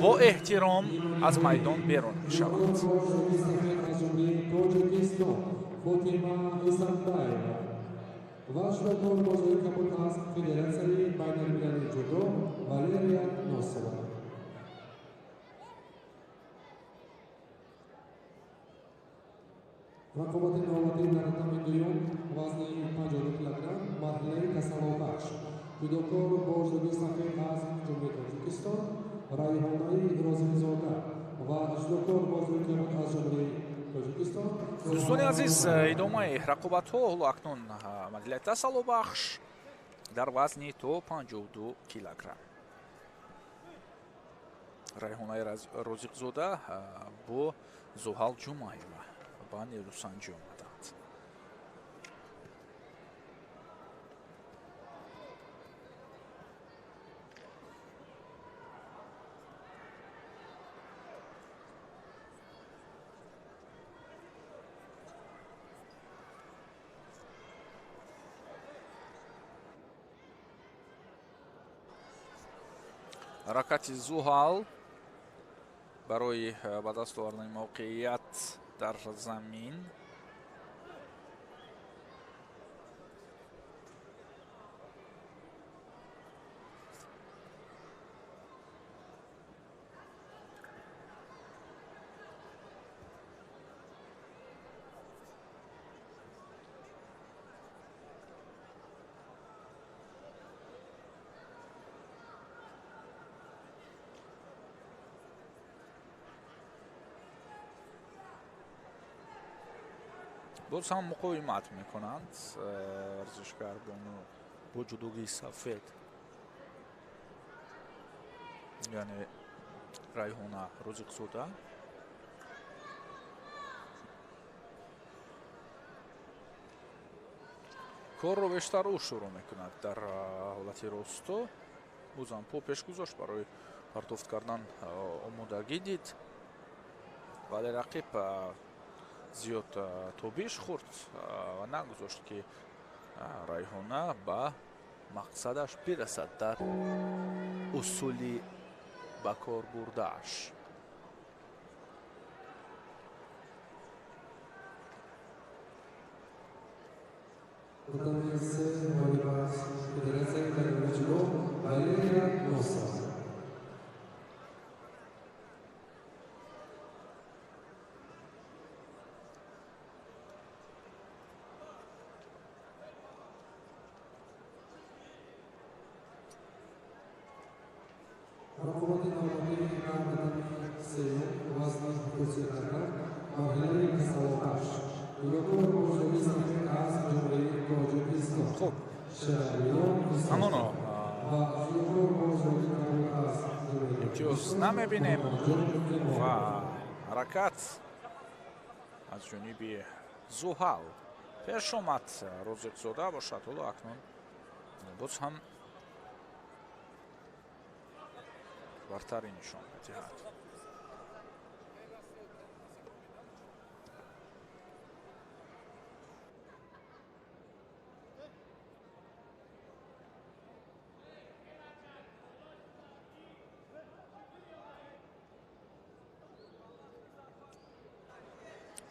Speaker 4: бо эҳтиром аз майдон берун мешаванд.
Speaker 1: Ваш rekord bozorika podkast Federatsiyaviy baynalmilaliy judo Valeriya Nosova. Raqobati navbatdagi taraddudiyon vazni 50 kilogramm Marhilay Kasalobaksh. Judokor bozorgi safed az Jumhuriyat Tojikiston Rayhonai Rozimizoda va judokor bozorgi az Jumhuriyat Tojikiston.
Speaker 4: дӯстони азиз, идомаи рақобатҳо ҳоло акнун Марҳилаи Касалобахш дар вазни то 52 килограмм. Райҳонаи Розиқзода бо Зуҳал Ҷумаева ба нерӯсанҷӣ омаданд. ҳаракати Зуҳал барои ба даст овардани мавқеият дар замин. боз ҳам муқовимат мекунанд варзишгарбону бо ҷудугии сафед, яъне Райҳона Розиқзода. корро бештар ӯ шурӯъ мекунад дар ҳолати росто. бозам по пеш гузошт барои партофт кардан омодагӣ дид, вале рақиб зиёд тобиш хӯрд ва нагузошт ки Райҳона ба мақсадаш бирасад дар усули ба кор бурдааш.
Speaker 1: Federatsiyaviy baynalmilaliy judo Valeriya Nosova. Raqobati navbatdagi serum vazni 50 kilogramm Marhilay Kasalobaksh. Judokor bozorgi safed az Jumhuriyat Tojikiston.
Speaker 4: хуб
Speaker 1: Sharayon
Speaker 4: ҳамоно
Speaker 1: va judokor bozorgi safed az Jumhuriyat
Speaker 4: имтиёз намебинем ва ҳаракат аз ҷониби Зуҳал пеш омад. Розиқзода бошад ҳоло акнун боз ҳам бартарӣ нишон медиҳад.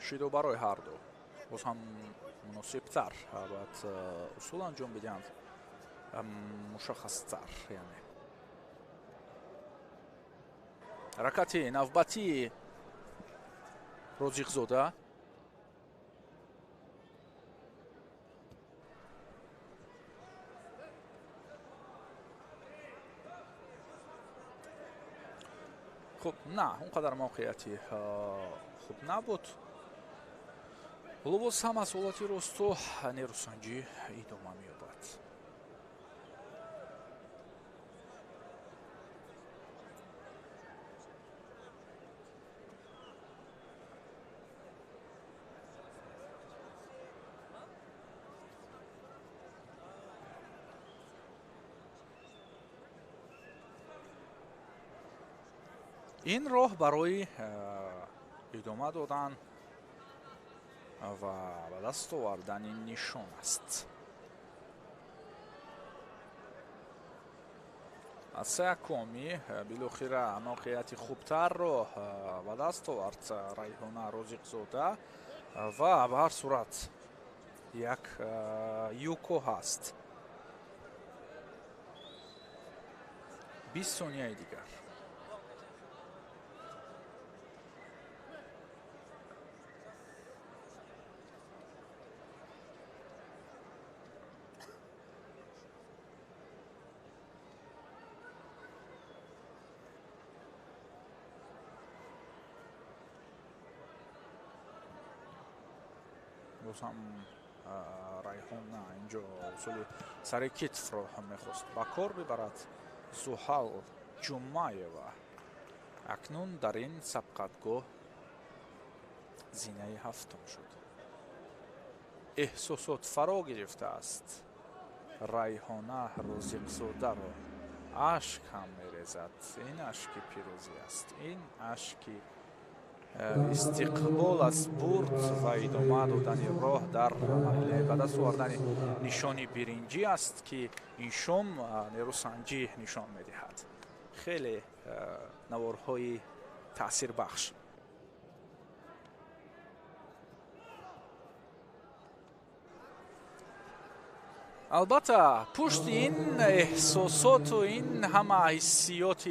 Speaker 4: шидо барои ҳарду боз ҳам муносибтар бояд усул анҷом бидиҳанд, мушаххастар. яъне ҳаракати навбатии Розиқзода. хуб, на он қадар мавқеияти хуб набуд. лубоз ҳам аз ҳолати росту нерӯсанҷӣ идома меёбад. ин роҳ барои идома додан ва ба даст овардани нишон аст. Асакоми билохира моқеияти хубтарро ба даст овард Райҳона Розиқзода ва ба ҳар сурат як юко ҳаст. 20 сонияи дигар. هم رایحانا اینجا اصول سر کتف رو هم میخواست با کار ببرد زحل جمعیوا اکنون در این سبقتگاه زینه هفتم شد. احساسات فرا گرفته است. رایحانا روزیقزاده رو اشک هم میریزد. این اشک پیروزی است. این اشکی استقبال از برد و ادامه دادن راه در مرحله به دست آوردن نشانی برنجی است که این شام نروسنجی نشان میدهد. خیلی نوارهای تأثیر بخش. البته پشت این احساسات و این همه حسیات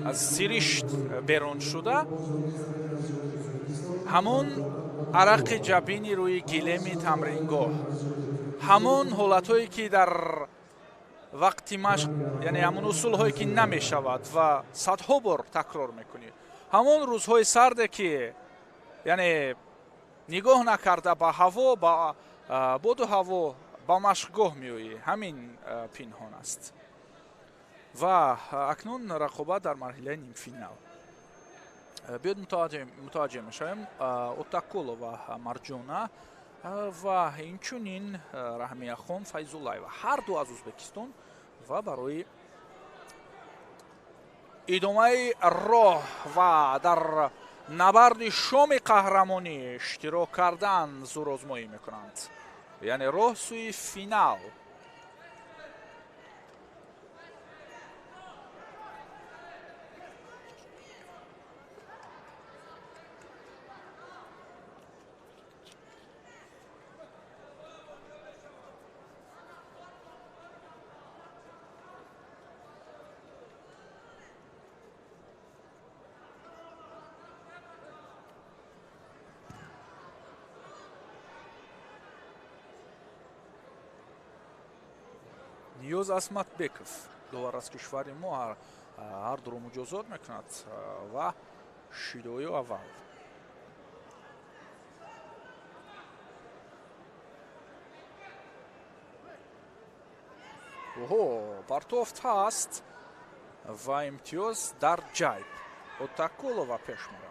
Speaker 4: از سرشت بیرون شده همون عرق جبین روی گلیم تمرینگاه همون حالتهایی که در وقتی مشق یعنی همون اصول هایی که نمی شود و صدها بار تکرار میکنی همون روزهای سرده که یعنی نگاه نکرده با هوا با باد و هوا با مشقگاه میویی همین پنهان است. و اکنون رقابت در مرحله نیم فینال. بیاد متوجه میشویم اوتاکولو و مارجونا و اینچنین رحمی خان فیض‌الله و هر دو از ازبکستان و برای ادامه راه و در نبرد شام قهرمانی اشتراک کردن زورآزمایی میکنند. یعنی راه سوی فینال. نیوز اسمتبекov داور از کشور ما هر دو رو مجازات میکند و شیدوی اول پارتوفت هست و امتیاز در جایب اوتاکولو پیش میرود.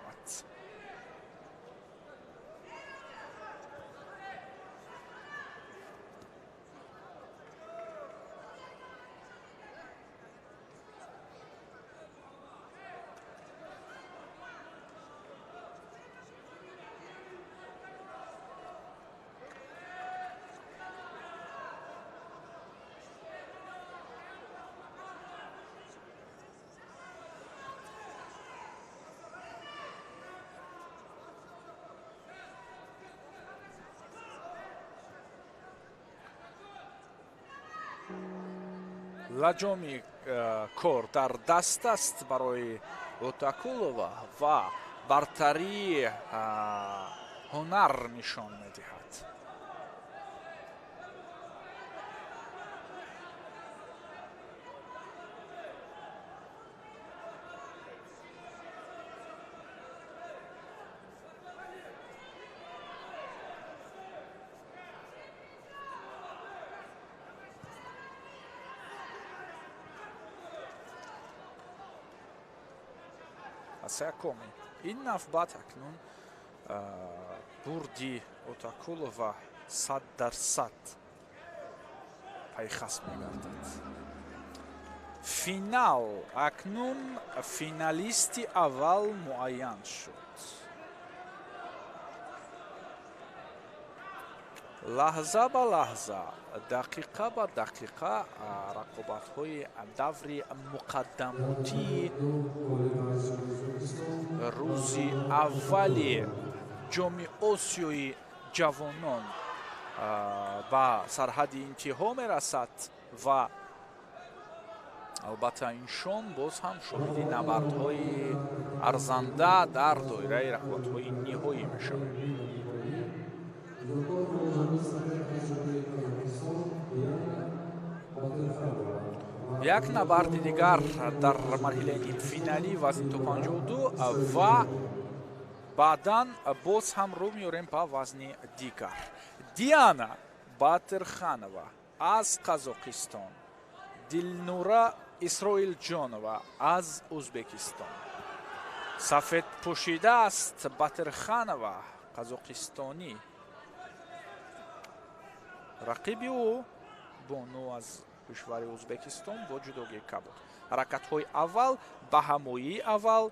Speaker 4: لجامی کار در دست است برای اوتاکولو و برتری هنر نشان میدهد. Асакоми. Ин навбат акнун бурди Отакулова 100% пайхас мегардад. Финал акнун финалисти аввал муайян шуд. Лаҳза ба лаҳза, дақиқа ба дақиқа рақобатҳои даври муқаддамотии рӯзи аввали ҷоми осиёи ҷавонон ба сарҳади интиҳо мерасад ва албатта иншон боз ҳам шоҳиди набардҳои арзанда дар доираи рақобатҳои ниҳоӣ мешавем. Як набарди дигар дар марҳилаи нимфиналӣ вазни то 52 ва баъдан боз ҳам рӯ меёрем ба вазни дигар. Диана Батирханова аз Қазоқистон, Дилнура Исроилҷонова аз Ӯзбекистон. Сафедпӯшида аст Батирханова, қазоқистонӣ. рақиби ӯ бону аз кишвари Ӯзбекистон бо ҷудогӣ кабуд. ҳаракатҳои аввал, баҳамоии аввал,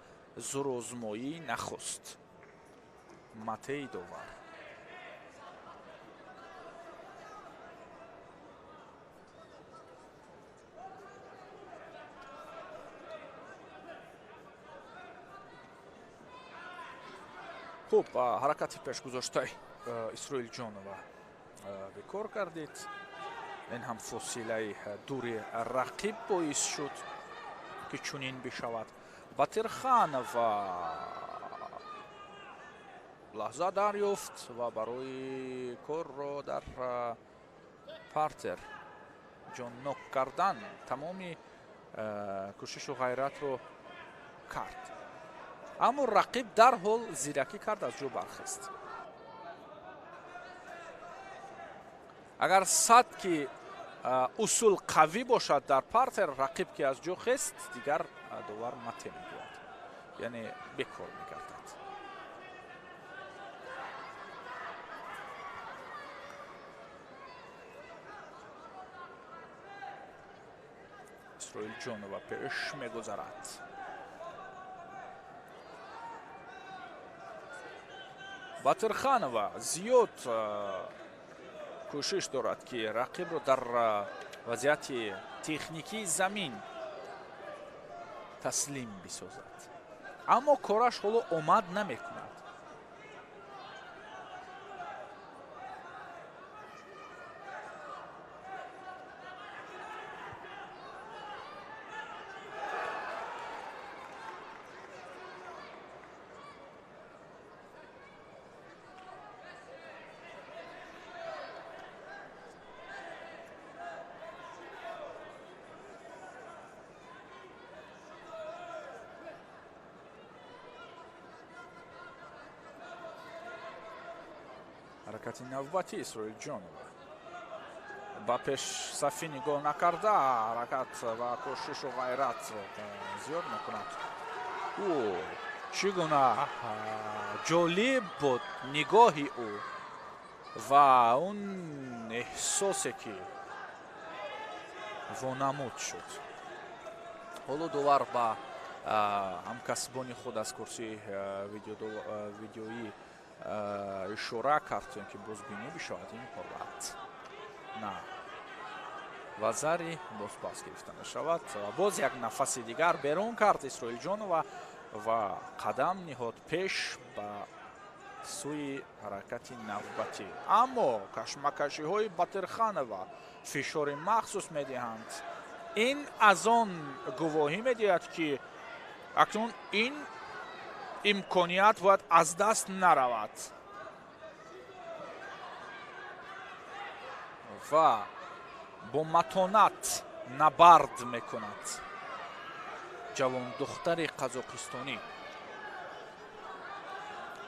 Speaker 4: зурозмоии нахуст. Матеи довар. хуб, ҳаракати пешгузоштаи Исроилҷонова бекор гардид. ин ҳам фосилаи дури рақиб боис шуд ки чунин бишавад. Батирханова лаҳза дарёфт ва барои корро дар партер ҷоннок кардан тамоми кӯшишу ғайратро кард. аммо рақиб дарҳол зиракӣ кард, аз ҷо бархест. агар садки усул қавӣ бошад дар партер, рақиб ки аз ҷо хест, дигар довар мате мегӯяд, яъне бекор мегардад. Исроилҷонова пеш мегузарад. Батирханова зиёд кӯшиш дорад ки рақибро дар вазъияти техникии замин таслим бисозад, аммо кораш ҳоло омад намекунад. ҳаракати навбати Исроилҷонова ба пешсафӣ нигоҳ накарда, ҳаракат ва кӯшишу ғайратро зиёд мекунад. чӣ гуна ҷолиб буд нигоҳи ӯ ва он эҳсосе ки вонамуд шуд. ҳоло довар ба ҳамкасбони худ аз курсии видеоӣ ишора кард ки бозбинӣ бишавад ин ҳолат. на вазари бозпас гирифта мешавад. боз як нафаси дигар берун кард Исроилҷонова ва қадам ниҳод пеш ба сӯи ҳаракати навбатӣ. аммо кашмакашиҳои Батирханова фишори махсус медиҳанд. ин аз он гувоҳӣ медиҳад ки акнун ин имконият бояд аз даст наравад ва бо матонат набард мекунад ҷавондухтари қазоқистонӣ.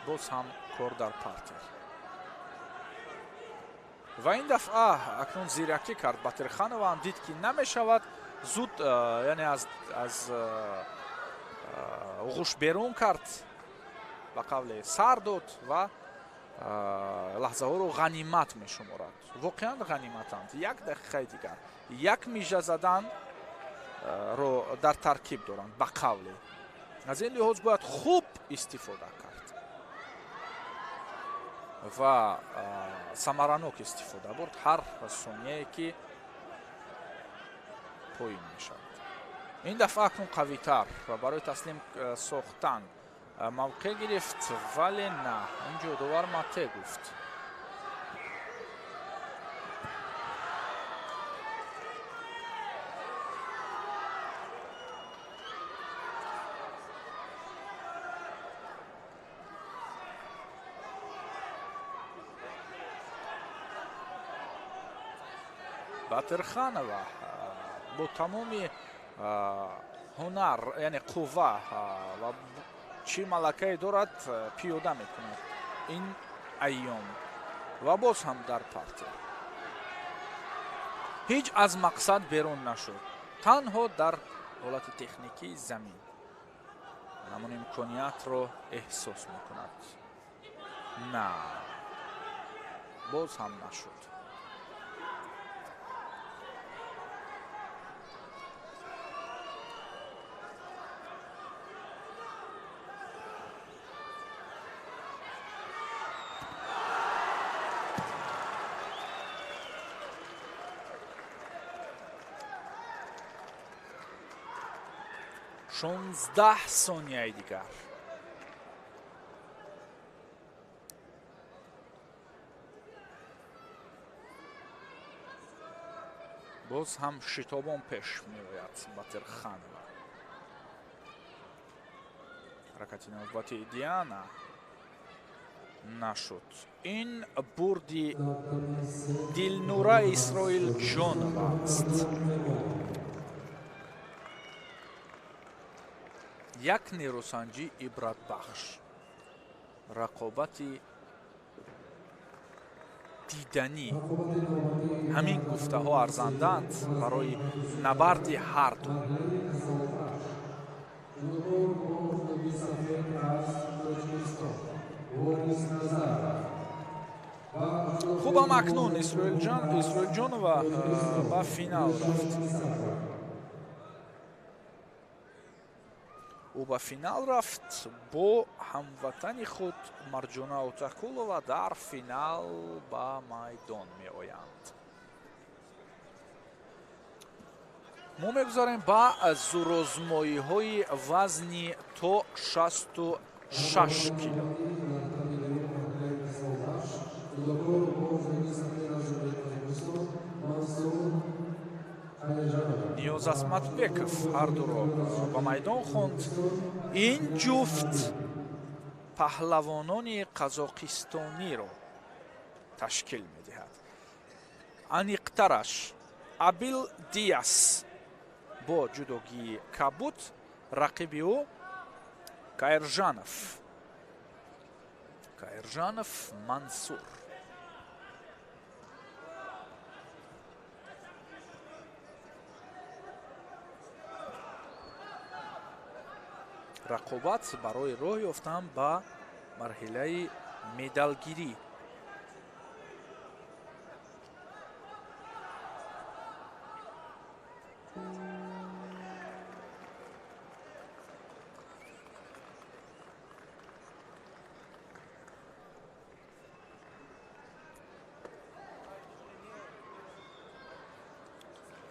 Speaker 4: боз ҳам кор дар партер ва ин дафъа акнун зиракӣ кард. Батирханова ҳам дид ки намешавад зуд, яъне аз уғуш берун кард ба қавле сар дод ва лаҳзаҳоро ғанимат мешуморад. Воқеан ғаниматанд. 1 дақиқаи дигар 1 мижа задан ро дар таркиб доранд ба қавле. аз ин лиҳоз бояд хуб истифода кард ва самаранок истифода бурд ҳар сонияе ки поин мешавад. ин дафъа акнун қавитар ва барои таслим сохтан мавқеъ гирифт, вале на ин ҷодовар мате гуфт. батирханова бо тамоми ҳунар, яъне қувва ва чӣ малакае дорад пиёда мекунад ин айём ва боз ҳам дар партия ҳеҷ аз мақсад берун нашуд. танҳо дар ҳолати техникии замин ҳамон имкониятро эҳсос мекунад. на боз ҳам нашуд. شانزده ثانیه دیگر. باز هم شتابان پیش می‌آید батирханова. حرکتی نوبتی دیانا نشد. این بردی دلنورا اسرائیل جانова است. یک نیروسنجی عبرت بخش. رقابتی دیدنی. همین گفته ها ارزندند برای نبرد هر دو. خوبم اکنون اسرائیل جانова با فینال رفت. او ба финал рафт бо ҳамватани худ Марҷона Отакулова. дар финал ба майдон меоянд. мо мегузарем ба зурозмоиҳои вазни то 66 кило. ниёз Асматбеков ҳардуро ба майдон хонд. ин ҷуфт паҳлавонони қазоқистониро ташкил медиҳад. аниқтараш Абил Диас бо ҷудогии кабуд, рақиби ӯ Каиржанов Мансур. рақобат барои роҳ ёфтан ба марҳилаи медалгирӣ.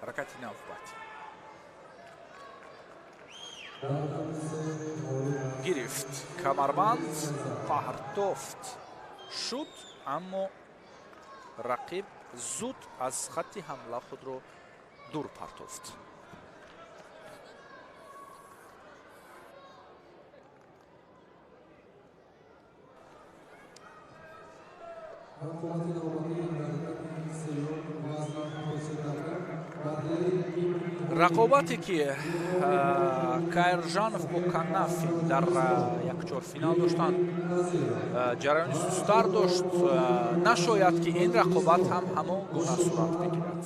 Speaker 4: ҳаракати навбат. гирифт камарбанд, паҳртофт шуд, аммо рақиб зуд аз хатти ҳамла худро дур партофт. рақобате ки Каиржанов бо Канафи дар якчорфинал доштанд ҷараёни сустар дошт. нашояд ки ин рақобат ҳам ҳамон гуна сурат бигирад.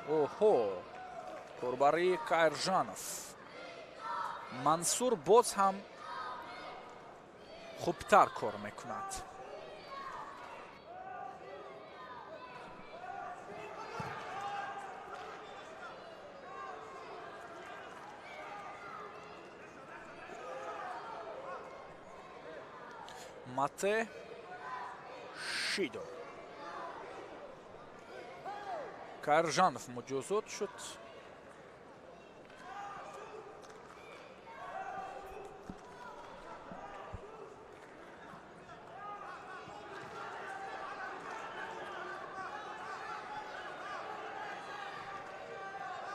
Speaker 4: اوهو корбари Кайржанов. Мансур боз ҳам хубтар кор мекунад. мате шидо. Кайржанов муҷозот шуд.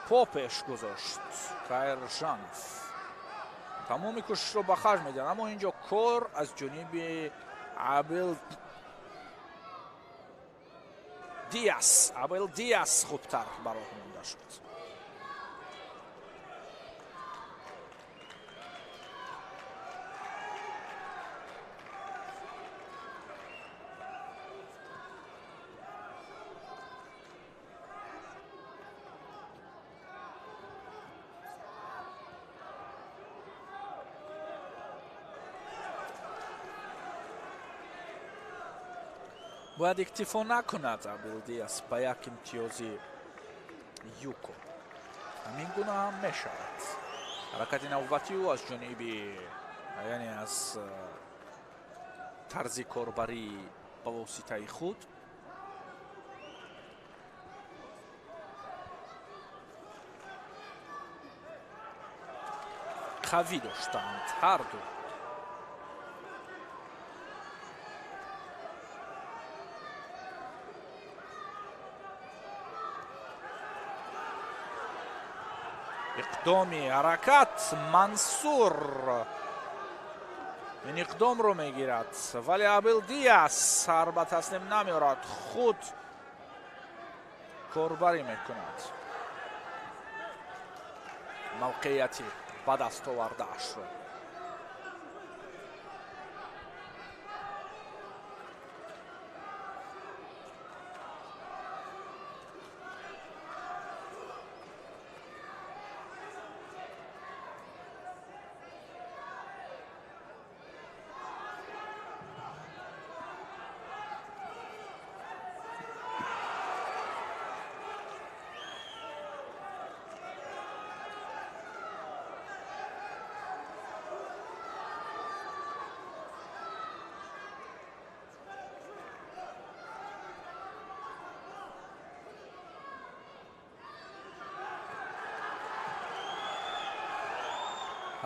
Speaker 4: по пеш гузошт Кайржанов. тамоми кӯшишро ба харҷ медиҳад, аммо инҷо кор аз ҷониби Абел Диас хубтар бароҳ монда шуд. бояд иктифо накунад Абел Диас ба як имтиёзи юко. ҳамин гуна ҳам мешавад. ҳаракати навбатӣ ӯ аз ҷониби яъне аз тарзи корбарӣ ба воситаи худ қавӣ доштанд ҳар ду. иқдоми ҳаракат Мансур ин иқдомро мегирад, вале Абел Диас сар ба таслим намеорад, худ корбарӣ мекунад. мавқеияти ба даст овардаашро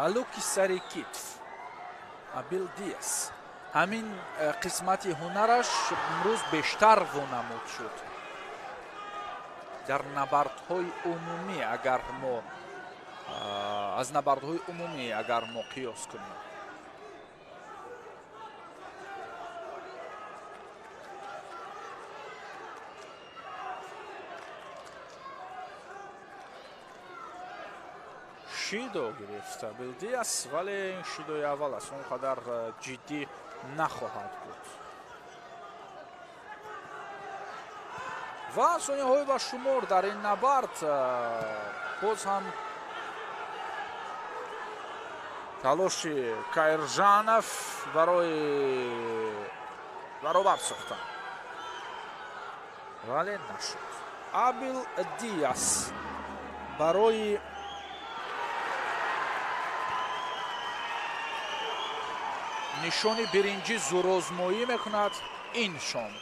Speaker 4: ҳалуки сари китф Абел Диас. ҳамин қисмати ҳунараш имрӯз бештар вонамуд шуд дар набардҳои умумӣ, агар мо аз набардҳои умумӣ агар мо қиёс кунем. шидо гирифт Абел Диас, вале ин шидои аввал аст, он қадар ҷиддӣ нахоҳад буд. ва сониҳои ба шумор дар ин набард боз ҳам талоши Кайржанов барои баробар сохтан, вале нашуд. Абел Диас барои нишони биринҷӣ зӯрозмоӣ мекунад ин шом.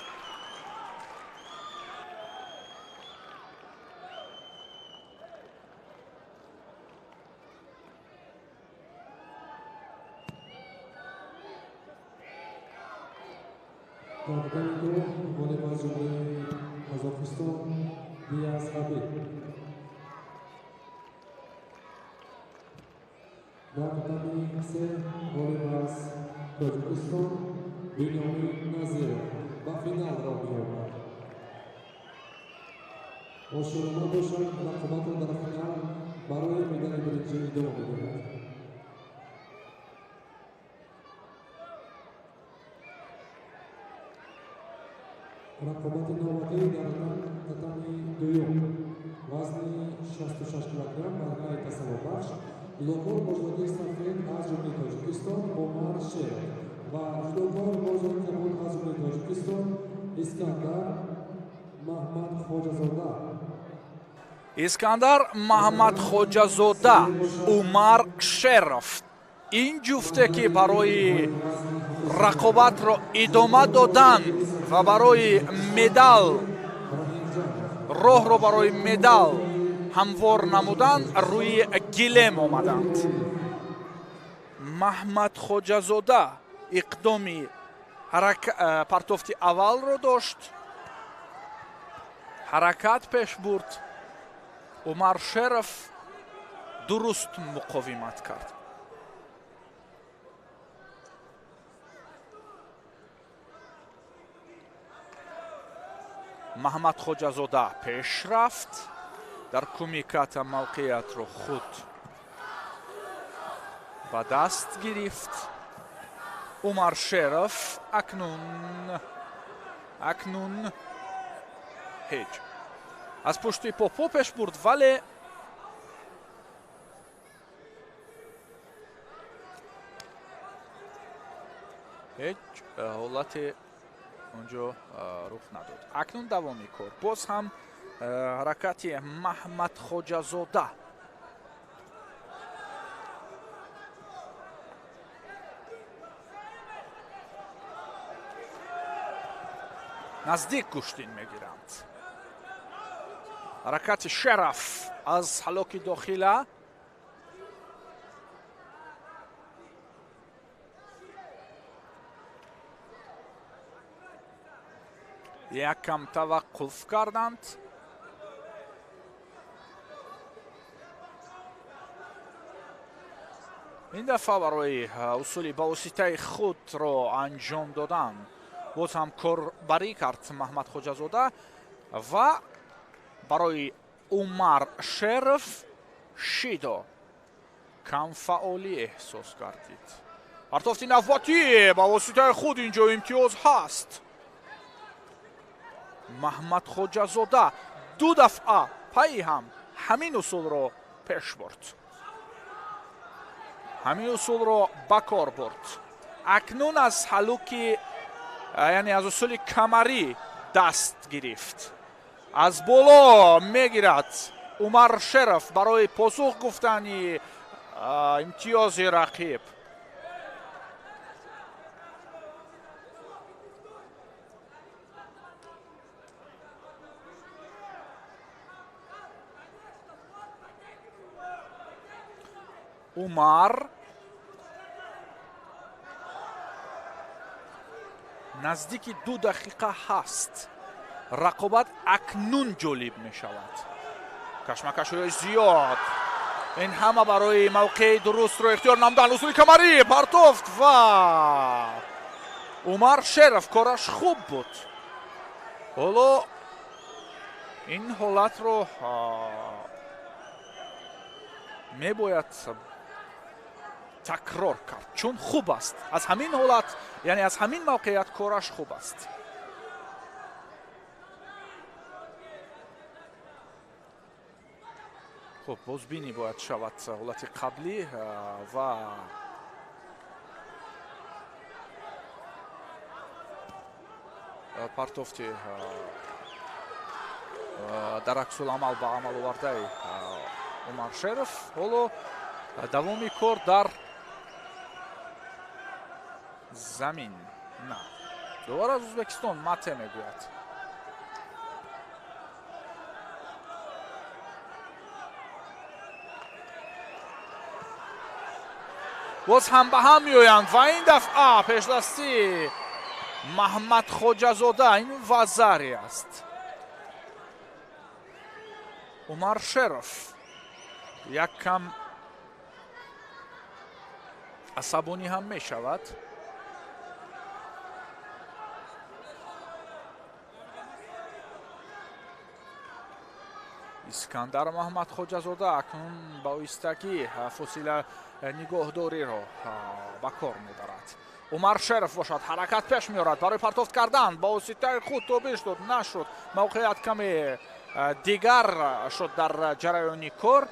Speaker 1: Tojikiston Binyomin Nazirov va final raundiga Oshirma Boshan raqobat dar final baroy medali birinchi davom etadi. Raqobat navbati dar tatami do'yum вазни 66 кг, марка Тасалобаш, локор бозоги стафет аз ҷумлаи Тоҷикистон Омар Шеров ва ҷудокор бозоги кабуд аз ҷумлаи Тоҷикистон Искандар Маҳмадхоҷазода.
Speaker 4: Искандар Маҳмадхоҷазода, Умар Шеров. ин ҷуфте ки барои рақобатро идома додан ва барои медал роҳро барои медал ҳамвор намудан рӯи гилем омаданд. Маҳмадхоҷазода иқдоми партофти аввалро дошт, ҳаракат пеш бурд. Умар Шеров дуруст муқовимат кард. Маҳмадхоҷазода пеш рафт, дар куми ката мавқеиятро худ ба даст гирифт. Умар Шеров акнун ҳеҷ аз пушти попо пеш бурд, вале ҳеҷ ҳолате онҷо рух надод. Акнун давоми кор. Боз ҳам ҳаракати Маҳмадхоҷазода. наздик куштин мегиранд. ҳаракати Шеров аз ҳалоки дохила. якам таваққуф карданд. ин дафъа барои усули ба воситаи худро анҷом додан боз ҳам корбарӣ кард Маҳмадхоҷазода ва барои Умар Шеров шидо камфаолӣ эҳсос гардид. партофти навбатӣ ба воситаи худ инҷо имтиёз ҳаст. Маҳмадхоҷазода ду дафъа пайи ҳам ҳамин усулро пеш бурд. ҳамин усулро ба кор бурд. акнун аз ҳалуки яъне аз усули камарӣ даст гирифт. аз боло мегирад Умар Шеров барои посух гуфтани имтиёзи рақиб. умар наздики 2 дақиқа ҳаст. рақобат акнун ҷолиб мешавад. кашмакашҳои зиёд. ин ҳама барои мавқеи дурустро ихтиёр намудан. усули камарӣ партофт ва Умар Шеров кораш хуб буд. ҳоло ин ҳолатро мебояд такрор кард, чун хуб аст. аз ҳамин ҳолат, яъне аз ҳамин мавқеият кораш хуб аст. хуб, бозбинӣ бояд шавад ҳолати қаблӣ ва партофти дар аксуламал ба амал овардаи Умар Шеров. ҳоло давоми кор дар замин. на дувора аз Ӯзбекистон мате мегӯяд. боз ҳам ба ҳам меоянд ва ин дафъа пешдастӣ Маҳмадхоҷазода. ин вазари аст. Умар Шеров яккам асабонӣ ҳам мешавад. искандар Маҳмадхоҷазода акнун ба оҳистагӣ фосила нигоҳдориро ба кор мебарад. Умар Шеров бошад, ҳаракат пеш меорад барои партофт кардан. ба воситаи худ тобиш дод, нашуд. мавқеият каме дигар шуд дар ҷараёни кор.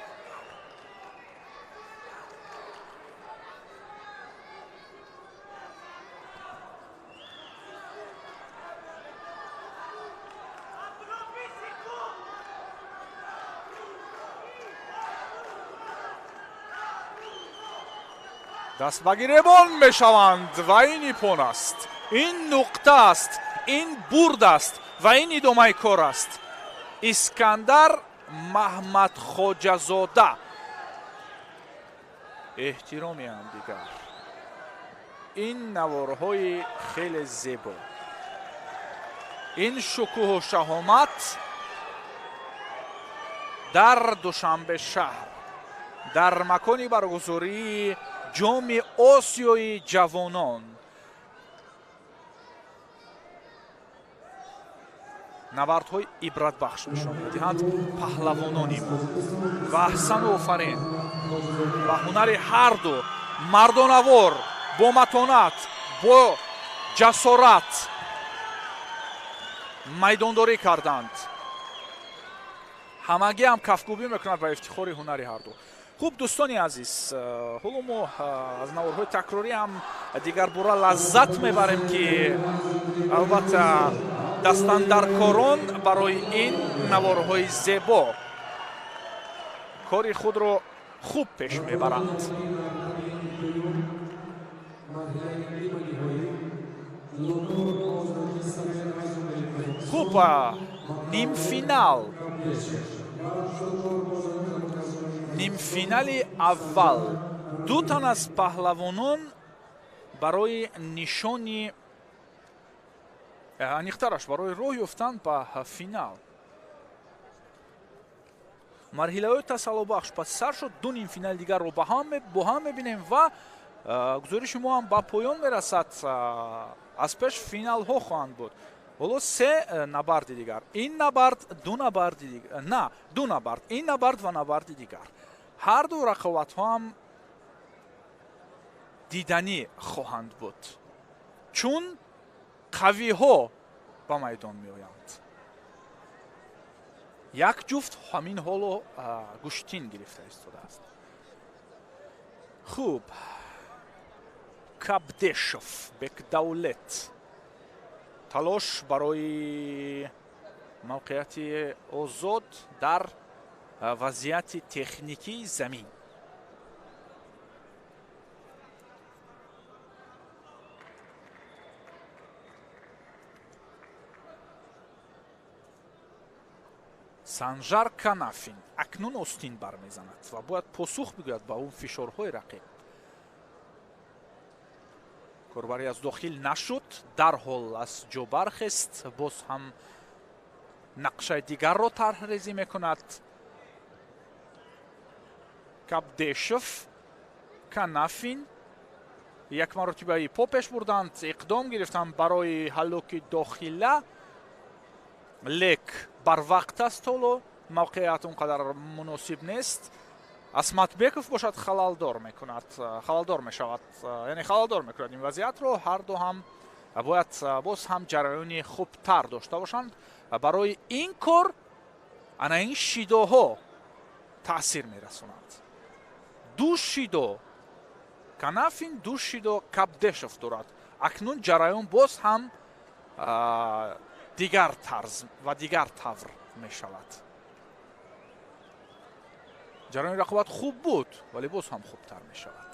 Speaker 4: дастбагиребон мешаванд ва ин ипон аст, ин нуқта аст, ин бурд аст ва ин идомаи кор аст. искандар маҳмадхоҷазода. эҳтироми ҳамдигар. ин наворҳои хеле зебо, ин шукӯҳу шаҳомат дар душанбешаҳр дар макони баргузории ҷоми осиёи ҷавонон. набардҳои ибратбахш нишон медиҳанд паҳлавонони мо ва аҳсану офарин ва ҳунари ҳарду мардонавор бо матонат, бо ҷасорат майдондорӣ карданд. ҳамагиам кафкӯбӣ мекунад ба ифтихори ҳунари ҳарду. хуб дӯстони азиз, ҳоло мо аз наворҳои такрорӣ ҳам дигарбора лаззат мебарем ки албатта дастандаркорон барои ин наворҳои зебо кори худро хуб пеш мебаранд. хуб, нимфинали аввал ду тан аз паҳлавонон барои нишони аниқтараш барои роҳ ёфтан ба финал марҳилаҳои тасаллубахш пас сар шуд. ду нимфинали дигарро бо ҳам мебинем ва гузориши мо ҳам ба поён мерасад. аз пеш финалҳо хоҳанд буд. ҳоло се набарди дигар. ин набард, ду набарди дигар. На, ду набард. ин набард ва набарди дигар. ҳарду рақобатҳо ҳам диданӣ хоҳанд буд, чун қавиҳо ба майдон меоянд. як ҷуфт ҳамин ҳоло гӯштин гирифта истодааст. хуб, кабдешов, бекдавлет талош барои мавқеияти озод дар вазъияти техникии замин. санжар канафин акнун остин бармезанад ва бояд посух бигӯяд ба он фишорҳои рақиб. корбарӣ аз дохил нашуд, дарҳол аз ҷо бархест, боз ҳам нақшаи дигарро тарҳрезӣ мекунад. кабдешов, канафин як маротибаи по пеш бурданд, иқдом гирифтанд барои ҳаллоки дохила, лек барвақт аст. ҳоло мавқеият он қадар муносиб нест. асматбеков бошад халалдор мешавад, яъне халалдор мекунад ин вазъиятро. ҳарду ҳам бояд боз ҳам ҷараёни хубтар дошта бошанд. барои ин кор ана ин шидоҳо таъсир мерасонанд. ду шидо канафин, ду шидо кабдешов дорад. акнун ҷараён боз ҳам дигар тарз ва дигар тавр мешавад. ҷараёни рақобат хуб буд, вале боз ҳам хубтар мешавад.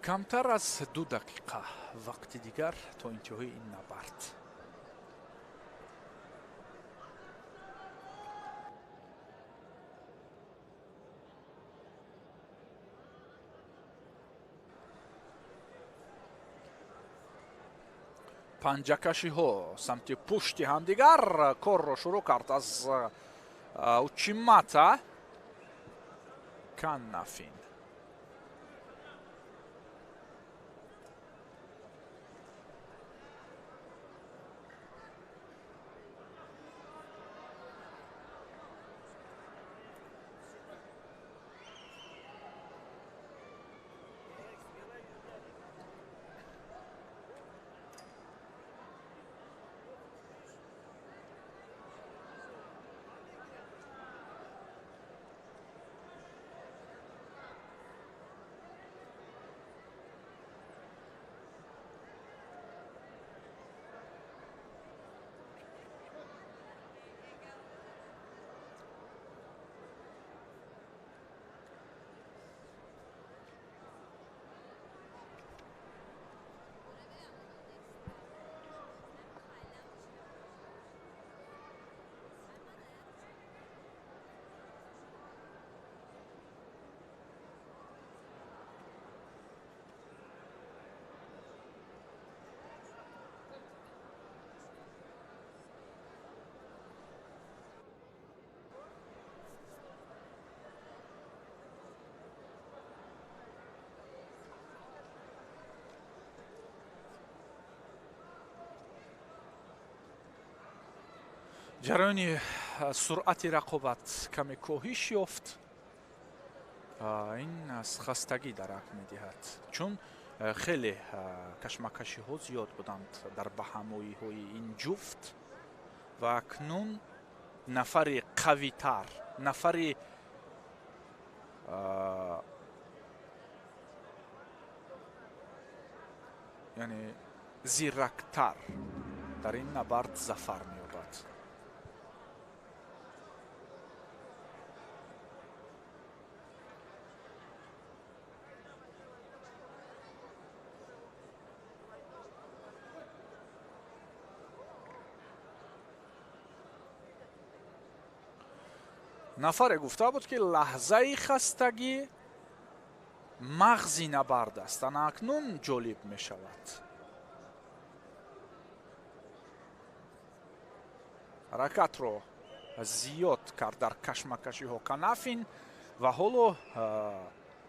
Speaker 4: камтар аз 2 дақиқа вақти дигар то интиҳои ин набард. панҷакашиҳо самти пушти ҳамдигар корро шурӯъ кард. аз Uchimata Kannafin. جریان سرعت رقابت کمی کاهش یافت. این از خستگی درک می‌دهد، چون خیلی کشمکشی ها زیاد بودند در بهمایی های این جفت و اکنون نفر قوی تر، نفر یعنی زیرکتر در این نبرد ظفر می‌یابد. نفر گفته بود که لحظه خستگی مغزی نبرد است، اکنون جالب می شود. حرکت رو زیاد کرد در کشمکشی ها کنافین و حالا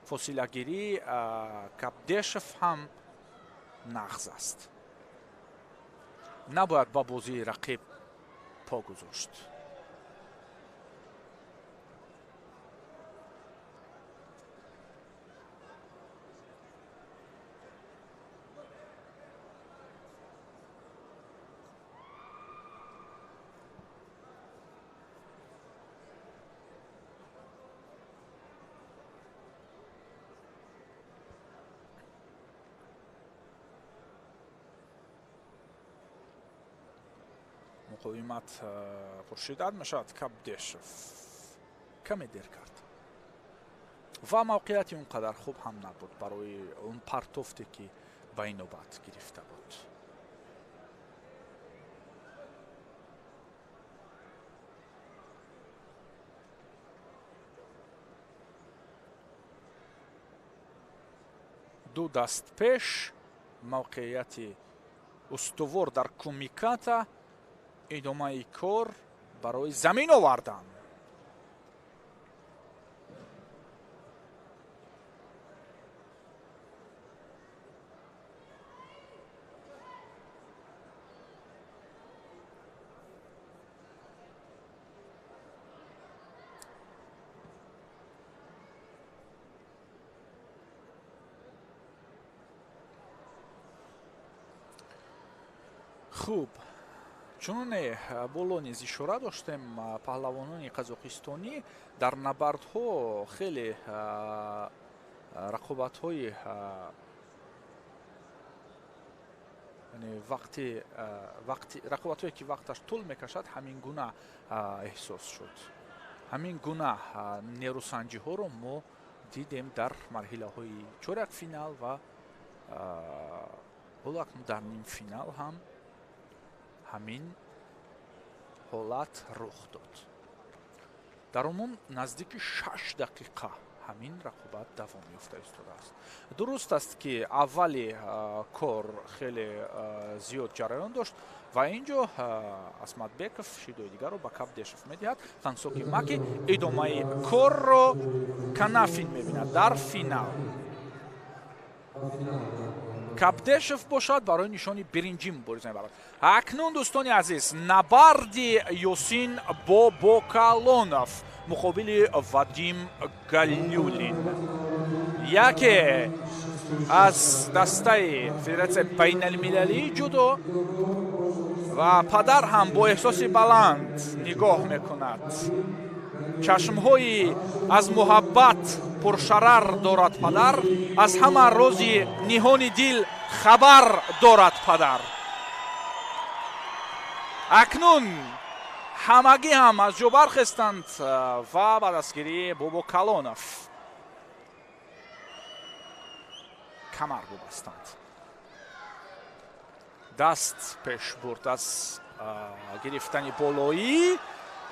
Speaker 4: فاصله گیری کبدیشف هم نغز است. نباید با بازی رقیب پا گذاشت. مقاومت پرشدت میشد. کبدیشف کمی دیر کرد و موقعیتی اونقدر خوب هم نبود برای اون پرتوفتی که به نوبت گرفته بود. دو دست پیش موقعیتی استوار در کومیکاتا، ادامه کار برای زمین آوردن. خوب، چون боло низ ишора доштем, паҳлавонони қазоқистони дар набардҳо хеле рақобатҳои рақобатҳое ки вақташ тӯл мекашад ҳамин гуна эҳсос шуд. ҳамин гуна нерӯсанҷиҳоро мо дидем дар марҳилаҳои чоракфинал ва ҳоло акнун дар нимфинал ҳам ҳамин ҳолат рух дод. дар умум наздики 6 дақиқа ҳамин рақобат давом ёфта истодааст. Дуруст аст ки аввали кор хеле зиёд ҷараён дошт ва инҷо Асматбеков шидои дигарро ба Кабдешев медиҳад. Хансоки Маки идомаи корро Канафин мебинад дар финал. Кабдешев бошад барои нишони биринҷи мубориза мебарад. Акнун дӯстони азиз, набарди Ёсин бо Бокалонов муқобили Вадим Галюлин. Яке аз дастаи Федератсияи байналмилалии ҷудо ва падар ҳам бо эҳсоси баланд нигоҳ мекунад. чашмҳои аз муҳаббат пуршарар дорад падар, аз ҳама рози ниҳони дил хабар дорад падар. акнун ҳамагӣ ҳам аз ҷо бархестанд ва ба дастгирии Бобокалонов камар бубастанд. даст пеш бурд аз гирифтани болоӣ.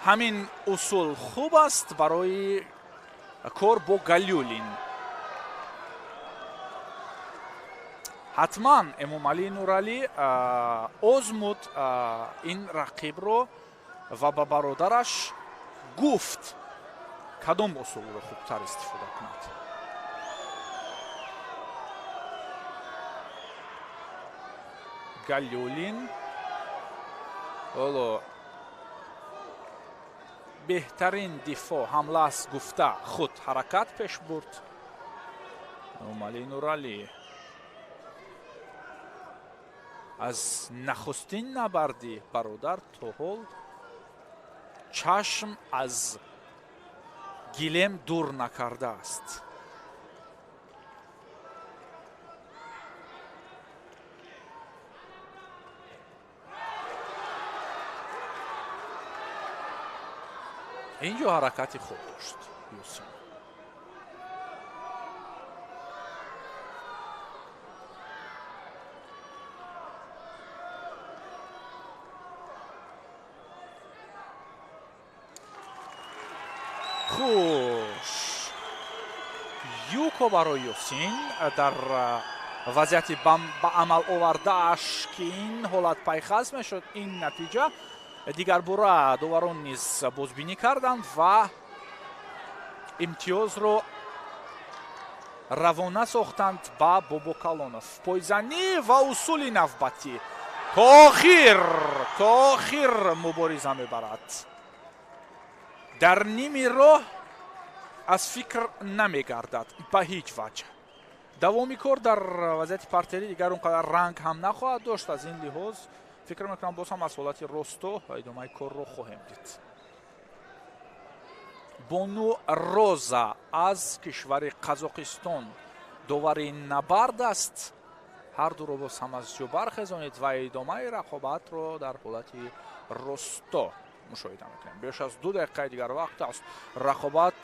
Speaker 4: ҳамин усул хуб аст барои кор бо Галюлин. ҳатман Эмомалӣ Нуралӣ озмуд ин рақибро ва ба бародараш гуфт кадом усулро хубтар истифода кунад. Галюлин оло беҳтарин дифоъ ҳамлааст гуфта худ ҳаракат пеш бурд. Эмомалӣ Нуралӣ аз нахустин набарди бародар то ҳол чашм аз гилем дур накардааст. инҷо ҳаракати хуб дошт Ёсин. хуш юко барои Ёсин дар вазъияти ба амал овардааш ки ин ҳолат пайхаз мешуд, ин натиҷа дигарбора доварон низ бозбинӣ карданд ва имтиёзро равона сохтанд ба Бобокалонов. пойзанӣ ва усули навбатӣ то охир мубориза мебарад. дар ними роҳ аз фикр намегардад ба ҳеҷ ваҷҳ. давоми кор дар вазъияти партерӣ дигар он қадар ранг ҳам нахоҳад дошт. аз ин лиҳоз фикр мекунам боз ҳам аз ҳолати росто идомаи корро хоҳем дид. Бону Роза аз кишвари Қазоқистон довари набард аст. ҳардуро боз ҳам аз ҷо бархезонид ва идомаи рақобатро дар ҳолати росто мушоҳида мекунем. беш аз 2 дақиқаи дигар вақт аст. рақобат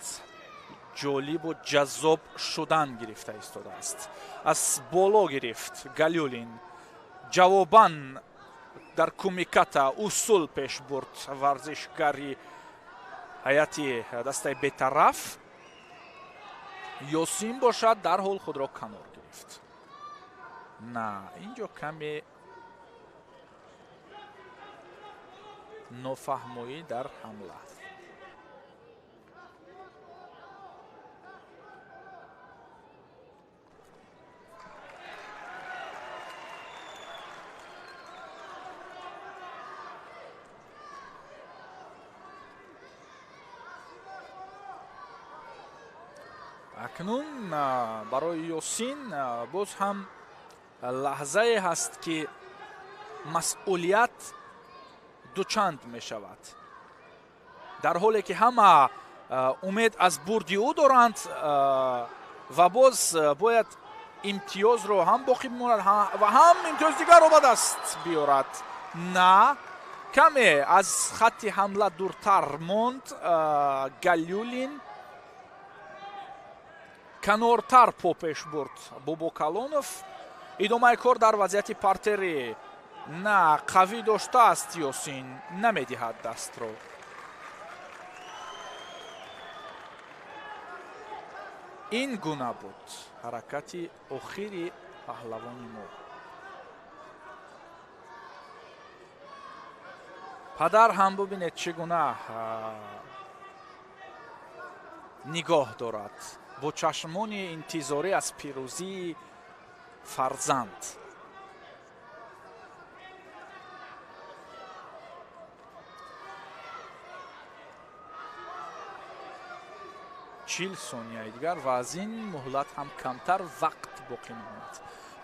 Speaker 4: ҷолибу ҷаззоб шудан гирифта истодааст. аз боло гирифт Галюлин, ҷавобан дар кумиката усул пеш бурд варзишгари ҳайати дастаи бетараф. Ёсин бошад дарҳол худро канор гирифт. на инҷо каме нофаҳмоӣ дар ҳамла. акнун барои Ёсин боз ҳам лаҳзае ҳаст ки масъулият дучанд мешавад. дар ҳоле ки ҳама умед аз бурди ӯ доранд ва боз бояд имтиёзро ҳам боқӣ бимонад ва ҳам имтиёзи дигарро ба даст биёрад. на каме аз хатти ҳамла дуртар монд. Галюлин канортар по пеш бурд Бобокалонов. идомаи кор дар вазъияти партерӣ на қавӣ доштааст. Ёсин намедиҳад дастро. ин гуна буд ҳаракати охири паҳлавони мо. падар ҳам бубинед чӣ гуна нигоҳ дорад бо чашмони интизорӣ аз пирӯзии фарзанд. 40 сония дигар ва аз ин муҳлат ҳам камтар вақт боқӣ мемонад.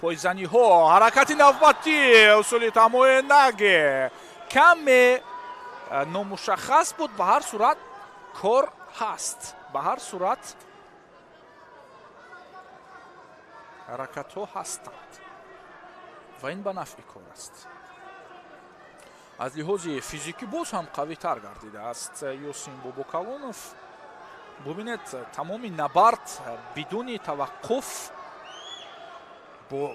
Speaker 4: пойзаниҳо ҳаракати навбатӣ усули тамои наге каме номушаххас буд. ба ҳар сурат кор ҳаст, ба ҳар сурат ҳаракатҳо ҳастанд ва ин ба нафъи кор аст. аз лиҳози физикӣ боз ҳам қавитар гардидааст Ёсин Бобокалонов. бубинед тамоми набард бидуни таваққуф бо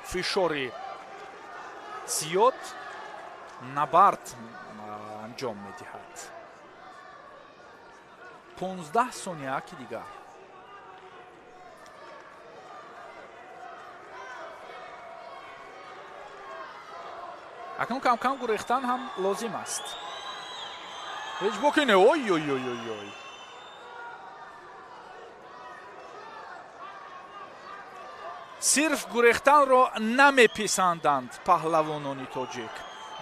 Speaker 4: фишори зиёд набард анҷом медиҳад. 15 сонияки дигар. акнун кам-кам гурехтан ҳам лозим аст. ҳеҷ бокине ой. сирф гурехтанро намеписанданд паҳлавонони тоҷик.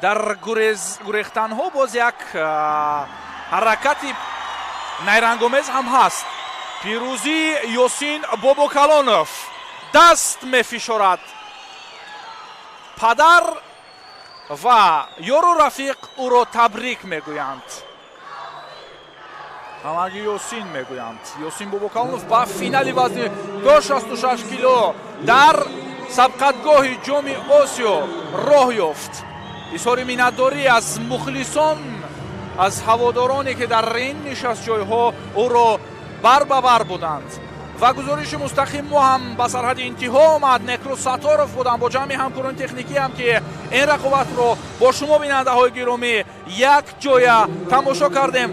Speaker 4: дар гурехтанҳо боз як ҳаракати найрангомез ҳам ҳаст. пирӯзии Ёсин Бобокалонов даст мефишорад. падар ва ёру рафиқ ӯро табрик мегӯянд. ҳамаги Ёсин мегӯянд. Ёсин Бобокалонов ба финали вазни 66 кило дар сабқатгоҳи ҷоми Осиё роҳ ёфт. изҳори миннатдорӣ аз мухлисон, аз ҳаводороне ки дар ин нишастҷойҳо ӯро бар ба бар буданд. ва гузориши мустақим мо ҳам ба сарҳади интиҳо омад. Некрус Сатторов буданд бо ҷамъи ҳамкорони техникӣ ҳам ки ин рақобатро бо шумо бинандаҳои гиромӣ як ҷоя тамошо кардем.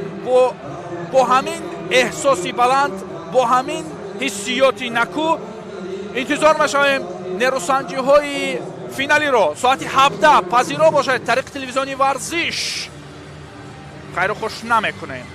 Speaker 4: бо ҳамин эҳсоси баланд, бо ҳамин ҳиссиёти накӯ интизор мешавем нерӯсанҷиҳои финалиро соати 17 пазиро бошад. тариқи телевизиони варзиш хайру хуш намекунем.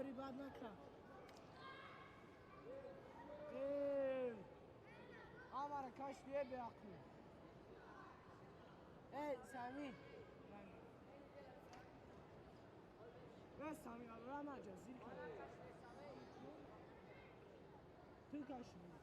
Speaker 5: کاری بد نکرد آمارا کاش بیه به اقلی سامی بس سامی را ما جزیر کرد تو کاش بیه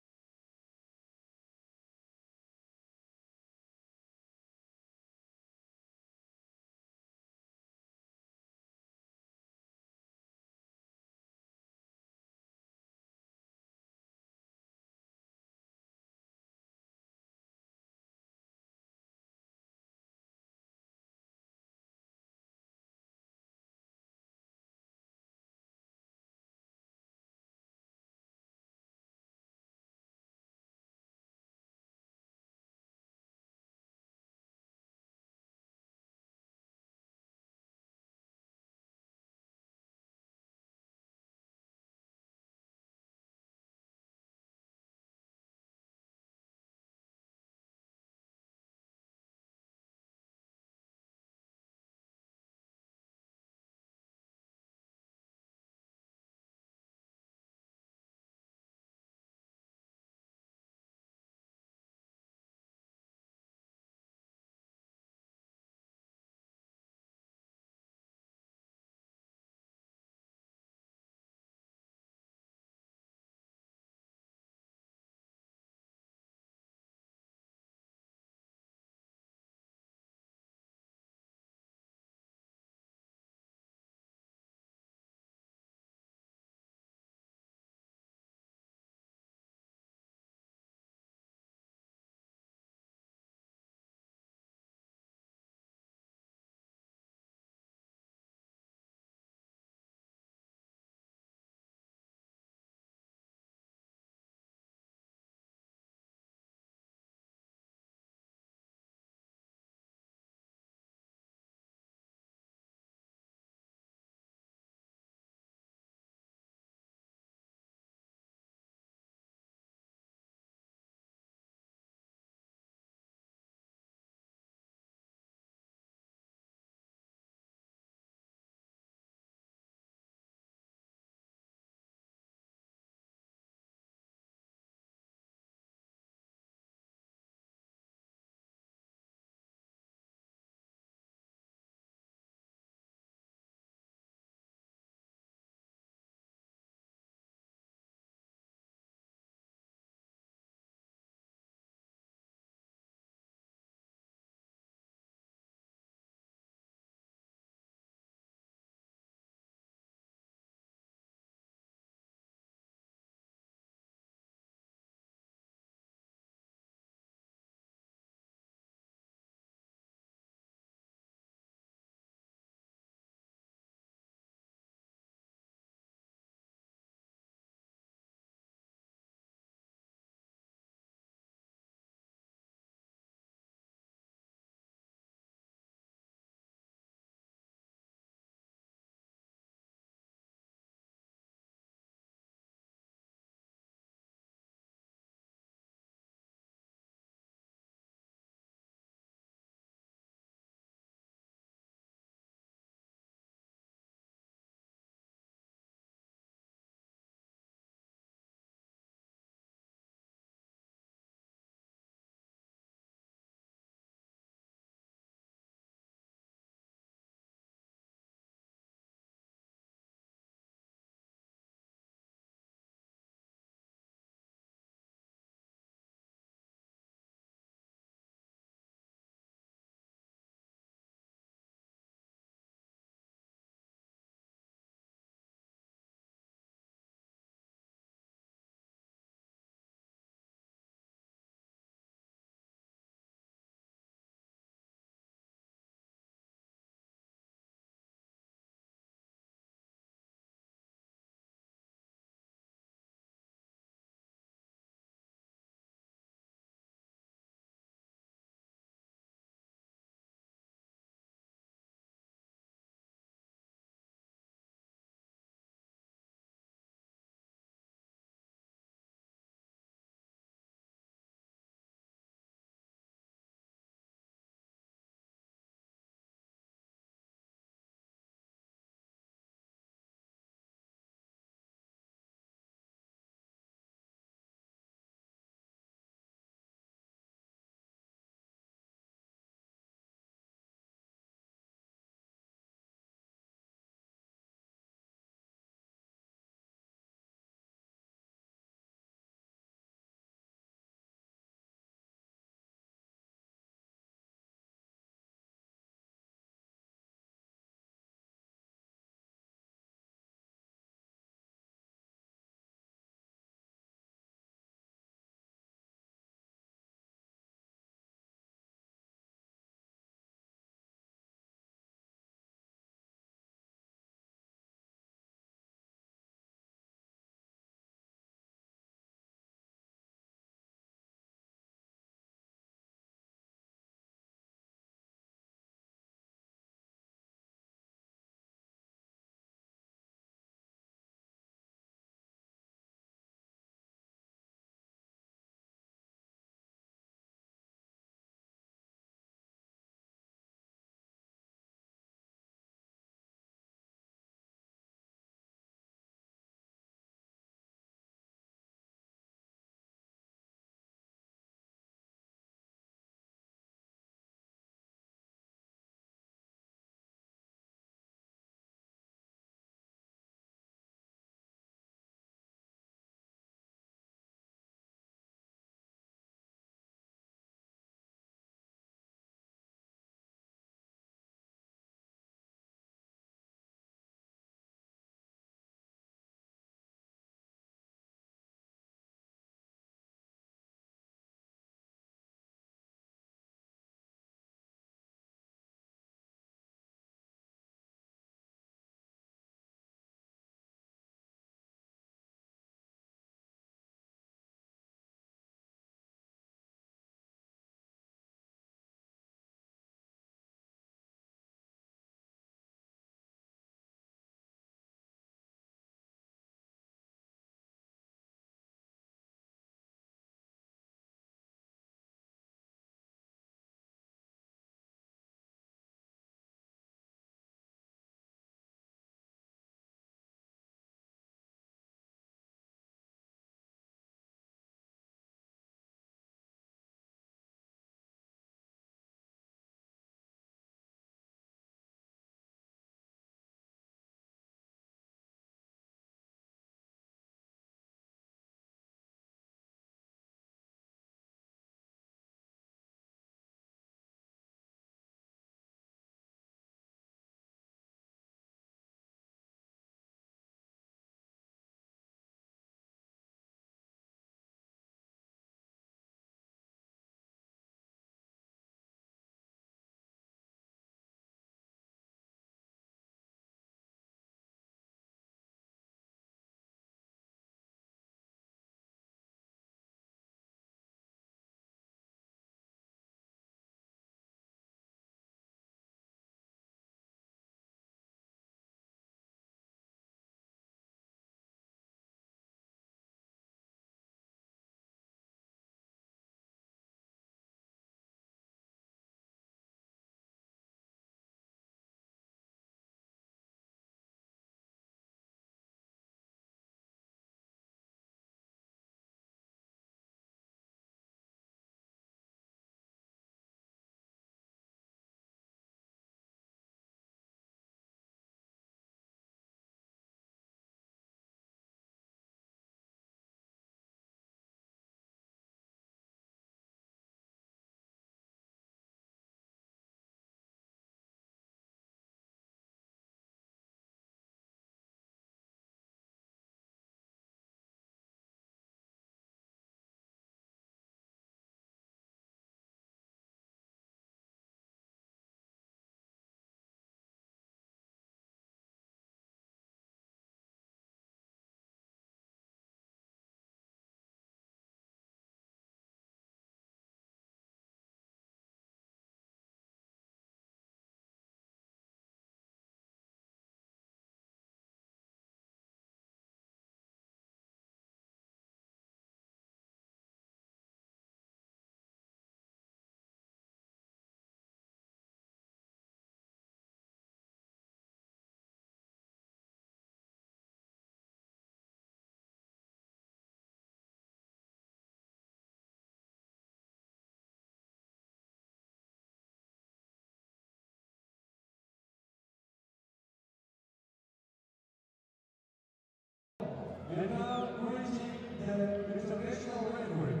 Speaker 1: And now reaching the international referee.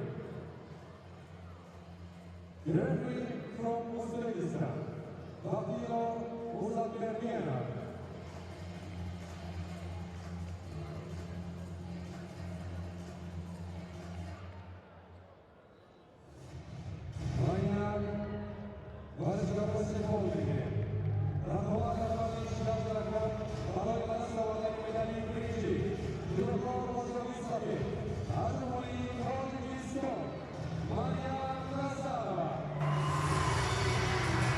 Speaker 1: The referee from Uzbekistan, Vakilo Uzakberdiana.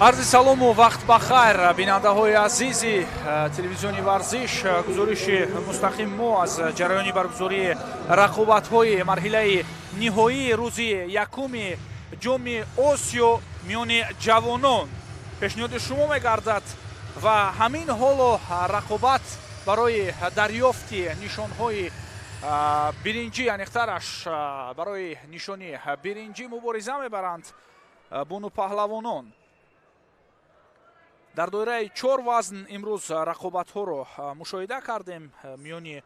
Speaker 4: арзи салому вақт ба хайр бинандаҳои азизи телевизиони варзиш гузориши мустақим мо аз ҷараёни баргузории рақобатҳои марҳилаи ниҳоии рӯзи якуми ҷоми осиё миёни ҷавонон пешниҳоди шумо мегардад ва ҳамин ҳоло рақобат барои дарёфти нишонҳои биринҷӣ аниқтараш барои нишони биринҷӣ мубориза мебаранд бонупаҳлавонон. дар доираи 4 вазн имрӯз рақобатҳоро мушоҳида кардем миёни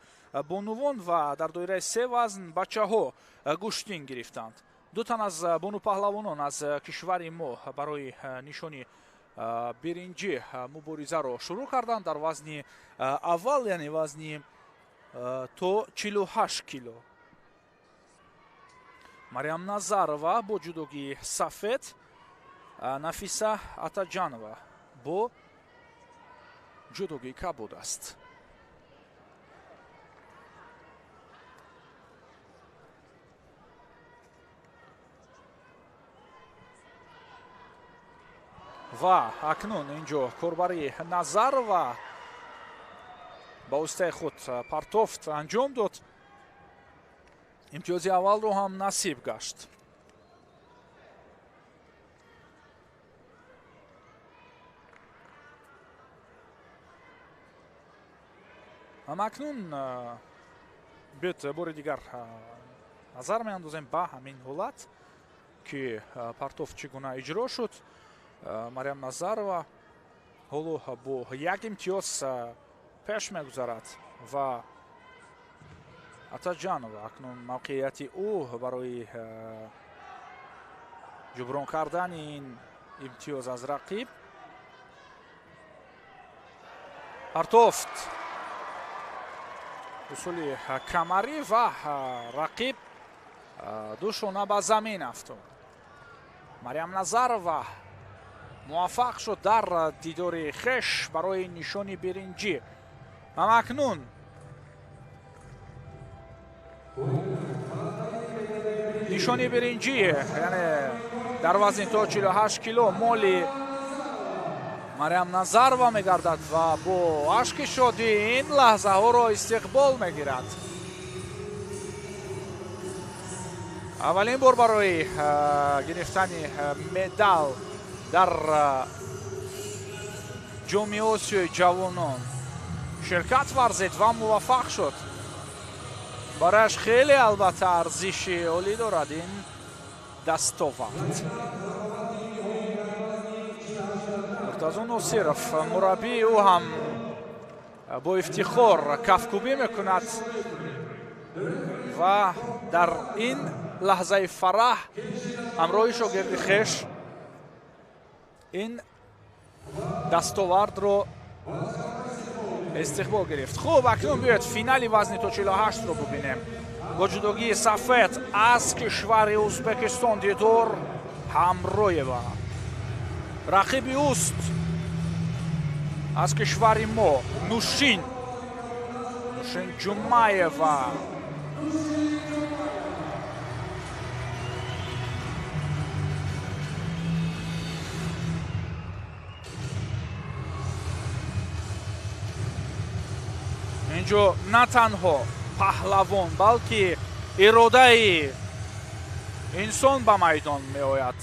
Speaker 4: бонувон ва дар доираи 3 вазн бачаҳо гӯштин гирифтанд. ду тан аз бонупаҳлавонон аз кишвари мо барои нишони биринҷӣ муборизаро шурӯъ карданд дар вазни аввал, яъне вазни то 48 кило. Мариям Назарова бо ҷудогии сафед, Нафиса Атаҷанова бо ҷудогии кабуд аст. ва акнун инҷо корбарии Назарова ба воситаи худ партофт анҷом дод. имтиёзи аввалро ҳам насиб гашт. акнун биёд бори дигар назар меандозем ба ҳамин ҳолат ки партофт чӣ гуна иҷро шуд. Мариям Назарова ҳоло бо як имтиёз пеш мегузарад ва Атаҷанова акнун мавқеияти ӯ барои ҷуброн кардани ин имтиёз аз рақиб. партофт усули камарӣ ва рақиб ду шона ба замин афтод. Мариям Назарова муваффақ шуд дар дидори хеш барои нишони биринҷӣ. ҳамакнун нишони биринҷӣ, яъне дар вазни то 48 кило моли Мариям Назарова мегардад ва бо ашки шодӣ ин лаҳзаҳоро истиқбол мегирад. аввалин бор барои гирифтани медал дар ҷоми осиёи ҷавонон ширкат варзид ва муваффақ шуд. барояш хеле албатта арзиши олӣ дорад ин дастовард. муртазо носиров мураббии ӯ ҳам бо ифтихор кафкубӣ мекунад ва дар ин лаҳзаи фараҳ ҳамроҳи шогирди хеш ин дастовардро истиқбол гирифт. хуб, акнун биёед финали вазни то 48-ро бубинем. бо ҷудогии сафед аз кишвари Узбекистон Дидор Ҳамроева. рақиби уст аз кишвари мо Нушин Ҷумаева. инҷо на танҳо паҳлавон, балки иродаи инсон ба майдон меояд.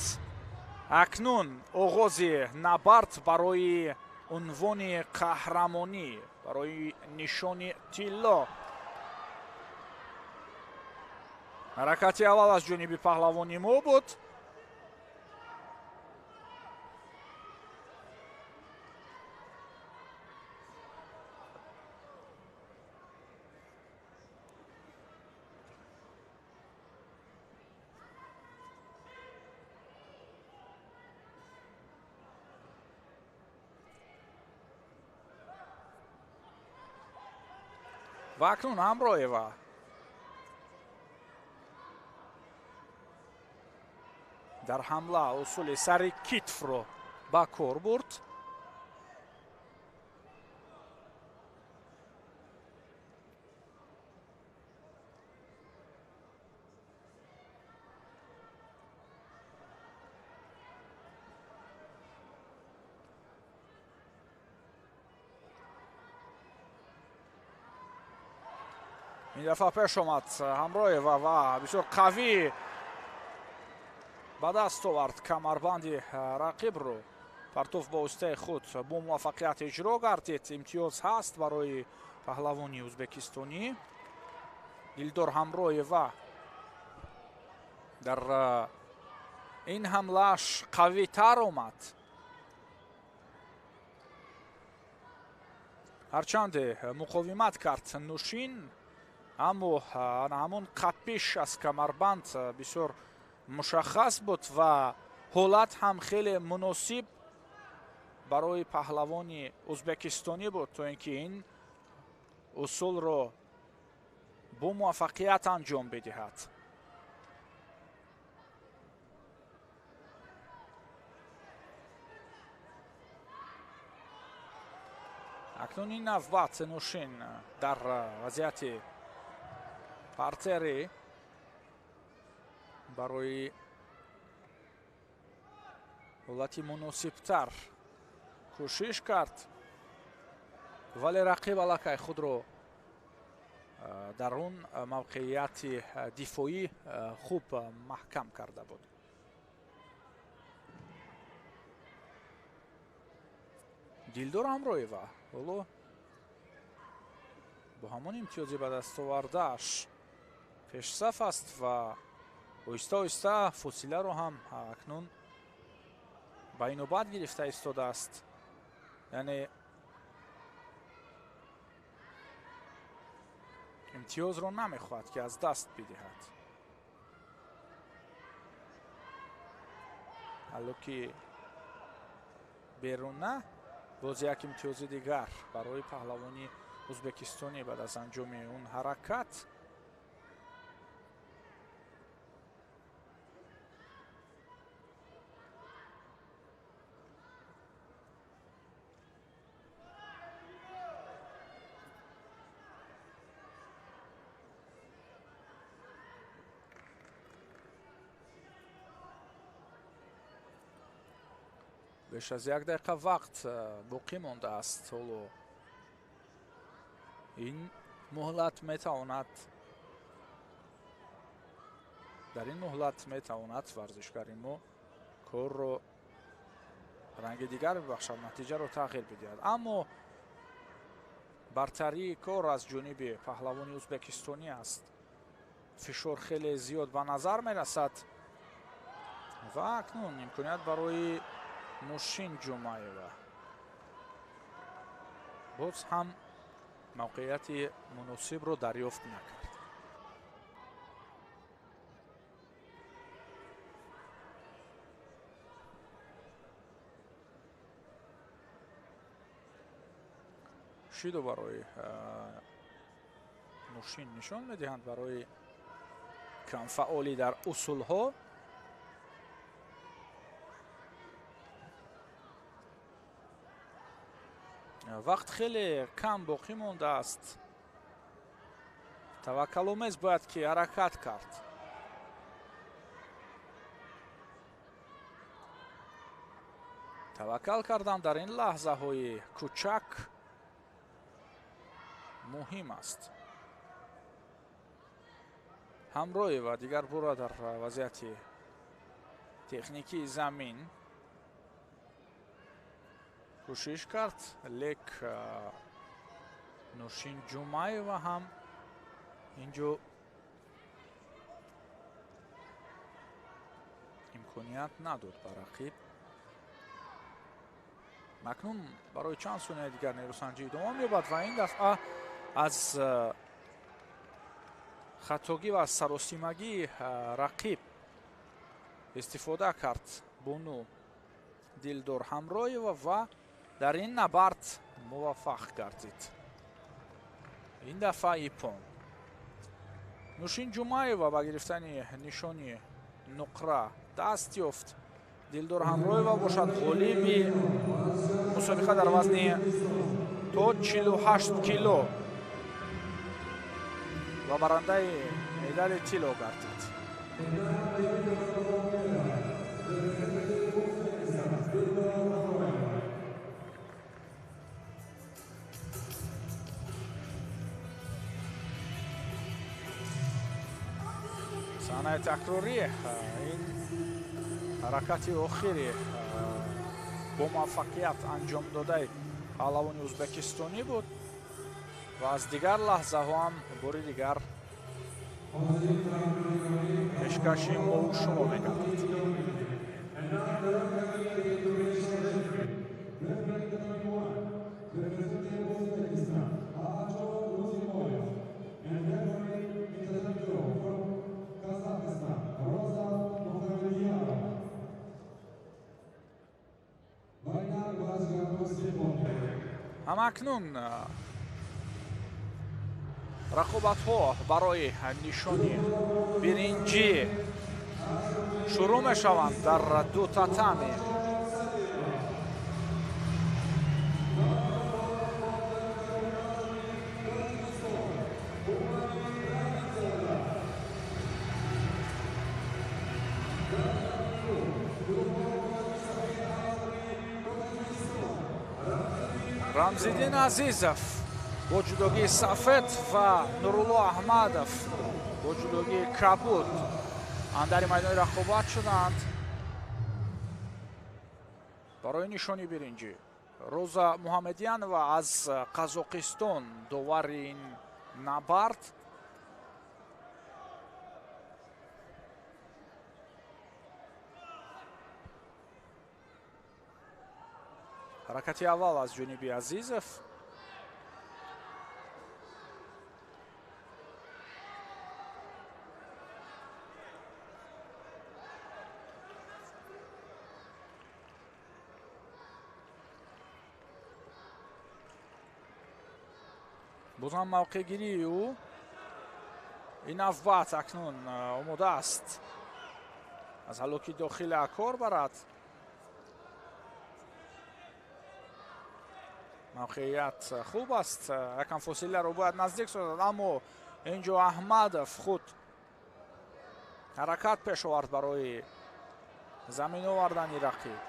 Speaker 4: акнун оғози набард барои унвони қаҳрамонӣ, барои нишони тилло. ҳаракати аввал аз ҷониби паҳлавони мо буд. ва акнун Ҳамроева дар ҳамла усули сари китфро ба кор бурд. ин дафъа пеш омад Ҳамроева ва бисёр қавӣ ба даст овард камарбанди рақибро. партов бо устаи худ бо муваффақият иҷро гардид. имтиёз ҳаст барои паҳлавони ӯзбекистонӣ. Дилдор Ҳамроева дар ин ҳамлааш қавитар омад. ҳарчанде муқовимат кард Нӯшин, аммо ҳамон қапиш аз камарбанд бисёр мушаххас буд ва ҳолат ҳам хеле муносиб барои паҳлавони ӯзбекистонӣ буд то ин ки ин усулро бо муваффақият анҷом бидиҳад. акнун ин навбат Нӯшин дар вазъияти партерӣ барои ҳолати муносибтар кӯшиш кард, вале рақиб аллакай худро дар он мавқеияти дифоӣ хуб маҳкам карда буд. Дилдор Ҳамроева ҳоло бо ҳамон имтиёзи ба дастовардааш пешсаф аст ва оҳиста оҳиста фосиларо ҳам акнун ба инобат гирифта истодааст. яъне имтиёзро намехоҳад ки аз даст бидиҳад. ҳаллоки берун на боз як имтиёзи дигар барои паҳлавони ӯзбекистонӣ баъд аз анҷоми он ҳаракат. беш аз як дақиқа вақт боқӣ мондааст. ҳоло ин муҳлат метавонад дар ин муҳлат метавонад варзишгари мо корро ранги дигар бибахшад, натиҷаро тағйир бидиҳад. аммо бартарии кор аз ҷониби паҳлавони ӯзбекистонӣ аст. фишор хеле зиёд ба назар мерасад ва акнун имконият барои Нӯшин Ҷумаева боз ҳам мавқеияти муносибро дарёфт накард. шидо барои Нӯшин нишон медиҳанд барои камфаъолӣ дар усулҳо. вақт хеле кам боқӣ мондааст. таваккаломез бояд ки ҳаракат кард. таваккал кардан дар ин лаҳзаҳои кӯчак муҳим аст. Ҳамроева дигар бора дар вазъияти техникии замин кӯшиш кард, лек Нӯшин Ҷумаева ҳам инҷо имконият надод ба рақиб. акнун барои чанд сонияи дигар нерӯсанҷӣ идома меёбад ва ин дафъа аз хатогӣ ва саросимагии рақиб истифода кард бону Дилдор Ҳамроева ва дар ин набард муваффақ гардид. ин дафъа ипон нушин ҷумаева ба гирифтани нишони нуқра даст ёфт. Дилдор Ҳамроева бошад ғолиби мусобиқа дар вазни то 48 кило ва барандаи медали тилло гардид. санаи такрорӣ ин ҳаракати охири бо муваффақият анҷом додаи паҳлавони ӯзбекистонӣ буд ва аз дигар лаҳзаҳо ҳам бори дигар пешкаши мову шумо мегардад. ҳамакнун рақобатҳо барои нишони биринҷӣ шурӯъ мешаванд дар ду татами. рамзиддин азизов бо ҷудогии сафед ва нурулло аҳмадов бо ҷудогии кабуд андари майдони рақобат шуданд барои нишони биринҷӣ. Роза Муҳаммадиянова аз Қазоқистон довари ин набард. ҳаракати аввал аз ҷониби Азизов. бозам мавқеъгирии ӯ. ин навбат акнун омода аст аз ҳалоки дохила кор барад. мавқеият хуб аст, якам фосиларо бояд наздик созад, аммо инҷо Аҳмадов худ ҳаракат пеш овард барои замин овардани рақиб.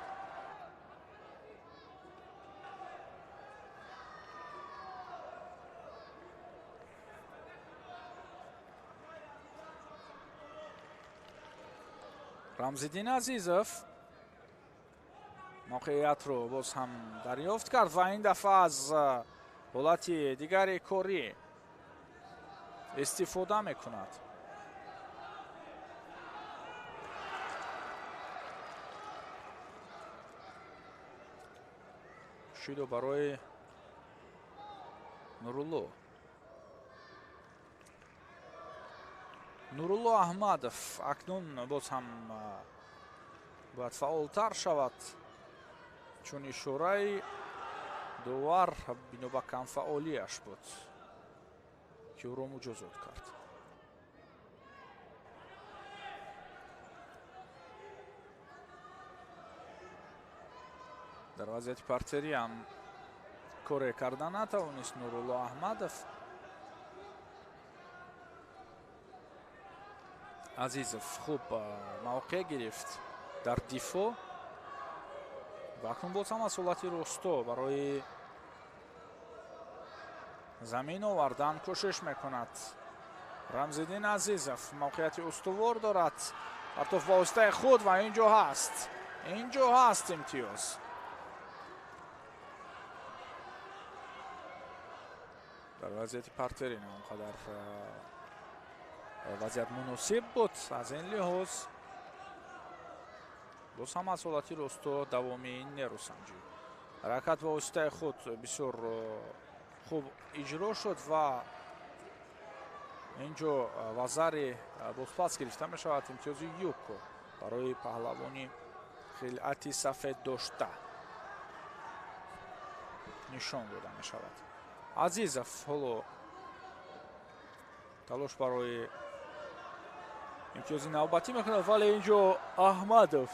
Speaker 4: рамзиддин азизов мавқеиятро боз ҳам дарёфт кард ва ин дафъа аз ҳолати дигари корӣ истифода мекунад. шидо барои нурулло аҳмадов акнун боз ҳам бояд фаъолтар шавад, чун ишораи довар бино ба камфаъолиаш буд ки ӯро муҷозот кард. дар вазъияти партери ҳам коре карда натавонист Нурулло Аҳмадов. Азизов хуб мавқеъ гирифт дар дифоъ ва акнун боз ҳам аз ҳолати росто барои замин овардан кӯшиш мекунад. рамзиддин азизов мавқеъияти устувор дорад, ҳатто ба воситаи худ ва инҷо ҳаст имтиёз. дар вазъияти партери намқадар вазъият муносиб буд, аз ин лиҳоз боз ҳам аз ҳолати росто давоми ин нерӯсанҷӣ. ҳаракат ба воситаи худ бисёр хуб иҷро шуд ва инҷо вазари бозпас гирифта мешавад. имтиёзи юко барои паҳлавони хилъати сафед дошта нишон дода мешавад. Азизов ҳоло талош барои имтиёзи навбатӣ мекунад, вале инҷо Аҳмадов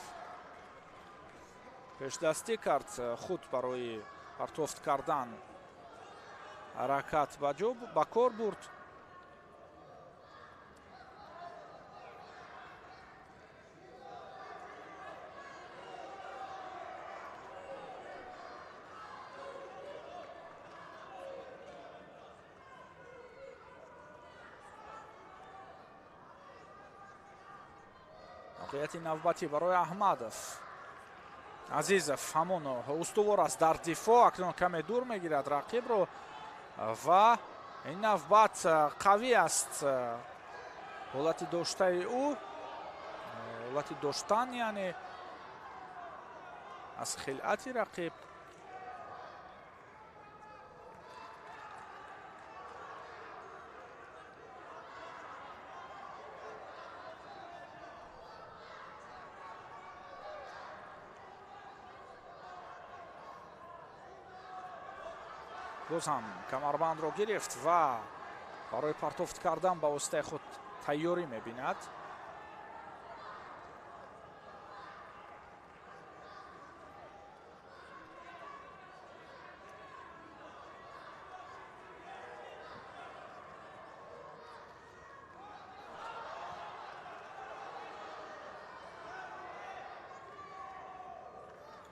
Speaker 4: пешдастӣ кард, худ барои партофт кардан ҳаракат ба кор бурд. моқеияти навбатӣ барои Аҳмадов. Азизов ҳамон устувор аст дар дифоъ, акнун каме дур мегирад рақибро ва ин навбат қавӣ аст. ҳолати доштаи ӯ, ҳолати доштан, яъне аз хилъати рақиб. боз ҳам камарбандро гирифт ва барои партофт кардан ба воситаи худ тайёрӣ мебинад.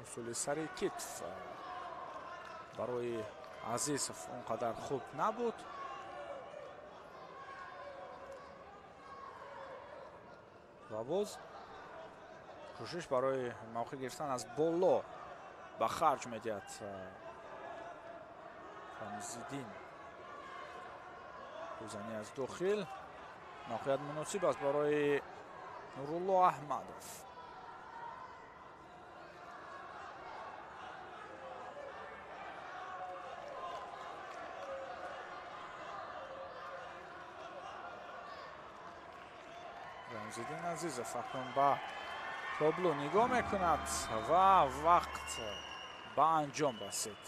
Speaker 4: усули сари китф барои Азизов он қадар хуб набуд. ва боз кӯшиш барои мавқеъ гирифтан аз боло ба харҷ медиҳад Рамзиддин. гузани аз дохил, мавқеъят муносиб аст барои Нурулло Аҳмадов. Рамзиддин Азизов акнун ба табло нигоҳ мекунад ва вақт ба анҷом расид.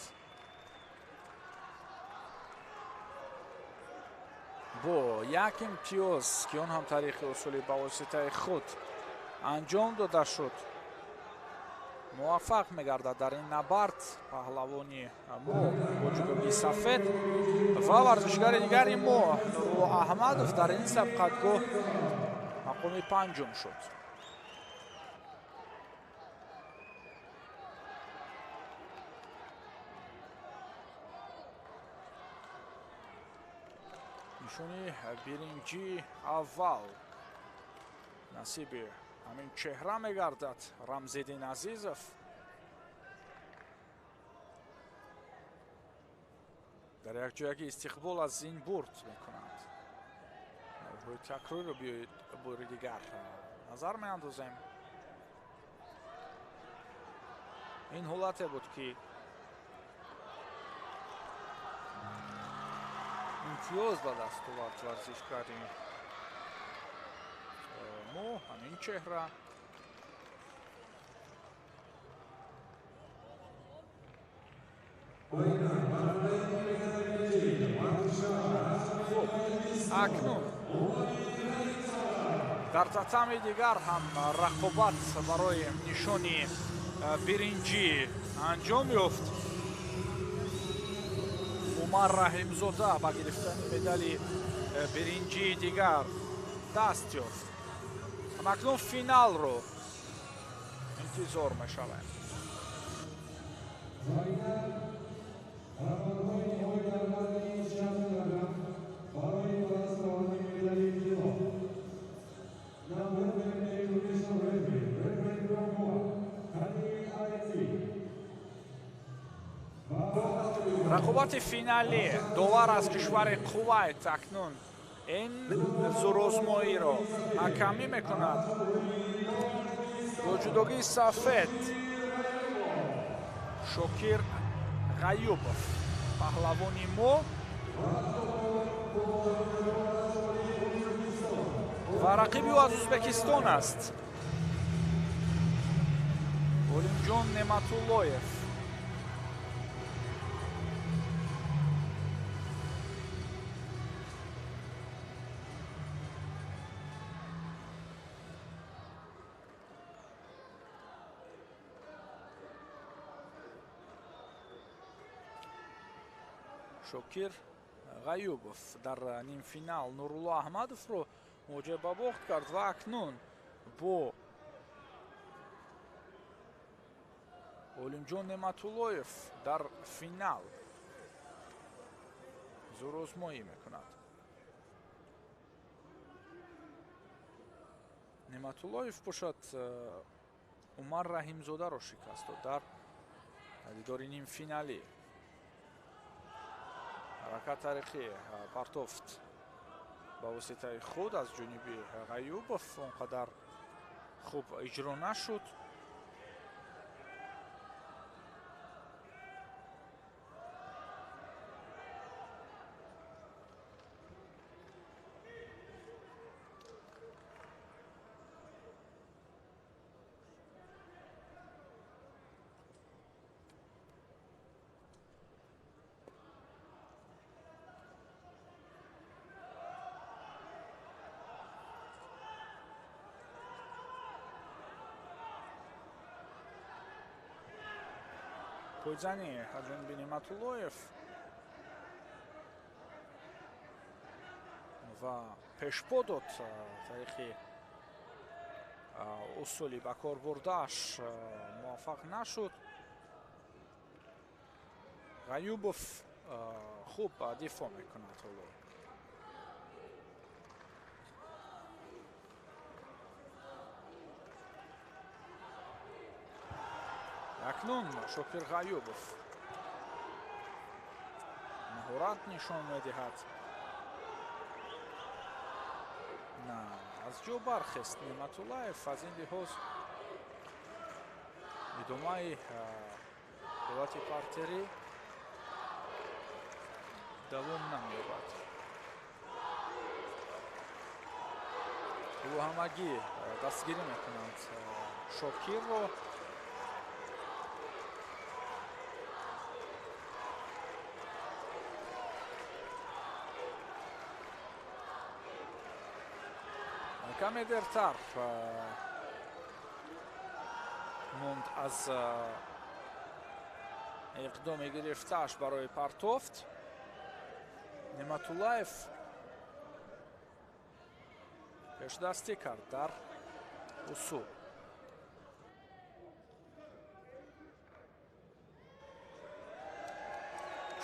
Speaker 4: бо як имтиёз ки он ҳам тариқи усули ба воситаи худ анҷом дода шуд, муваффақ мегардад дар ин набард паҳлавони мо бо ҷудогии сафед ва варзишгари дигари мо Нурулло Аҳмадов дар ин сабқатгоҳ мақоми панҷум шуд. нишони биринҷи аввал насиби ҳамин чеҳра мегардад Рамзиддин Азизов. дар якҷояги истиқбол аз ин бурд мекунад. рӯи такрорро биёед бори дигар назар меандозем. ин ҳолате буд ки имтиёз ба даст овард варзишгари мо ҳамин чеҳра. акнун дар татами дигар ҳам рақобат барои нишони биринҷӣ анҷом ёфт. Умар Раҳимзода ба гирифтани медали биринҷии дигар даст ёфт. акнун финалро интизор мешавем. рақобати финалӣ довар аз кишвари Кувайт акнун ин зӯрозмоиро ҳакамӣ мекунад. бо ҷудогии сафед Шокир Ғаюбов паҳлавони мо ва рақиби ӯ аз Ӯзбекистон аст Олимҷон Неъматуллоев. шокир ғаюбов дар нимфинал Нурулло Аҳмадовро муоҷиба бохт кард ва акнун бо Олимҷон Неъматуллоев дар финал зӯрозмоӣ мекунад. Неъматуллоев бошад Умар Раҳимзодаро шикаст дод дар дидори нимфиналӣ. ҳаракат тариқӣ партофт ба воситаи худ аз ҷониби ғаюбов он қадар хуб иҷро нашуд. пойзанӣ аз ҷониби Неъматуллоев ва пешпо дод тариқи усули ба кор бурдааш муваффақ нашуд. ғаюбов хуб дифоъ мекунад. ҳоло акнун Шокир Ғаюбов маҳорат нишон медиҳад. на аз ҷо бархест Неъматуллаев. аз ин лиҳоз идомаи ҳолати партерӣ давом намеёбад. ҳамагӣ дастгирӣ мекунанд Шокирро. каме дертар монд аз иқдоми гирифтааш барои партофт. Неъматуллаев пешдастӣ кард дар усул.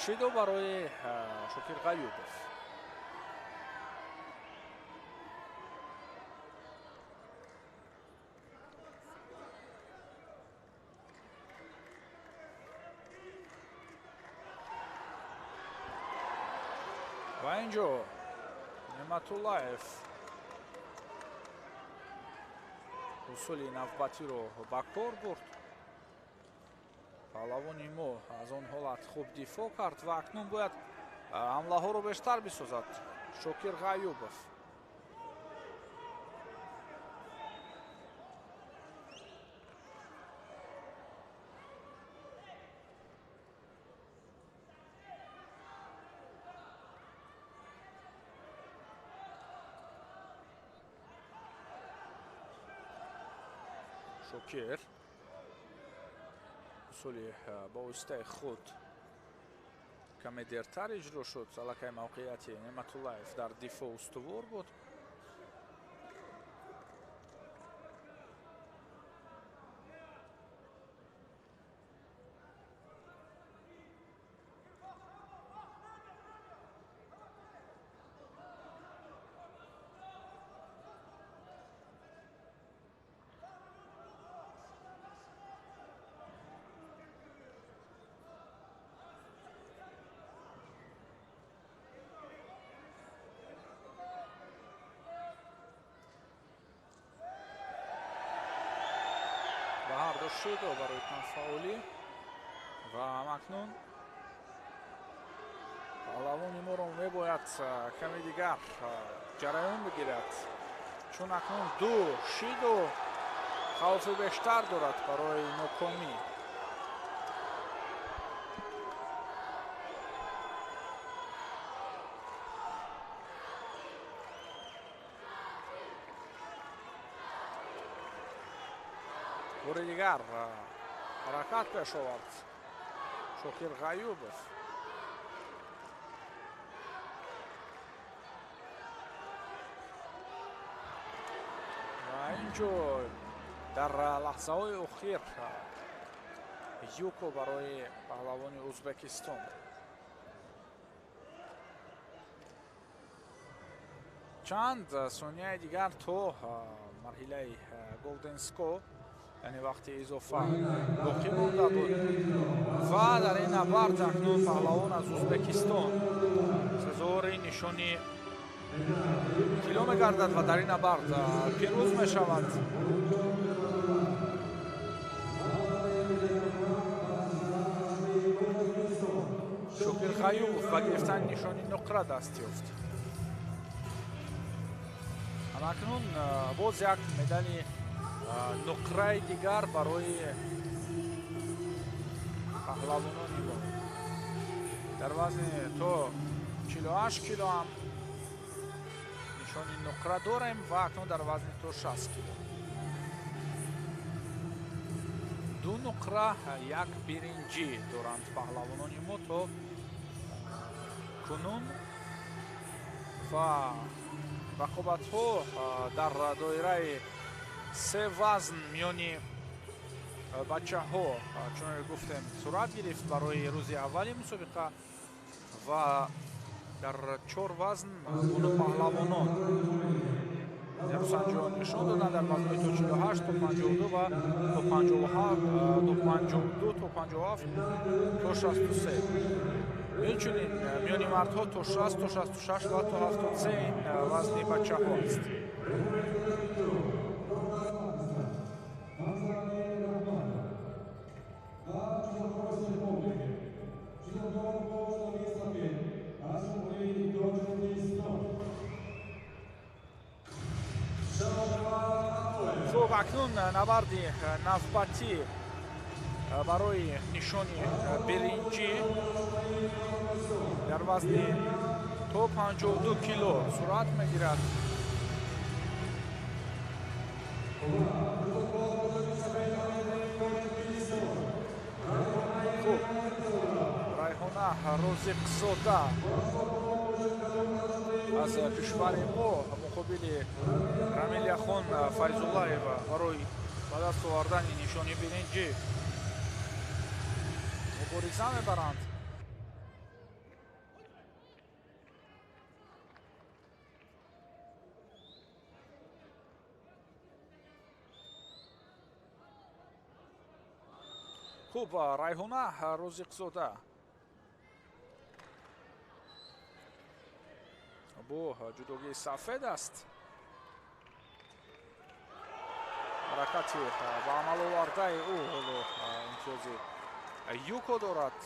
Speaker 4: шидо барои Шокир Ғаюбов. ва ин ҷо Неъматуллаев усули навбатиро ба кор бурд. паҳлавони мо аз он ҳолат хуб дифоъ кард ва акнун бояд ҳамлаҳоро бештар бисозад Шокир Ғаюбов. Шокир усули ба воситаи худ каме дертар иҷро шуд. аллакай мавқеияти Неъматуллаев дар дифоъ устувор буд. шидо барои танфаъолӣ ва ҳамакнун паҳлавони моро мебояд каме дигар ҷараён бигирад, чун акнун ду шидо хавфи бештар дорад барои нокомӣ. бори дигар ҳаракат пеш овард Шокир Ғаюбов.
Speaker 6: ҳаминҷо дар лаҳзаҳои охир юко барои паҳлавони ӯзбекистон. чанд сонияи дигар то марҳилаи голден ско, яъне вақти изофа боқӣ монда буд ва дар ин набард акнун паҳлавон аз ӯзбекистон сазовори нишони тилло мегардад ва дар ин набард пирӯз мешавад. шокир ғаюбов ба гирифтани нишони нуқра даст ёфт. ҳамакнун боз як медали нуқраи дигар барои паҳлавонони мо. дар вазни то 48 кило ҳам нишони нуқра дорем ва акнун дар вазни то 60 кило. ду нуқра як биринҷӣ доранд паҳлавонони мо то кунун ва рақобатҳо дар доираи се вазн миёни бачаҳо чунон гуфтем сурат гирифт барои рӯзи аввали мусобиқа ва дар 4 вазн буну паҳлавонон ярусанҷиҳо нишон доданд дар вазнҳои то 48 то 52 ва то 52 то 57 то 63. инчунин миёни мардҳо то 60 то 66 ва то 73 ин вазни бачаҳо аст. хуб, акнун набарди навбатӣ барои нишони биринҷӣ дар вазни то 52 кило сурат мегирад. хуб, райҳона розиқзода аз кишвари мо муқобили рамилияхон файзуллаева барои ба даст овардани нишони биринҷӣ мубориза мебаранд. хуб, райҳона розиқзода бо ҷудогии сафед аст. ҳаракати ба амаловардаи ӯ ҳоло имтиёзи юко дорад.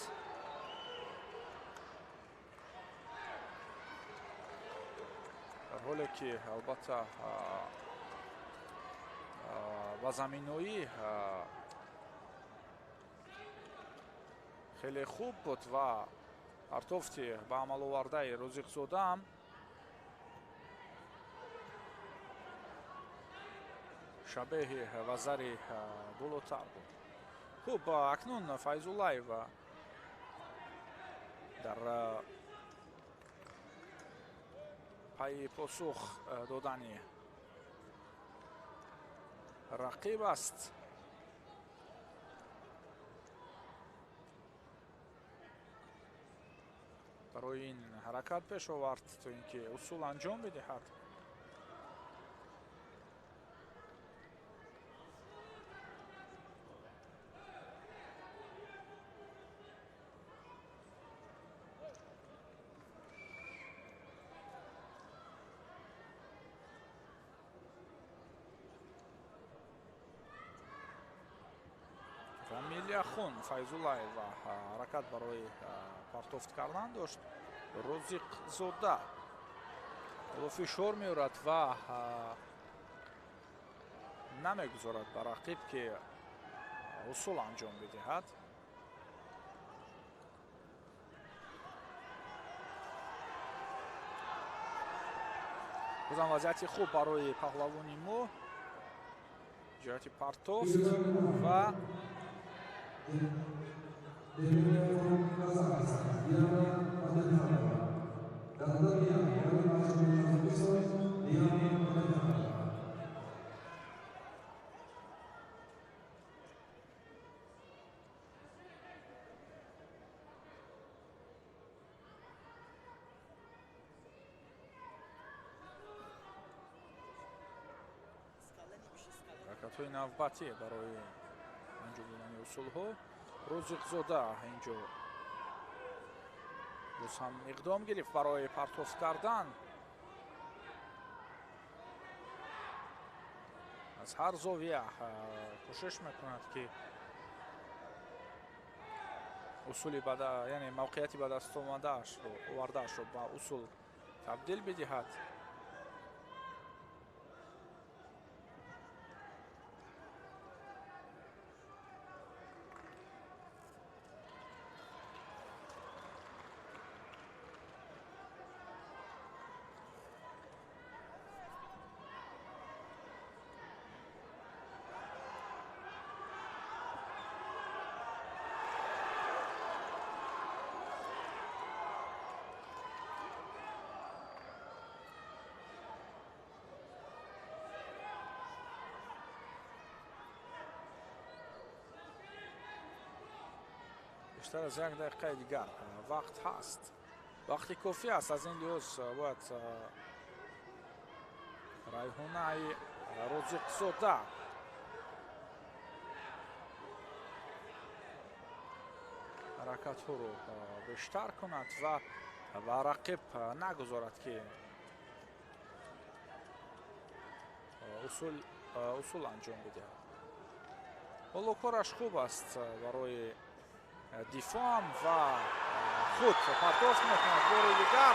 Speaker 6: дар ҳоле ки албатта ба заминоӣ хеле хуб буд ва партофти ба амаловардаи розиқзодаам шабеҳи ва зари болотар буд. хуб, акнун файзуллаева дар пайи посух додани рақиб аст. барои ин ҳаракат пеш овард то ин ки усул анҷом бидиҳад. рамилияхон файзуллаева ҳаракат барои партофт кардан дошт. розиқзода ҳоло фишор меорад ва намегузорад ба рақиб ки усул анҷом бидиҳад. бозам вазъияти хуб барои паҳлавони мо ҷиҳати партофт ва توی نوبتی برای انجام دادن اصول ها. روزیقزاده اینجا باز هم اقدام گرفت برای پرتاب کردن. از هر زاویه کوشش میکند که اصولی یعنی موقعیتی به دست آورده‌اش رو با اصول تبدیل بدهد. بیشتر از یک دقیقه دیگر وقت هست. وقتی کافی است. از این لحاظ باید ریحانه روزیقزاده حرکت ها رو بیشتر کند و به رقیب نگذارد که اصول انجام بده. حالا کارش خوب است برای دفاع و خود پرتاب میکند. بار دیگر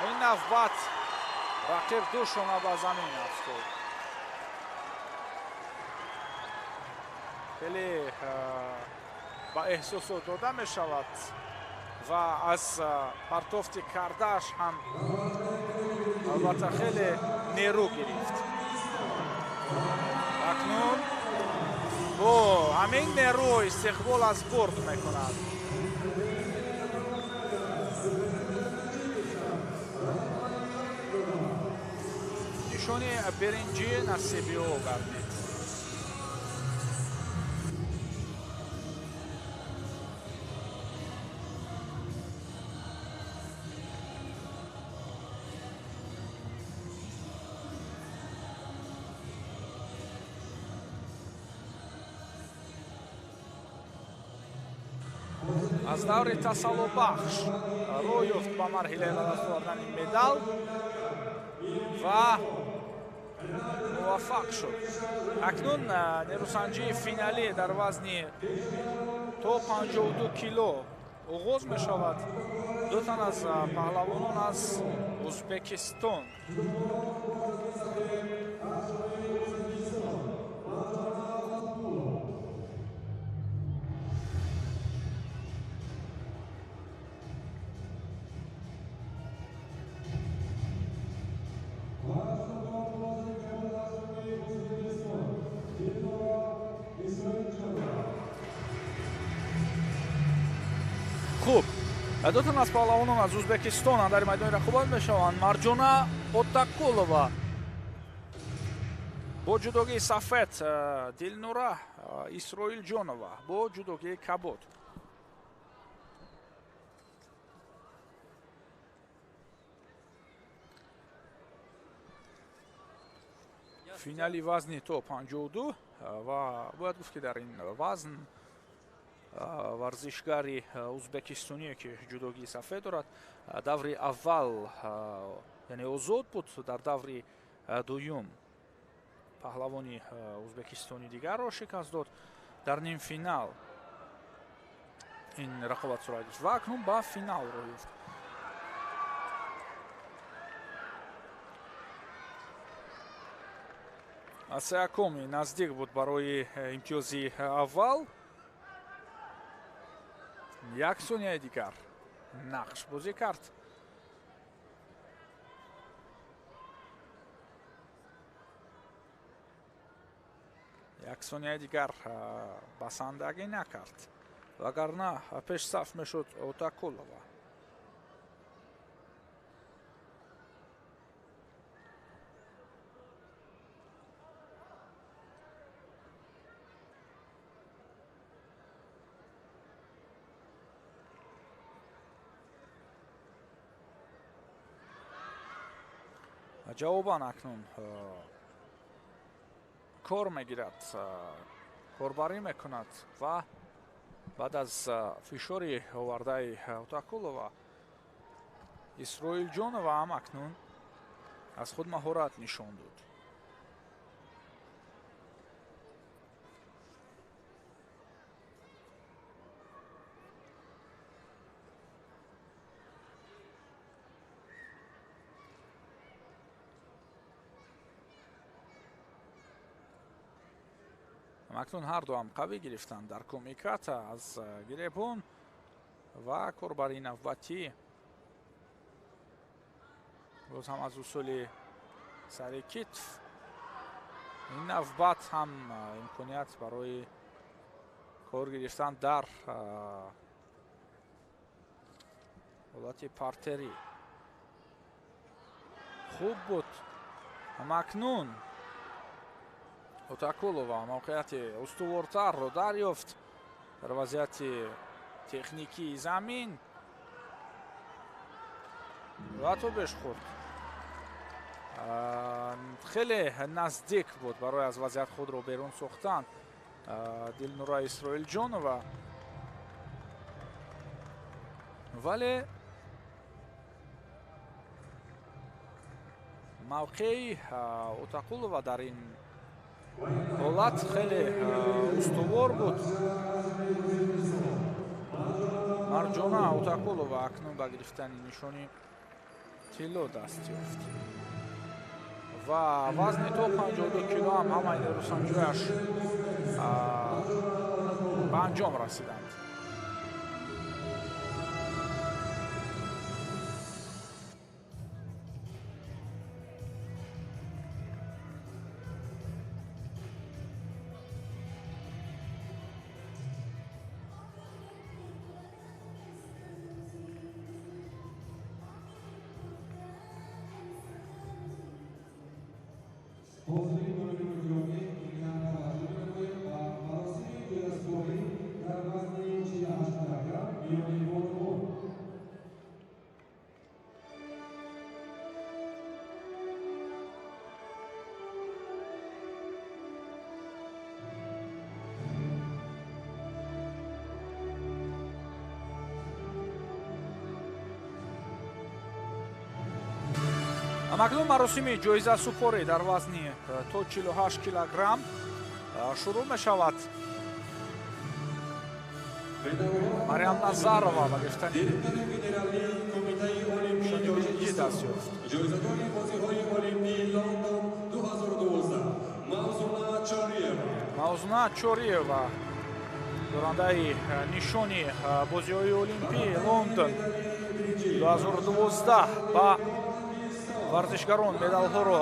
Speaker 6: این نوبت رقیب دو شانه به زمین افتاد. خیلی با احساسات داده می شود و از پرتاب کردهش هم البته خیلی نیرو گرفت. اکنون با همین نیرو استقبال از برد میکند. نشانی برنجی نصیبی او گردید. از دور تسلط بخش روی افت به مرحله به دست آوردن مدال و موفق شد. اکنون نیروسنجی فینالی در وزن تا 52 کیلو آغاز می شود. دو تن از پهلوانان از ازبکستان خوب. دو تن از پهلوانان از ازبکستان در میدان رقابت میشوند. مرجانا اوتاکولова با جودوگی سفید، دلنورا اسرائیلجانова با جودوگی کبود. فینالی وزنی تا 52 و باید گفت که در این وزن ورزشکاری ازبکستانی که جودوگی سفید دارد دوری اول یعنی آزاد بود. در دوری دوم پهلوانی ازبکستانی دیگر را شکست داد. در نیم فینال این رقابت صورت گرفت و اکنون به فینال راه یافت. سیاکومی نزدیک بود برای امتیازی اول. یک ثانیه دیگر نقش بازی کرد. یک ثانیه دیگر بسندگی نکرد وگرنه پیش صف میشد اوتاکولова. جواباً اکنون кор мегирад, корбарӣ мекунад ва баъд аз фишори овардаи Утақулова Исроилҷонова ҳам акнун аз худ маҳорат нишон дод. акнун ҳарду ҳам қавӣ гирифтанд дар комиката аз гиребон ва корбари навбатӣ боз ҳам аз усули сари китф ин навбат ҳам имконият барои кор гирифтан дар ҳолати партерӣ хуб буд. акнун Утақулова мавқеияти устувортарро дарёфт дар вазъияти техникии замин ва тобеш хурд. хеле наздик буд барои аз вазъият худро берун сохтан Дилнура Исроилҷонова, вале мавқеи Утақулова дар ин ҳолат хеле устувор буд. Марҷона Утақулова акнун ба гирифтани нишони тилло даст ёфт ва вазни то 52 кило ҳам ҳамаи нерӯсанҷояш ба анҷом расиданд. акнун маросими ҷоизасупорӣ дар вазни то 48 килограмм шурӯъ мешавад. Мариам Назарова ба гирифтани нишони биринҷӣ даст ёфт. Мавзуна Чориева дорандаи нишони бозиҳои олимпии Лондон 2012 ба варзишгарон медалҳоро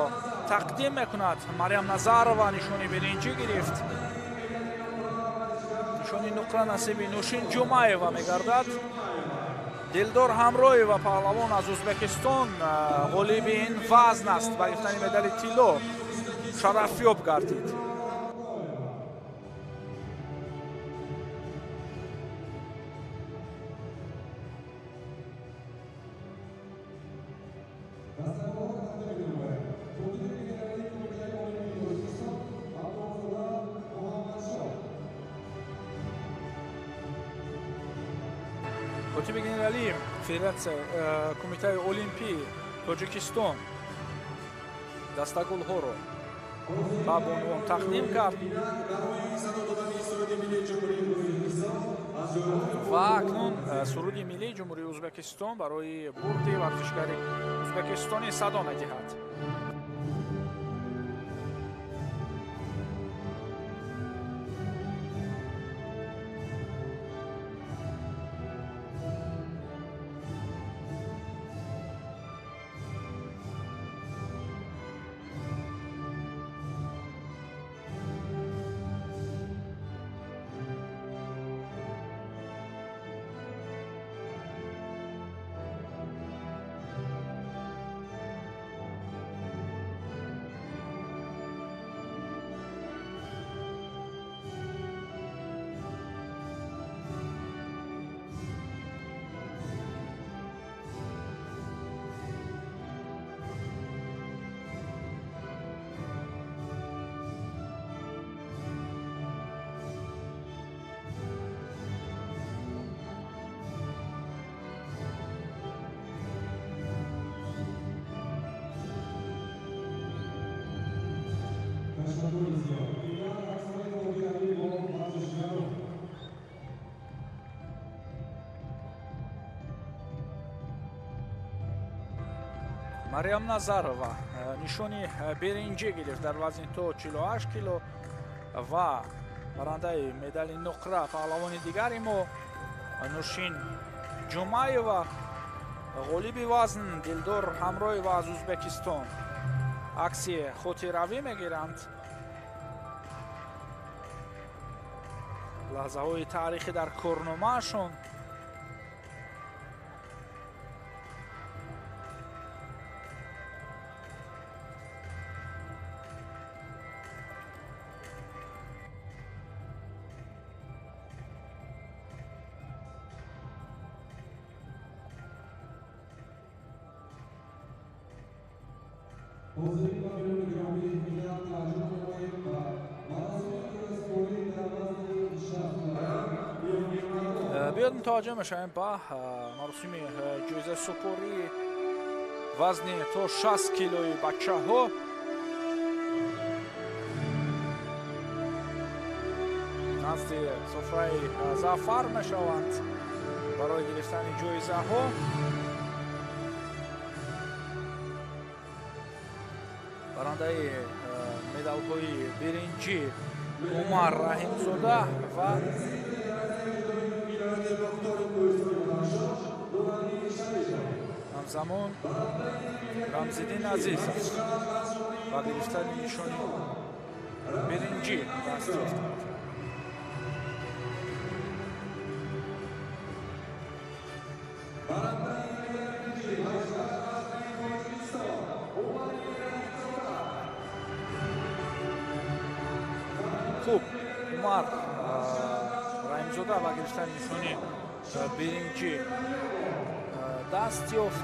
Speaker 6: тақдим мекунад. Мариам Назарова нишони биринҷӣ гирифт. нишони нуқра насиби Нушин Ҷумаева мегардад. Дилдор Ҳамроева паҳлавон аз Ӯзбекистон ғолиби ин вазн аст. Ба гирифтани медали тилло шарафёб гардид. котиби генералии Федератсияи Кумитаи Олимпии Тоҷикистон дастагулҳоро ба бонуон тақдим кард ва акнун суруди миллии ҷумҳурии Ӯзбекистон барои бурди варзишгари ӯзбекистонӣ садо медиҳад. Мариам Назарова нишони беринҷӣ гирифт дар вазни то 48 кило ва барандаи медали нуқра паҳлавони дигари мо Нуршин Ҷумаева ғолиби вазн Дилдор Ҳамроева аз Узбекистон акси хотиравӣ мегиранд. лаҳзаҳои таърихӣ дар корномаашон. بیاد متوجه میشیم با مراسم جایزه سپری وزن تا 60 کیلوی بچه ها نزد سفره زعفر میشوند برای گرفتن جایزه ها. برنده مدال های برنجی عمر رحیمزاده و همزمان رمزالدین عزیزов با گرفتن نشان برنجی دست یافتند. خوب عمر رحیمزاده با گرفتن نشان برنجی دست یافت.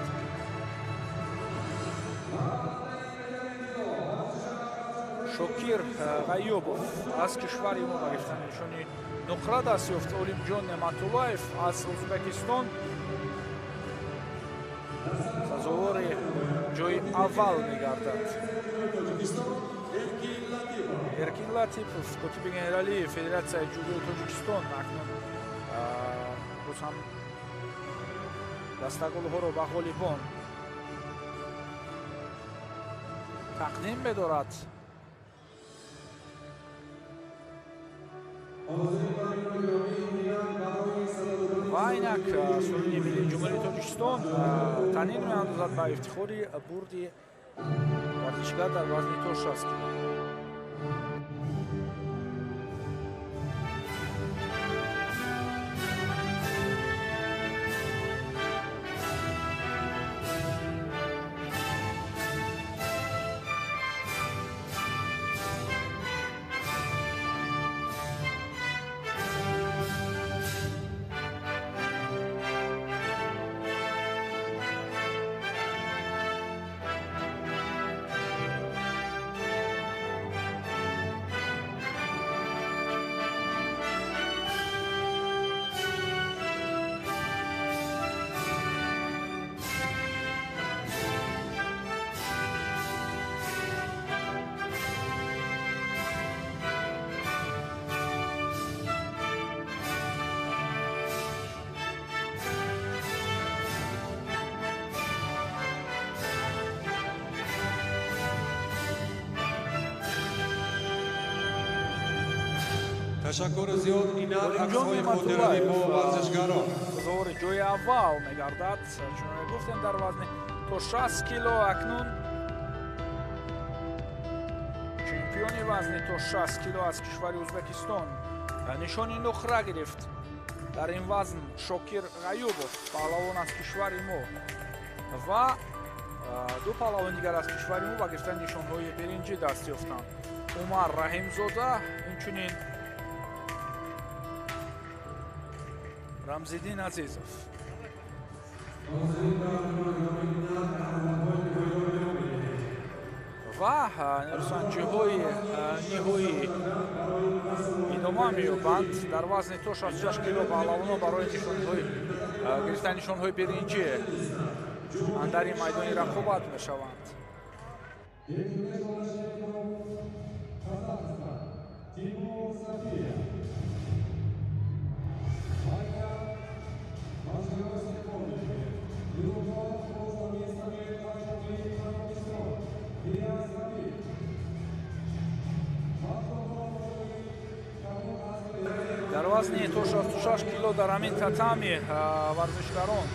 Speaker 6: شوکیر غیوبов از کشور ما با گرفتن نشان نقره دست یافت. олимҷон неъматуллаев از узбекистон сазовори ҷои аввал мегардад. эркин латипов котиби генералии федератсияи ҷудои тоҷикистон акнун боз ҳам дастаголҳоро ба ғолибон тақдим медорад. ва инак сулини миллии ҷумҳурии тоҷикистон танин меандозад ба ифтихори бурди варзишгар дар вазни то 60 кило.
Speaker 1: تشکر زیاد اینک عکس‌های خاطره‌ای با ورزشکاران.
Speaker 6: سازوار جای اول می‌گردد. چون گفتیم در وزن تا 60 کیلو اکنون چمپیون وزن تا 60 کیلو از کشور ازبکستان نشانی نقره گرفت. در این وزن شوکیر غیوبов پهلوان از کشور ما و دو پهلوان دیگر از کشور ما با گرفتن نشان‌های برنجی دست یافتند. عمر رحیمزاده اینچنین رمزالدین عزیزов. و نرسانجی‌های نیهویی ادامه می‌یابند. در وزن تا 66 کیلو پهلوانان برای گرفتن نشان‌های برنجی در این میدان رقابت می‌شوند. вазни то 66 кило дар ҳамин татами варзишгарон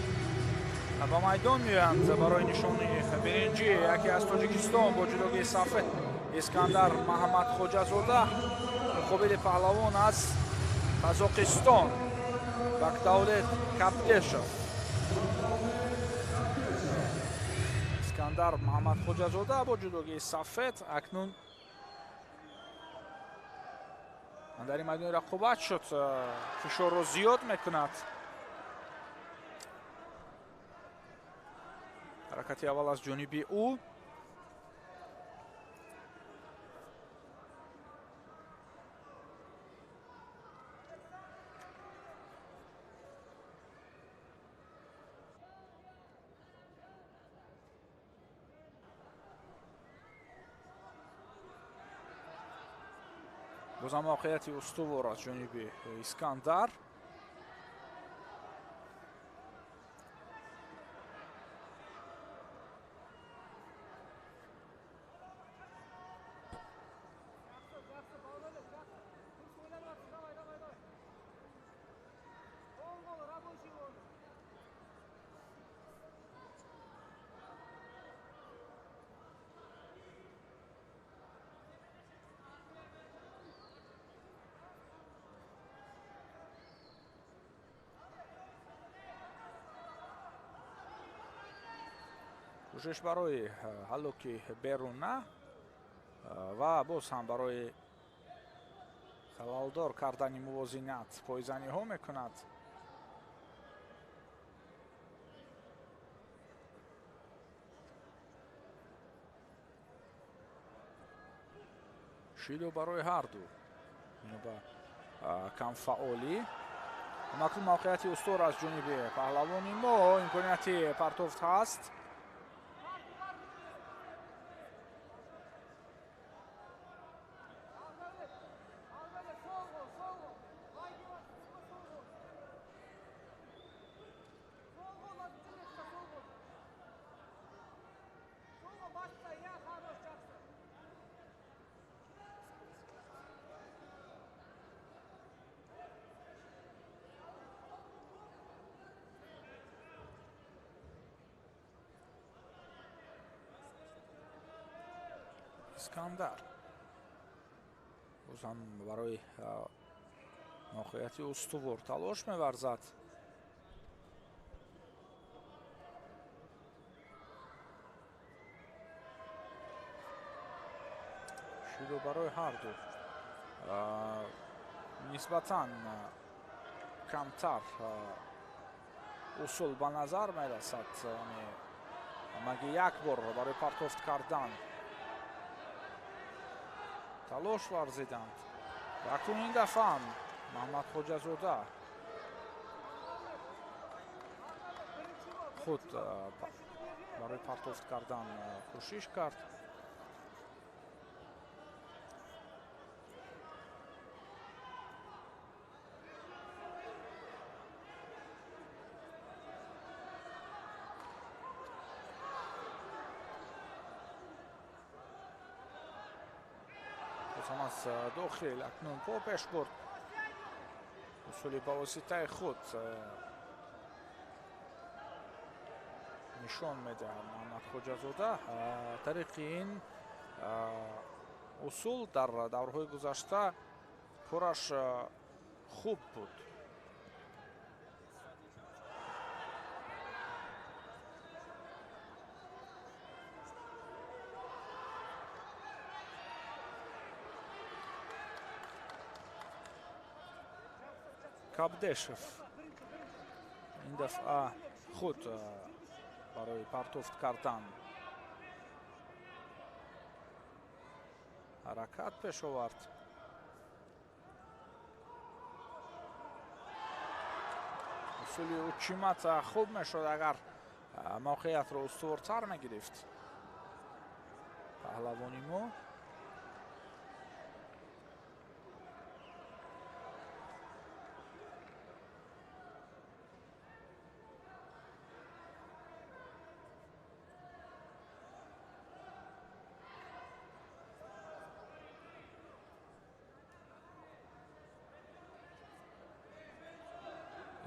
Speaker 6: ба майдон меоянд барои нишони биринҷӣ. Яке аз Тоҷикистон бо ҷудогии сафед Искандар Маҳаммадхоҷазода муқобили паҳлавон аз Қазоқистон Бакдавлет Кабдешов. Искандар Маҳаммадхоҷазода бо ҷудогии сафед акнун дар ин майдони рақобат шуд, фишорро зиёд мекунад. ҳаракати аввал аз ҷониби ӯ. бозам воқеияти устувор аз ҷониби Искандар. кӯшиш барои ҳаллоки беруна ва боз ҳам барои халалдор кардани мувозинат пойзаниҳо мекунад. шидо барои ҳарду ба камфаолӣ. макнун мавқеияти устувор аз ҷониби паҳлавони мо. имконияти партофт ҳаст. Искандар бозам барои мавқеияти устувор талош меварзад. шидо барои ҳарду нисбатан камтар усул ба назар мерасад. маги як бор барои партофт кардан талош варзиданд. акнун ин дафъа Маҳаммадхоҷазода худ барои партофт кардан кӯшиш кард. аз дохил акнун по пеш бурд. усули ба воситаи худ нишон медиҳад Маҳаммадхоҷазода. тариқи ин усул дар даврҳои гузашта кораш хуб буд. Кабдешов ин дафъа худ барои партофт кардан ҳаракат пеш овард. усули учимат хуб мешуд агар мавқеиятро устувортар мегирифт паҳлавони мо.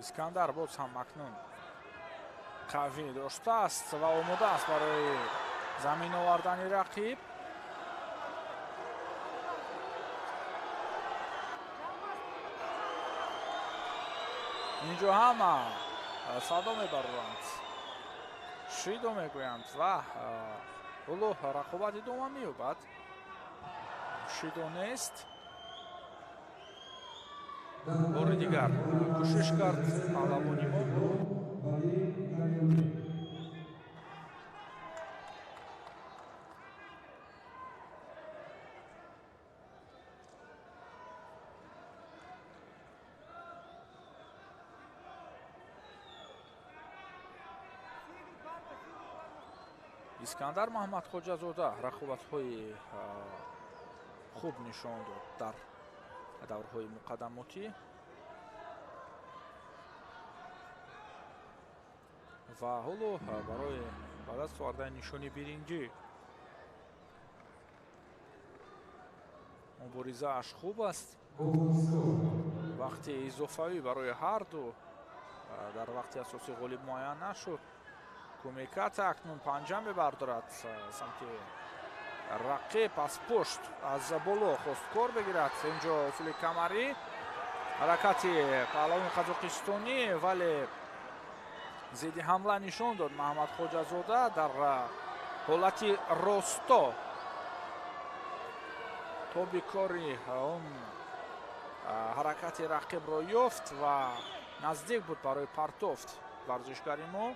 Speaker 6: искандар боз ҳам акнун қавӣ доштааст ва омодааст барои замин овардани рақиб. инҷо ҳама садо мебароранд, шидо мегӯянд ва ҳоло рақобат идома меёбад. шидо нест. бори дигар кӯшиш кард паҳлавони мо. искандар маҳмадхоҷазода рақобатҳои хуб нишон дод дар даврҳои муқаддамотӣ ва ҳоло барои ба даст овардани нишони биринҷӣ муборизааш хуб аст. вақти изофавӣ барои ҳарду дар вақти асосӣ ғолиб муайян нашуд. кумеката акнун панҷа мебардорад самти рақиб аз пушт аз боло хост кор бигирад. инҷо усули камарӣ ҳаракати паҳлавони қазоқистонӣ вале зидди ҳамла нишон дод маҳмадхоҷазода дар ҳолати росто то бикори он ҳаракати рақибро ёфт ва наздик буд барои партофт варзишгари мо.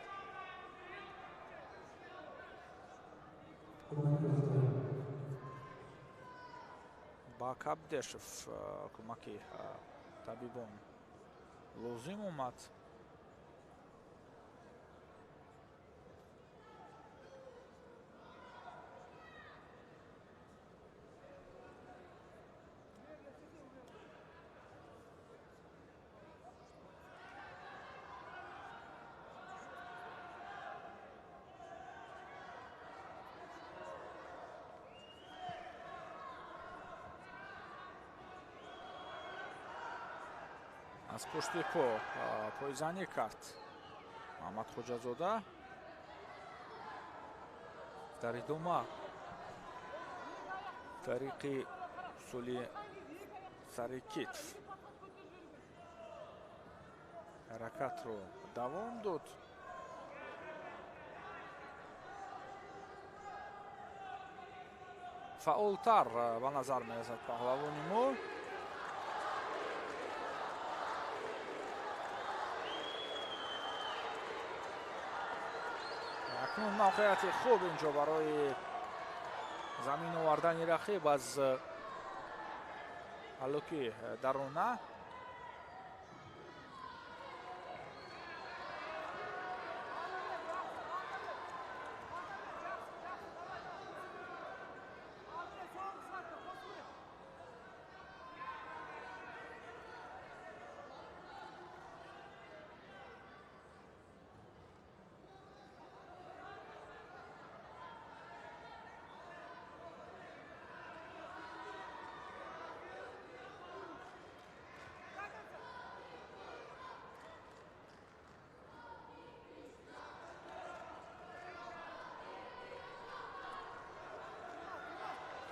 Speaker 6: ба кабдешев кӯмаки табибон лозим омад. аз пушти пойзанӣ кард маҳмадхоҷазода. дар идома тариқи усули сари китф ҳаракатро давом дод. фаъолтар ба назар мерасад паҳлавони мо. акнун мавқеияти хуб инҷо барои замин овардани рақиб аз ҳалоки дарона.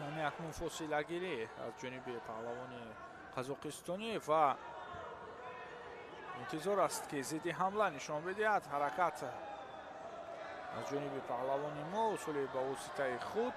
Speaker 6: کمی اکنون فاصله گیری از جانب پهلوانی قزاقستانی و انتظار است که ضد حمله نشان بدهد. حرکت از جانب پهلوانی ما اصول با واسطه خود.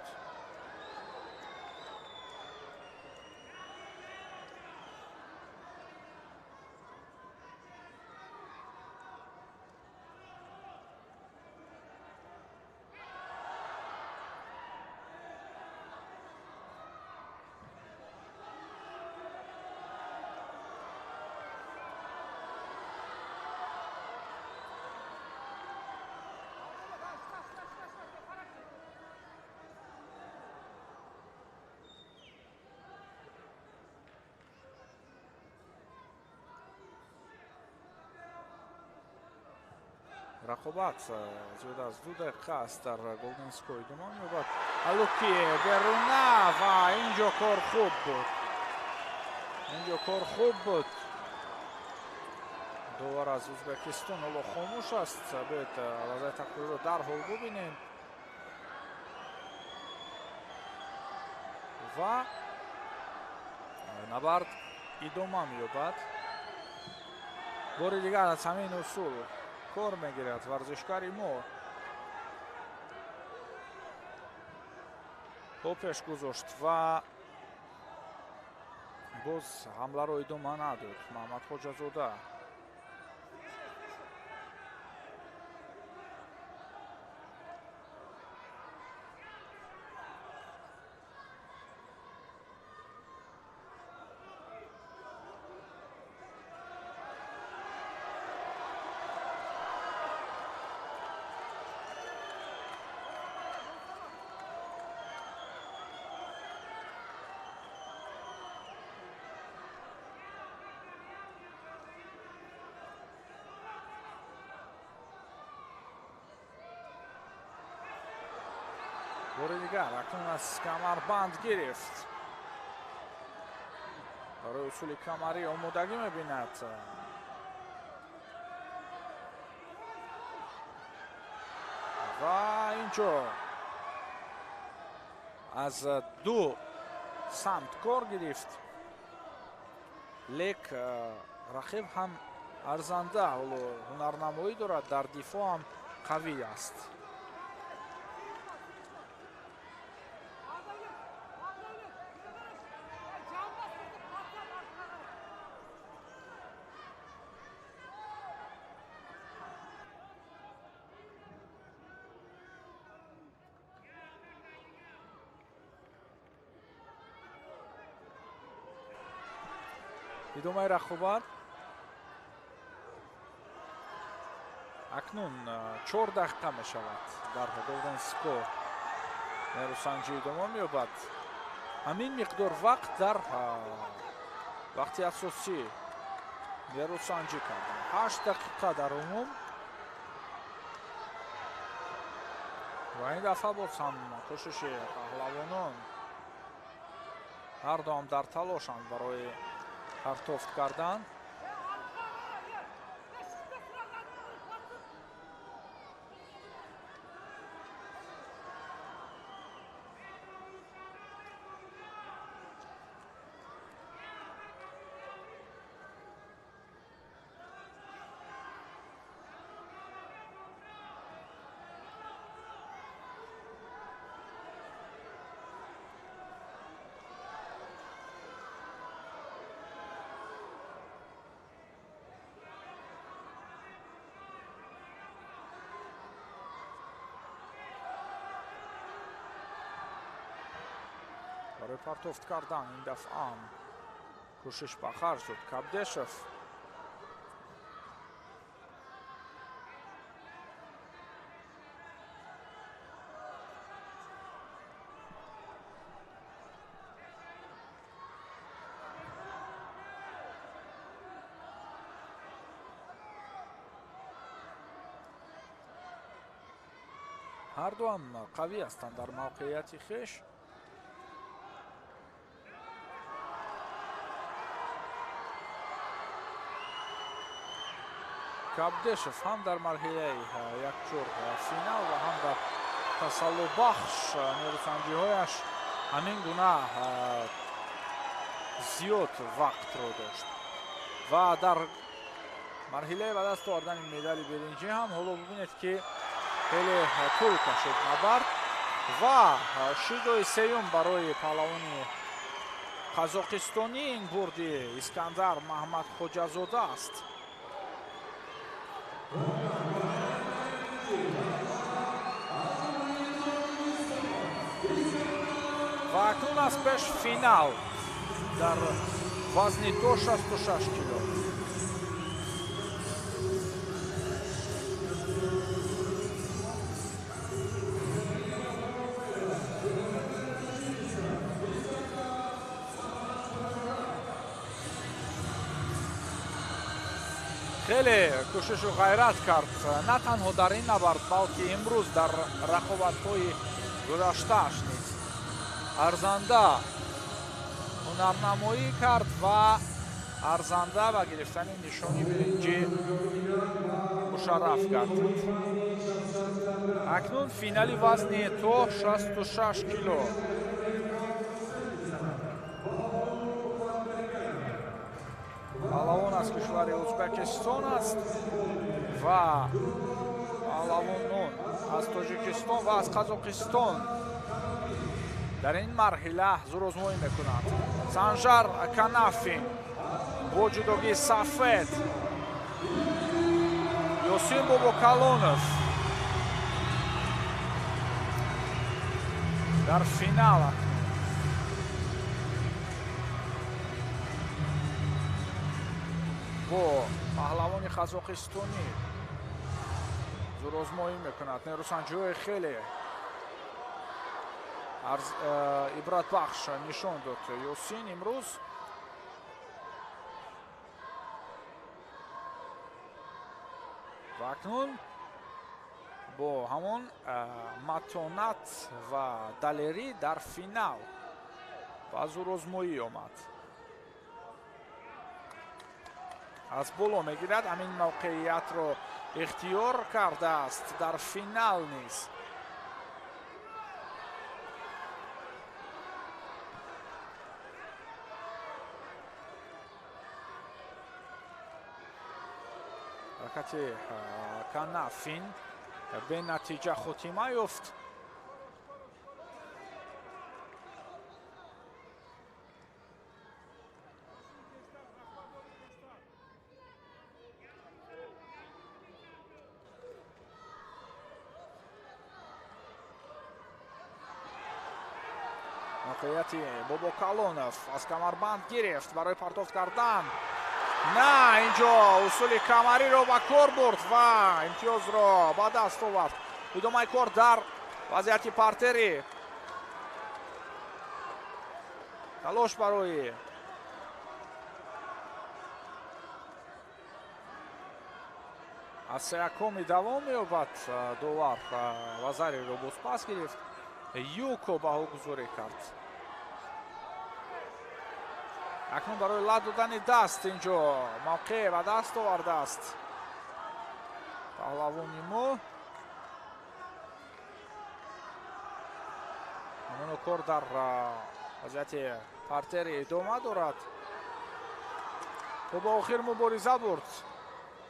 Speaker 6: رقابت زیاد از 2 دقیقه است در گلدن اسکو ادامه می‌یابد. الوکی برونه و اینجا کار خوب بود. اینجا کار خوب بود довар аз Узбекистон ҳоло хомӯш аст. Бояд вазъияти тақдирро дарҳол бубинем. ва набард идома меёбад. бори дигар аз ҳамин усул кор мегирад варзишгари мо. то пеш гузошт ва боз ҳамларо идома надод Маҳмадхоҷазода. бори дигар акнун аз камарбанд гирифт. барои усули камарӣ омодагӣ мебинад. ва инҷо аз ду самт кор гирифт. лек рақиб ҳам арзанда ҳоло ҳунарнамоӣ дорад, дар дифоъ ҳам қавӣ аст. идомаи рақобат. акнун 4 дақиқа мешавад дар голденско. нерӯсанҷӣ идома меёбад. ҳамин миқдор вақт дар вақти асосӣ нерӯсанҷӣ кардан. 8 дақиқа дар умум. ва ин дафъа боз ҳам кӯшиши паҳлавонон. ҳарду ҳам дар талошанд барои партофт кардан. барои партофт кардан ин дафъам кӯшиш ба харҷ дод Кабдешев. ҳарду ҳам қавӣ ҳастанд дар мавқеияти хеш. Кабдешев ҳам дар марҳилаи якчур финал ва ҳам дар тасаллубахш нерӯсанҷиҳояш ҳамин гуна зиёд вақтро дошт. ва дар марҳилаи ба даст овардани медали биринҷӣ ҳам ҳоло бубинед ки хеле тӯл кашид набард ва шидои сеюм барои паҳлавони қазоқистонӣ ин бурди Искандар Маҳмадхоҷазода аст. ва акнун аз пеш финал дар вазни до 66 кило. хеле кӯшишу ғайрат кард на танҳо дар ин набард балки имрӯз дар рақобатҳои гузаштааш низ арзанда ҳунарнамоӣ кард ва арзанда ва гирифтани нишони биринҷӣ мушарраф гардид. Акнун финали вазни то 66 кило. паҳлавон аз кишвари Узбекистон аст ва паҳлавонон аз Тоҷикистон ва аз Қазоқистон дар ин марҳила зӯрозмоӣ мекунанд. Санжар Канафин бо ҷудогии сафед, Ёсин Бобокалонов дар финал. бо паҳлавони қазоқистонӣ зӯрозмоӣ мекунад. нерӯсанҷиҳои хеле ибратбахш нишон дод Ёсин имрӯз. ва акнун бо ҳамон матонат ва далерӣ дар финал ба зӯрозмоӣ омад. аз боло мегирад, ҳамин мавқеиятро ихтиёр кардааст дар финал низ. ҳаракати Канафин бенатиҷа хотима ёфт. мавқеияти Бобокалонов аз камарбанд гирифт барои партофт кардан. На, инҷо усули камариро ба кор бурд ва имтиёзро ба даст овард. идомаи кор дар вазъияти партерӣ. талош барои аз сеякоми давом меёбад. довар вазариро бозпас гирифт. Юко баҳогузорӣ кард. акнун барои лад додани даст инҷо мавқеъ ба даст овардааст паҳлавони мо. ҳамоно кор дар вазъияти партери идома дорад. то ба охир мубориза бурд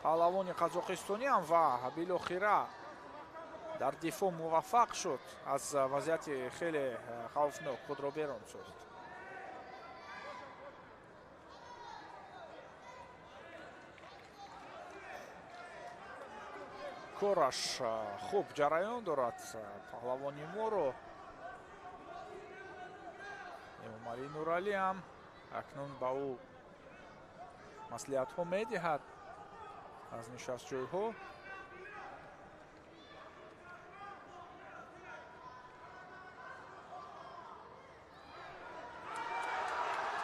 Speaker 6: паҳлавони қазоқистониам ва билохира дар дифоъ муваффақ шуд. аз вазъияти хеле хавфнок худро берун сохт. кораш хуб ҷараён дорад паҳлавони моро. эмомалӣ нуралиам акнун ба ӯ маслиҳатҳо медиҳад аз нишастҷойҳо.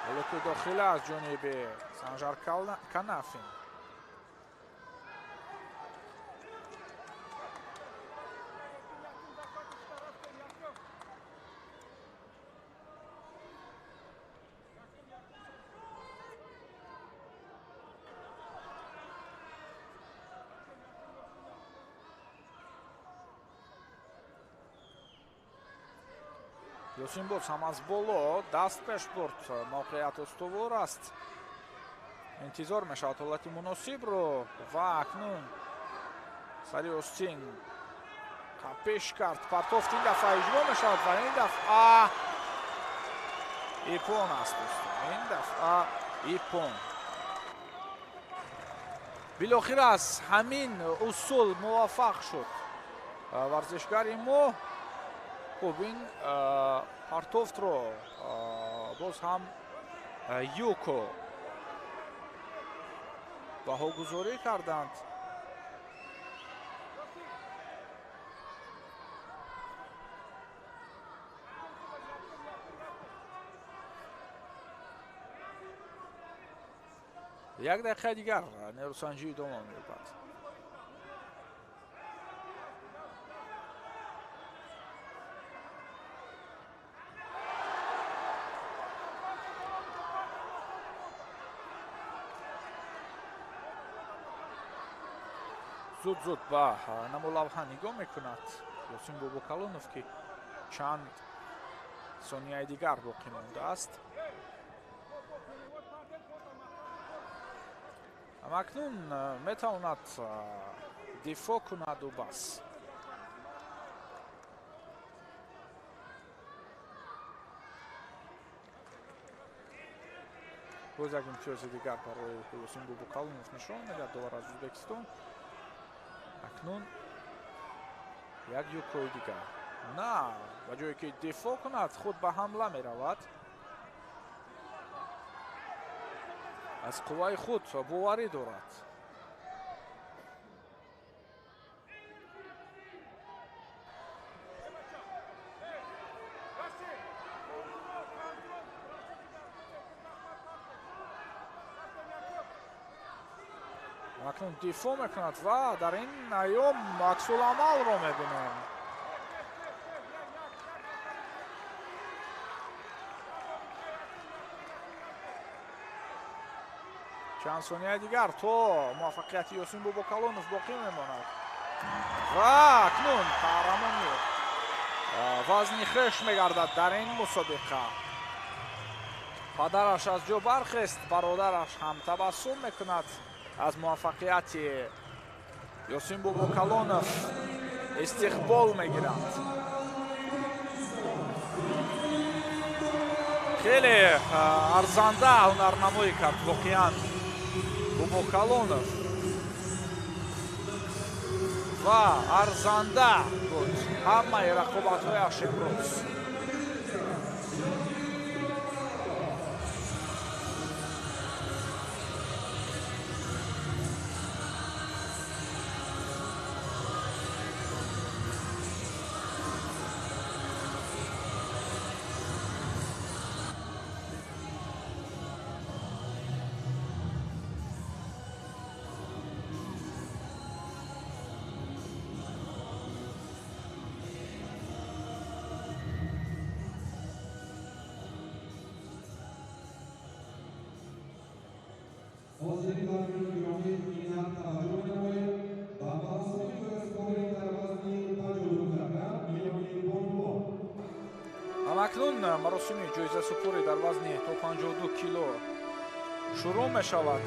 Speaker 6: ҳолоки дохила аз ҷониби Санжар Канафин. Ёсин боз ҳам аз боло даст пеш бурд. мавқеият устувор аст. интизор мешавад ҳолати муносибро ва акнун сари остин қапеш кард. партофт ин дафъа иҷро мешавад ва ин дафъа ипон аст. ин дафъа ипон. билохир аз ҳамин усул муваффақ шуд варзишгари мо. хуб ин партофтро боз ҳам юко баҳогузорӣ карданд. як дақиқаи дигар нерӯсанҷӣ идома меёбад. зуд ба намолавҳа нигоҳ мекунад Ёсин Бобокалонов ки чанд сонияи дигар боқӣ мондааст. акнун метавонад дифоъ кунаду бас. боз як имтиёзи дигар барои Ёсин Бобокалонов нишон медиҳад довар аз Ӯзбекистон. акнун як юкои дигар. На, ба ҷое ки дифоъ кунад, худ ба ҳамла меравад. аз қувваи худ боварӣ дорад. акнун дифоъ мекунад ва дар ин айём аксуламалро мебинем. чанд сонияи дигар то муваффақияти Ёсин Бобокалонов боқӣ мемонад. ва акнун қаҳрамони вазни хеш мегардад дар ин мусобиқа. падараш аз ҷо бархест, бародараш ҳам табассум мекунад аз муваффақияти Ёсин Бобокалонов истиқбол мегиранд. хеле арзанда ҳунарнамоӣ кард воқеан Бобокалонов ва арзанда буд ҳамаи рақобатҳояш имрӯз. акнун маросими ҷоизасупорӣ дар вазни то 52 кило шурӯъ мешавад.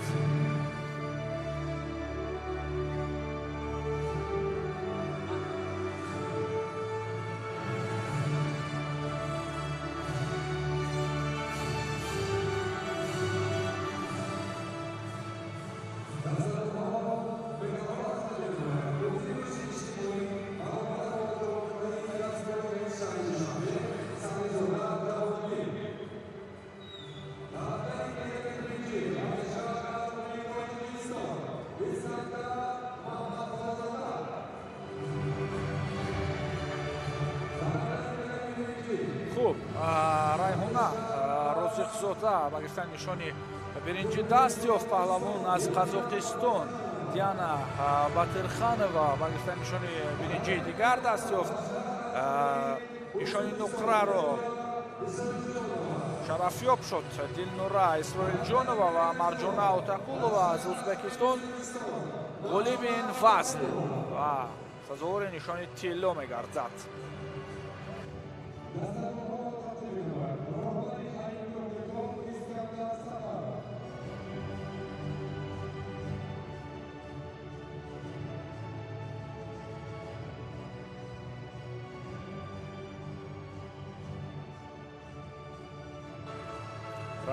Speaker 6: Райҳона Розиқзода ба гирифтани нишони биринҷи даст ёфт. паҳлавон аз Қазоқистон Диана Батирханова ба гирифтани нишони биринҷии дигар даст ёфт. нишони нуқраро шарафёб шуд Дилнура Исроилҷонова ва Марҷона Отақулова аз Ӯзбекистон. ғолиби ин вазн ва сазовори нишони тилло мегардад.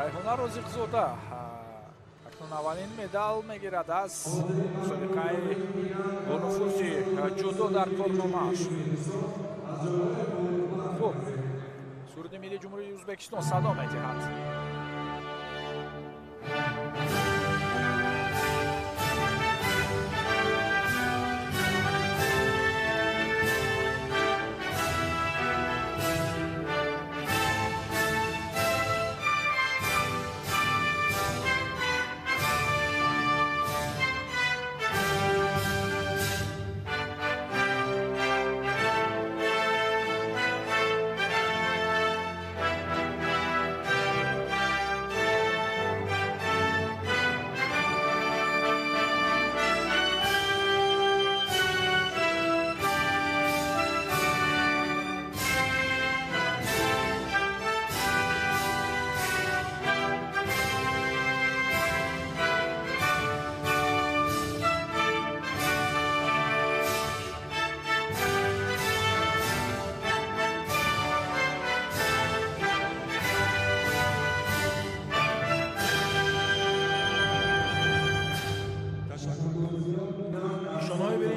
Speaker 6: райҳона Розиқзода акнун аввалин медал мегирад аз мусобиқаи бо нуфузи ҷудо дар корномааш. хуб, сурди миллии ҷумҳурии Ӯзбекистон садо медиҳад.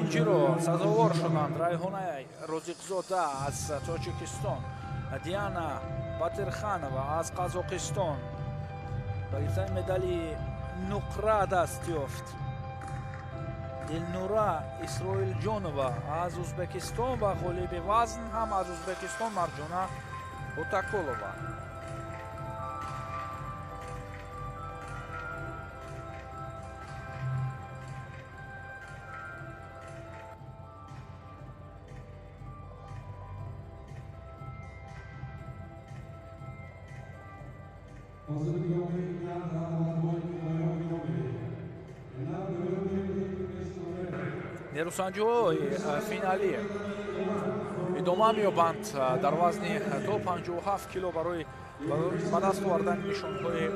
Speaker 6: برنجیرو سازوار شدند رایحانه روزیقزاده از تاجیکستان، دیانا باترخانова از قزاقستان با گرفتن مدال نقره دست یافت. دلنورا اسرائیل جانووا از ازبکستان و غالب وزن هم از ازبکستان مرجانه اوتاکولووا. нерӯсанҷиҳои финалӣ идома меёбанд дар вазни то 57 кило барои ба даст овардани нишонҳои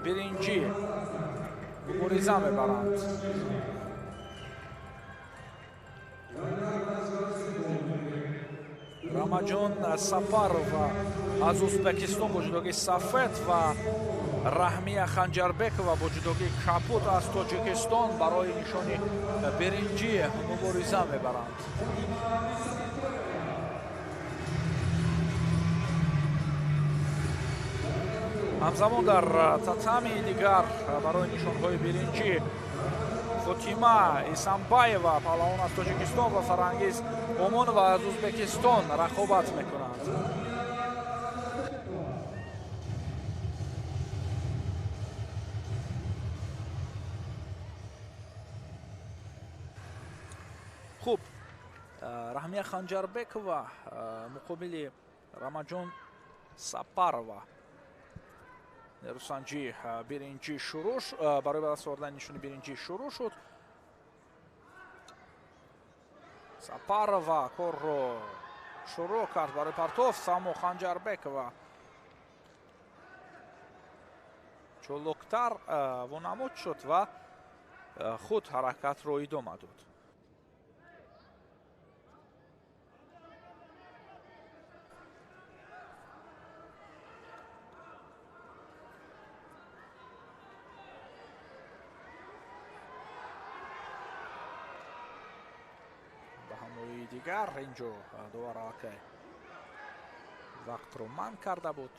Speaker 6: биринҷӣ мубориза мебаранд. рамаҷон сапарова аз ӯзбекистон бо ҷудогии сафед ва раҳмия ханҷарбекова бо ҷудогии капут аз тоҷикистон барои нишони биринҷӣ мубориза мебаранд. ҳамзамон дар татами дигар барои нишонҳои биринҷӣ фотима исамбаева паҳлавон аз тоҷикистон ва фарҳангиз омонова аз ӯзбекистон рақобат мекунанд. хуб, раҳмия ханҷарбекова муқобили рамаҷон сапарова нерӯсанҷии биринҷӣ шурӯъ барои ба даст овардани нишони биринҷӣ шурӯъ шуд. сапарова корро шурӯъ кард барои партоф, само ханҷарбекова чолоктар вонамуд шуд ва худ ҳаракатро идома дод. дигар инҷо довар алакай вақтро манъ карда буд.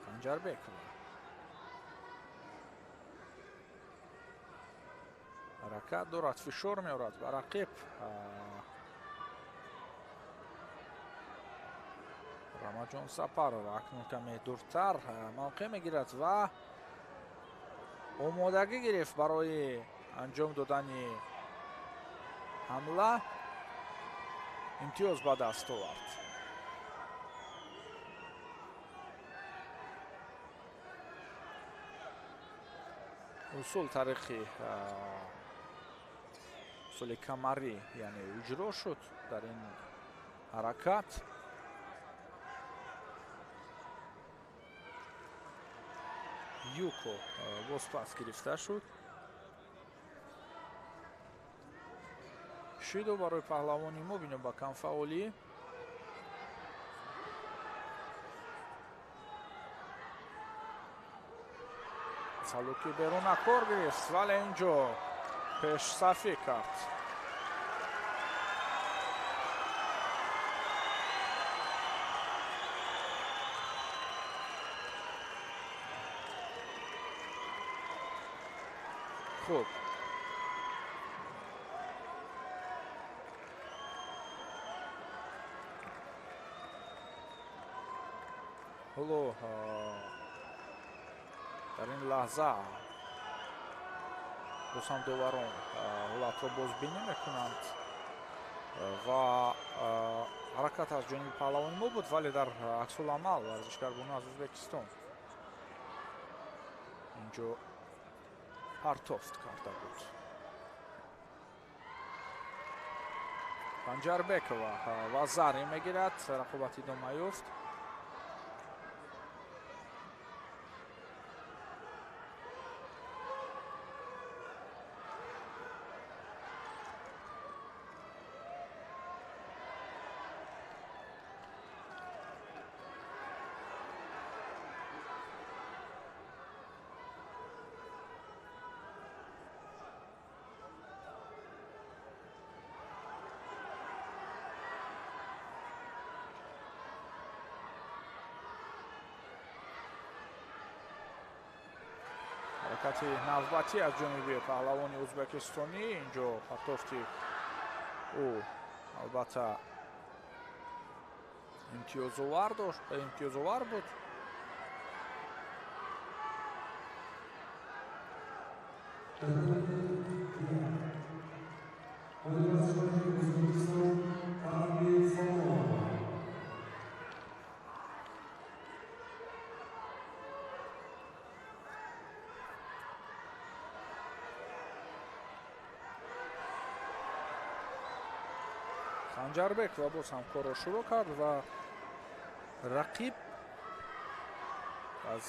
Speaker 6: ханҷарбекова ҳаракат дорад, фишор меорад ба рақиб. рамаҷон сапарова акнун каме дуртар мавқеъ мегирад ва омодагӣ гирифт барои анҷом додани ҳамла. имтиёз ба даст овард. усул тариқи усули камарӣ яъне иҷро шуд дар ин ҳаракат. юко бозпас гирифта шуд. шидо барои паҳлавони мо бино ба камфаолӣ. салуки беруна кор гирифт вале инҷо пешсафӣ кард. хуб, ҳоло дар ин лаҳза боз ҳам доварон ҳолатро бозбинӣ мекунанд ва ҳаракат аз ҷониби паҳлавони мо буд, вале дар аксуламал варзишгарбону аз ӯзбекистон инҷо партофт карда буд. ханҷарбекова ва зарӣ мегирад, рақобат идома ёфт. ҳаракати навбатӣ аз ҷониби паҳлавони ӯзбекистонӣ. Инҷо партофти ӯ албатта имтиёзовар буд. Санҷарбек ва боз ҳам корро шурӯъ кард ва рақиб аз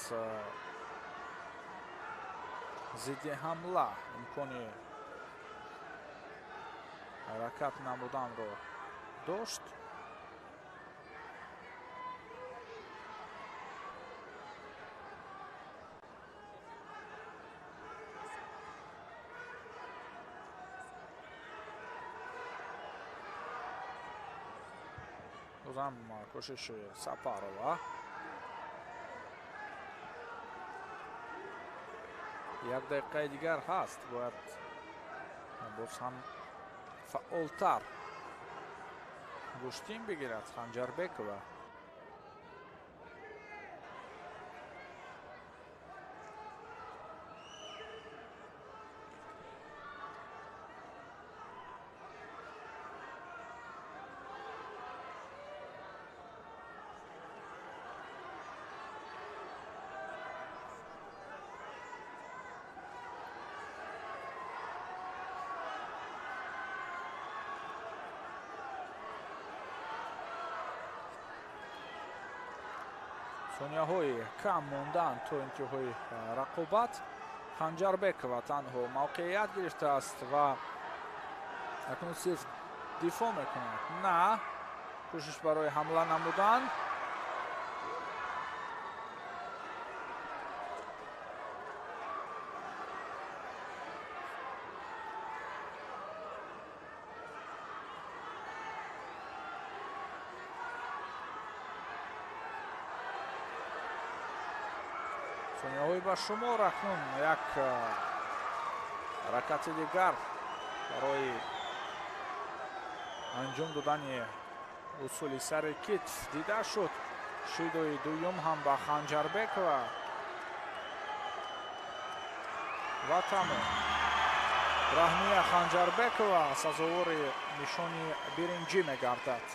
Speaker 6: зидди ҳамла имкони ҳаракат намуданро дошт. бозам кӯшиши Сапарова. як дақиқаи дигар ҳаст, бояд боз ҳам фаъолтар гӯштин бигирад Санҷарбекова. сонияҳои кам мондан то интиҳои рақобат. Санҷарбекова танҳо мавқеият гирифтааст ва акнун сирф дифоъ мекунад. На, кӯшиш барои ҳамла намудан. сонияҳои ба шумор. акнун як ҳаракати дигар барои анҷом додани усули сари китф дида шуд. шидои дуюм ҳам ба Санҷарбекова ва тамом. раҳмия Санҷарбекова сазовори нишони биринҷӣ мегардад.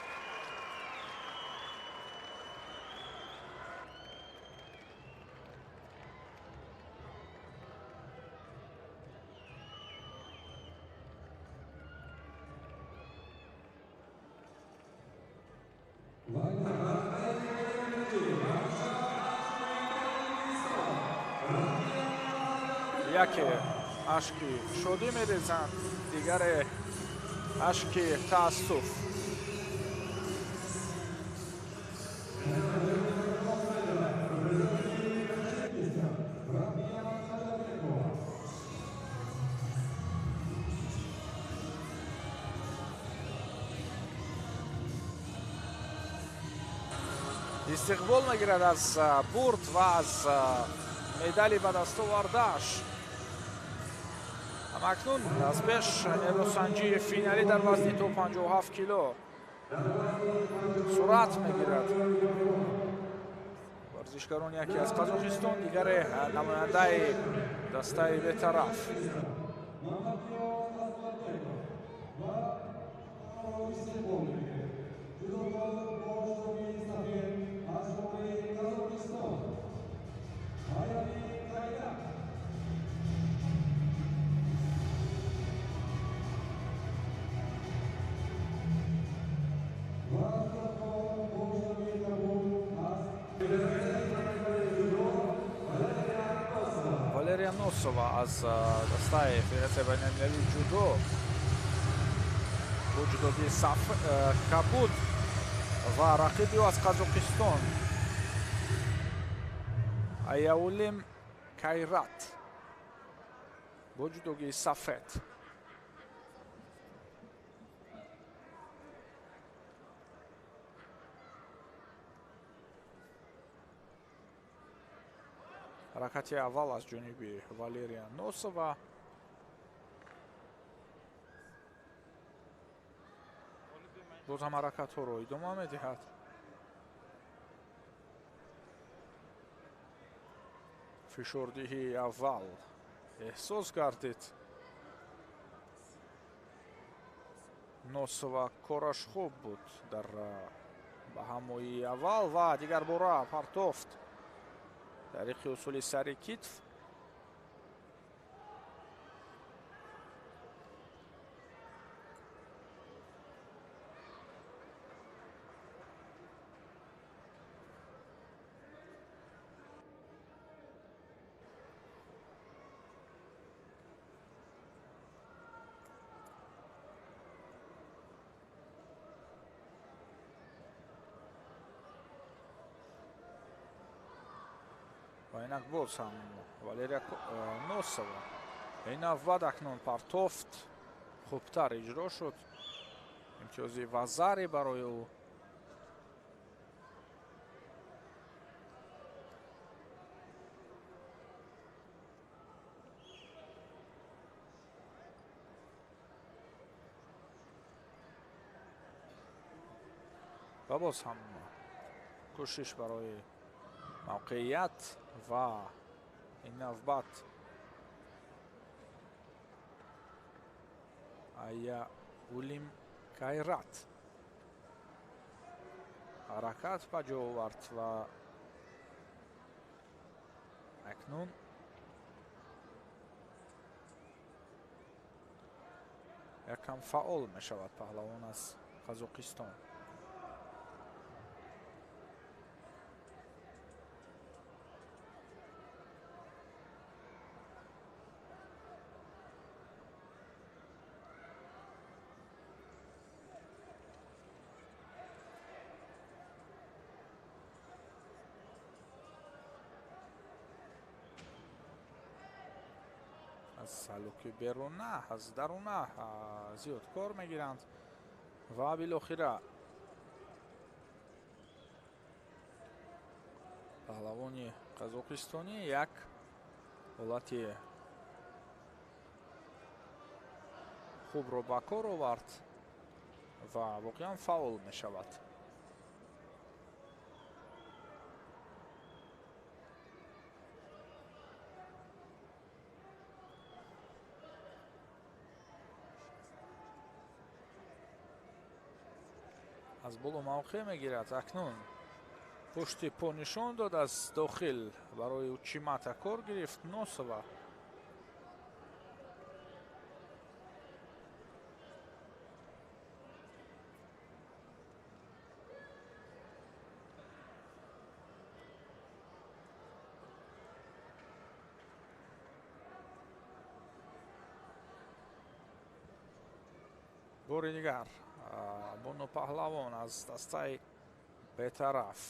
Speaker 6: яке ашки шодӣ мерезанд, дигаре ашки таассуф. истиқбол мегирад аз бурд ва аз медали ба дастовардааш. ҳамакнун аз пеш нерӯсанҷии финалӣ дар вазни то 57 кило сурат мегирад. варзишгарон яке аз Қазоқистон, дигаре намояндаи дастаи бетараф. валерия носова аз дастаи федератсияи байналмилалии ҷудо бо ҷудогии кабуд ва рақиби ӯ аз Қазоқистон Аяулим Кайрат бо ҷудогии сафед. ҳаракати аввал аз ҷониби Валерия Носова. боз ҳам ҳаракатҳоро идома медиҳад. фишордиҳии аввал эҳсос гардид. Носова кораш хуб буд дар баҳамоии аввал ва дигар бора партофт тариқи усули сари китф. ва инак боз ҳам Валерия Носова ин навбат акнун партофт хубтар иҷро шуд. имтиёзи вазари барои ӯ. ва боз ҳам кӯшиш барои мавқеият ва ин навбат Айяулим Кайрат ҳаракат ба ҷо овард ва акнун якам фаъол мешавад паҳлавон аз Қазоқистон. аз салуки беруна аз даруна зиёд кор мегиранд ва билохира паҳлавони қазоқистонӣ як ҳолати хубро ба кор овард ва воқеан фаъол мешавад. аз боло мавқеъ мегирад. акнун пушти по нишон дод аз дохил барои учимата кор гирифт Носова. бори дигар Боно Паҳлавон аз дастаи бетараф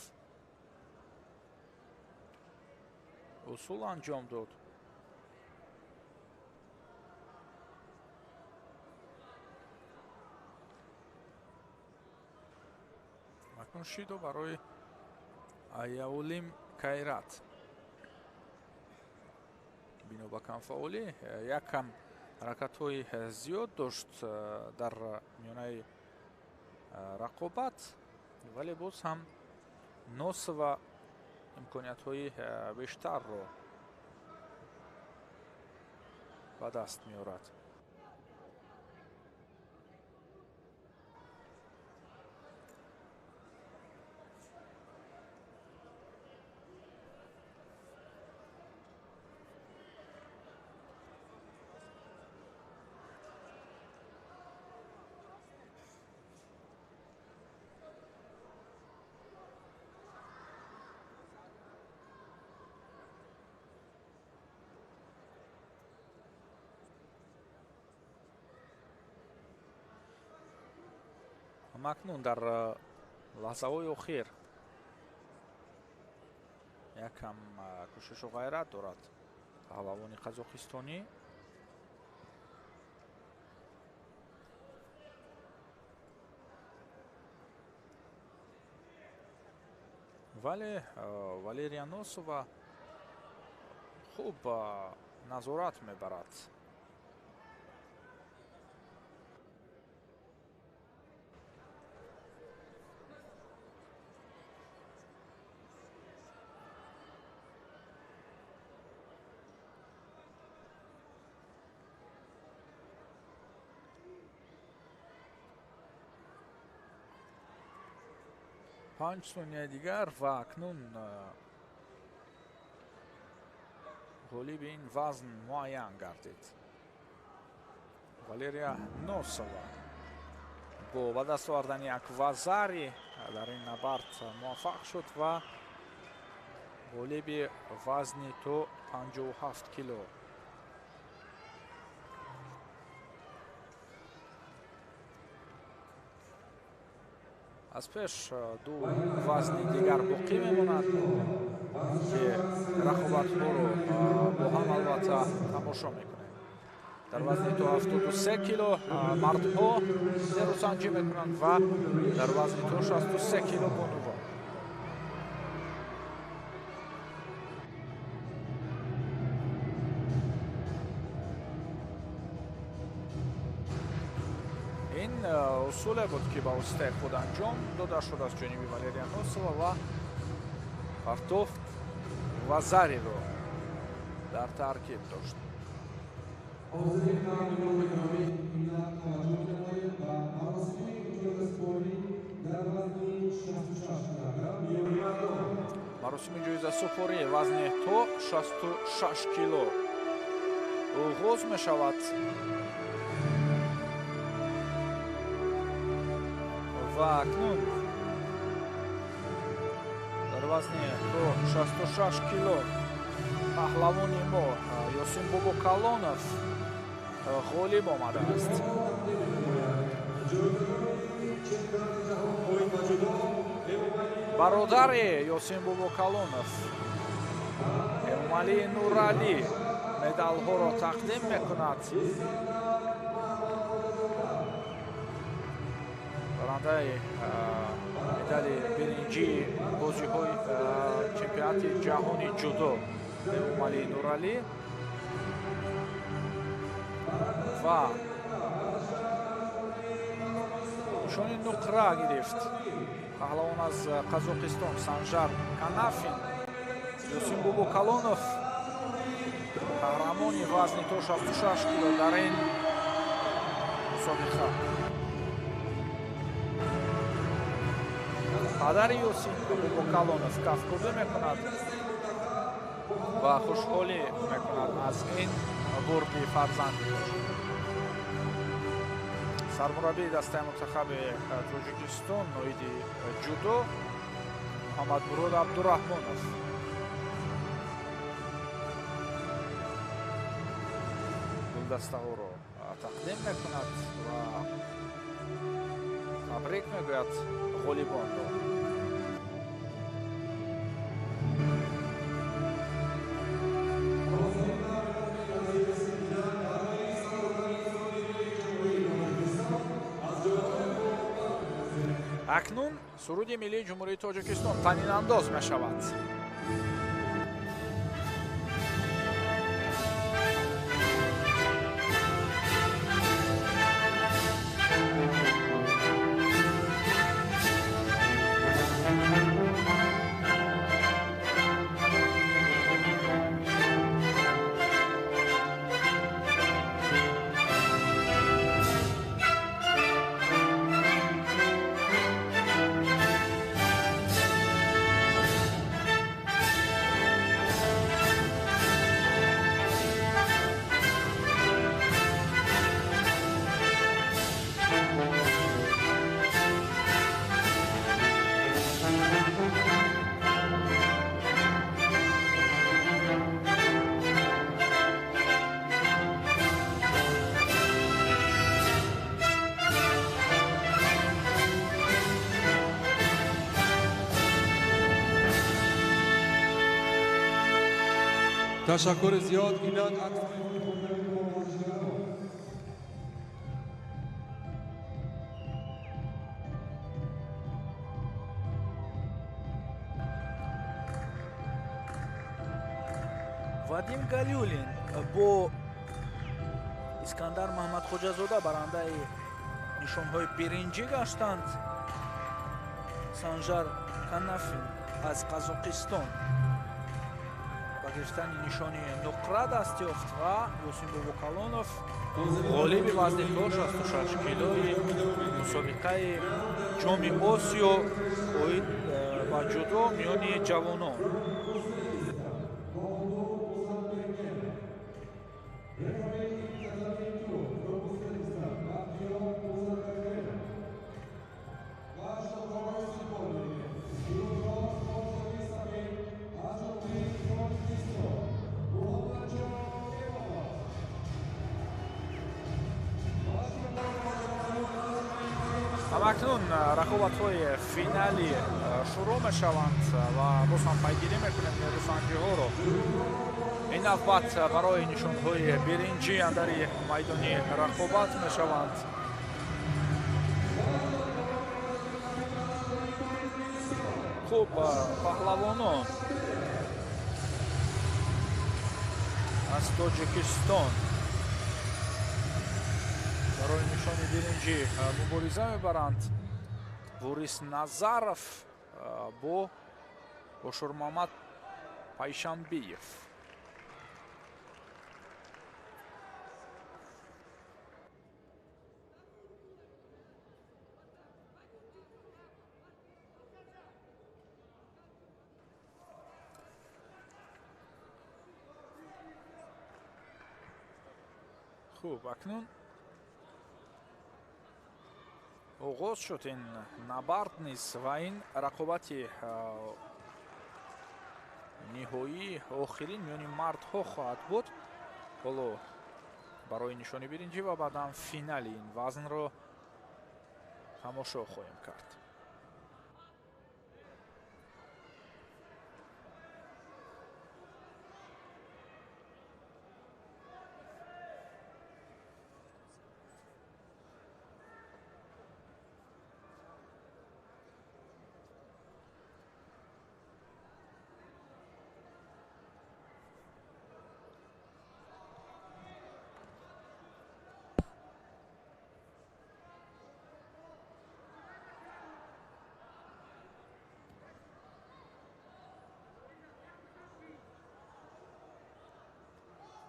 Speaker 6: усул анҷом дод. акнун шидо барои Айяулим Кайрат. бино ба камфаъолӣ якам ҳаракатҳои зиёд дошт дар миёнаи рақобат, вале боз ҳам Носова имкониятҳои бештарро ба даст меорад. акнун дар лаҳзаҳои охир якам кӯшишу ғайрат дорад паҳлавони қазоқистонӣ. вале Валерия Носова хуб назорат мебарад. پنج ثانیه دیگر و اکنون گلی به این وزن معین گردید. والریا نورسова با به دست آوردن یک وزاری در این نبرد موفق شد و گلی به وزن تو 57 کیلو. از پیش دو وزن دیگر باقی میماند که رقابت ها رو با هم البته تماشا میکنه. در وزن تو 73 کیلو مردها زیرو سنجی میکنند و در وزن تو 63 کیلو بانوها. این اصول بود که با واسطه خود انجام داده شده از جانب والریا نورسова و پرتوف و زری رو در ترکیب داشت. مراسم جایزه سپاری وزن تو 66 کیلو آغاز می شود و اکنون در وزن تو 66 کیلو پهلوانی ما یاسین بابوکالونов غالب آمده است. برادر یاسین بابوکالونов امومالی نورعلی مدال ها را تقدیم میکند. برنده مدال برنجی بازی های چمپیونات جهانی جودو امومالی نورعلی و نشان نقره گرفت پهلوان از قزاقستان سانجار канафин. یاسین بابوکالونов قهرمانی وزن تو 66 کیلو در این مسابقه. پدر یاسین بابوکالونов کافکوبی میکند و خوشحالی میکند از این برد فرزندش. سرمربی دسته منتخب تاجیکستان نوید جودو محمدمурод عبدالرحمانов گلدسته ها را تقدیم میکند و تبریک میگوید غالبان را. اکنون سرود ملی جمهوری تاجیکستان طنین انداز می شود.
Speaker 1: تشکر زیاد. اینک
Speaker 6: Вадим Галюлин бо Искандар Маҳмадхоҷазода барандаи нишонҳои биринҷӣ гаштанд. Санжар Канафин аз Қазоқистон ба гирифтани нишони нуқра даст ёфт ва Ёсин Бобокалонов ғолиби вазни 66 килои мусобиқаи ҷоми Осиё оид ба ҷудо миёни ҷавонон. Акнун рақобатҳои финалӣ шурӯъ мешаванд ва боз ҳам пайгирӣ мекунем нерӯсанҷиҳоро. Ин навбат барои нишонҳои биринҷӣ андари майдони рақобат мешаванд. хуб, паҳлавонон аз Тоҷикистон барои нишони биринҷӣ мубориза мебаранд. Ворис Назаров бо Бошурмамад Пайшамбиев. хуб, акнун оғоз шуд ин набард низ ва ин рақобати ниҳоӣ охирин миёни мардҳо хоҳад буд. ҳоло барои нишони биринҷӣ ва баъдан финали ин вазнро тамошо хоҳем кард.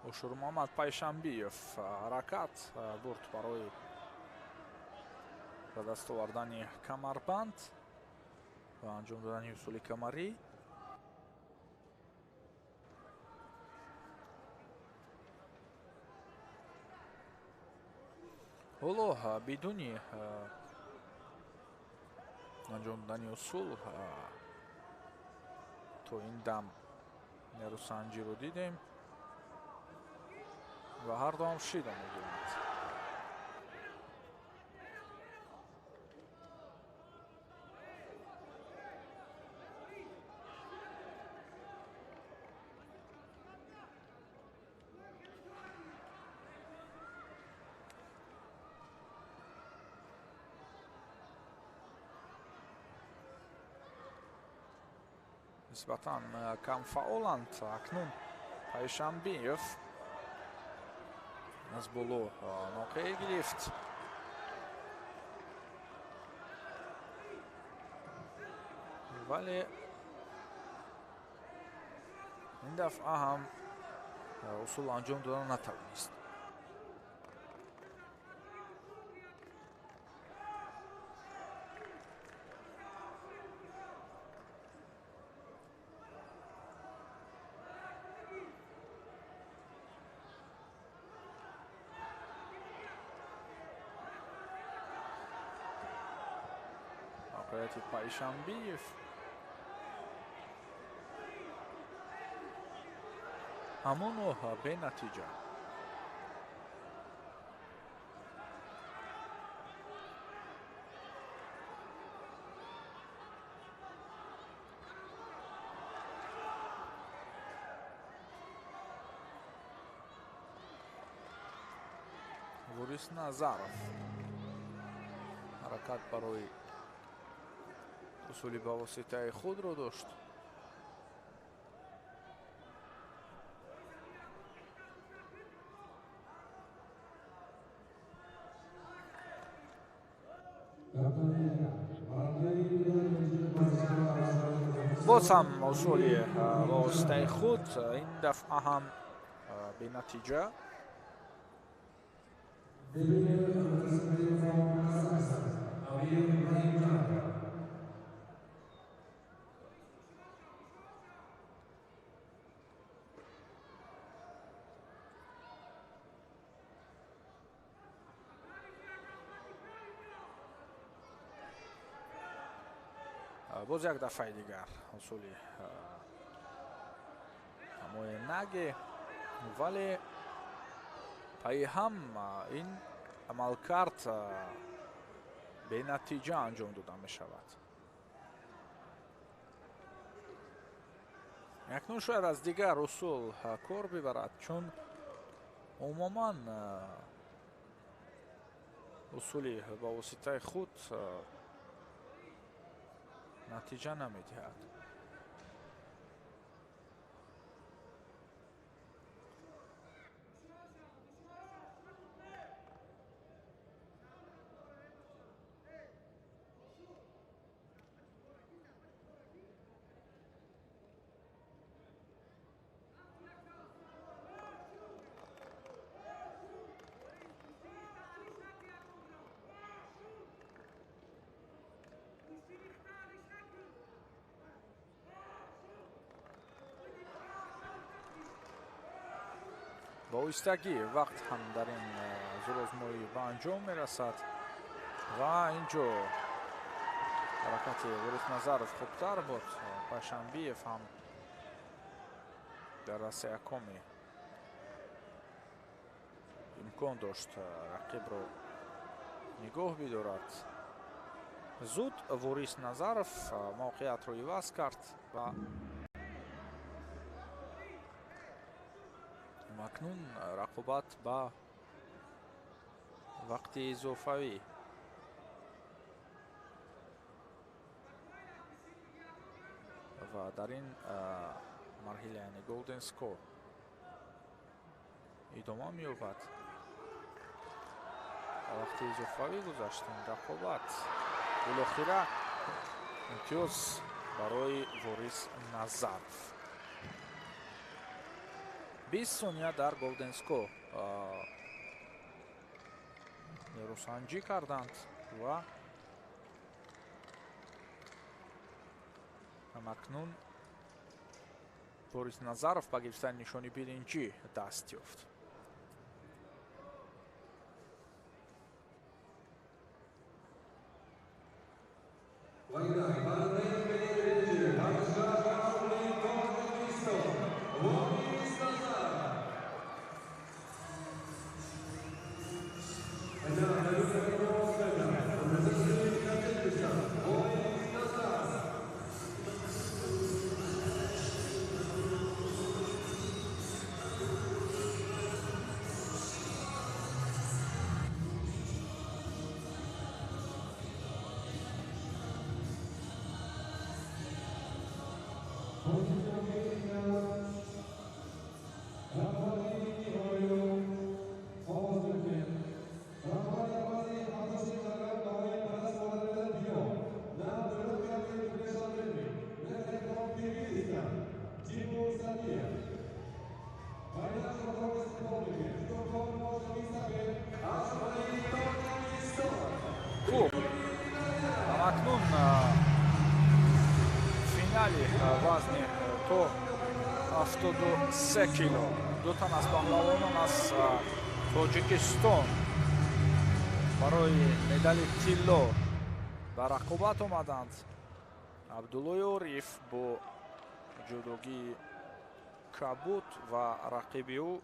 Speaker 6: Бошурмамад Пайшамбиев ҳаракат бурд барои ба даст овардани камарбанд ва анҷом додани усули камарӣ. ҳоло бидуни анҷом додани усул то ин дам нерӯсанҷиро дидем ва ҳарду ҳам шида мегиранд. нисбатан камфаъоланд акнун Пайшамбиев аз боло ноқея гирифт. вале ин дафъа ҳам усул анҷом дода натавонист. Пайшамбиев ҳамоно бенатиҷа. Ворис Назаров ҳаракат барои усули ба воситаи худро дошт. باز هم اصولی واسطه خود این دفعه هم به نتیجه باز یک دفعه دیگر اصولی همای نگه ولی پای هم این عملکرد به نتیجه انجام داده می شود. اکنون شاید از دیگر اصول کار ببرد چون عموما اصولی با واسطه خود نتیجه نمی دهد. با ایستگی وقت هم در این زورآزمایی به انجام می رسد و اینجا حرکت ورود نظرف خوبتر بود. پشنبیف هم در رأس یکمی امکان داشت رقیب رو نگاه بدارد. زود وریس نظرف موقعیت رو عوض کرد و اکنون رقابت با وقت اضافی و در این مرحله یعنی گلدن سکور ادامه می‌یابد. وقت اضافی گذاشتن رقابت بالاخره امتیاز برای وریس نظرف 20 ثانیه در گلدن سکور نیروسنجی کردند و اکنون وریس نظرف با گرفتن نشانی برنجی دست یافت. خوب اکنون فینالی وزن تو 73 کیلو دو تن از پهلوانان از تاجیکستان برای مدال طلا به رقابت آمدند. عبدالله عارف با جودوگی کبوت و رقیب او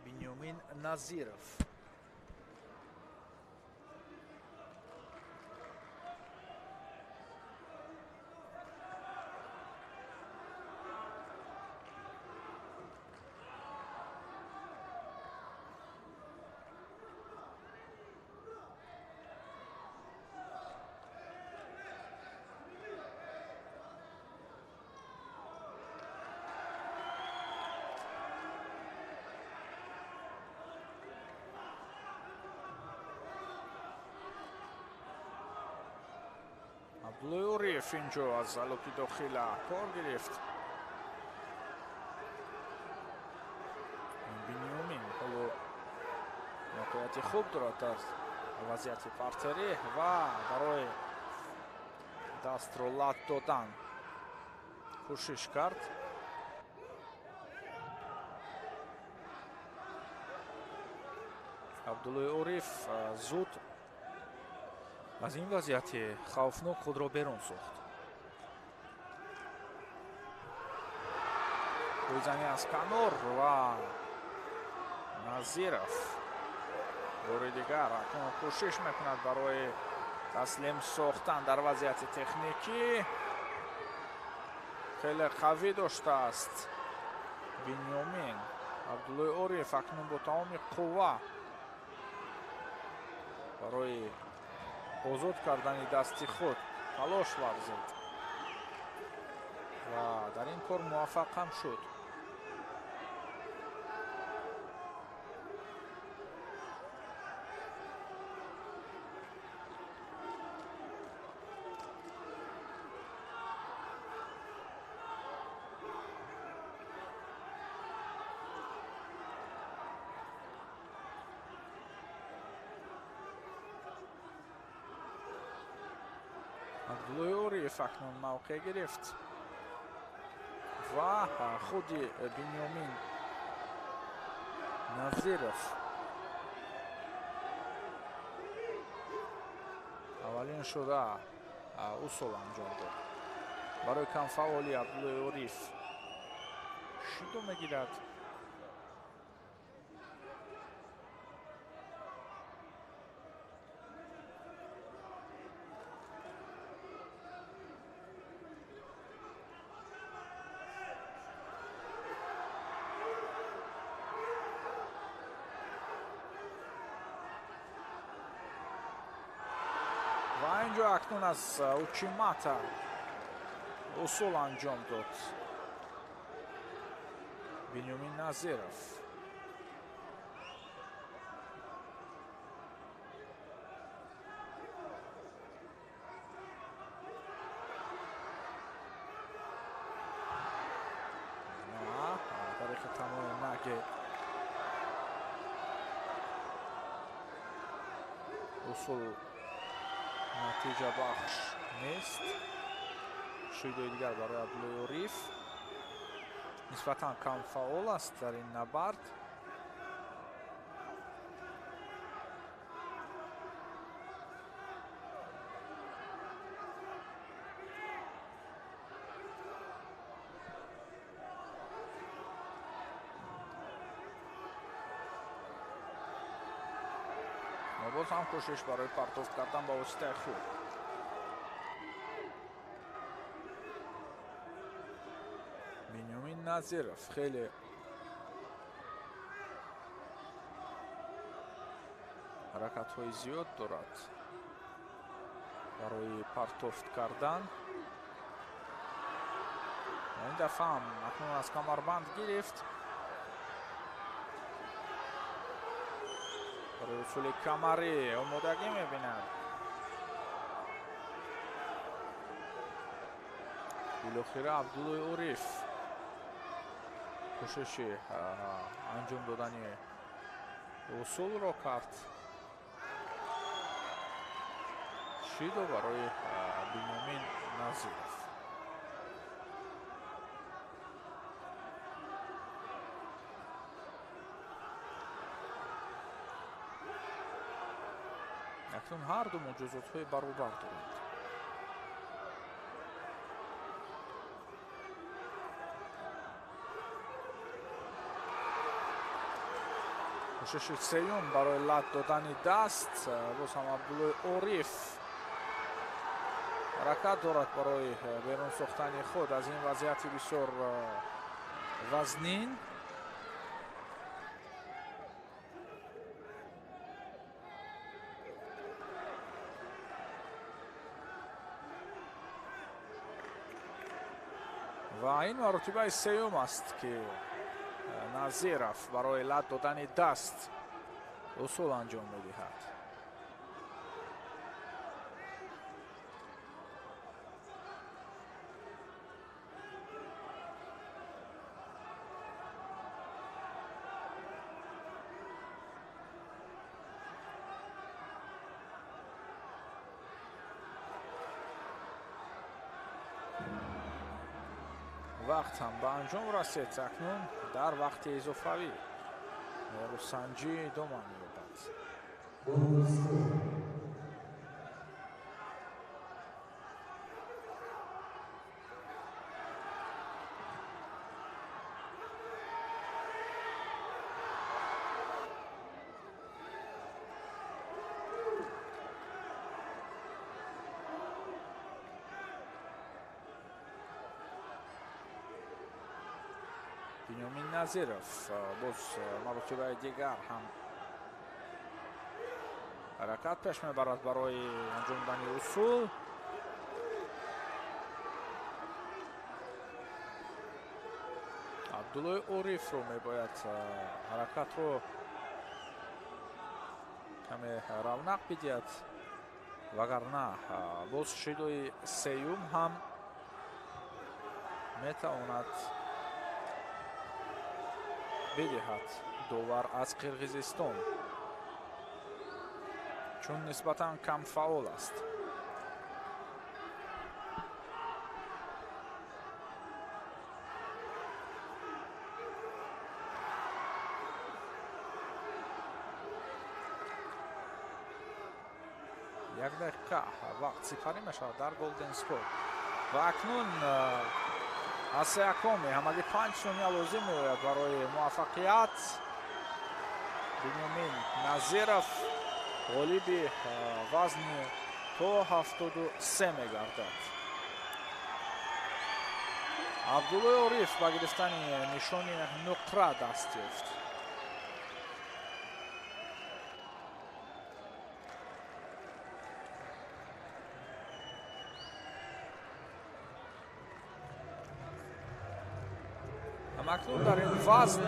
Speaker 6: بنیامین نظیرов. عبدالعریف اینجا از لوپی داخلا کار گرفت. بنیامین حالا موقعیت خوب دارد در وضعیت پارتری و برای دست رو لات دادن کوشش کرد. عبدالعریف زود از این وضعیت خوفناک خود را بیرون ساخت. گلزنی از کنار و نظیرف بار دیگر اکنون کوشش میکند برای تسلیم ساختن در وضعیت تکنیکی. خیلی قوی داشته است بنیامین. عبدالعریف اکنون با تمام قوه برای آزاد کردن دستی خود تلاش ورزید و در این کار موفق هم شد. عبدالعریف اکنون موقع گرفت و خود بنیامین نظیرف اولین شده اصول انجام داد. برای کم فعالی عبدالعریف شیدو میگیرد. و اینجا اکنون از اوچیماتا اصول انجام داد بنیامین نظیرف. تاریخ تمام نگه اصول نتیجه بخش نیست. شیده دیگر برای عبدالعریف نسبتا کم فعال است در این نبرد. باز هم کوشش برای پرتاب کردن با واسطه خوب. بنیامین نظیرف خیلی حرکت های زیاد دارد برای پرتاب کردن. این دفعه هم اکنون از کمربند گرفت. برای اصول کمری آمادگی می‌بیند. بالاخره عبدالعریف کوشش انجام دادن اصول را کرد. شیدو برای بنیامین نظیرف. اکنون هر دو مجازات های برابر دارند. کوشش سیوم برای لط دادن دست. باز هم عبدالعریف حرکت دارد برای بیرون ساختن خود از این وضعیت بسیار وزنین. و این مرتبه سیوم است که نظیرف برای لط دادن دست اصول انجام می‌دهد. вақт ҳам ба анҷом расед. акнун дар вақти изофавӣ нерӯсанҷӣ идома меёбад. бинёмин назиров боз маротибаи дигар ҳам ҳаракат пеш мебарад барои анҷомдани усул. абдуллои орифро мебояд ҳаракатро каме равнақ бидиҳад, вагарна боз шидои сеюм ҳам метавонад бидиҳад довар аз қирғизистон, чун нисбатан камфаъол аст. як дақиқа вақт сипарӣ мешавад дар голден скор ва акнун аз якоми ҳамагӣ 5 сония лозим меояд барои муваффақият. бинёмин назиров ғолиби вазни то 73 мегардад. абдуллои ориф ба гирифтани нишони нуқра даст ёфт. акнун дар ин вазн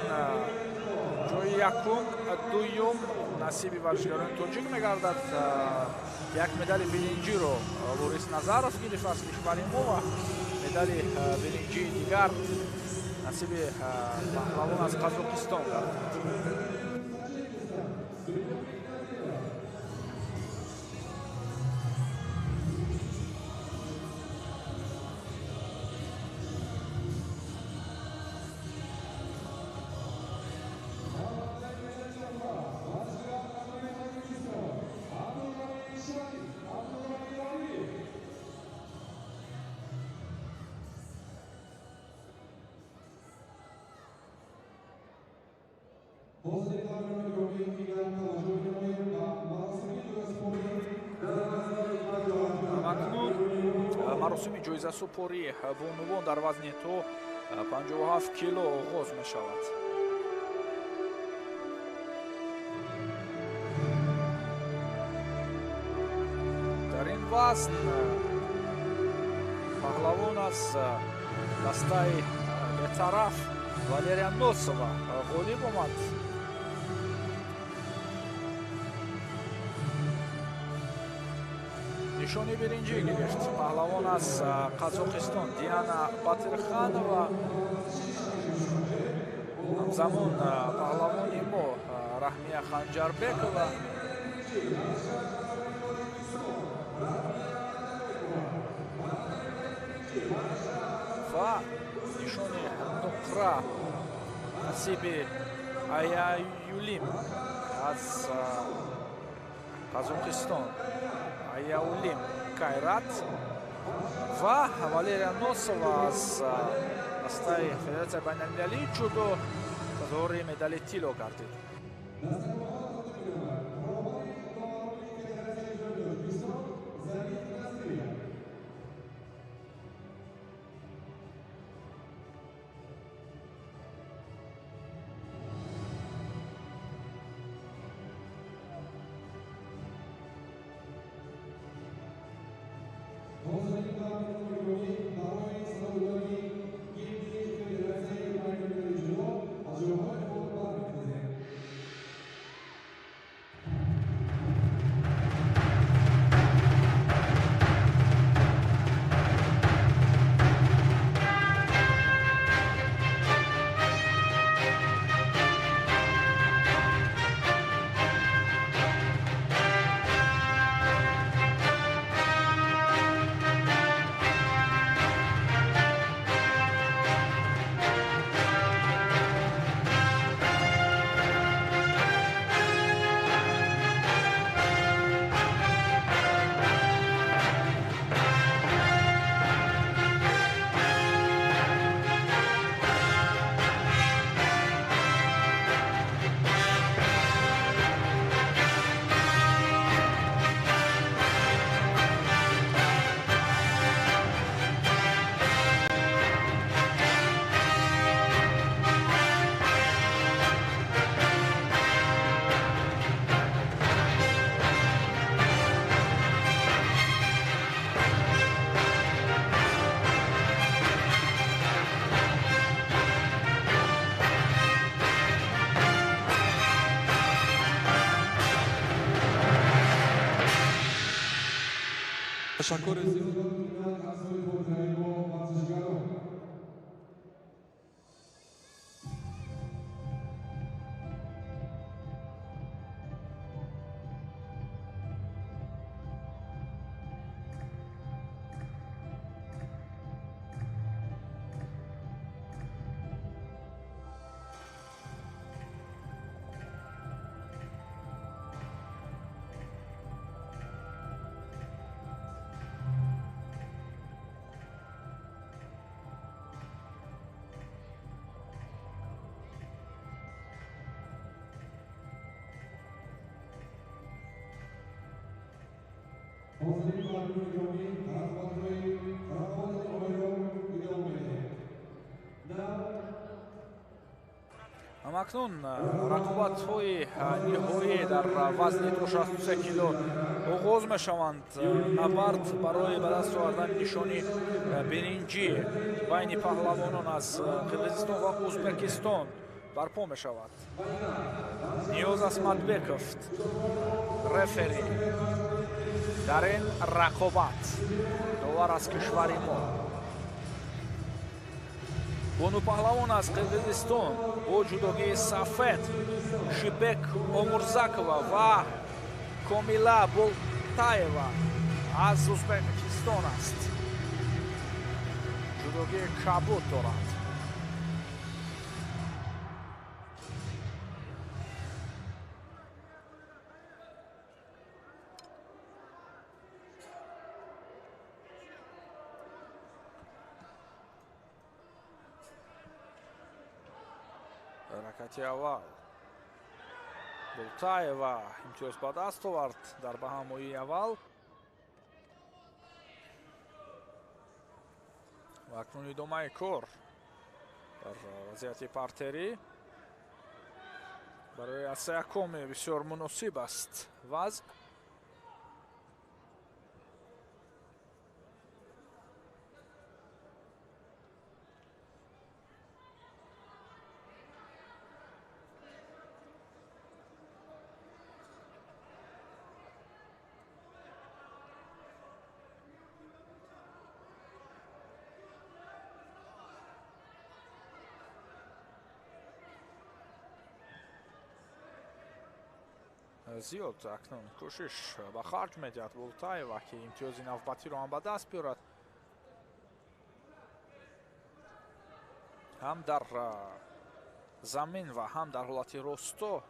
Speaker 6: ҷои якум дуюм насиби варзишгарони тоҷик мегардад. як медали биринҷиро ворис назаров гирифт аз кишвари мо ва медали биринҷии дигар насиби паҳлавон аз қазоқистон гардад. акнун маросими ҷоизасупорӣ бонувон дар вазни то 57 кило оғоз мешавад. дар ин вазн паҳлавон аз дастаи бетараф валерия носова ғолиб омад. нишони биринҷӣ гирифт паҳлавон аз қазоқистон диана батирханова. ҳамзамон паҳлавони мо раҳмия ханҷарбекова. ва нишони нуқра насиби аяюлим аз қазоқистон. аяулим кайрат ва валерия носова аз дастаи федератсияи байналмилалии ҷудо сазовори медали тилло гардид.
Speaker 1: تشکر زیاد از آقای پرتغالی و ورزشگران.
Speaker 6: همکنون رقابت‌های نهایی در وزن 63 کیلو آغاز می‌شوند. نبرد برای به دست آوردن نشانی برنجی بین پهلوانان از قرقیزستان و ازبکستان برپا می‌شود. نیوز اسمتبекov رفری در این رقابت، داور از کشور ما. بانو پهلوان از قرقیزستان با جداگی سفید شیبک امورزاکова و کامیلا بولتایeva از ازبکستان است. جداگی کبود دارد. حرکتی اول بولتایeva امتیاز به دست آورد در بهمایی اول و اکنون ادامه کار در وضعیت پارتری برای از یکم بسیار مناسب است وضع. زیاد اکنون کوشش به خرج میدهد بولتایeva که امتیاز نوبتی را هم به دست بیارد. هم در زمین و هم در حالت راستا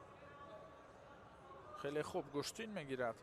Speaker 6: خیلی خوب گشتین میگیرد.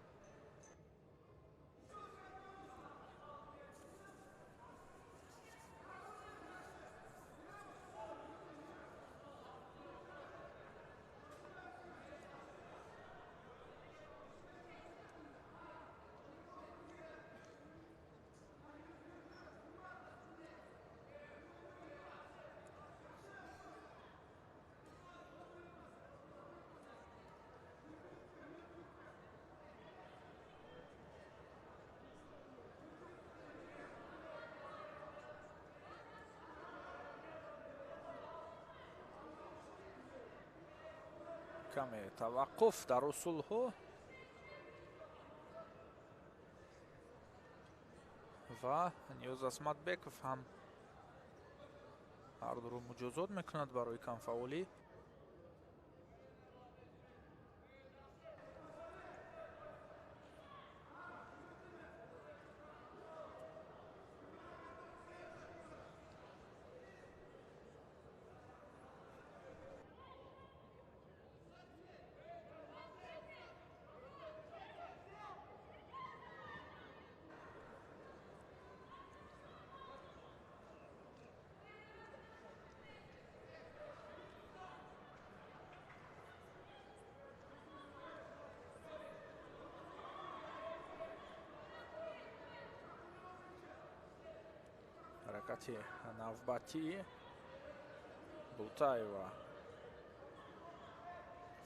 Speaker 6: کمی توقف در اصول ها و نیوز اسمتبekov هم هر دو رو مجازات میکند برای کم فعالی. حرکتی نوبتی بولتایeva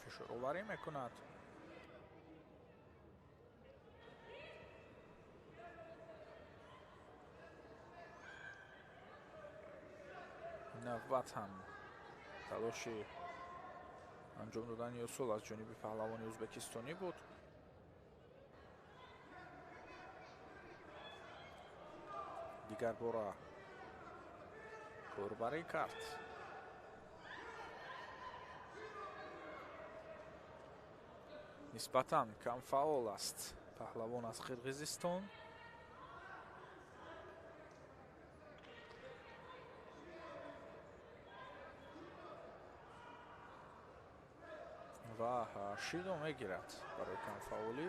Speaker 6: فشار آوری میکند. نوبت هم تلاشی انجام دادن اصول از جانب پهلوان ازبکستانی بود. дигар бора кӯрбарӣ кард. нисбатан камфаъол аст паҳлавон аз қирғизистон. ва шидо мегирад барои камфаъолӣ.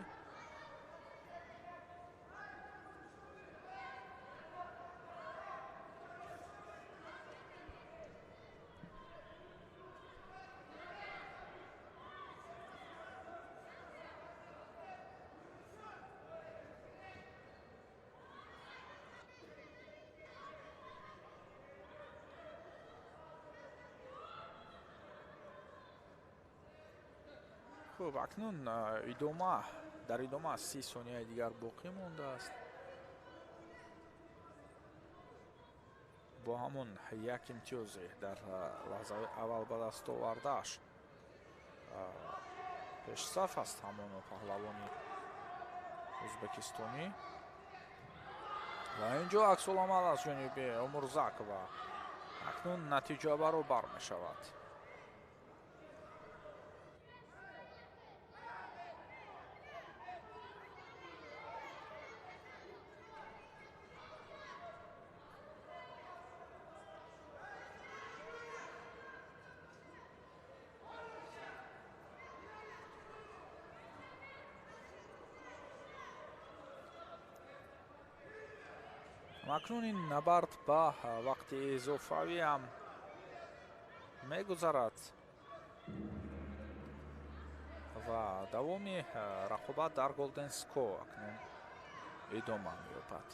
Speaker 6: хуб, акнун дар идома 30 сонияи дигар боқӣ мондааст. бо ҳамон як имтиёзе дар лаҳзаи аввал ба даст овардааш пешсаф аст ҳамон паҳлавони ӯзбекистонӣ. ва инҷо аксуламал аз ҷониби Умурзакова. акнун натиҷа баробар мешавад. акнун ин набард ба вақти изофавӣ ҳам мегузарад ва давоми рақобат дар Golden Score акнун идома меёбад.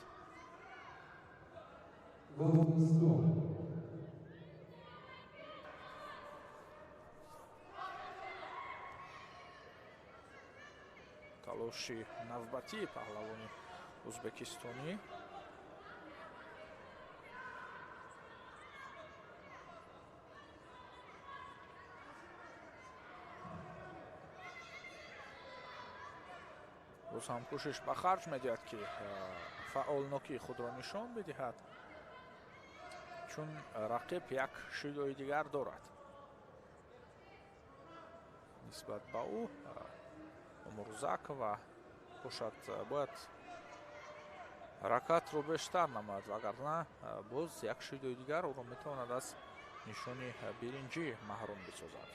Speaker 6: талоши навбатии паҳлавони ӯзбекистонӣ. боз ҳам кӯшиш ба харҷ медиҳад ки фаъолнокии худро нишон бидиҳад, чун рақиб як шидои дигар дорад. нисбат ба ӯ Умурзакова бошад бояд ҳаракатро бештар намояд, вагарна боз як шидои дигар ӯро метавонад аз нишони биринҷӣ маҳрум бисозад.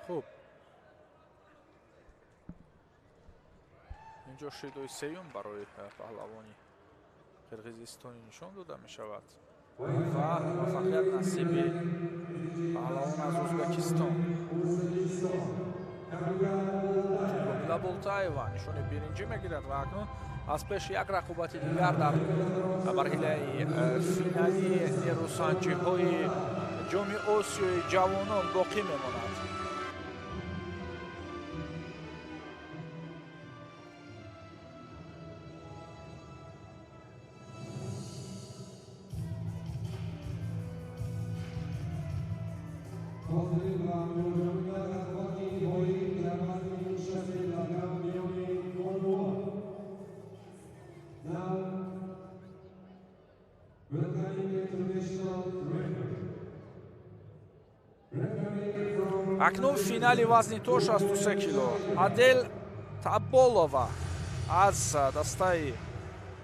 Speaker 6: хуб, инҷо шидои сеюм барои паҳлавони қирғизистонӣ нишон дода мешавад ва муваффақият насиби паҳлавон аз Ӯзбекистон. Ҷумила Болтаева нишони биринҷӣ мегирад ва акнун аз пеши як рақобати дигар дар марҳилаи финалии нерӯсанҷиҳои ҷоми Осиёи ҷавонон боқӣ мемонад. акнун финали вазни то 63 кило. Адел Таболова аз дастаи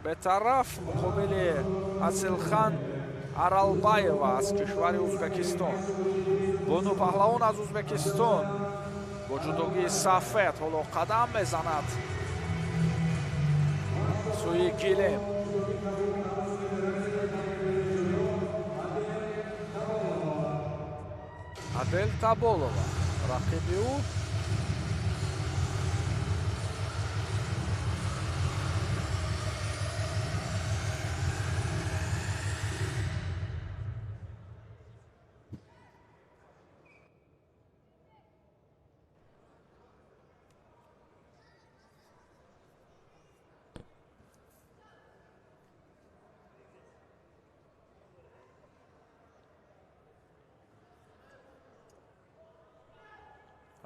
Speaker 6: бетараф муқобили Асилхан Аралбаева аз кишвари Ӯзбекистон. Бону паҳлавон аз Ӯзбекистон бо ҷудогии сафед ҳоло қадам мезанад сӯи гилем. Адел Таболова рақиби ӯ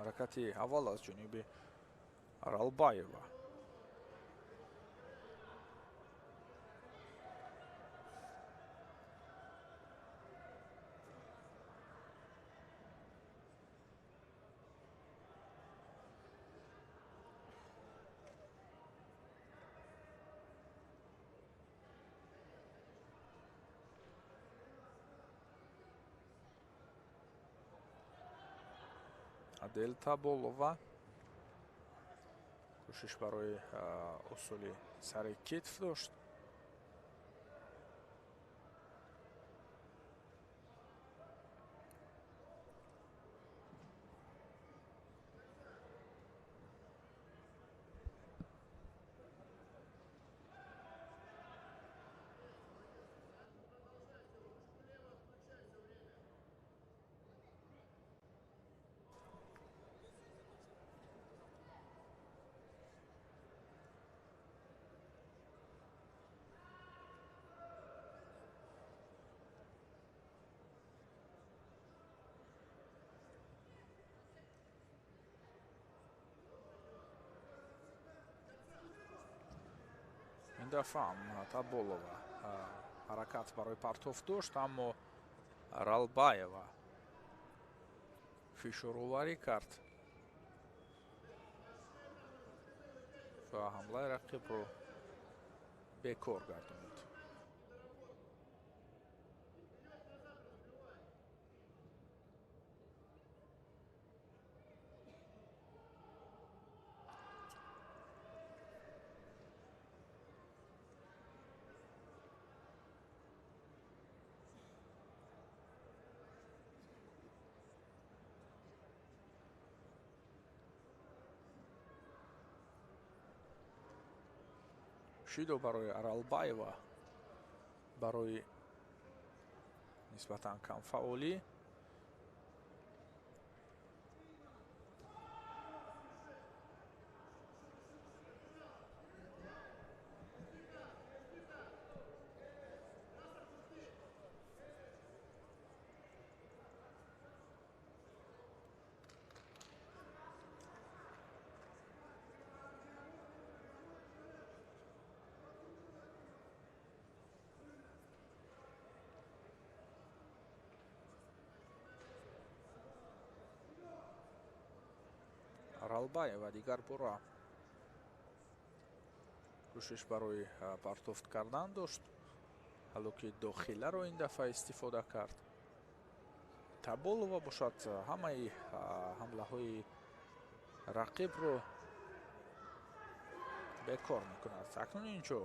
Speaker 6: ҳаракати аввал аз ҷониби Аралбаева. Адел Таболова кӯшиш барои усули сари китф дошт. ин дафъа ҳам Таболова ҳаракат барои партов дошт, аммо Аралбаева фишороварӣ кард ва ҳамлаи рақибро бекор гардонид. шидо барои Аралбаева барои нисбатан камфаъолӣ. Аралбаева дигар бора кӯшиш барои партофт кардан дошт, ҳало ки дохиларо ин дафъа истифода кард. Таболова бошад ҳамаи ҳамлаҳои рақибро бекор мекунад. акнун инҷо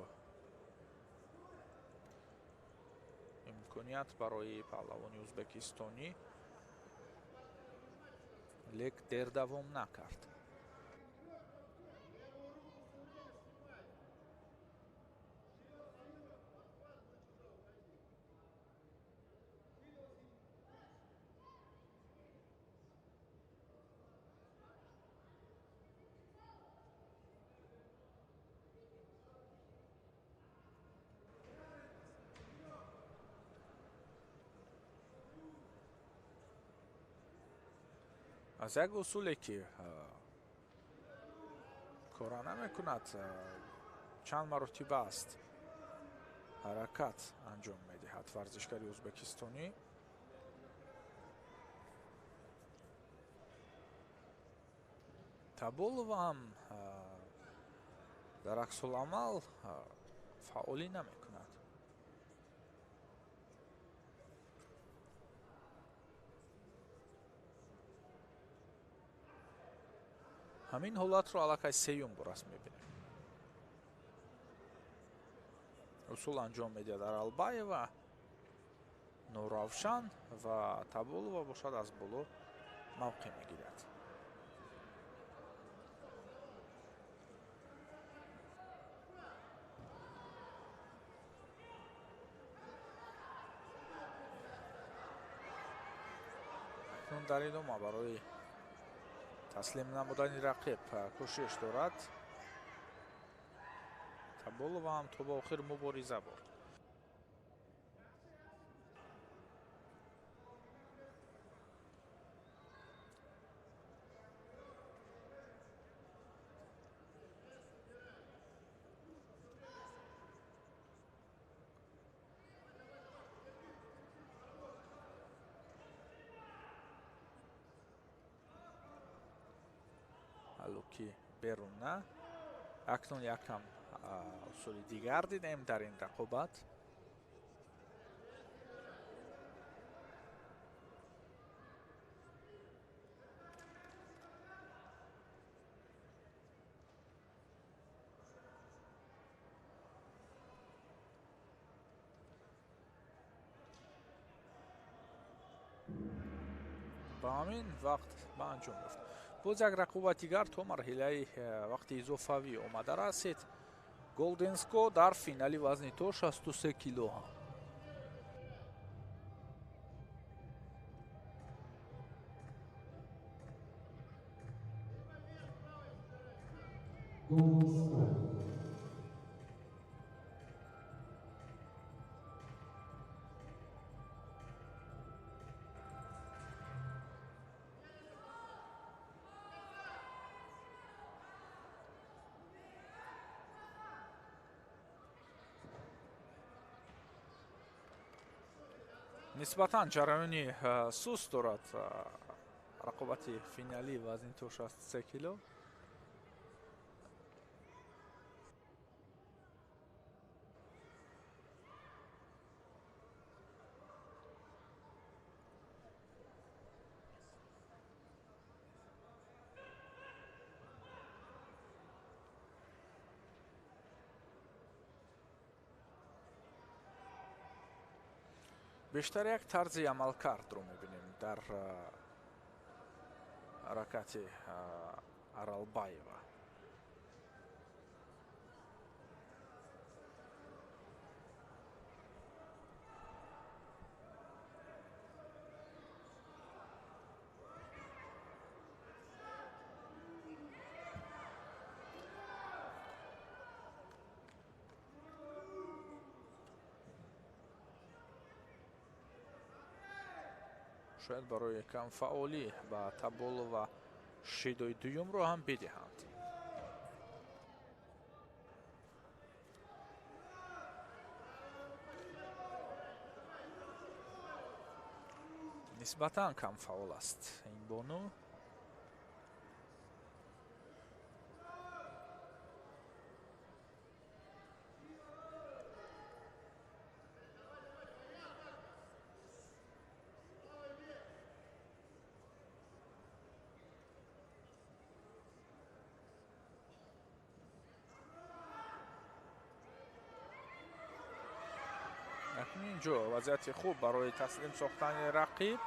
Speaker 6: имконият барои паҳлавони ӯзбекистонӣ, лек дер давом накард. аз як усуле ки кора намекунад, чанд маротиба аст ҳаракат анҷом медиҳад варзишгари ӯзбекистонӣ. Таболова ҳам дар аксуламал фаъолӣ намекунад. ҳамин ҳолатро аллакай сеюм бор аст мебинем. усул анҷом медиҳад Аралбаева, норавшан, ва Таболова бошад аз боло мавқеъ мегирад. акнун дар идома барои таслим намудани рақиб кӯшиш дорад. Таболова ҳам то ба охир мубориза бурд. Луки Беруна акнун якам усули дигар дидем дар ин рақобат. ба ҳамин вақт ба анҷом рафт. боз як рақобати дигар то марҳилаи вақти изофавӣ омада расид. Голденско дар финали вазни то 63 килограмм. нисбатан ҷараёни суст дорад рақобати финалӣ вазни то 63 кило. бештар як тарзи амалкардро мебинем дар ҳаракати Аралбаева. шояд барои камфаъолӣ ба Таболова шидои дуюмро ҳам бидиҳанд. нисбатан камфаъол аст ин бону. инҷо вазъияти хуб барои таслим сохтани рақиб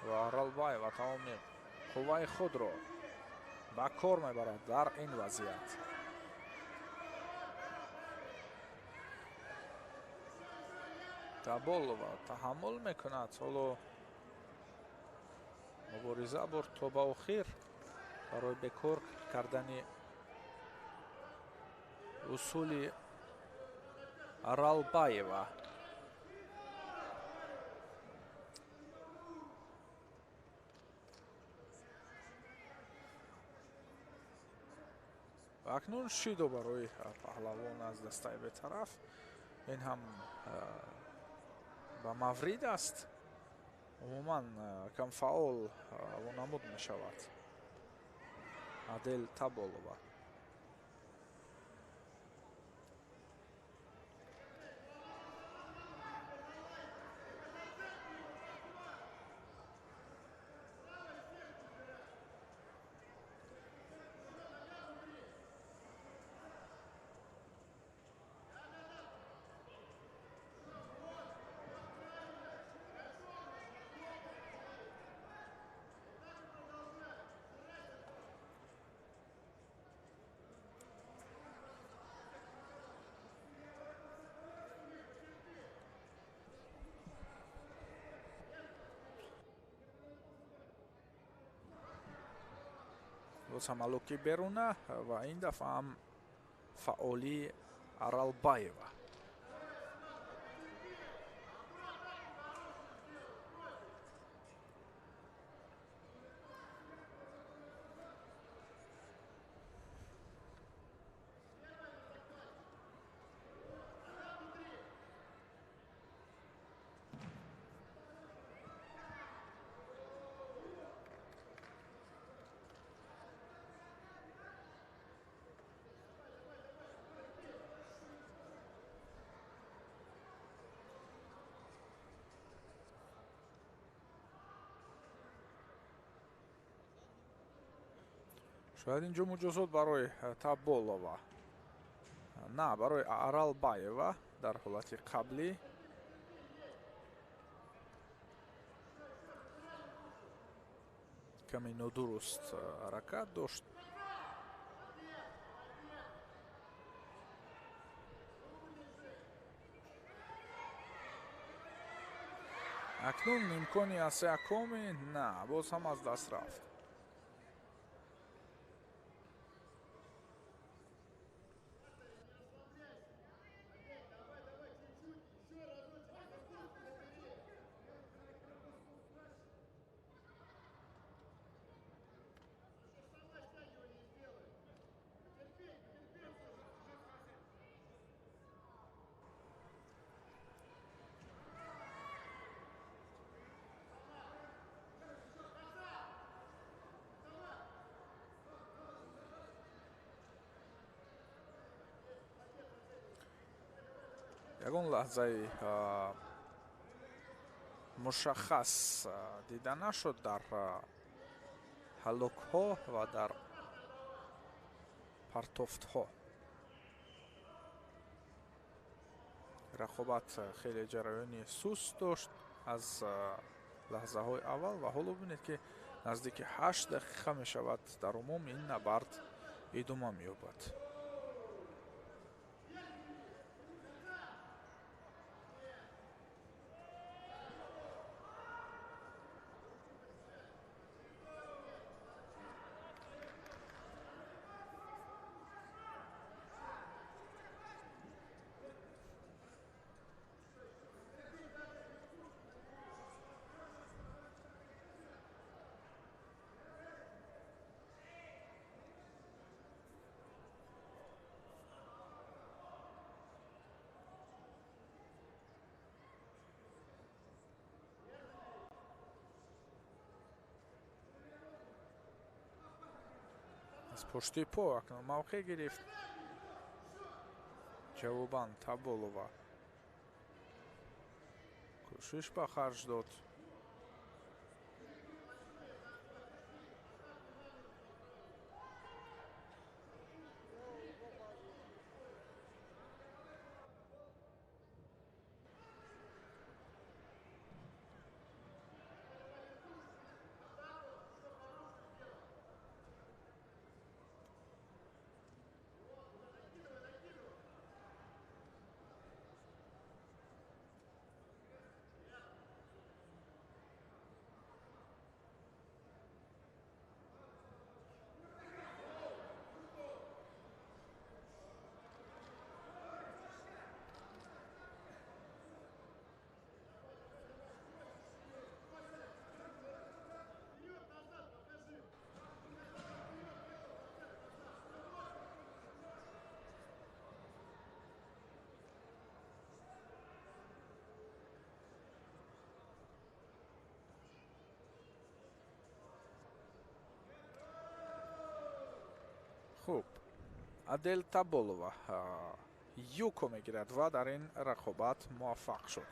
Speaker 6: ва Аралбаева тамоми қувваи худро ба кор мебарад дар ин вазъият. Таболова таҳаммул мекунад. ҳоло мубориза бурд то ба охир барои бекор кардани усули Аралбаева. акнун шидо барои паҳлавон аз дастаи бетараф. ин ҳам ба маврид аст. умуман камфаъол вонамуд мешавад Адел Таболова. боз ҳам Луки Беруна ва ин дафъа ҳам фаъолӣ Аралбаева. шояд инҷо муҷозот барои Таболова, на, барои Аралбаева дар ҳолати қаблӣ. каме нодуруст ҳаракат дошт. акнун имкони Асиакоми, на, боз ҳам аз даст рафт. ягон лаҳзаи мушаххас дида нашуд дар ҳаллокҳо ва дар партофтҳо. рақобат хеле ҷараёни суст дошт аз лаҳзаҳои аввал ва ҳоло бинед ки наздики 8 дақиқа мешавад дар умум ин набард идома меёбад. аз пошти по акнун мавқеъ гирифт. ҷавобан Таболова кӯшиш ба харҷ дод. хуб, Адел Таболова юко мегирад ва дар ин рақобат муваффақ шуд.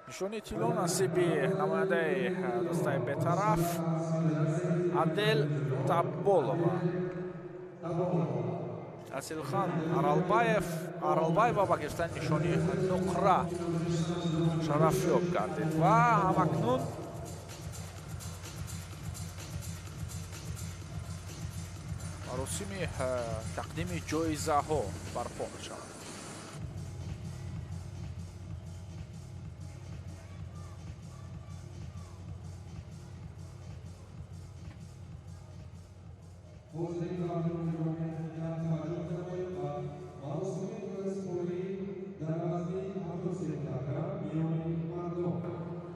Speaker 6: нишони тилло насиби намояндаи дастаи бетараф Адел Таболова. Асилхан Аралбаева ба гирифтани нишони нуқра шарафёб гардид ва ҳамакнун маросими тақдими ҷоизаҳо барпо мешавад.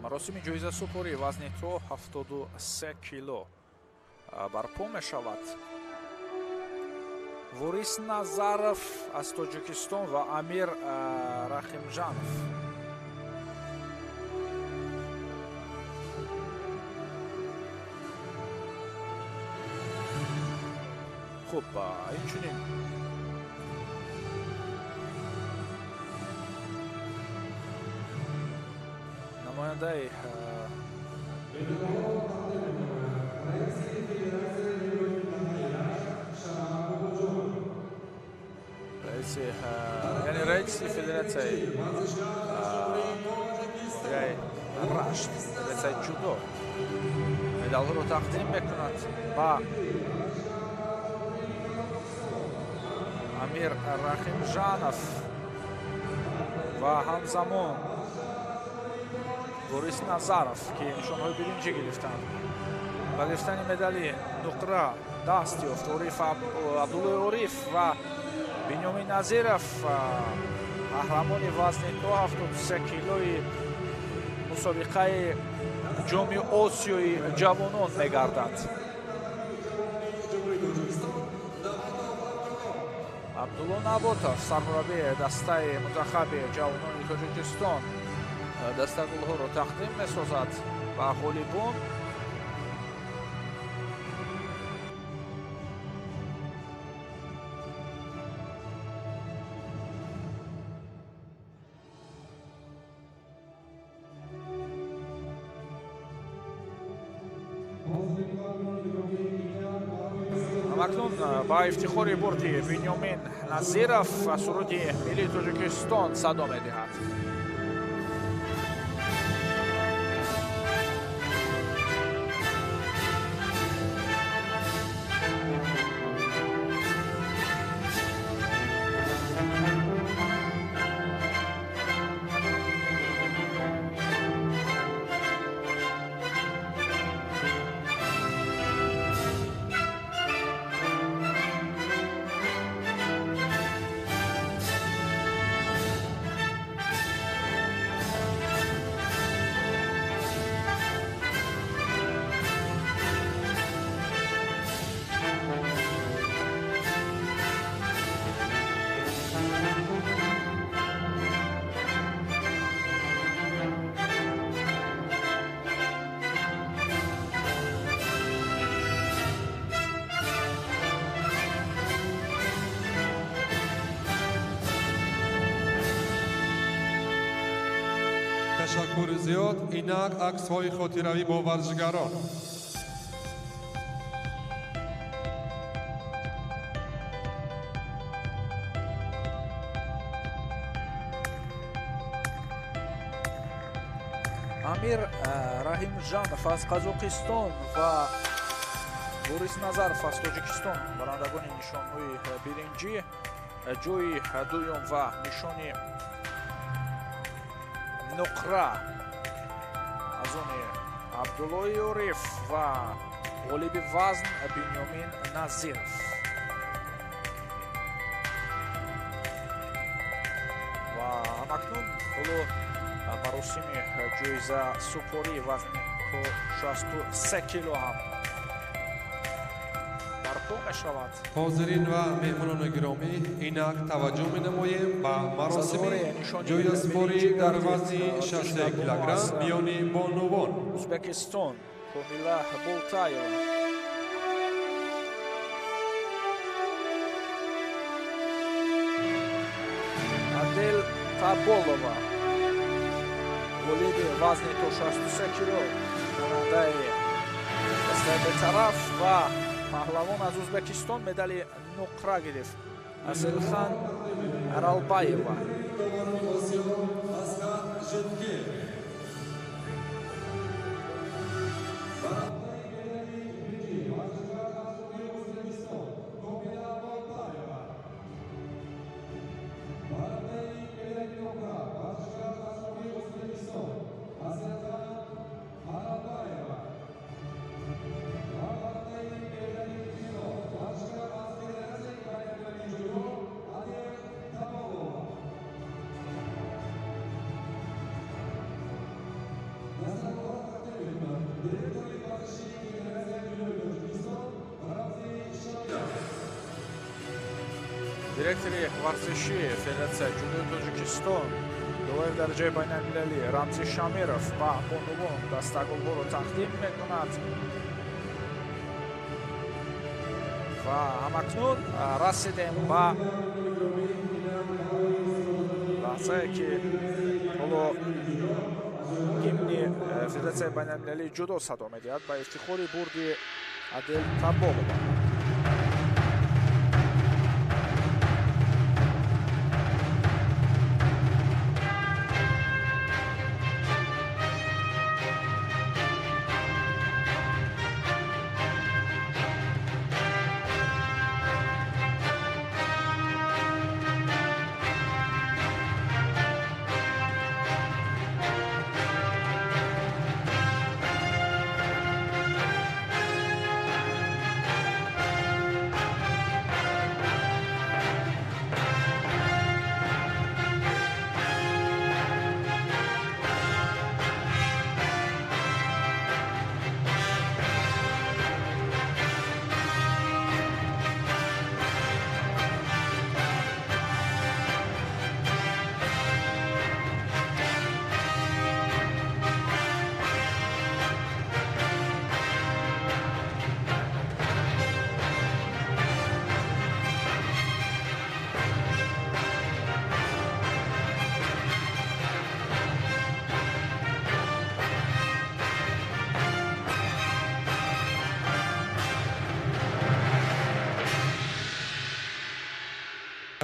Speaker 6: маросими ҷоизасупорӣ вазни то 73 кило барпо мешавад. ворис Назаров аз Тоҷикистон ва Амир Рахимҷанов. хуб, инчунин намояндаи Misli Federației Rașt, Federației Judo medalҳоро тақдим мекунад ба Амир Рахимжанов ва ҳамзамон Борис Назаров ки нишонҳои биринҷӣ гирифтанд. Ба гирифтани медали нуқра даст ёфт Абдуллои Ориф ва Бинёмин Назиров, қаҳрамони вазни то 73 килои мусобиқаи ҷоми Осиёи ҷавонон мегардад. Абдулло Наботов, сармураббии дастаи мунтахаби ҷавонони Тоҷикистон, даста гулҳоро тақдим месозад ба ғолибон. Акнун ба ифтихори бурди Бинёмин Назиров суруди миллии Тоҷикистон садо медиҳад.
Speaker 1: تشکر زیاد. اینک عکس های خاطروی با ورزشگران.
Speaker 6: Амир Раҳимжанов аз Қазоқистон ва Борис Назаров аз Тоҷикистон барандагони нишонҳои биринҷӣ, ҷои дуюм ва нишони нуқра аз они Абдуллои Ориф ва ғолиби вазн Бинёмин Назиров. Ва ҳамакнун ҳоло маросими ҷоиза супории вазни то 63 кило ҳам барпо мешавад.
Speaker 1: حاضرین و مهمانان گرامی، اینک توجه می‌نماییم به مراسم جایزسپاری در وزن 60 کیلوگرم میان بانوان.
Speaker 6: Узбекистон Комила Болтаева. Адель Таболова. Ғолиби вазни то 63 кило. Ронандаи дастаи бетараф ва паҳлавон аз Узбекистон медали нуқра гирифт. Аселхан Аралбаева. Директори варзиши Федератсияи ҷудои Тоҷикистон дуои дараҷаи байналмилалӣ Рамзи Шамиров ба бонувон дастагулҳоро тақдим мекунад. Ва ҳамакнун расидем ба лаҳзае ки ҳоло гимни Федератсияи байналмилалии ҷудо садо медиҳад ба ифтихори бурди Адель Таболова.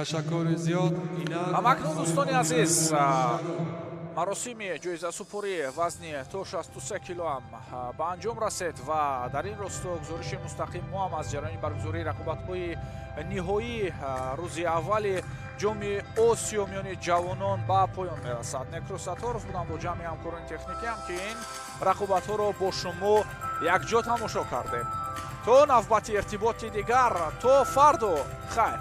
Speaker 1: تشکر زیاد.
Speaker 6: амакнун дӯстони азиз маросими ҷоизасупурӣ вазни то 63 килоам ба анҷом расед ва дар ин росто гузориши мустақим мо ҳам аз ҷараёни баргузории рақобатҳои ниҳоии рӯзи аввали ҷоми осиё миёни ҷавонон ба поён мерасад. Некру Сатторов будам бо ҷамъи ҳамкорони техникиам ки ин рақобатҳоро бо шумо якҷо тамошо кардем. То навбати иртиботи дигар, то фарду хайр.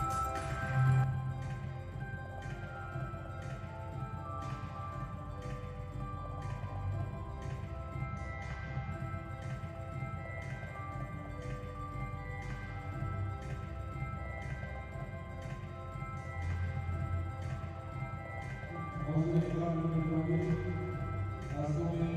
Speaker 1: از